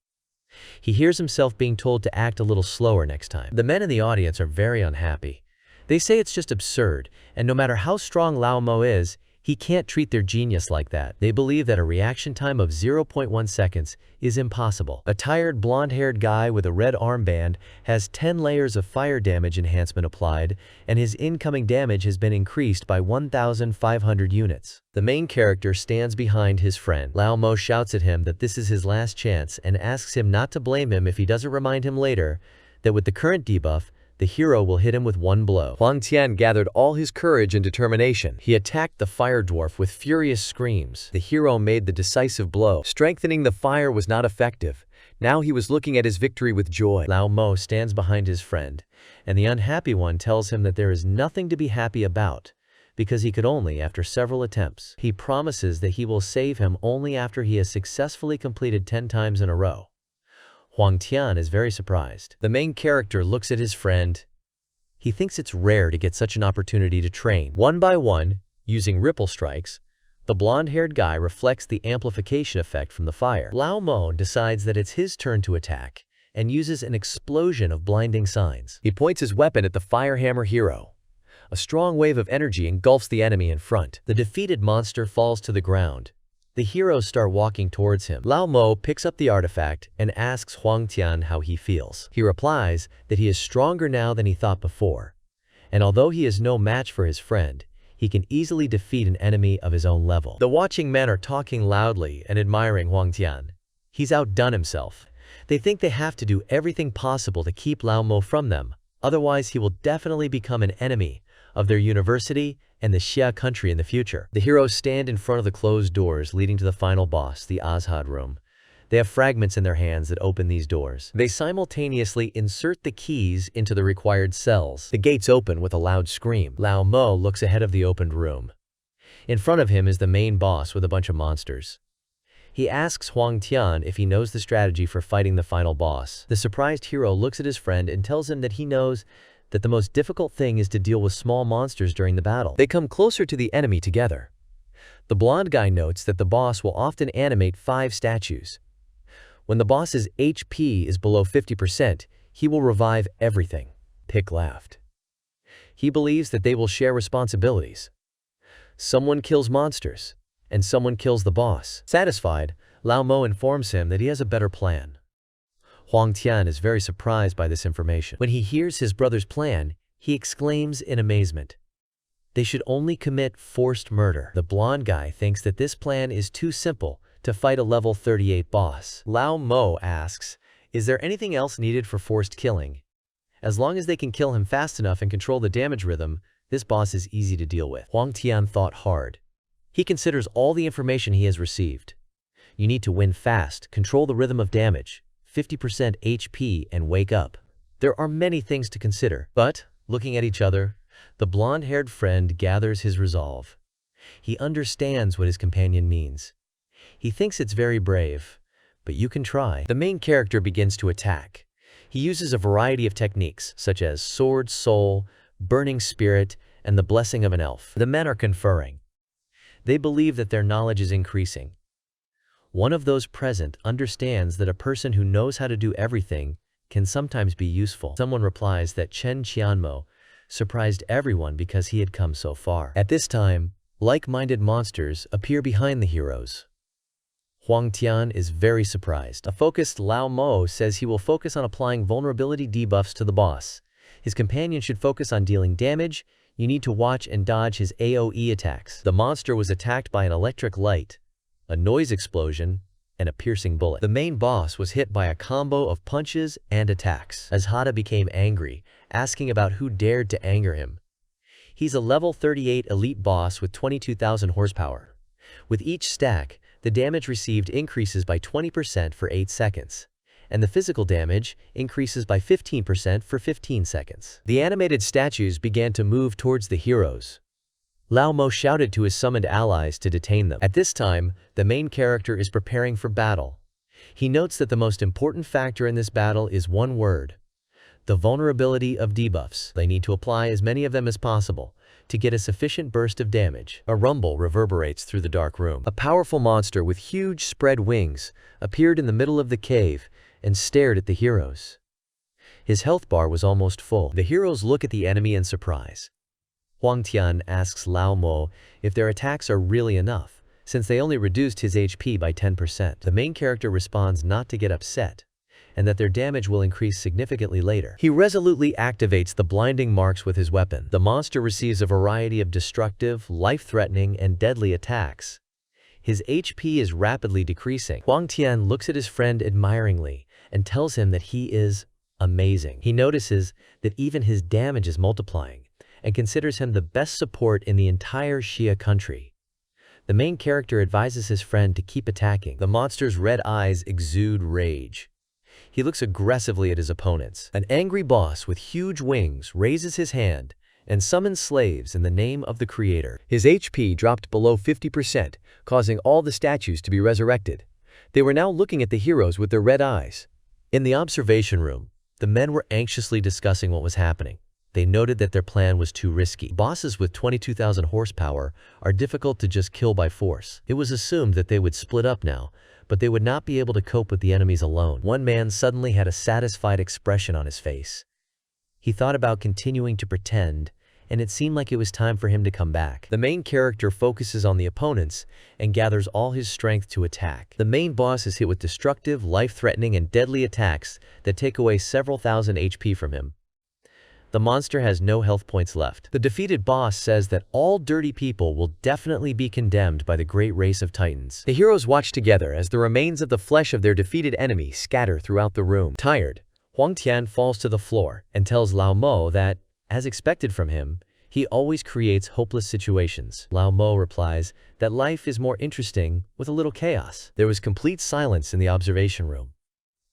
He hears himself being told to act a little slower next time. The men in the audience are very unhappy. They say it's just absurd, and no matter how strong Lao Mo is, he can't treat their genius like that. They believe that a reaction time of 0.1 seconds is impossible. A tired blonde-haired guy with a red armband has 10 layers of fire damage enhancement applied, and his incoming damage has been increased by 1,500 units. The main character stands behind his friend. Lao Mo shouts at him that this is his last chance and asks him not to blame him if he doesn't remind him later that with the current debuff, the hero will hit him with one blow. Huang Tian gathered all his courage and determination. He attacked the fire dwarf with furious screams. The hero made the decisive blow. Strengthening the fire was not effective. Now he was looking at his victory with joy. Lao Mo stands behind his friend, and the unhappy one tells him that there is nothing to be happy about, because he could only after several attempts. He promises that he will save him only after he has successfully completed 10 times in a row. Huang Tian is very surprised. The main character looks at his friend. He thinks it's rare to get such an opportunity to train. One by one, using ripple strikes, the blonde-haired guy reflects the amplification effect from the fire. Lao Mo decides that it's his turn to attack and uses an explosion of blinding signs. He points his weapon at the fire hammer hero. A strong wave of energy engulfs the enemy in front. The defeated monster falls to the ground. The heroes start walking towards him. Lao Mo picks up the artifact and asks Huang Tian how he feels. He replies that he is stronger now than he thought before, and although he is no match for his friend, he can easily defeat an enemy of his own level. The watching men are talking loudly and admiring Huang Tian. He's outdone himself. They think they have to do everything possible to keep Lao Mo from them, otherwise he will definitely become an enemy of their university and the Xia country in the future. The heroes stand in front of the closed doors leading to the final boss, the Azhad room. They have fragments in their hands that open these doors. They simultaneously insert the keys into the required cells. The gates open with a loud scream. Lao Mo looks ahead of the opened room. In front of him is the main boss with a bunch of monsters. He asks Huang Tian if he knows the strategy for fighting the final boss. The surprised hero looks at his friend and tells him that he knows that the most difficult thing is to deal with small monsters during the battle. They come closer to the enemy together. The blonde guy notes that the boss will often animate 5 statues. When the boss's HP is below 50%, he will revive everything. Pick laughed. He believes that they will share responsibilities. Someone kills monsters, and someone kills the boss. Satisfied, Lao Mo informs him that he has a better plan. Huang Tian is very surprised by this information. When he hears his brother's plan, he exclaims in amazement. They should only commit forced murder. The blonde guy thinks that this plan is too simple to fight a level 38 boss. Lao Mo asks, is there anything else needed for forced killing? As long as they can kill him fast enough and control the damage rhythm, this boss is easy to deal with. Huang Tian thought hard. He considers all the information he has received. You need to win fast, control the rhythm of damage, 50% HP, and wake up. There are many things to consider, but, looking at each other, the blonde-haired friend gathers his resolve. He understands what his companion means. He thinks it's very brave, but you can try. The main character begins to attack. He uses a variety of techniques, such as Sword, Soul, Burning Spirit, and the Blessing of an Elf. The men are conferring. They believe that their knowledge is increasing. One of those present understands that a person who knows how to do everything can sometimes be useful. Someone replies that Cheng Qianmo surprised everyone because he had come so far. At this time, like-minded monsters appear behind the heroes. Huang Tian is very surprised. A focused Lao Mo says he will focus on applying vulnerability debuffs to the boss. His companion should focus on dealing damage. You need to watch and dodge his AoE attacks. The monster was attacked by an electric light, a noise explosion, and a piercing bullet. The main boss was hit by a combo of punches and attacks. Azhada became angry, asking about who dared to anger him. He's a level 38 elite boss with 22,000 horsepower. With each stack, the damage received increases by 20% for 8 seconds, and the physical damage increases by 15% for 15 seconds. The animated statues began to move towards the heroes. Lao Mo shouted to his summoned allies to detain them. At this time, the main character is preparing for battle. He notes that the most important factor in this battle is one word: the vulnerability of debuffs. They need to apply as many of them as possible to get a sufficient burst of damage. A rumble reverberates through the dark room. A powerful monster with huge spread wings appeared in the middle of the cave and stared at the heroes. His health bar was almost full. The heroes look at the enemy in surprise. Huang Tian asks Lao Mo if their attacks are really enough, since they only reduced his HP by 10%. The main character responds not to get upset, and that their damage will increase significantly later. He resolutely activates the blinding marks with his weapon. The monster receives a variety of destructive, life-threatening, and deadly attacks. His HP is rapidly decreasing. Huang Tian looks at his friend admiringly and tells him that he is amazing. He notices that even his damage is multiplying and considers him the best support in the entire Xia country. The main character advises his friend to keep attacking. The monster's red eyes exude rage. He looks aggressively at his opponents. An angry boss with huge wings raises his hand and summons slaves in the name of the creator. His HP dropped below 50%, causing all the statues to be resurrected. They were now looking at the heroes with their red eyes. In the observation room, the men were anxiously discussing what was happening. They noted that their plan was too risky. Bosses with 22,000 horsepower are difficult to just kill by force. It was assumed that they would split up now, but they would not be able to cope with the enemies alone. One man suddenly had a satisfied expression on his face. He thought about continuing to pretend, and it seemed like it was time for him to come back. The main character focuses on the opponents and gathers all his strength to attack. The main boss is hit with destructive, life-threatening, and deadly attacks that take away several thousand HP from him. The monster has no health points left. The defeated boss says that all dirty people will definitely be condemned by the great race of titans. The heroes watch together as the remains of the flesh of their defeated enemy scatter throughout the room. Tired, Huang Tian falls to the floor and tells Lao Mo that, as expected from him, he always creates hopeless situations. Lao Mo replies that life is more interesting with a little chaos. There was complete silence in the observation room.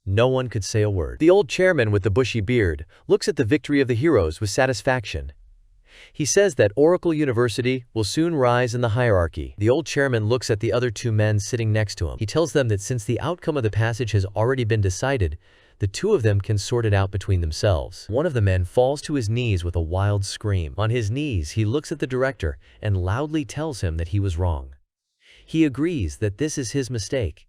No one could say a word. The old chairman with the bushy beard looks at the victory of the heroes with satisfaction. He says that Oracle University will soon rise in the hierarchy. The old chairman looks at the other two men sitting next to him. He tells them that since the outcome of the passage has already been decided, the two of them can sort it out between themselves. One of the men falls to his knees with a wild scream. On his knees, he looks at the director and loudly tells him that he was wrong. He agrees that this is his mistake.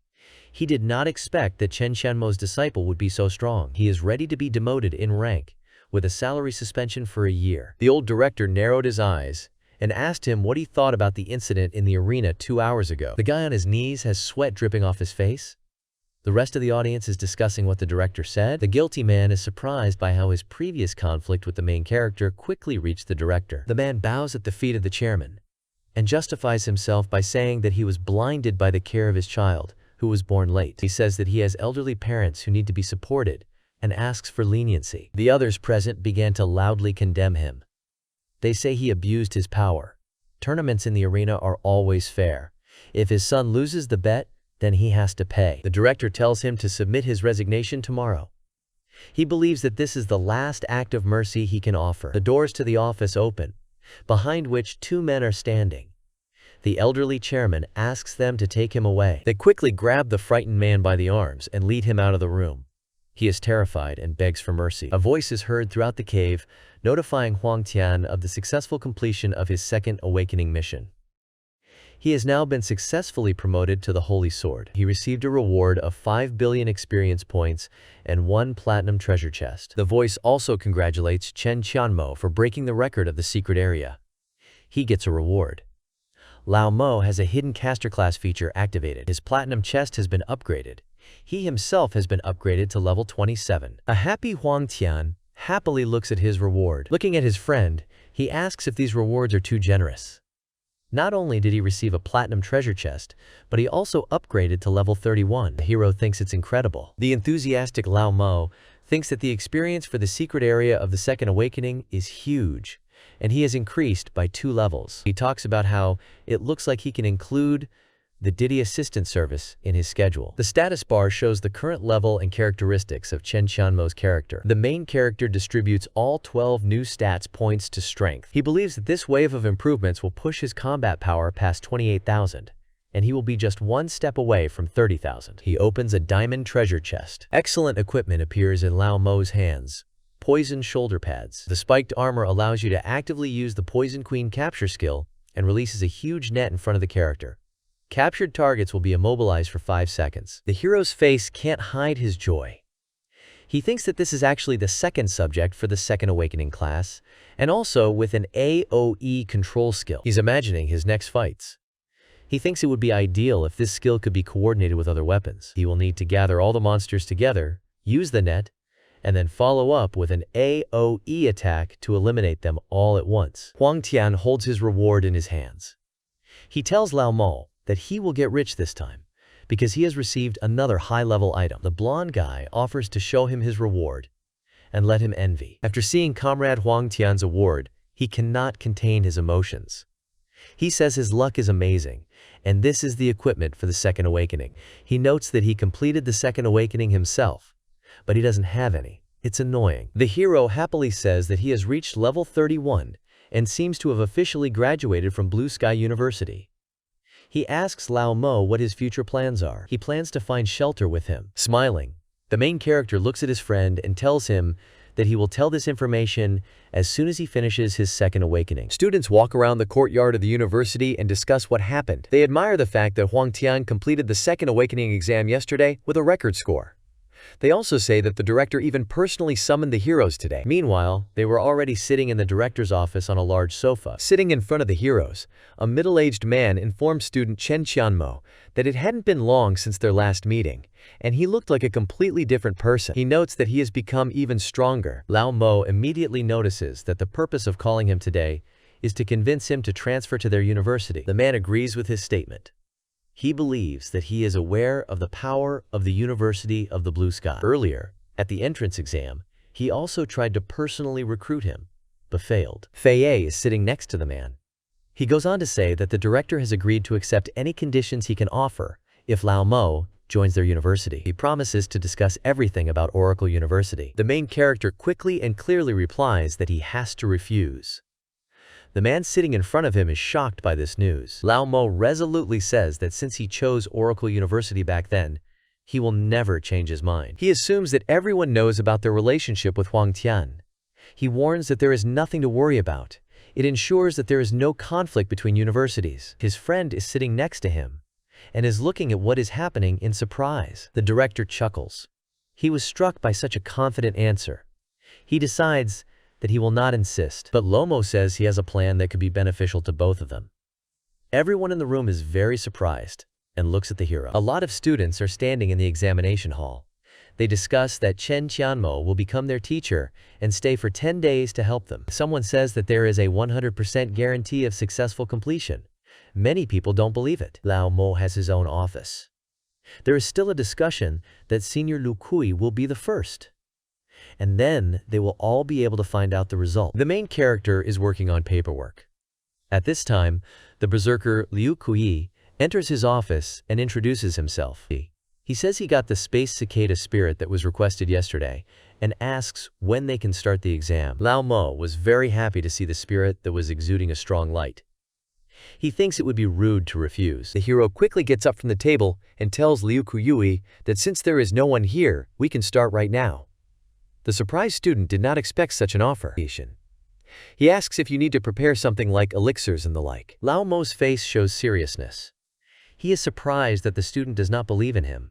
He did not expect that Cheng Qianmo's disciple would be so strong. He is ready to be demoted in rank, with a salary suspension for a year. The old director narrowed his eyes and asked him what he thought about the incident in the arena 2 hours ago. The guy on his knees has sweat dripping off his face. The rest of the audience is discussing what the director said. The guilty man is surprised by how his previous conflict with the main character quickly reached the director. The man bows at the feet of the chairman and justifies himself by saying that he was blinded by the care of his child, who was born late. He says that he has elderly parents who need to be supported and asks for leniency. The others present began to loudly condemn him. They say he abused his power. Tournaments in the arena are always fair. If his son loses the bet, then he has to pay. The director tells him to submit his resignation tomorrow. He believes that this is the last act of mercy he can offer. The doors to the office open, behind which two men are standing. The elderly chairman asks them to take him away. They quickly grab the frightened man by the arms and lead him out of the room. He is terrified and begs for mercy. A voice is heard throughout the cave, notifying Huang Tian of the successful completion of his second awakening mission. He has now been successfully promoted to the Holy Sword. He received a reward of 5 billion experience points and 1 platinum treasure chest. The voice also congratulates Cheng Qianmo for breaking the record of the secret area. He gets a reward. Lao Mo has a hidden caster class feature activated. His platinum chest has been upgraded. He himself has been upgraded to level 27. A happy Huang Tian happily looks at his reward. Looking at his friend, he asks if these rewards are too generous. Not only did he receive a platinum treasure chest, but he also upgraded to level 31. The hero thinks it's incredible. The enthusiastic Lao Mo thinks that the experience for the secret area of the second awakening is huge, and he has increased by 2 levels. He talks about how it looks like he can include the Didi assistant service, in his schedule. The status bar shows the current level and characteristics of Cheng Qianmo's character. The main character distributes all 12 new stats points to strength. He believes that this wave of improvements will push his combat power past 28,000, and he will be just one step away from 30,000. He opens a diamond treasure chest. Excellent equipment appears in Lao Mo's hands. Poison shoulder pads. The spiked armor allows you to actively use the Poison Queen capture skill and releases a huge net in front of the character. Captured targets will be immobilized for 5 seconds. The hero's face can't hide his joy. He thinks that this is actually the second subject for the Second Awakening class, and also with an AoE control skill. He's imagining his next fights. He thinks it would be ideal if this skill could be coordinated with other weapons. He will need to gather all the monsters together, use the net, and then follow up with an AoE attack to eliminate them all at once. Huang Tian holds his reward in his hands. He tells Lao Mo that he will get rich this time, because he has received another high-level item. The blonde guy offers to show him his reward and let him envy. After seeing Comrade Huang Tian's award, he cannot contain his emotions. He says his luck is amazing, and this is the equipment for the Second Awakening. He notes that he completed the Second Awakening himself, but he doesn't have any. It's annoying. The hero happily says that he has reached level 31 and seems to have officially graduated from Blue Sky University. He asks Lao Mo what his future plans are. He plans to find shelter with him. Smiling, the main character looks at his friend and tells him that he will tell this information as soon as he finishes his Second Awakening. Students walk around the courtyard of the university and discuss what happened. They admire the fact that Huang Tian completed the Second Awakening exam yesterday with a record score. They also say that the director even personally summoned the heroes today. Meanwhile, they were already sitting in the director's office on a large sofa. Sitting in front of the heroes, a middle-aged man informed student Cheng Qianmo that it hadn't been long since their last meeting, and he looked like a completely different person. He notes that he has become even stronger. Lao Mo immediately notices that the purpose of calling him today is to convince him to transfer to their university. The man agrees with his statement. He believes that he is aware of the power of the University of the Blue Sky. Earlier, at the entrance exam, he also tried to personally recruit him, but failed. Fei is sitting next to the man. He goes on to say that the director has agreed to accept any conditions he can offer if Lao Mo joins their university. He promises to discuss everything about Oracle University. The main character quickly and clearly replies that he has to refuse. The man sitting in front of him is shocked by this news. Lao Mo resolutely says that since he chose Oracle University back then, he will never change his mind. He assumes that everyone knows about their relationship with Huang Tian. He warns that there is nothing to worry about. It ensures that there is no conflict between universities. His friend is sitting next to him and is looking at what is happening in surprise. The director chuckles. He was struck by such a confident answer. He decides that he will not insist, but Lomo says he has a plan that could be beneficial to both of them. Everyone in the room is very surprised and looks at the hero. A lot of students are standing in the examination hall. They discuss that Cheng Qianmo will become their teacher and stay for 10 days to help them. Someone says that there is a 100% guarantee of successful completion. Many people don't believe it. Lao Mo has his own office. There is still a discussion that Senior Lu Kui will be the first, and then they will all be able to find out the result. The main character is working on paperwork. At this time, the berserker Liu Kui enters his office and introduces himself. He says he got the space cicada spirit that was requested yesterday and asks when they can start the exam. Lao Mo was very happy to see the spirit that was exuding a strong light. He thinks it would be rude to refuse. The hero quickly gets up from the table and tells Liu Kui that since there is no one here, we can start right now. The surprised student did not expect such an offer. He asks if you need to prepare something like elixirs and the like. Lao Mo's face shows seriousness. He is surprised that the student does not believe in him.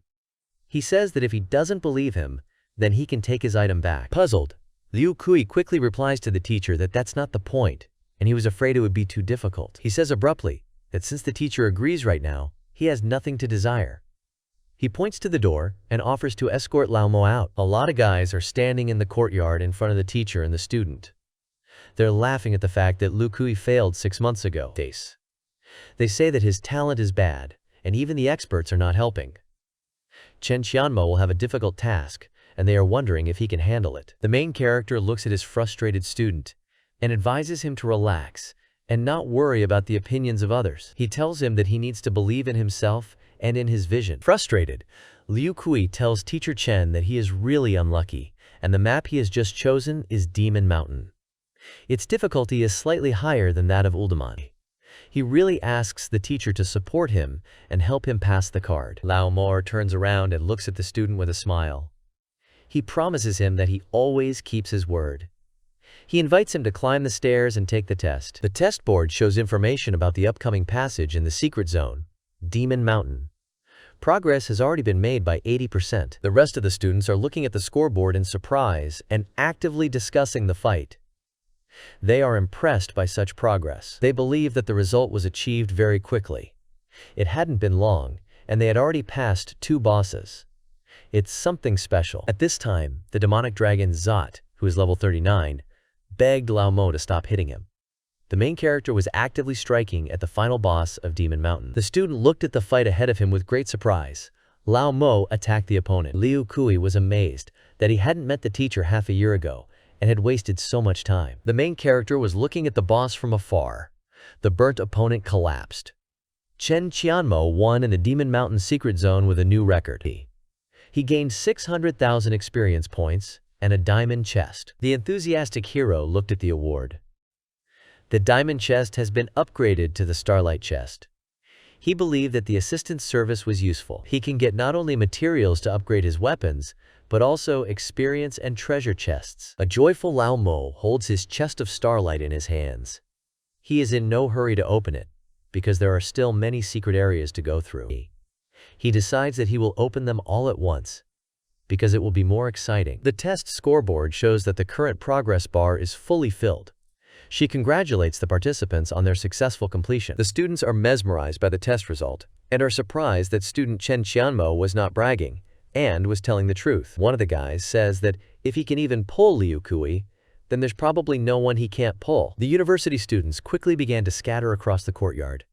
He says that if he doesn't believe him, then he can take his item back. Puzzled, Liu Kui quickly replies to the teacher that that's not the point, and he was afraid it would be too difficult. He says abruptly that since the teacher agrees right now, he has nothing to desire. He points to the door and offers to escort Lao Mo out. A lot of guys are standing in the courtyard in front of the teacher and the student. They're laughing at the fact that Liu Kui failed 6 months ago. They say that his talent is bad, and even the experts are not helping. Cheng Qianmo will have a difficult task, and they are wondering if he can handle it. The main character looks at his frustrated student and advises him to relax and not worry about the opinions of others. He tells him that he needs to believe in himself and in his vision. Frustrated, Liu Kui tells teacher Chen that he is really unlucky, and the map he has just chosen is Demon Mountain. Its difficulty is slightly higher than that of Uldaman. He really asks the teacher to support him and help him pass the card. Lao Mo turns around and looks at the student with a smile. He promises him that he always keeps his word. He invites him to climb the stairs and take the test. The test board shows information about the upcoming passage in the secret zone, Demon Mountain. Progress has already been made by 80%. The rest of the students are looking at the scoreboard in surprise and actively discussing the fight. They are impressed by such progress. They believe that the result was achieved very quickly. It hadn't been long, and they had already passed 2 bosses. It's something special. At this time, the demonic dragon Zot, who is level 39, begged Lao Mo to stop hitting him. The main character was actively striking at the final boss of Demon Mountain. The student looked at the fight ahead of him with great surprise. Lao Mo attacked the opponent. Liu Kui was amazed that he hadn't met the teacher half a year ago and had wasted so much time. The main character was looking at the boss from afar. The burnt opponent collapsed. Cheng Qianmo won in the Demon Mountain secret zone with a new record. He gained 600,000 experience points and a diamond chest. The enthusiastic hero looked at the award. The diamond chest has been upgraded to the starlight chest. He believed that the assistance service was useful. He can get not only materials to upgrade his weapons, but also experience and treasure chests. A joyful Lao Mo holds his chest of starlight in his hands. He is in no hurry to open it, because there are still many secret areas to go through. He decides that he will open them all at once, because it will be more exciting. The test scoreboard shows that the current progress bar is fully filled. She congratulates the participants on their successful completion. The students are mesmerized by the test result and are surprised that student Cheng Qianmo was not bragging and was telling the truth. One of the guys says that if he can even pull Liu Kui, then there's probably no one he can't pull. The university students quickly began to scatter across the courtyard.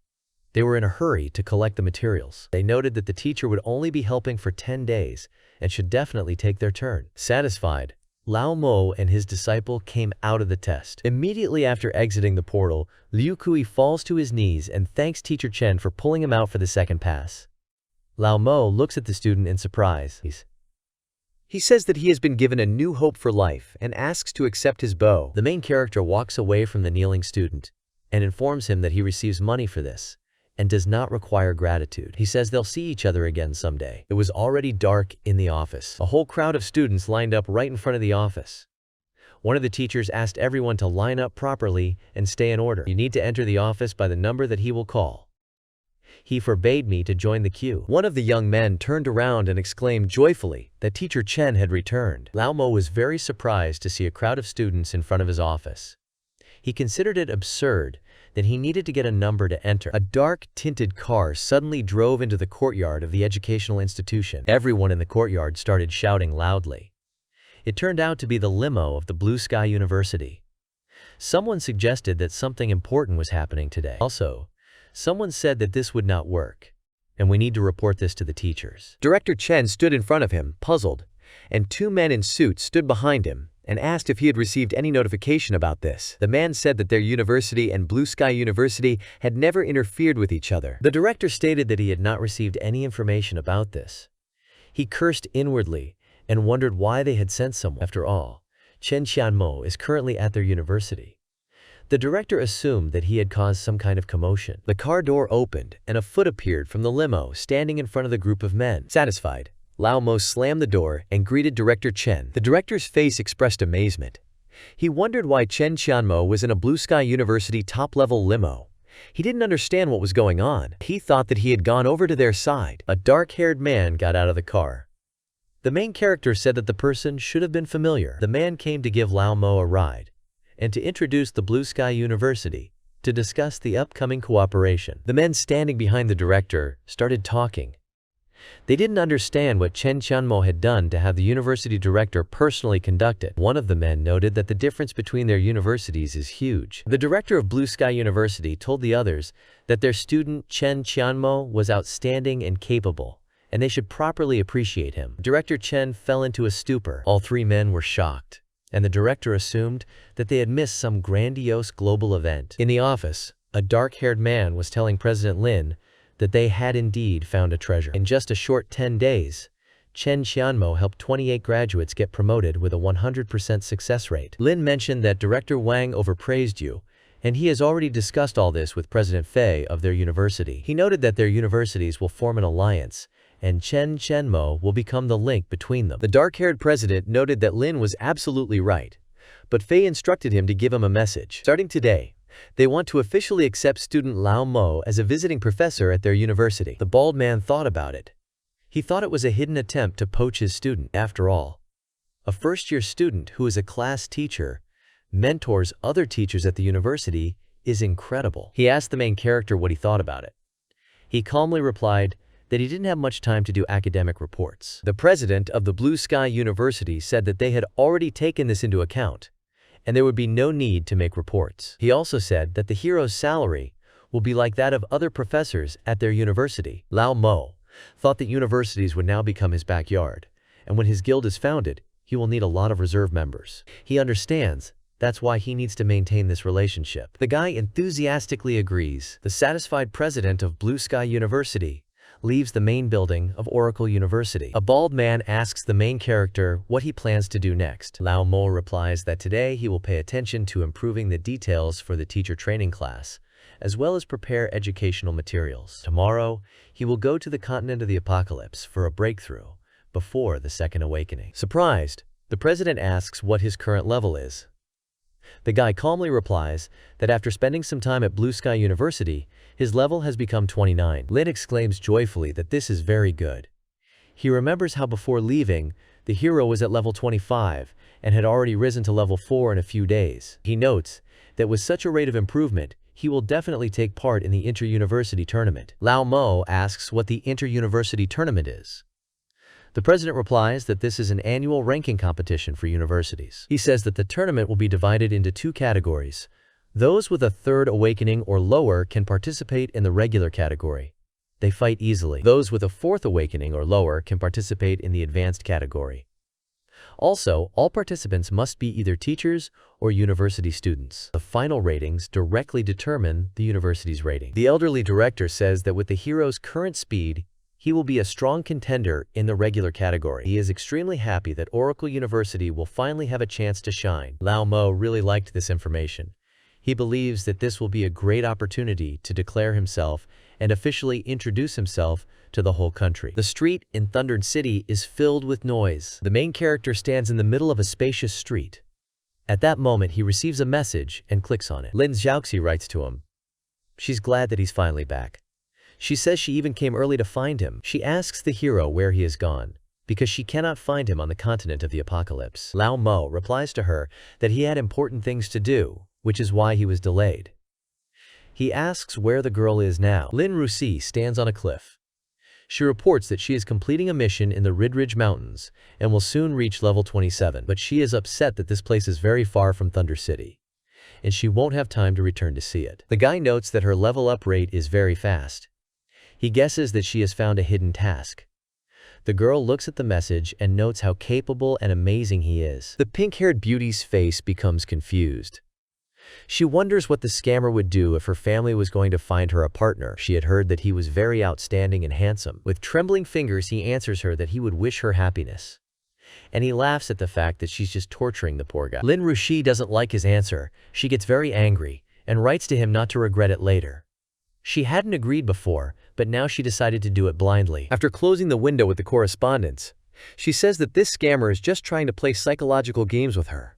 They were in a hurry to collect the materials. They noted that the teacher would only be helping for 10 days and should definitely take their turn. Satisfied, Lao Mo and his disciple came out of the test. Immediately after exiting the portal, Liu Kui falls to his knees and thanks teacher Chen for pulling him out for the second pass. Lao Mo looks at the student in surprise. He says that he has been given a new hope for life and asks to accept his bow. The main character walks away from the kneeling student and informs him that he receives money for this and does not require gratitude. He says they'll see each other again someday. It was already dark in the office. A whole crowd of students lined up right in front of the office. One of the teachers asked everyone to line up properly and stay in order. You need to enter the office by the number that he will call. He forbade me to join the queue. One of the young men turned around and exclaimed joyfully that teacher Chen had returned. Lao Mo was very surprised to see a crowd of students in front of his office. He considered it absurd that he needed to get a number to enter. A dark-tinted car suddenly drove into the courtyard of the educational institution. Everyone in the courtyard started shouting loudly. It turned out to be the limo of the Blue Sky University. Someone suggested that something important was happening today. Also, someone said that this would not work, and we need to report this to the teachers. Director Chen stood in front of him, puzzled, and 2 men in suits stood behind him and asked if he had received any notification about this. The man said that their university and Blue Sky University had never interfered with each other. The director stated that he had not received any information about this. He cursed inwardly and wondered why they had sent someone. After all, Cheng Qianmo is currently at their university. The director assumed that he had caused some kind of commotion. The car door opened and a foot appeared from the limo standing in front of the group of men. Satisfied, Lao Mo slammed the door and greeted Director Chen. The director's face expressed amazement. He wondered why Cheng Qianmo was in a Blue Sky University top-level limo. He didn't understand what was going on. He thought that he had gone over to their side. A dark-haired man got out of the car. The main character said that the person should have been familiar. The man came to give Lao Mo a ride and to introduce the Blue Sky University to discuss the upcoming cooperation. The men standing behind the director started talking. They didn't understand what Cheng Qianmo had done to have the university director personally conduct it. One of the men noted that the difference between their universities is huge. The director of Blue Sky University told the others that their student Cheng Qianmo was outstanding and capable, and they should properly appreciate him. Director Chen fell into a stupor. All 3 men were shocked. and the director assumed that they had missed some grandiose global event. In the office, a dark-haired man was telling President Lin that they had indeed found a treasure. In just a short 10 days, Cheng Qianmo helped 28 graduates get promoted with a 100% success rate. Lin mentioned that Director Wang overpraised you, and he has already discussed all this with President Fei of their university. He noted that their universities will form an alliance, and Cheng Qianmo will become the link between them. The dark-haired president noted that Lin was absolutely right, but Fei instructed him to give him a message. Starting today, they want to officially accept student Lao Mo as a visiting professor at their university. The bald man thought about it. He thought it was a hidden attempt to poach his student. After all, a first-year student who is a class teacher, mentors other teachers at the university, is incredible. He asked the main character what he thought about it. He calmly replied that he didn't have much time to do academic reports. The president of the Blue Sky University said that they had already taken this into account, and there would be no need to make reports. He also said that the hero's salary will be like that of other professors at their university. Lao Mo thought that universities would now become his backyard, and when his guild is founded, he will need a lot of reserve members. He understands that's why he needs to maintain this relationship. The guy enthusiastically agrees. The satisfied president of Blue Sky University leaves the main building of Oracle University. A bald man asks the main character what he plans to do next. Lao Mo replies that today he will pay attention to improving the details for the teacher training class, as well as prepare educational materials. Tomorrow, he will go to the continent of the apocalypse for a breakthrough before the second awakening. Surprised, the president asks what his current level is. The guy calmly replies that after spending some time at Blue Sky University, his level has become 29. Lin exclaims joyfully that this is very good. He remembers how before leaving, the hero was at level 25 and had already risen to level 4 in a few days. He notes that with such a rate of improvement, he will definitely take part in the inter-university tournament. Lao Mo asks what the inter-university tournament is. The president replies that this is an annual ranking competition for universities. He says that the tournament will be divided into two categories. Those with a third awakening or lower can participate in the regular category. They fight easily. Those with a fourth awakening or lower can participate in the advanced category. Also, all participants must be either teachers or university students. The final ratings directly determine the university's rating. The elderly director says that with the hero's current speed, he will be a strong contender in the regular category. He is extremely happy that Oracle University will finally have a chance to shine. Lao Mo really liked this information. He believes that this will be a great opportunity to declare himself and officially introduce himself to the whole country. The street in Thundered City is filled with noise. The main character stands in the middle of a spacious street. At that moment, he receives a message and clicks on it. Lin Xiaoxi writes to him. She's glad that he's finally back. She says she even came early to find him. She asks the hero where he has gone, because she cannot find him on the continent of the apocalypse. Lao Mo replies to her that he had important things to do, which is why he was delayed. He asks where the girl is now. Lin Rusi stands on a cliff. She reports that she is completing a mission in the Ridridge Mountains and will soon reach level 27, but she is upset that this place is very far from Thunder City, and she won't have time to return to see it. The guy notes that her level up rate is very fast. He guesses that she has found a hidden task. The girl looks at the message and notes how capable and amazing he is. The pink-haired beauty's face becomes confused. She wonders what the scammer would do if her family was going to find her a partner. She had heard that he was very outstanding and handsome. With trembling fingers, he answers her that he would wish her happiness. And he laughs at the fact that she's just torturing the poor guy. Lin Rushi doesn't like his answer. She gets very angry and writes to him not to regret it later. She hadn't agreed before, but now she decided to do it blindly. After closing the window with the correspondence, she says that this scammer is just trying to play psychological games with her.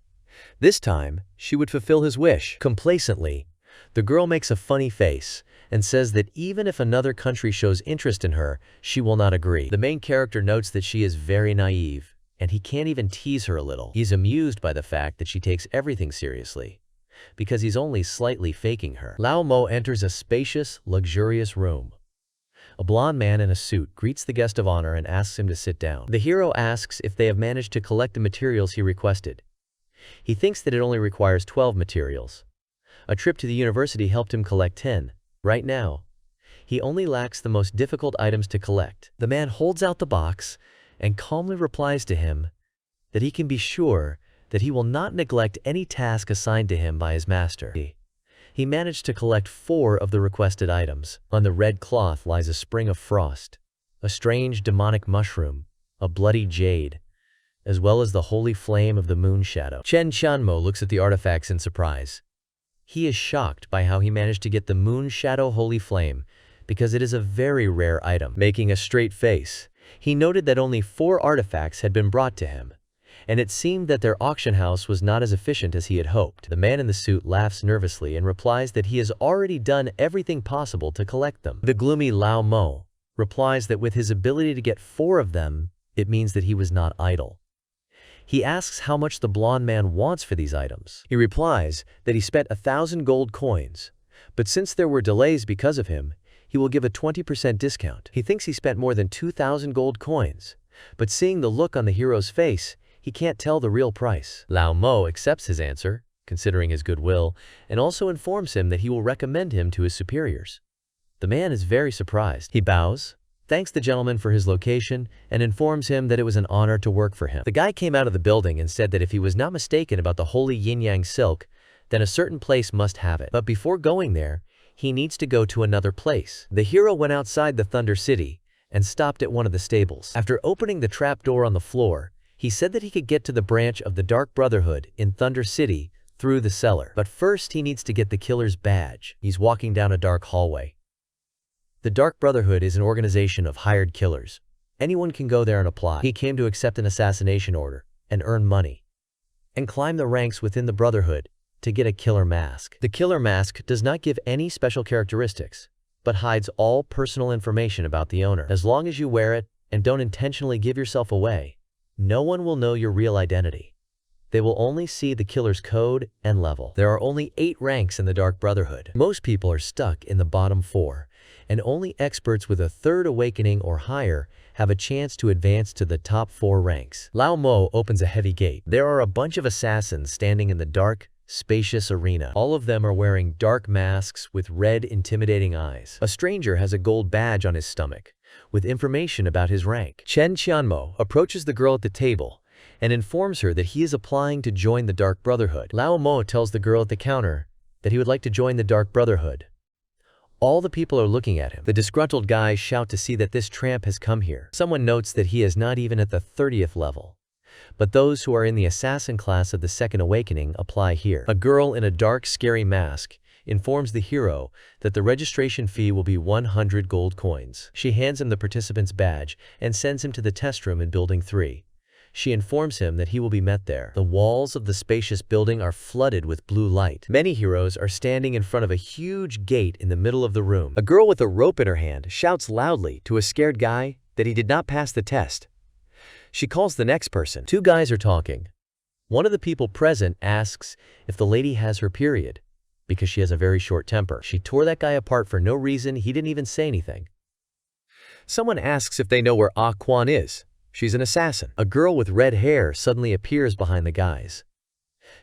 This time, she would fulfill his wish. Complacently, the girl makes a funny face and says that even if another country shows interest in her, she will not agree. The main character notes that she is very naive, and he can't even tease her a little. He's amused by the fact that she takes everything seriously, because he's only slightly faking her. Lao Mo enters a spacious, luxurious room. A blonde man in a suit greets the guest of honor and asks him to sit down. The hero asks if they have managed to collect the materials he requested. He thinks that it only requires 12 materials. A trip to the university helped him collect 10. Right now, he only lacks the most difficult items to collect. The man holds out the box and calmly replies to him that he can be sure that he will not neglect any task assigned to him by his master. He managed to collect 4 of the requested items. On the red cloth lies a spring of frost, a strange demonic mushroom, a bloody jade, as well as the holy flame of the moon shadow. Cheng Qianmo looks at the artifacts in surprise. He is shocked by how he managed to get the moon shadow holy flame, because it is a very rare item. Making a straight face, he noted that only 4 artifacts had been brought to him, and it seemed that their auction house was not as efficient as he had hoped. The man in the suit laughs nervously and replies that he has already done everything possible to collect them. The gloomy Lao Mo replies that with his ability to get 4 of them, it means that he was not idle. He asks how much the blonde man wants for these items. He replies that he spent 1,000 gold coins, but since there were delays because of him, he will give a 20% discount. He thinks he spent more than 2,000 gold coins, but seeing the look on the hero's face, he can't tell the real price. Lao Mo accepts his answer, considering his goodwill, and also informs him that he will recommend him to his superiors. The man is very surprised. He bows, thanks the gentleman for his location, and informs him that it was an honor to work for him. The guy came out of the building and said that if he was not mistaken about the holy yin-yang silk, then a certain place must have it. But before going there, he needs to go to another place. The hero went outside the Thunder City and stopped at one of the stables. After opening the trapdoor on the floor, he said that he could get to the branch of the Dark Brotherhood in Thunder City through the cellar. But first he needs to get the killer's badge. He's walking down a dark hallway. The Dark Brotherhood is an organization of hired killers. Anyone can go there and apply. He came to accept an assassination order and earn money, and climb the ranks within the Brotherhood to get a killer mask. The killer mask does not give any special characteristics, but hides all personal information about the owner. As long as you wear it and don't intentionally give yourself away, no one will know your real identity. They will only see the killer's code and level. There are only 8 ranks in the Dark Brotherhood. Most people are stuck in the bottom 4, and only experts with a 3rd awakening or higher have a chance to advance to the top 4 ranks. Lao Mo opens a heavy gate. There are a bunch of assassins standing in the dark, spacious arena. All of them are wearing dark masks with red, intimidating eyes. A stranger has a gold badge on his stomach, with information about his rank. Cheng Qianmo approaches the girl at the table and informs her that he is applying to join the Dark Brotherhood. Lao Mo tells the girl at the counter that he would like to join the Dark Brotherhood. All the people are looking at him. The disgruntled guys shout to see that this tramp has come here. Someone notes that he is not even at the 30th level. But those who are in the assassin class of the 2nd awakening apply here. A girl in a dark, scary mask informs the hero that the registration fee will be 100 gold coins. She hands him the participant's badge and sends him to the test room in Building 3. She informs him that he will be met there. The walls of the spacious building are flooded with blue light. Many heroes are standing in front of a huge gate in the middle of the room. A girl with a rope in her hand shouts loudly to a scared guy that he did not pass the test. She calls the next person. 2 guys are talking. One of the people present asks if the lady has her period, because she has a very short temper. She tore that guy apart for no reason. He didn't even say anything. Someone asks if they know where Ah Quan is. She's an assassin. A girl with red hair suddenly appears behind the guys.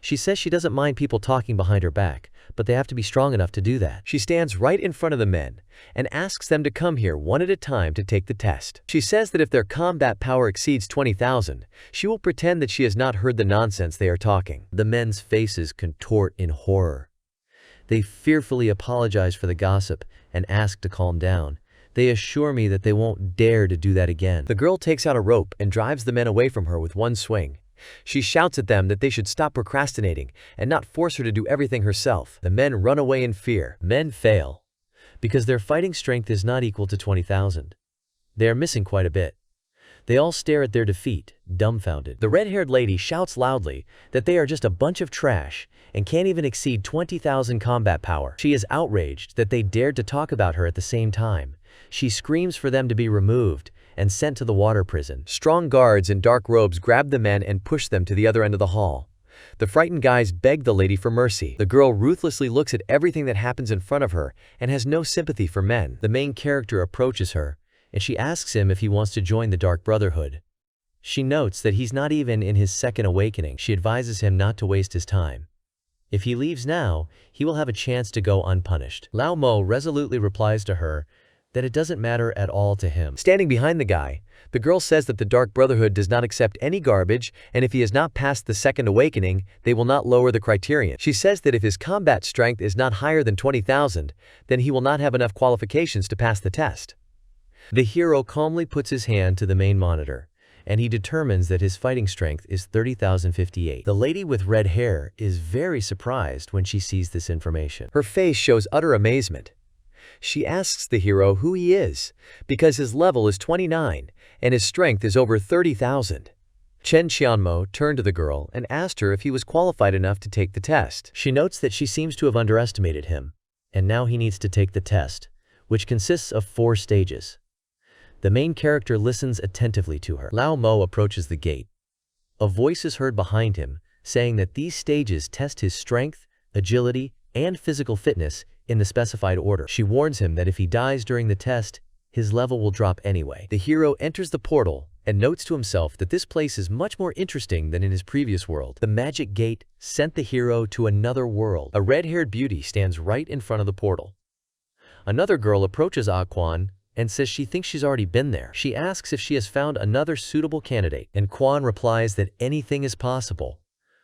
She says she doesn't mind people talking behind her back, but they have to be strong enough to do that. She stands right in front of the men and asks them to come here one at a time to take the test. She says that if their combat power exceeds 20,000, she will pretend that she has not heard the nonsense they are talking. The men's faces contort in horror. They fearfully apologize for the gossip and ask to calm down. They assure me that they won't dare to do that again. The girl takes out a rope and drives the men away from her with one swing. She shouts at them that they should stop procrastinating and not force her to do everything herself. The men run away in fear. Men fail because their fighting strength is not equal to 20,000. They are missing quite a bit. They all stare at their defeat, dumbfounded. The red-haired lady shouts loudly that they are just a bunch of trash and can't even exceed 20,000 combat power. She is outraged that they dared to talk about her at the same time. She screams for them to be removed and sent to the water prison. Strong guards in dark robes grab the men and push them to the other end of the hall. The frightened guys beg the lady for mercy. The girl ruthlessly looks at everything that happens in front of her and has no sympathy for men. The main character approaches her, and she asks him if he wants to join the Dark Brotherhood. She notes that he's not even in his 2nd awakening. She advises him not to waste his time. If he leaves now, he will have a chance to go unpunished. Lao Mo resolutely replies to her that it doesn't matter at all to him. Standing behind the guy, The girl says that the Dark Brotherhood does not accept any garbage, and if he has not passed the second awakening, they will not lower the criterion. She says that if his combat strength is not higher than 20,000, then he will not have enough qualifications to pass the test. The hero calmly puts his hand to the main monitor, and he determines that his fighting strength is 30,058. The lady with red hair is very surprised when she sees this information. Her face shows utter amazement. She asks the hero who he is, because his level is 29, and his strength is over 30,000. Cheng Qianmo turned to the girl and asked her if he was qualified enough to take the test. She notes that she seems to have underestimated him, and now he needs to take the test, which consists of 4 stages. The main character listens attentively to her. Lao Mo approaches the gate. A voice is heard behind him, saying that these stages test his strength, agility, and physical fitness in the specified order. She warns him that if he dies during the test, his level will drop anyway. The hero enters the portal and notes to himself that this place is much more interesting than in his previous world. The magic gate sent the hero to another world. A red-haired beauty stands right in front of the portal. Another girl approaches Quan and says she thinks she's already been there. She asks if she has found another suitable candidate, and Quan replies that anything is possible,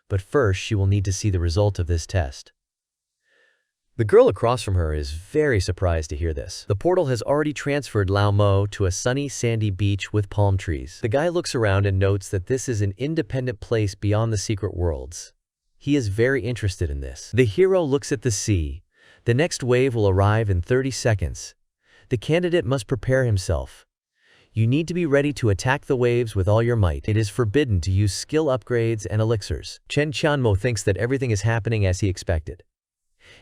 but first she will need to see the result of this test. The girl across from her is very surprised to hear this. The portal has already transferred Lao Mo to a sunny, sandy beach with palm trees. The guy looks around and notes that this is an independent place beyond the secret worlds. He is very interested in this. The hero looks at the sea. The next wave will arrive in 30 seconds. The candidate must prepare himself. You need to be ready to attack the waves with all your might. It is forbidden to use skill upgrades and elixirs. Cheng Qianmo thinks that everything is happening as he expected.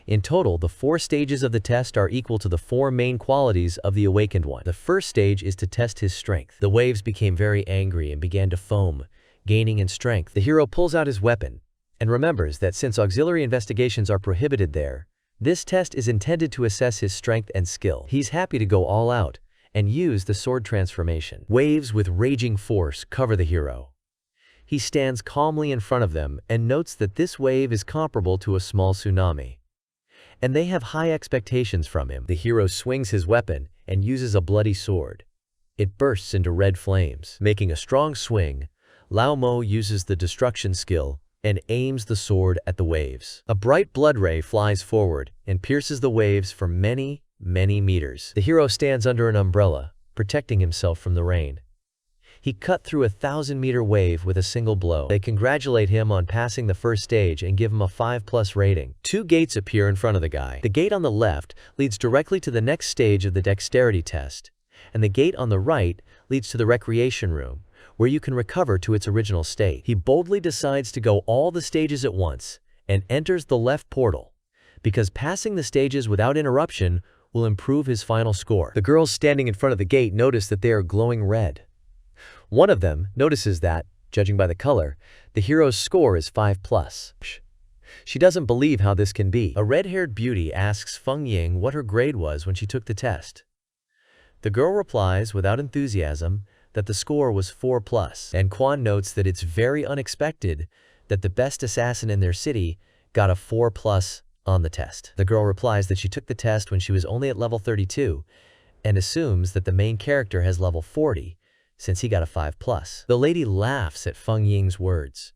In total, the 4 stages of the test are equal to the 4 main qualities of the awakened one. The first stage is to test his strength. The waves became very angry and began to foam, gaining in strength. The hero pulls out his weapon and remembers that since auxiliary investigations are prohibited there, this test is intended to assess his strength and skill. He's happy to go all out and use the sword transformation. Waves with raging force cover the hero. He stands calmly in front of them and notes that this wave is comparable to a small tsunami, and they have high expectations from him. The hero swings his weapon and uses a bloody sword. It bursts into red flames. Making a strong swing, Lao Mo uses the destruction skill and aims the sword at the waves. A bright blood ray flies forward and pierces the waves for many, many meters. The hero stands under an umbrella, protecting himself from the rain. He cut through a 1,000-meter wave with a single blow. They congratulate him on passing the first stage and give him a 5+ rating. 2 gates appear in front of the guy. The gate on the left leads directly to the next stage of the dexterity test, and the gate on the right leads to the recreation room, where you can recover to its original state. He boldly decides to go all the stages at once and enters the left portal, because passing the stages without interruption will improve his final score. The girls standing in front of the gate notice that they are glowing red. One of them notices that, judging by the color, the hero's score is 5+. She doesn't believe how this can be. A red-haired beauty asks Feng Ying what her grade was when she took the test. The girl replies without enthusiasm that the score was 4+, and Quan notes that it's very unexpected that the best assassin in their city got a 4+ on the test. The girl replies that she took the test when she was only at level 32 and assumes that the main character has level 40, since he got a 5+. The lady laughs at Feng Ying's words.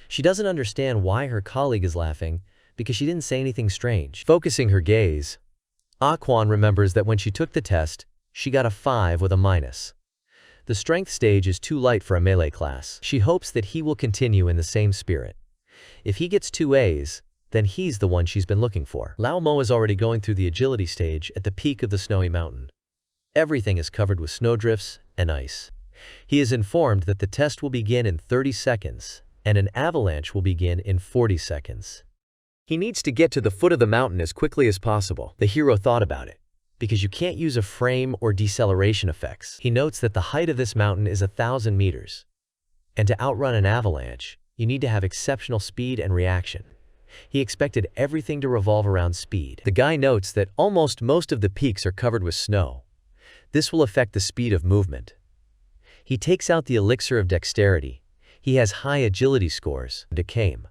She doesn't understand why her colleague is laughing, because she didn't say anything strange. Focusing her gaze, Quan remembers that when she took the test, she got a 5 with a minus. The strength stage is too light for a melee class. She hopes that he will continue in the same spirit. If he gets 2 A's, then he's the one she's been looking for. Lao Mo is already going through the agility stage at the peak of the snowy mountain. Everything is covered with snowdrifts and ice. He is informed that the test will begin in 30 seconds, and an avalanche will begin in 40 seconds. He needs to get to the foot of the mountain as quickly as possible. The hero thought about it, because you can't use a frame or deceleration effects. He notes that the height of this mountain is 1,000 meters. And to outrun an avalanche, you need to have exceptional speed and reaction. He expected everything to revolve around speed. The guy notes that almost most of the peaks are covered with snow. This will affect the speed of movement. He takes out the elixir of dexterity. He has high agility scores. Decame.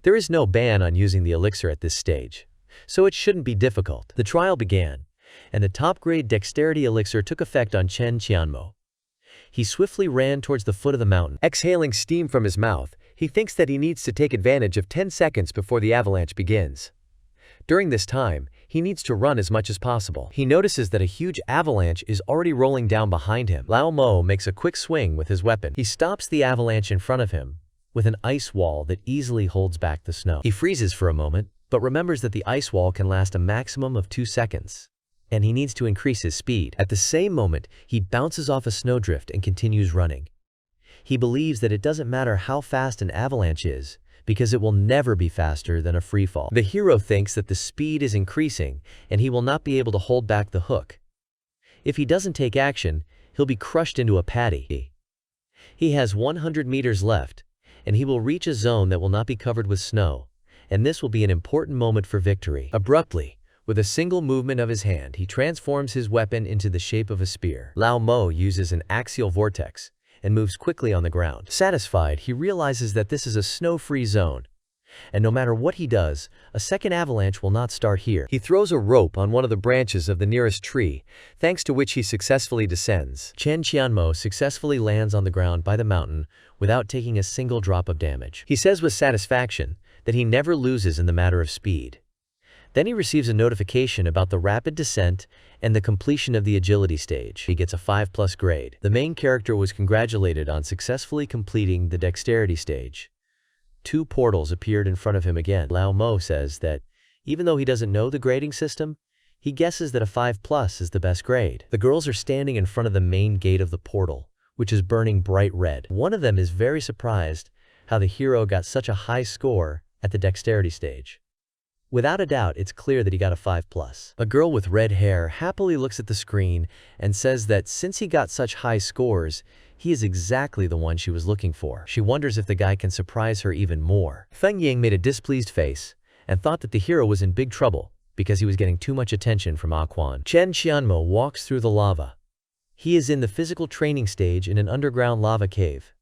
There is no ban on using the elixir at this stage, so it shouldn't be difficult. The trial began, and the top-grade dexterity elixir took effect on Cheng Qianmo. He swiftly ran towards the foot of the mountain. Exhaling steam from his mouth, he thinks that he needs to take advantage of 10 seconds before the avalanche begins. During this time, he needs to run as much as possible. He notices that a huge avalanche is already rolling down behind him. Lao Mo makes a quick swing with his weapon. He stops the avalanche in front of him with an ice wall that easily holds back the snow. He freezes for a moment, but remembers that the ice wall can last a maximum of 2 seconds, and he needs to increase his speed. At the same moment, he bounces off a snowdrift and continues running. He believes that it doesn't matter how fast an avalanche is, because it will never be faster than a freefall. The hero thinks that the speed is increasing and he will not be able to hold back the hook. If he doesn't take action, he'll be crushed into a patty. He has 100 meters left, and he will reach a zone that will not be covered with snow, and this will be an important moment for victory. Abruptly, with a single movement of his hand, he transforms his weapon into the shape of a spear. Lao Mo uses an axial vortex and moves quickly on the ground. Satisfied, he realizes that this is a snow-free zone, and no matter what he does, a second avalanche will not start here. He throws a rope on one of the branches of the nearest tree, thanks to which he successfully descends. Cheng Qianmo successfully lands on the ground by the mountain without taking a single drop of damage. He says with satisfaction that he never loses in the matter of speed. Then he receives a notification about the rapid descent and the completion of the agility stage. He gets a 5+ grade. The main character was congratulated on successfully completing the dexterity stage. 2 portals appeared in front of him again. Lao Mo says that even though he doesn't know the grading system, he guesses that a 5+ is the best grade. The girls are standing in front of the main gate of the portal, which is burning bright red. One of them is very surprised how the hero got such a high score at the dexterity stage. Without a doubt, it's clear that he got a 5+. A girl with red hair happily looks at the screen and says that since he got such high scores, he is exactly the one she was looking for. She wonders if the guy can surprise her even more. Feng Ying made a displeased face and thought that the hero was in big trouble because he was getting too much attention from Quan. Cheng Qianmo walks through the lava. He is in the physical training stage in an underground lava cave.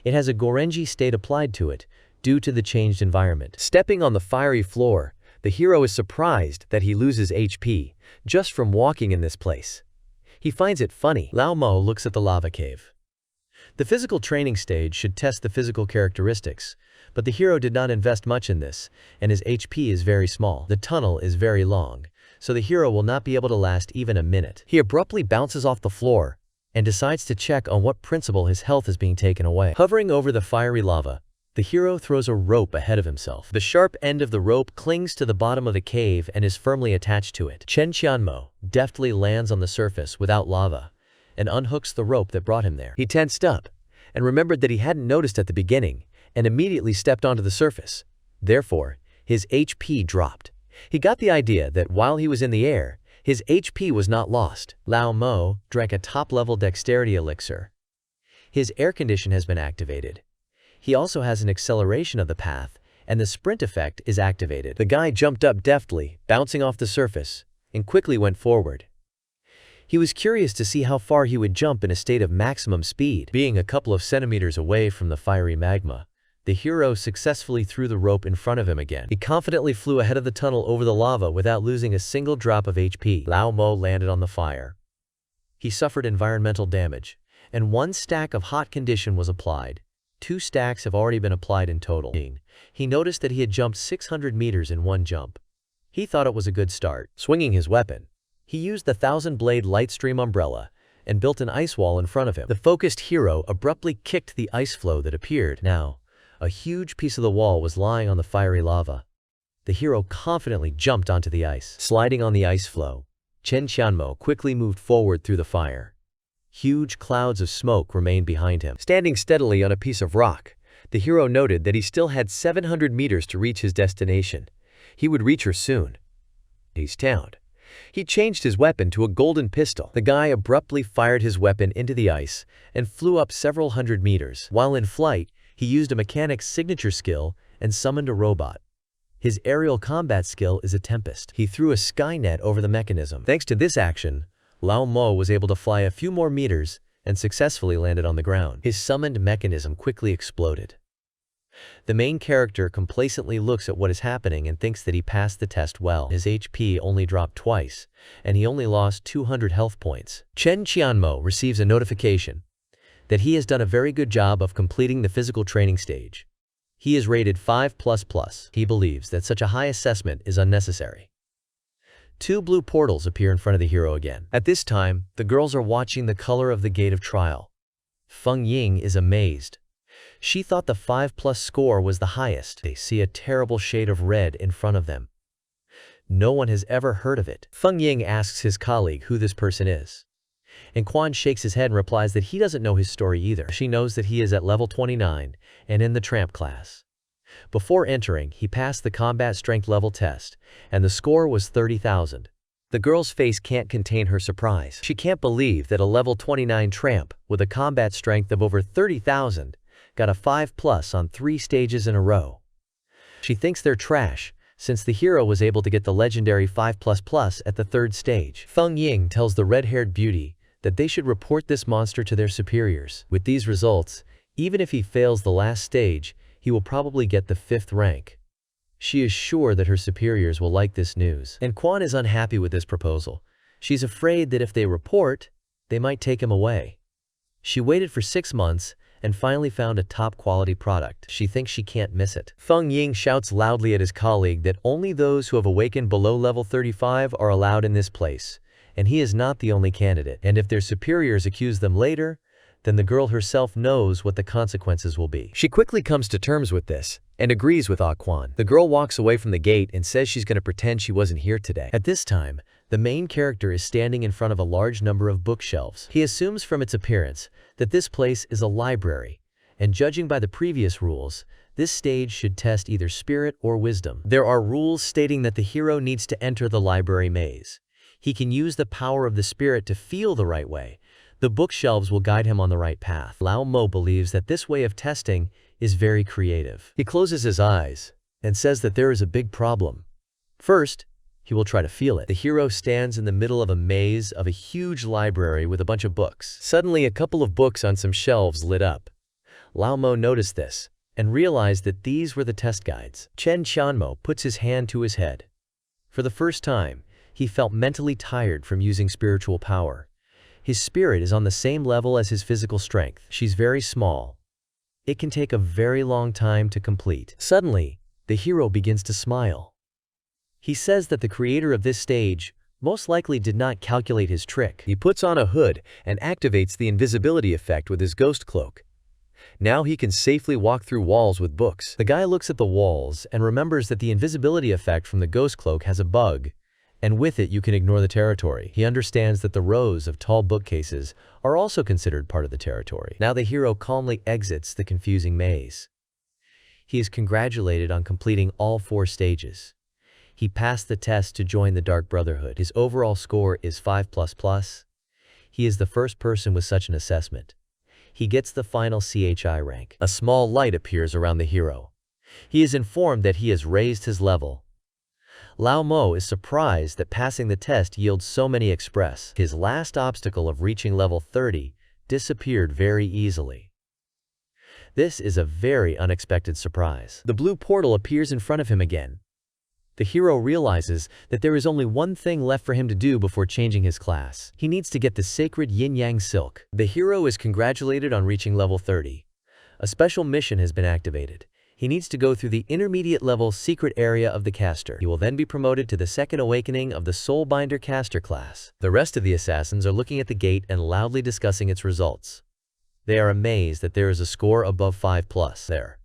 It has a Gorenji state applied to it due to the changed environment. Stepping on the fiery floor, the hero is surprised that he loses HP just from walking in this place. He finds it funny. Lao Mo looks at the lava cave. The physical training stage should test the physical characteristics, but the hero did not invest much in this, and his HP is very small. The tunnel is very long, so the hero will not be able to last even a minute. He abruptly bounces off the floor and decides to check on what principle his health is being taken away. Hovering over the fiery lava, the hero throws a rope ahead of himself. The sharp end of the rope clings to the bottom of the cave and is firmly attached to it. Cheng Qianmo deftly lands on the surface without lava and unhooks the rope that brought him there. He tensed up and remembered that he hadn't noticed at the beginning and immediately stepped onto the surface. Therefore, his HP dropped. He got the idea that while he was in the air, his HP was not lost. Lao Mo drank a top-level dexterity elixir. His air condition has been activated. He also has an acceleration of the path, and the sprint effect is activated. The guy jumped up deftly, bouncing off the surface, and quickly went forward. He was curious to see how far he would jump in a state of maximum speed. Being a couple of centimeters away from the fiery magma, the hero successfully threw the rope in front of him again. He confidently flew ahead of the tunnel over the lava without losing a single drop of HP. Lao Mo landed on the fire. He suffered environmental damage, and 1 stack of hot condition was applied. 2 stacks have already been applied in total. He noticed that he had jumped 600 meters in 1 jump. He thought it was a good start. Swinging his weapon, he used the 1000-blade Lightstream umbrella and built an ice wall in front of him. The focused hero abruptly kicked the ice floe that appeared. Now, a huge piece of the wall was lying on the fiery lava. The hero confidently jumped onto the ice. Sliding on the ice floe, Cheng Qianmo quickly moved forward through the fire. Huge clouds of smoke remained behind him. Standing steadily on a piece of rock, the hero noted that he still had 700 meters to reach his destination. He would reach her soon. He's downed. He changed his weapon to a golden pistol. The guy abruptly fired his weapon into the ice and flew up several hundred meters. While in flight, he used a mechanic's signature skill and summoned a robot. His aerial combat skill is a tempest. He threw a skynet over the mechanism. Thanks to this action, Lao Mo was able to fly a few more meters and successfully landed on the ground. His summoned mechanism quickly exploded. The main character complacently looks at what is happening and thinks that he passed the test well. His HP only dropped twice, and he only lost 200 health points. Cheng Qianmo receives a notification that he has done a very good job of completing the physical training stage. He is rated 5++. He believes that such a high assessment is unnecessary. Two blue portals appear in front of the hero again. At this time, the girls are watching the color of the gate of trial. Feng Ying is amazed. She thought the 5+ score was the highest. They see a terrible shade of red in front of them. No one has ever heard of it. Feng Ying asks his colleague who this person is. And Quan shakes his head and replies that he doesn't know his story either. She knows that he is at level 29 and in the tramp class. Before entering, he passed the combat strength level test, and the score was 30,000. The girl's face can't contain her surprise. She can't believe that a level 29 tramp with a combat strength of over 30,000 got a 5+ on 3 stages in a row. She thinks they're trash, since the hero was able to get the legendary 5++ at the 3rd stage. Feng Ying tells the red-haired beauty that they should report this monster to their superiors. With these results, even if he fails the last stage, he will probably get the 5th rank. She is sure that her superiors will like this news. And Quan is unhappy with this proposal. She's afraid that if they report, they might take him away. She waited for 6 months and finally found a top-quality product. She thinks she can't miss it. Feng Ying shouts loudly at his colleague that only those who have awakened below level 35 are allowed in this place, and he is not the only candidate. And if their superiors accuse them later, then the girl herself knows what the consequences will be. She quickly comes to terms with this and agrees with Ah Quan. The girl walks away from the gate and says she's going to pretend she wasn't here today. At this time, the main character is standing in front of a large number of bookshelves. He assumes from its appearance that this place is a library, and judging by the previous rules, this stage should test either spirit or wisdom. There are rules stating that the hero needs to enter the library maze. He can use the power of the spirit to feel the right way. The bookshelves will guide him on the right path. Lao Mo believes that this way of testing is very creative. He closes his eyes and says that there is a big problem. First, he will try to feel it. The hero stands in the middle of a maze of a huge library with a bunch of books. Suddenly, a couple of books on some shelves lit up. Lao Mo noticed this and realized that these were the test guides. Cheng Qianmo puts his hand to his head. For the first time, he felt mentally tired from using spiritual power. His spirit is on the same level as his physical strength. She's very small. It can take a very long time to complete. Suddenly, the hero begins to smile. He says that the creator of this stage most likely did not calculate his trick. He puts on a hood and activates the invisibility effect with his ghost cloak. Now he can safely walk through walls with books. The guy looks at the walls and remembers that the invisibility effect from the ghost cloak has a bug, and with it you can ignore the territory. He understands that the rows of tall bookcases are also considered part of the territory. Now the hero calmly exits the confusing maze. He is congratulated on completing all 4 stages. He passed the test to join the Dark Brotherhood. His overall score is 5++. He is the first person with such an assessment. He gets the final CHI rank. A small light appears around the hero. He is informed that he has raised his level. Lao Mo is surprised that passing the test yields so many express. His last obstacle of reaching level 30 disappeared very easily. This is a very unexpected surprise. The blue portal appears in front of him again. The hero realizes that there is only one thing left for him to do before changing his class. He needs to get the sacred yin-yang silk. The hero is congratulated on reaching level 30. A special mission has been activated. He needs to go through the intermediate level secret area of the caster. He will then be promoted to the second awakening of the Soulbinder caster class. The rest of the assassins are looking at the gate and loudly discussing its results. They are amazed that there is a score above 5+ there.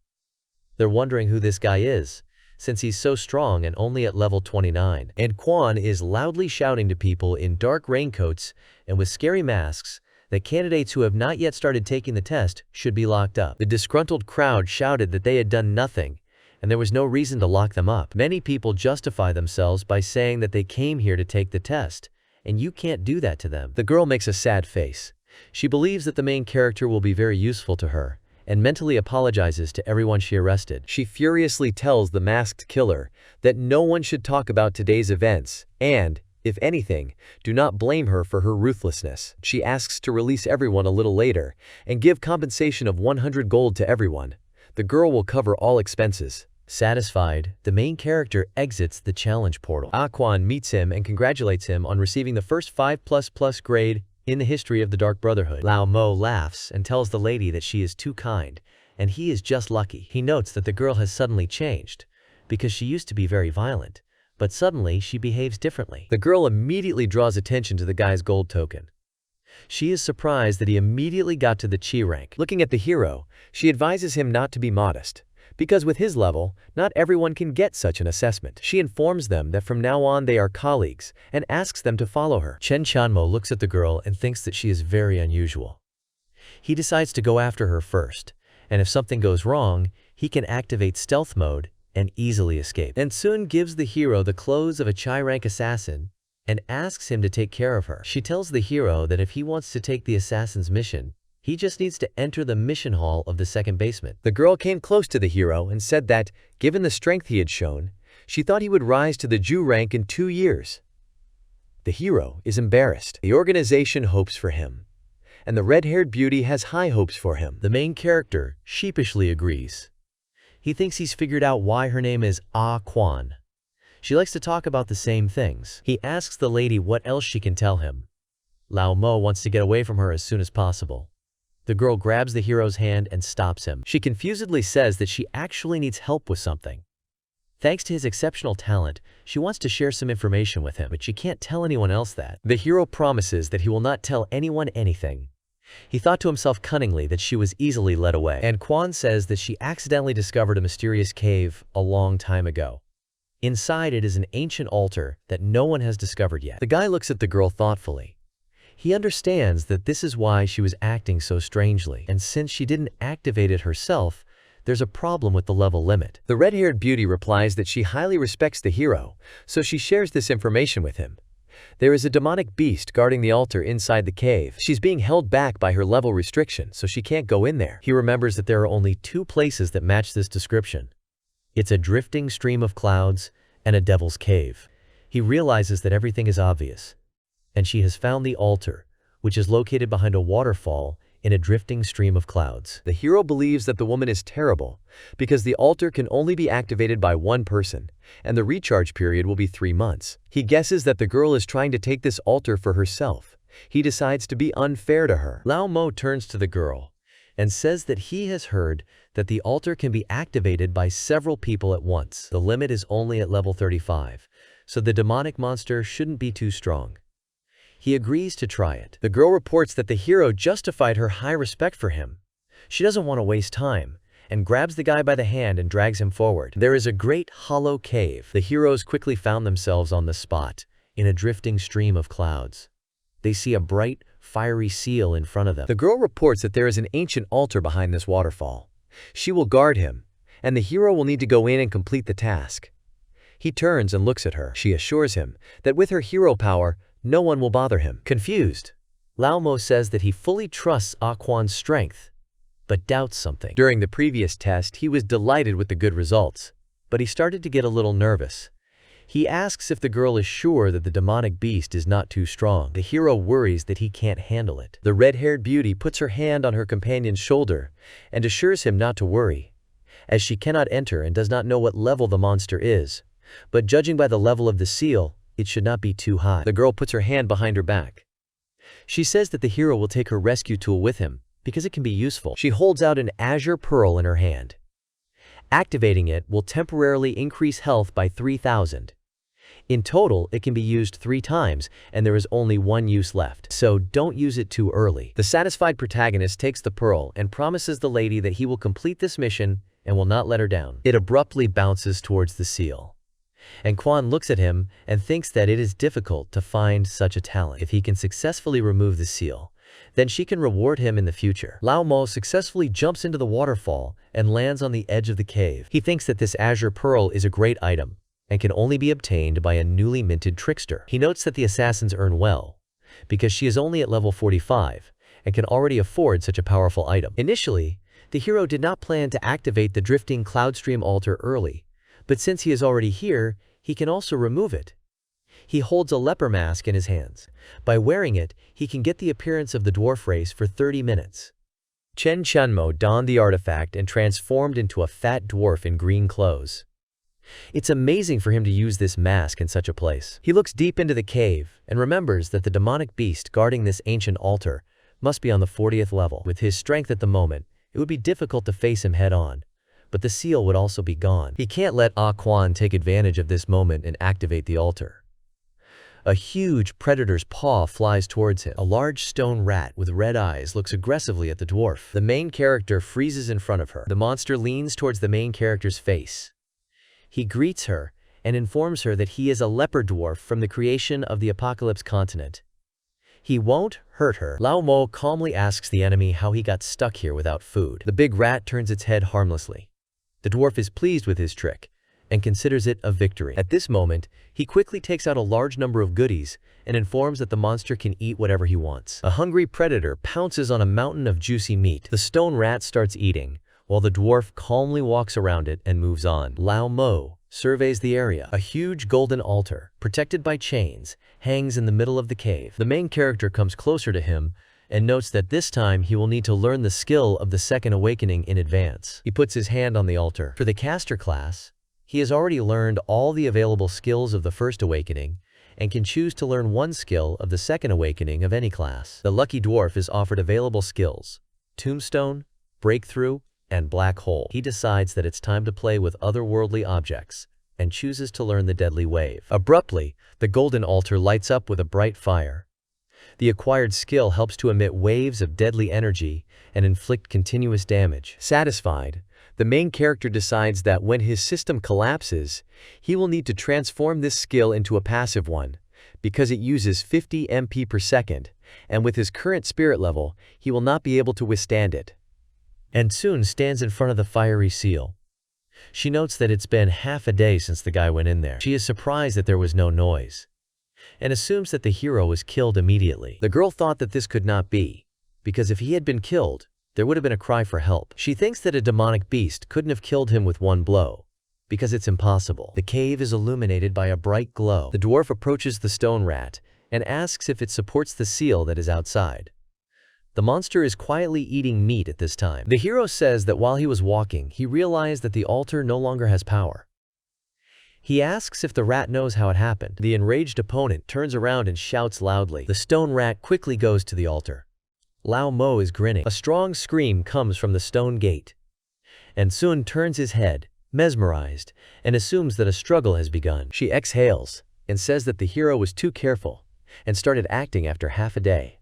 They're wondering who this guy is, since he's so strong and only at level 29. And Quan is loudly shouting to people in dark raincoats and with scary masks that candidates who have not yet started taking the test should be locked up. The disgruntled crowd shouted that they had done nothing, and there was no reason to lock them up. Many people justify themselves by saying that they came here to take the test, and you can't do that to them. The girl makes a sad face. She believes that the main character will be very useful to her, and mentally apologizes to everyone she arrested. She furiously tells the masked killer that no one should talk about today's events, and, if anything, do not blame her for her ruthlessness. She asks to release everyone a little later and give compensation of 100 gold to everyone. The girl will cover all expenses. Satisfied, the main character exits the challenge portal. Ah Quan meets him and congratulates him on receiving the first 5++ grade In the history of the Dark Brotherhood, Lao Mo laughs and tells the lady that she is too kind, and he is just lucky. He notes that the girl has suddenly changed, because she used to be very violent, but suddenly she behaves differently. The girl immediately draws attention to the guy's gold token. She is surprised that he immediately got to the chi rank. Looking at the hero, she advises him not to be modest, because with his level, not everyone can get such an assessment. She informs them that from now on they are colleagues and asks them to follow her. Cheng Qianmo looks at the girl and thinks that she is very unusual. He decides to go after her first, and if something goes wrong, he can activate stealth mode and easily escape. And soon gives the hero the clothes of a chi rank assassin and asks him to take care of her. She tells the hero that if he wants to take the assassin's mission, he just needs to enter the mission hall of the second basement. The girl came close to the hero and said that, given the strength he had shown, she thought he would rise to the Jew rank in 2 years. The hero is embarrassed. The organization hopes for him, and the red-haired beauty has high hopes for him. The main character sheepishly agrees. He thinks he's figured out why her name is Ah Quan. She likes to talk about the same things. He asks the lady what else she can tell him. Lao Mo wants to get away from her as soon as possible. The girl grabs the hero's hand and stops him. She confusedly says that she actually needs help with something. Thanks to his exceptional talent, she wants to share some information with him, but she can't tell anyone else that. The hero promises that he will not tell anyone anything. He thought to himself cunningly that she was easily led away. And Quan says that she accidentally discovered a mysterious cave a long time ago. Inside it is an ancient altar that no one has discovered yet. The guy looks at the girl thoughtfully. He understands that this is why she was acting so strangely, and since she didn't activate it herself, there's a problem with the level limit. The red-haired beauty replies that she highly respects the hero, so she shares this information with him. There is a demonic beast guarding the altar inside the cave. She's being held back by her level restriction, so she can't go in there. He remembers that there are only 2 places that match this description. It's a drifting stream of clouds and a devil's cave. He realizes that everything is obvious, and she has found the altar, which is located behind a waterfall in a drifting stream of clouds. The hero believes that the woman is terrible because the altar can only be activated by 1 person, and the recharge period will be 3 months. He guesses that the girl is trying to take this altar for herself. He decides to be unfair to her. Lao Mo turns to the girl and says that he has heard that the altar can be activated by several people at once. The limit is only at level 35, so the demonic monster shouldn't be too strong. He agrees to try it. The girl reports that the hero justified her high respect for him. She doesn't want to waste time, and grabs the guy by the hand and drags him forward. There is a great hollow cave. The heroes quickly found themselves on the spot, in a drifting stream of clouds. They see a bright, fiery seal in front of them. The girl reports that there is an ancient altar behind this waterfall. She will guard him, and the hero will need to go in and complete the task. He turns and looks at her. She assures him that with her hero power, no one will bother him. Confused, Lao Mo says that he fully trusts Ah Quan's strength, but doubts something. During the previous test, he was delighted with the good results, but he started to get a little nervous. He asks if the girl is sure that the demonic beast is not too strong. The hero worries that he can't handle it. The red-haired beauty puts her hand on her companion's shoulder and assures him not to worry, as she cannot enter and does not know what level the monster is, but judging by the level of the seal, it should not be too high. The girl puts her hand behind her back. She says that the hero will take her rescue tool with him because it can be useful. She holds out an azure pearl in her hand. Activating it will temporarily increase health by 3,000. In total, it can be used 3 times, and there is only 1 use left, so don't use it too early. The satisfied protagonist takes the pearl and promises the lady that he will complete this mission and will not let her down. It abruptly bounces towards the seal, and Quan looks at him and thinks that it is difficult to find such a talent. If he can successfully remove the seal, then she can reward him in the future. Lao Mo successfully jumps into the waterfall and lands on the edge of the cave. He thinks that this azure pearl is a great item and can only be obtained by a newly minted trickster. He notes that the assassins earn well, because she is only at level 45 and can already afford such a powerful item. Initially, the hero did not plan to activate the drifting cloudstream altar early, but since he is already here, he can also remove it. He holds a leper mask in his hands. By wearing it, he can get the appearance of the dwarf race for 30 minutes. Cheng Qianmo donned the artifact and transformed into a fat dwarf in green clothes. It's amazing for him to use this mask in such a place. He looks deep into the cave and remembers that the demonic beast guarding this ancient altar must be on the 40th level. With his strength at the moment, it would be difficult to face him head-on, but the seal would also be gone. He can't let Ah Quan take advantage of this moment and activate the altar. A huge predator's paw flies towards him. A large stone rat with red eyes looks aggressively at the dwarf. The main character freezes in front of her. The monster leans towards the main character's face. He greets her and informs her that he is a leopard dwarf from the creation of the Apocalypse continent. He won't hurt her. Lao Mo calmly asks the enemy how he got stuck here without food. The big rat turns its head harmlessly. The dwarf is pleased with his trick and considers it a victory. At this moment, he quickly takes out a large number of goodies and informs that the monster can eat whatever he wants. A hungry predator pounces on a mountain of juicy meat. The stone rat starts eating, while the dwarf calmly walks around it and moves on. Lao Mo surveys the area. A huge golden altar, protected by chains, hangs in the middle of the cave. The main character comes closer to him and notes that this time he will need to learn the skill of the second awakening in advance. He puts his hand on the altar. For the caster class, he has already learned all the available skills of the first awakening and can choose to learn one skill of the second awakening of any class. The lucky dwarf is offered available skills: Tombstone, Breakthrough, and Black Hole. He decides that it's time to play with otherworldly objects and chooses to learn the Deadly Wave. Abruptly, the golden altar lights up with a bright fire. The acquired skill helps to emit waves of deadly energy and inflict continuous damage. Satisfied, the main character decides that when his system collapses, he will need to transform this skill into a passive one, because it uses 50 MP per second, and with his current spirit level, he will not be able to withstand it. And soon stands in front of the fiery seal. She notes that it's been half a day since the guy went in there. She is surprised that there was no noise, and assumes that the hero was killed immediately. The girl thought that this could not be, because if he had been killed, there would have been a cry for help. She thinks that a demonic beast couldn't have killed him with one blow, because it's impossible. The cave is illuminated by a bright glow. The dwarf approaches the stone rat and asks if it supports the seal that is outside. The monster is quietly eating meat at this time. The hero says that while he was walking, he realized that the altar no longer has power. He asks if the rat knows how it happened. The enraged opponent turns around and shouts loudly. The stone rat quickly goes to the altar. Lao Mo is grinning. A strong scream comes from the stone gate, and Sun turns his head, mesmerized, and assumes that a struggle has begun. She exhales and says that the hero was too careful and started acting after half a day.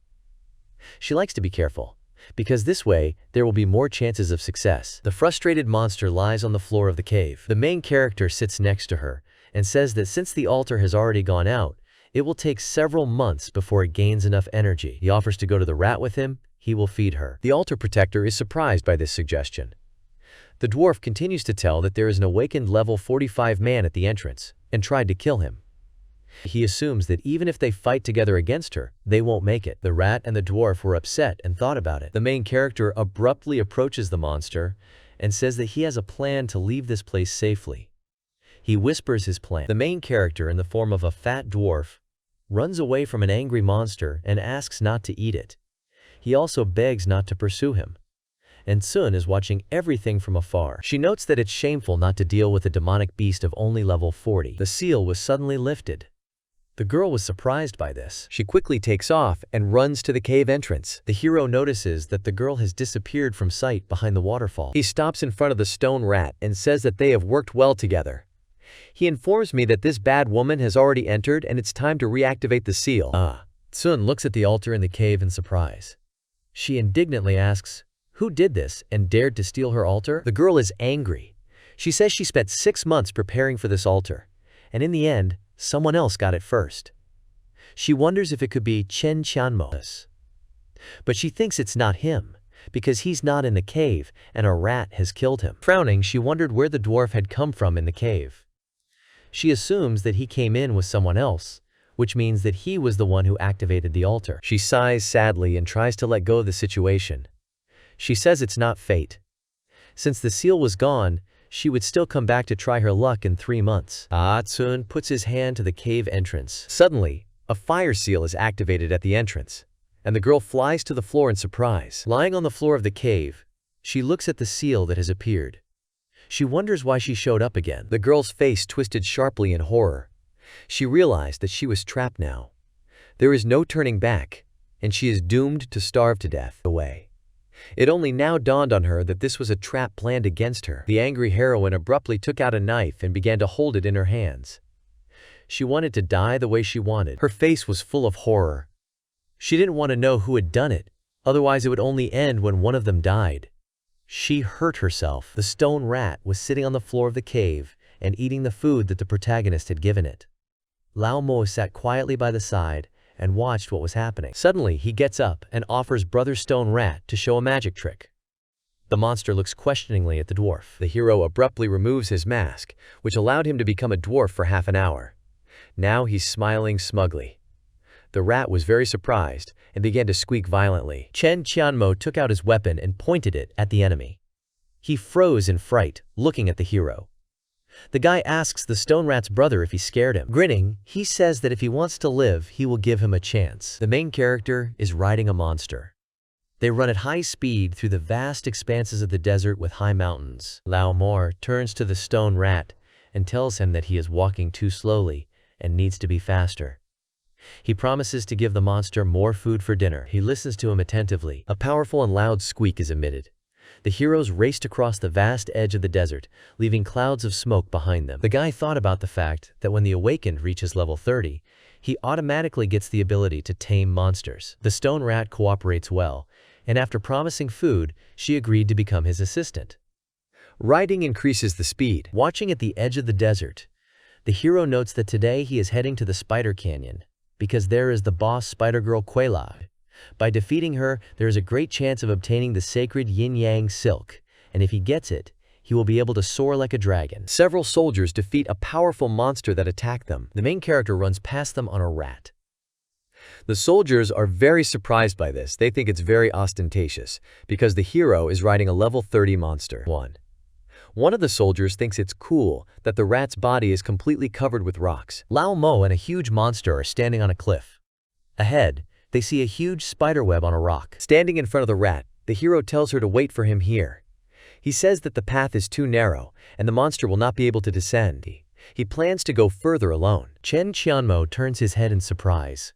She likes to be careful, because this way there will be more chances of success. The frustrated monster lies on the floor of the cave. The main character sits next to her and says that since the altar has already gone out, it will take several months before it gains enough energy. He offers to go to the rat with him. He will feed her. The altar protector is surprised by this suggestion. The dwarf continues to tell that there is an awakened level 45 man at the entrance and tried to kill him. He assumes that even if they fight together against her, they won't make it. The rat and the dwarf were upset and thought about it. The main character abruptly approaches the monster and says that he has a plan to leave this place safely. He whispers his plan. The main character, in the form of a fat dwarf, runs away from an angry monster and asks not to eat it. He also begs not to pursue him. And Sun is watching everything from afar. She notes that it's shameful not to deal with a demonic beast of only level 40. The seal was suddenly lifted. The girl was surprised by this. She quickly takes off and runs to the cave entrance. The hero notices that the girl has disappeared from sight behind the waterfall. He stops in front of the stone rat and says that they have worked well together. He informs me that this bad woman has already entered and it's time to reactivate the seal. Sun looks at the altar in the cave in surprise. She indignantly asks, who did this and dared to steal her altar? The girl is angry. She says she spent 6 months preparing for this altar, and in the end, someone else got it first. She wonders if it could be Cheng Qianmo. But she thinks it's not him, because he's not in the cave and a rat has killed him. Frowning, she wondered where the dwarf had come from in the cave. She assumes that he came in with someone else, which means that he was the one who activated the altar. She sighs sadly and tries to let go of the situation. She says it's not fate. Since the seal was gone, she would still come back to try her luck in 3 months. Sun puts his hand to the cave entrance. Suddenly, a fire seal is activated at the entrance, and the girl flies to the floor in surprise. Lying on the floor of the cave, she looks at the seal that has appeared. She wonders why she showed up again. The girl's face twisted sharply in horror. She realized that she was trapped now. There is no turning back, and she is doomed to starve to death away. It only now dawned on her that this was a trap planned against her. The angry heroine abruptly took out a knife and began to hold it in her hands. She wanted to die the way she wanted. Her face was full of horror. She didn't want to know who had done it, otherwise it would only end when one of them died. She hurt herself. The stone rat was sitting on the floor of the cave and eating the food that the protagonist had given it. Lao Mo sat quietly by the side and watched what was happening. Suddenly, he gets up and offers Brother Stone Rat to show a magic trick. The monster looks questioningly at the dwarf. The hero abruptly removes his mask, which allowed him to become a dwarf for half an hour. Now he's smiling smugly. The rat was very surprised and began to squeak violently. Cheng Qianmo took out his weapon and pointed it at the enemy. He froze in fright, looking at the hero. The guy asks the stone rat's brother if he scared him. Grinning, he says that if he wants to live, he will give him a chance. The main character is riding a monster. They run at high speed through the vast expanses of the desert with high mountains. Lao Mo turns to the stone rat and tells him that he is walking too slowly and needs to be faster. He promises to give the monster more food for dinner. He listens to him attentively. A powerful and loud squeak is emitted. The heroes raced across the vast edge of the desert, leaving clouds of smoke behind them. The guy thought about the fact that when the Awakened reaches level 30, he automatically gets the ability to tame monsters. The stone rat cooperates well, and after promising food, she agreed to become his assistant. Riding increases the speed. Watching at the edge of the desert, the hero notes that today he is heading to the Spider Canyon, because there is the boss Spider Girl Quela. By defeating her, there is a great chance of obtaining the sacred yin-yang silk, and if he gets it, he will be able to soar like a dragon. Several soldiers defeat a powerful monster that attacked them. The main character runs past them on a rat. The soldiers are very surprised by this. They think it's very ostentatious, because the hero is riding a level 30 monster. One of the soldiers thinks it's cool that the rat's body is completely covered with rocks. Lao Mo and a huge monster are standing on a cliff. Ahead, they see a huge spiderweb on a rock. Standing in front of the rat, the hero tells her to wait for him here. He says that the path is too narrow, and the monster will not be able to descend. He plans to go further alone. Cheng Qianmo turns his head in surprise.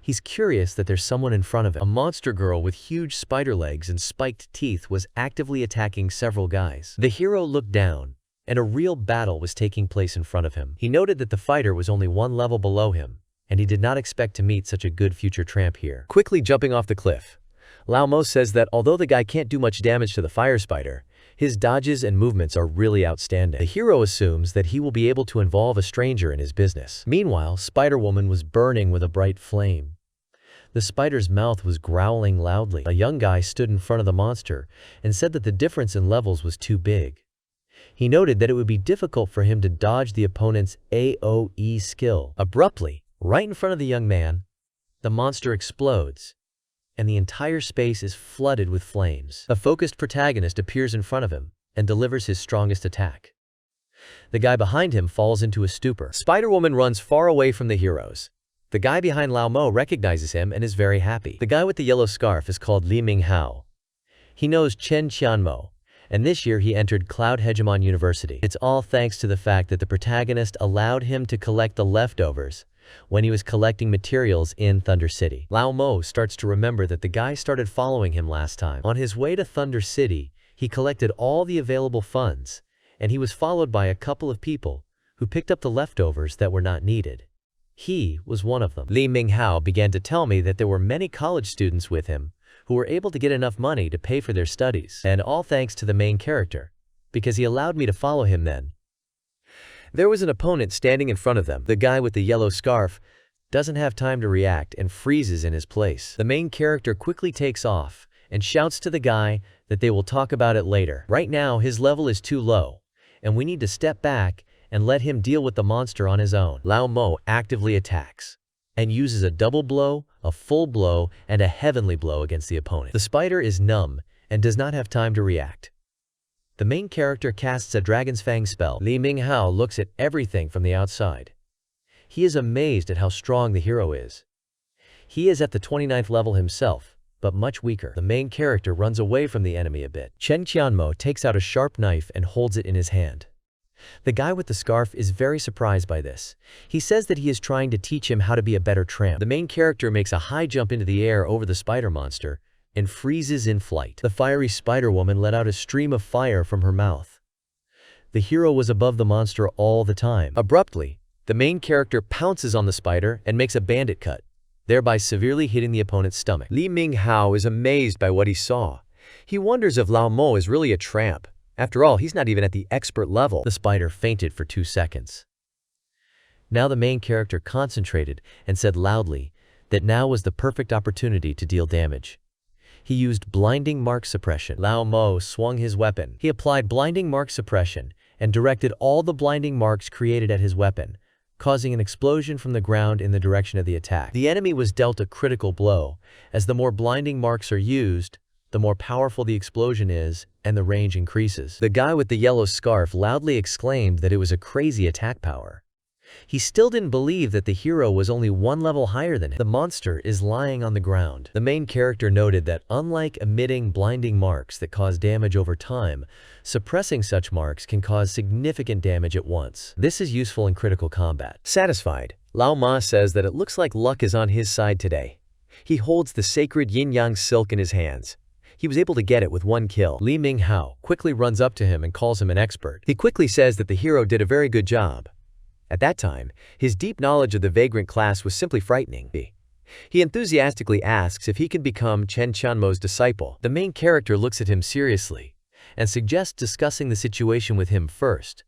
He's curious that there's someone in front of him. A monster girl with huge spider legs and spiked teeth was actively attacking several guys. The hero looked down, and a real battle was taking place in front of him. He noted that the fighter was only one level below him, and he did not expect to meet such a good future tramp here. Quickly jumping off the cliff, Lao Mo says that although the guy can't do much damage to the fire spider, his dodges and movements are really outstanding. The hero assumes that he will be able to involve a stranger in his business. Meanwhile, Spider-Woman was burning with a bright flame. The spider's mouth was growling loudly. A young guy stood in front of the monster and said that the difference in levels was too big. He noted that it would be difficult for him to dodge the opponent's AoE skill. Abruptly, right in front of the young man, the monster explodes, and the entire space is flooded with flames. A focused protagonist appears in front of him and delivers his strongest attack. The guy behind him falls into a stupor. Spider-Woman runs far away from the heroes. The guy behind Lao Mo recognizes him and is very happy. The guy with the yellow scarf is called Li Minghao. He knows Cheng Qianmo, and this year he entered Cloud Hegemon University. It's all thanks to the fact that the protagonist allowed him to collect the leftovers when he was collecting materials in Thunder City. Lao Mo starts to remember that the guy started following him last time. On his way to Thunder City, he collected all the available funds, and he was followed by a couple of people who picked up the leftovers that were not needed. He was one of them. Li Minghao began to tell me that there were many college students with him who were able to get enough money to pay for their studies, and all thanks to the main character, because he allowed me to follow him then. There was an opponent standing in front of them. The guy with the yellow scarf doesn't have time to react and freezes in his place. The main character quickly takes off and shouts to the guy that they will talk about it later. Right now, his level is too low, and we need to step back and let him deal with the monster on his own. Lao Mo actively attacks and uses a double blow, a full blow, and a heavenly blow against the opponent. The spider is numb and does not have time to react. The main character casts a Dragon's Fang spell. Li Minghao looks at everything from the outside. He is amazed at how strong the hero is. He is at the 29th level himself, but much weaker. The main character runs away from the enemy a bit. Cheng Qianmo takes out a sharp knife and holds it in his hand. The guy with the scarf is very surprised by this. He says that he is trying to teach him how to be a better tramp. The main character makes a high jump into the air over the spider monster and freezes in flight. The fiery spider woman let out a stream of fire from her mouth. The hero was above the monster all the time. Abruptly, the main character pounces on the spider and makes a bandit cut, thereby severely hitting the opponent's stomach. Li Minghao is amazed by what he saw. He wonders if Lao Mo is really a tramp. After all, he's not even at the expert level. The spider fainted for 2 seconds. Now the main character concentrated and said loudly that now was the perfect opportunity to deal damage. He used blinding mark suppression. Lao Mo swung his weapon. He applied blinding mark suppression and directed all the blinding marks created at his weapon, causing an explosion from the ground in the direction of the attack. The enemy was dealt a critical blow, as the more blinding marks are used, the more powerful the explosion is, and the range increases. The guy with the yellow scarf loudly exclaimed that it was a crazy attack power. He still didn't believe that the hero was only 1 level higher than him. The monster is lying on the ground. The main character noted that unlike emitting blinding marks that cause damage over time, suppressing such marks can cause significant damage at once. This is useful in critical combat. Satisfied, Lao Ma says that it looks like luck is on his side today. He holds the sacred yin-yang silk in his hands. He was able to get it with 1 kill. Li Minghao quickly runs up to him and calls him an expert. He quickly says that the hero did a very good job. At that time, his deep knowledge of the vagrant class was simply frightening. He enthusiastically asks if he can become Cheng Qianmo's disciple. The main character looks at him seriously and suggests discussing the situation with him first,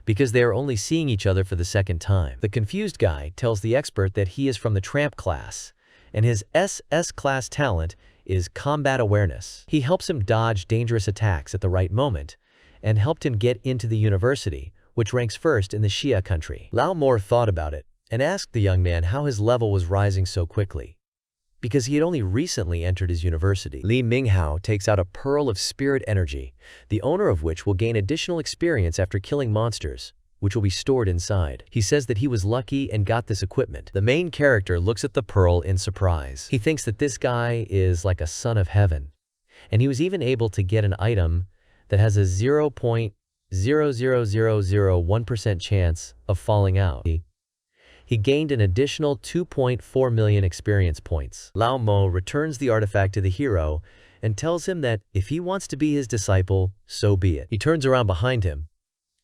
because they are only seeing each other for the 2nd time. The confused guy tells the expert that he is from the tramp class, and his SS class talent is combat awareness. He helps him dodge dangerous attacks at the right moment, and helped him get into the university, which ranks first in the Xia country. Lao Mo thought about it, and asked the young man how his level was rising so quickly, because he had only recently entered his university. Li Minghao takes out a pearl of spirit energy, the owner of which will gain additional experience after killing monsters, which will be stored inside. He says that he was lucky and got this equipment. The main character looks at the pearl in surprise. He thinks that this guy is like a son of heaven, and he was even able to get an item that has a 0.00001% chance of falling out. He gained an additional 2.4 million experience points. Lao Mo returns the artifact to the hero and tells him that if he wants to be his disciple, so be it. He turns around behind him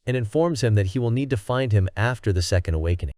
and informs him that he will need to find him after the 2nd awakening.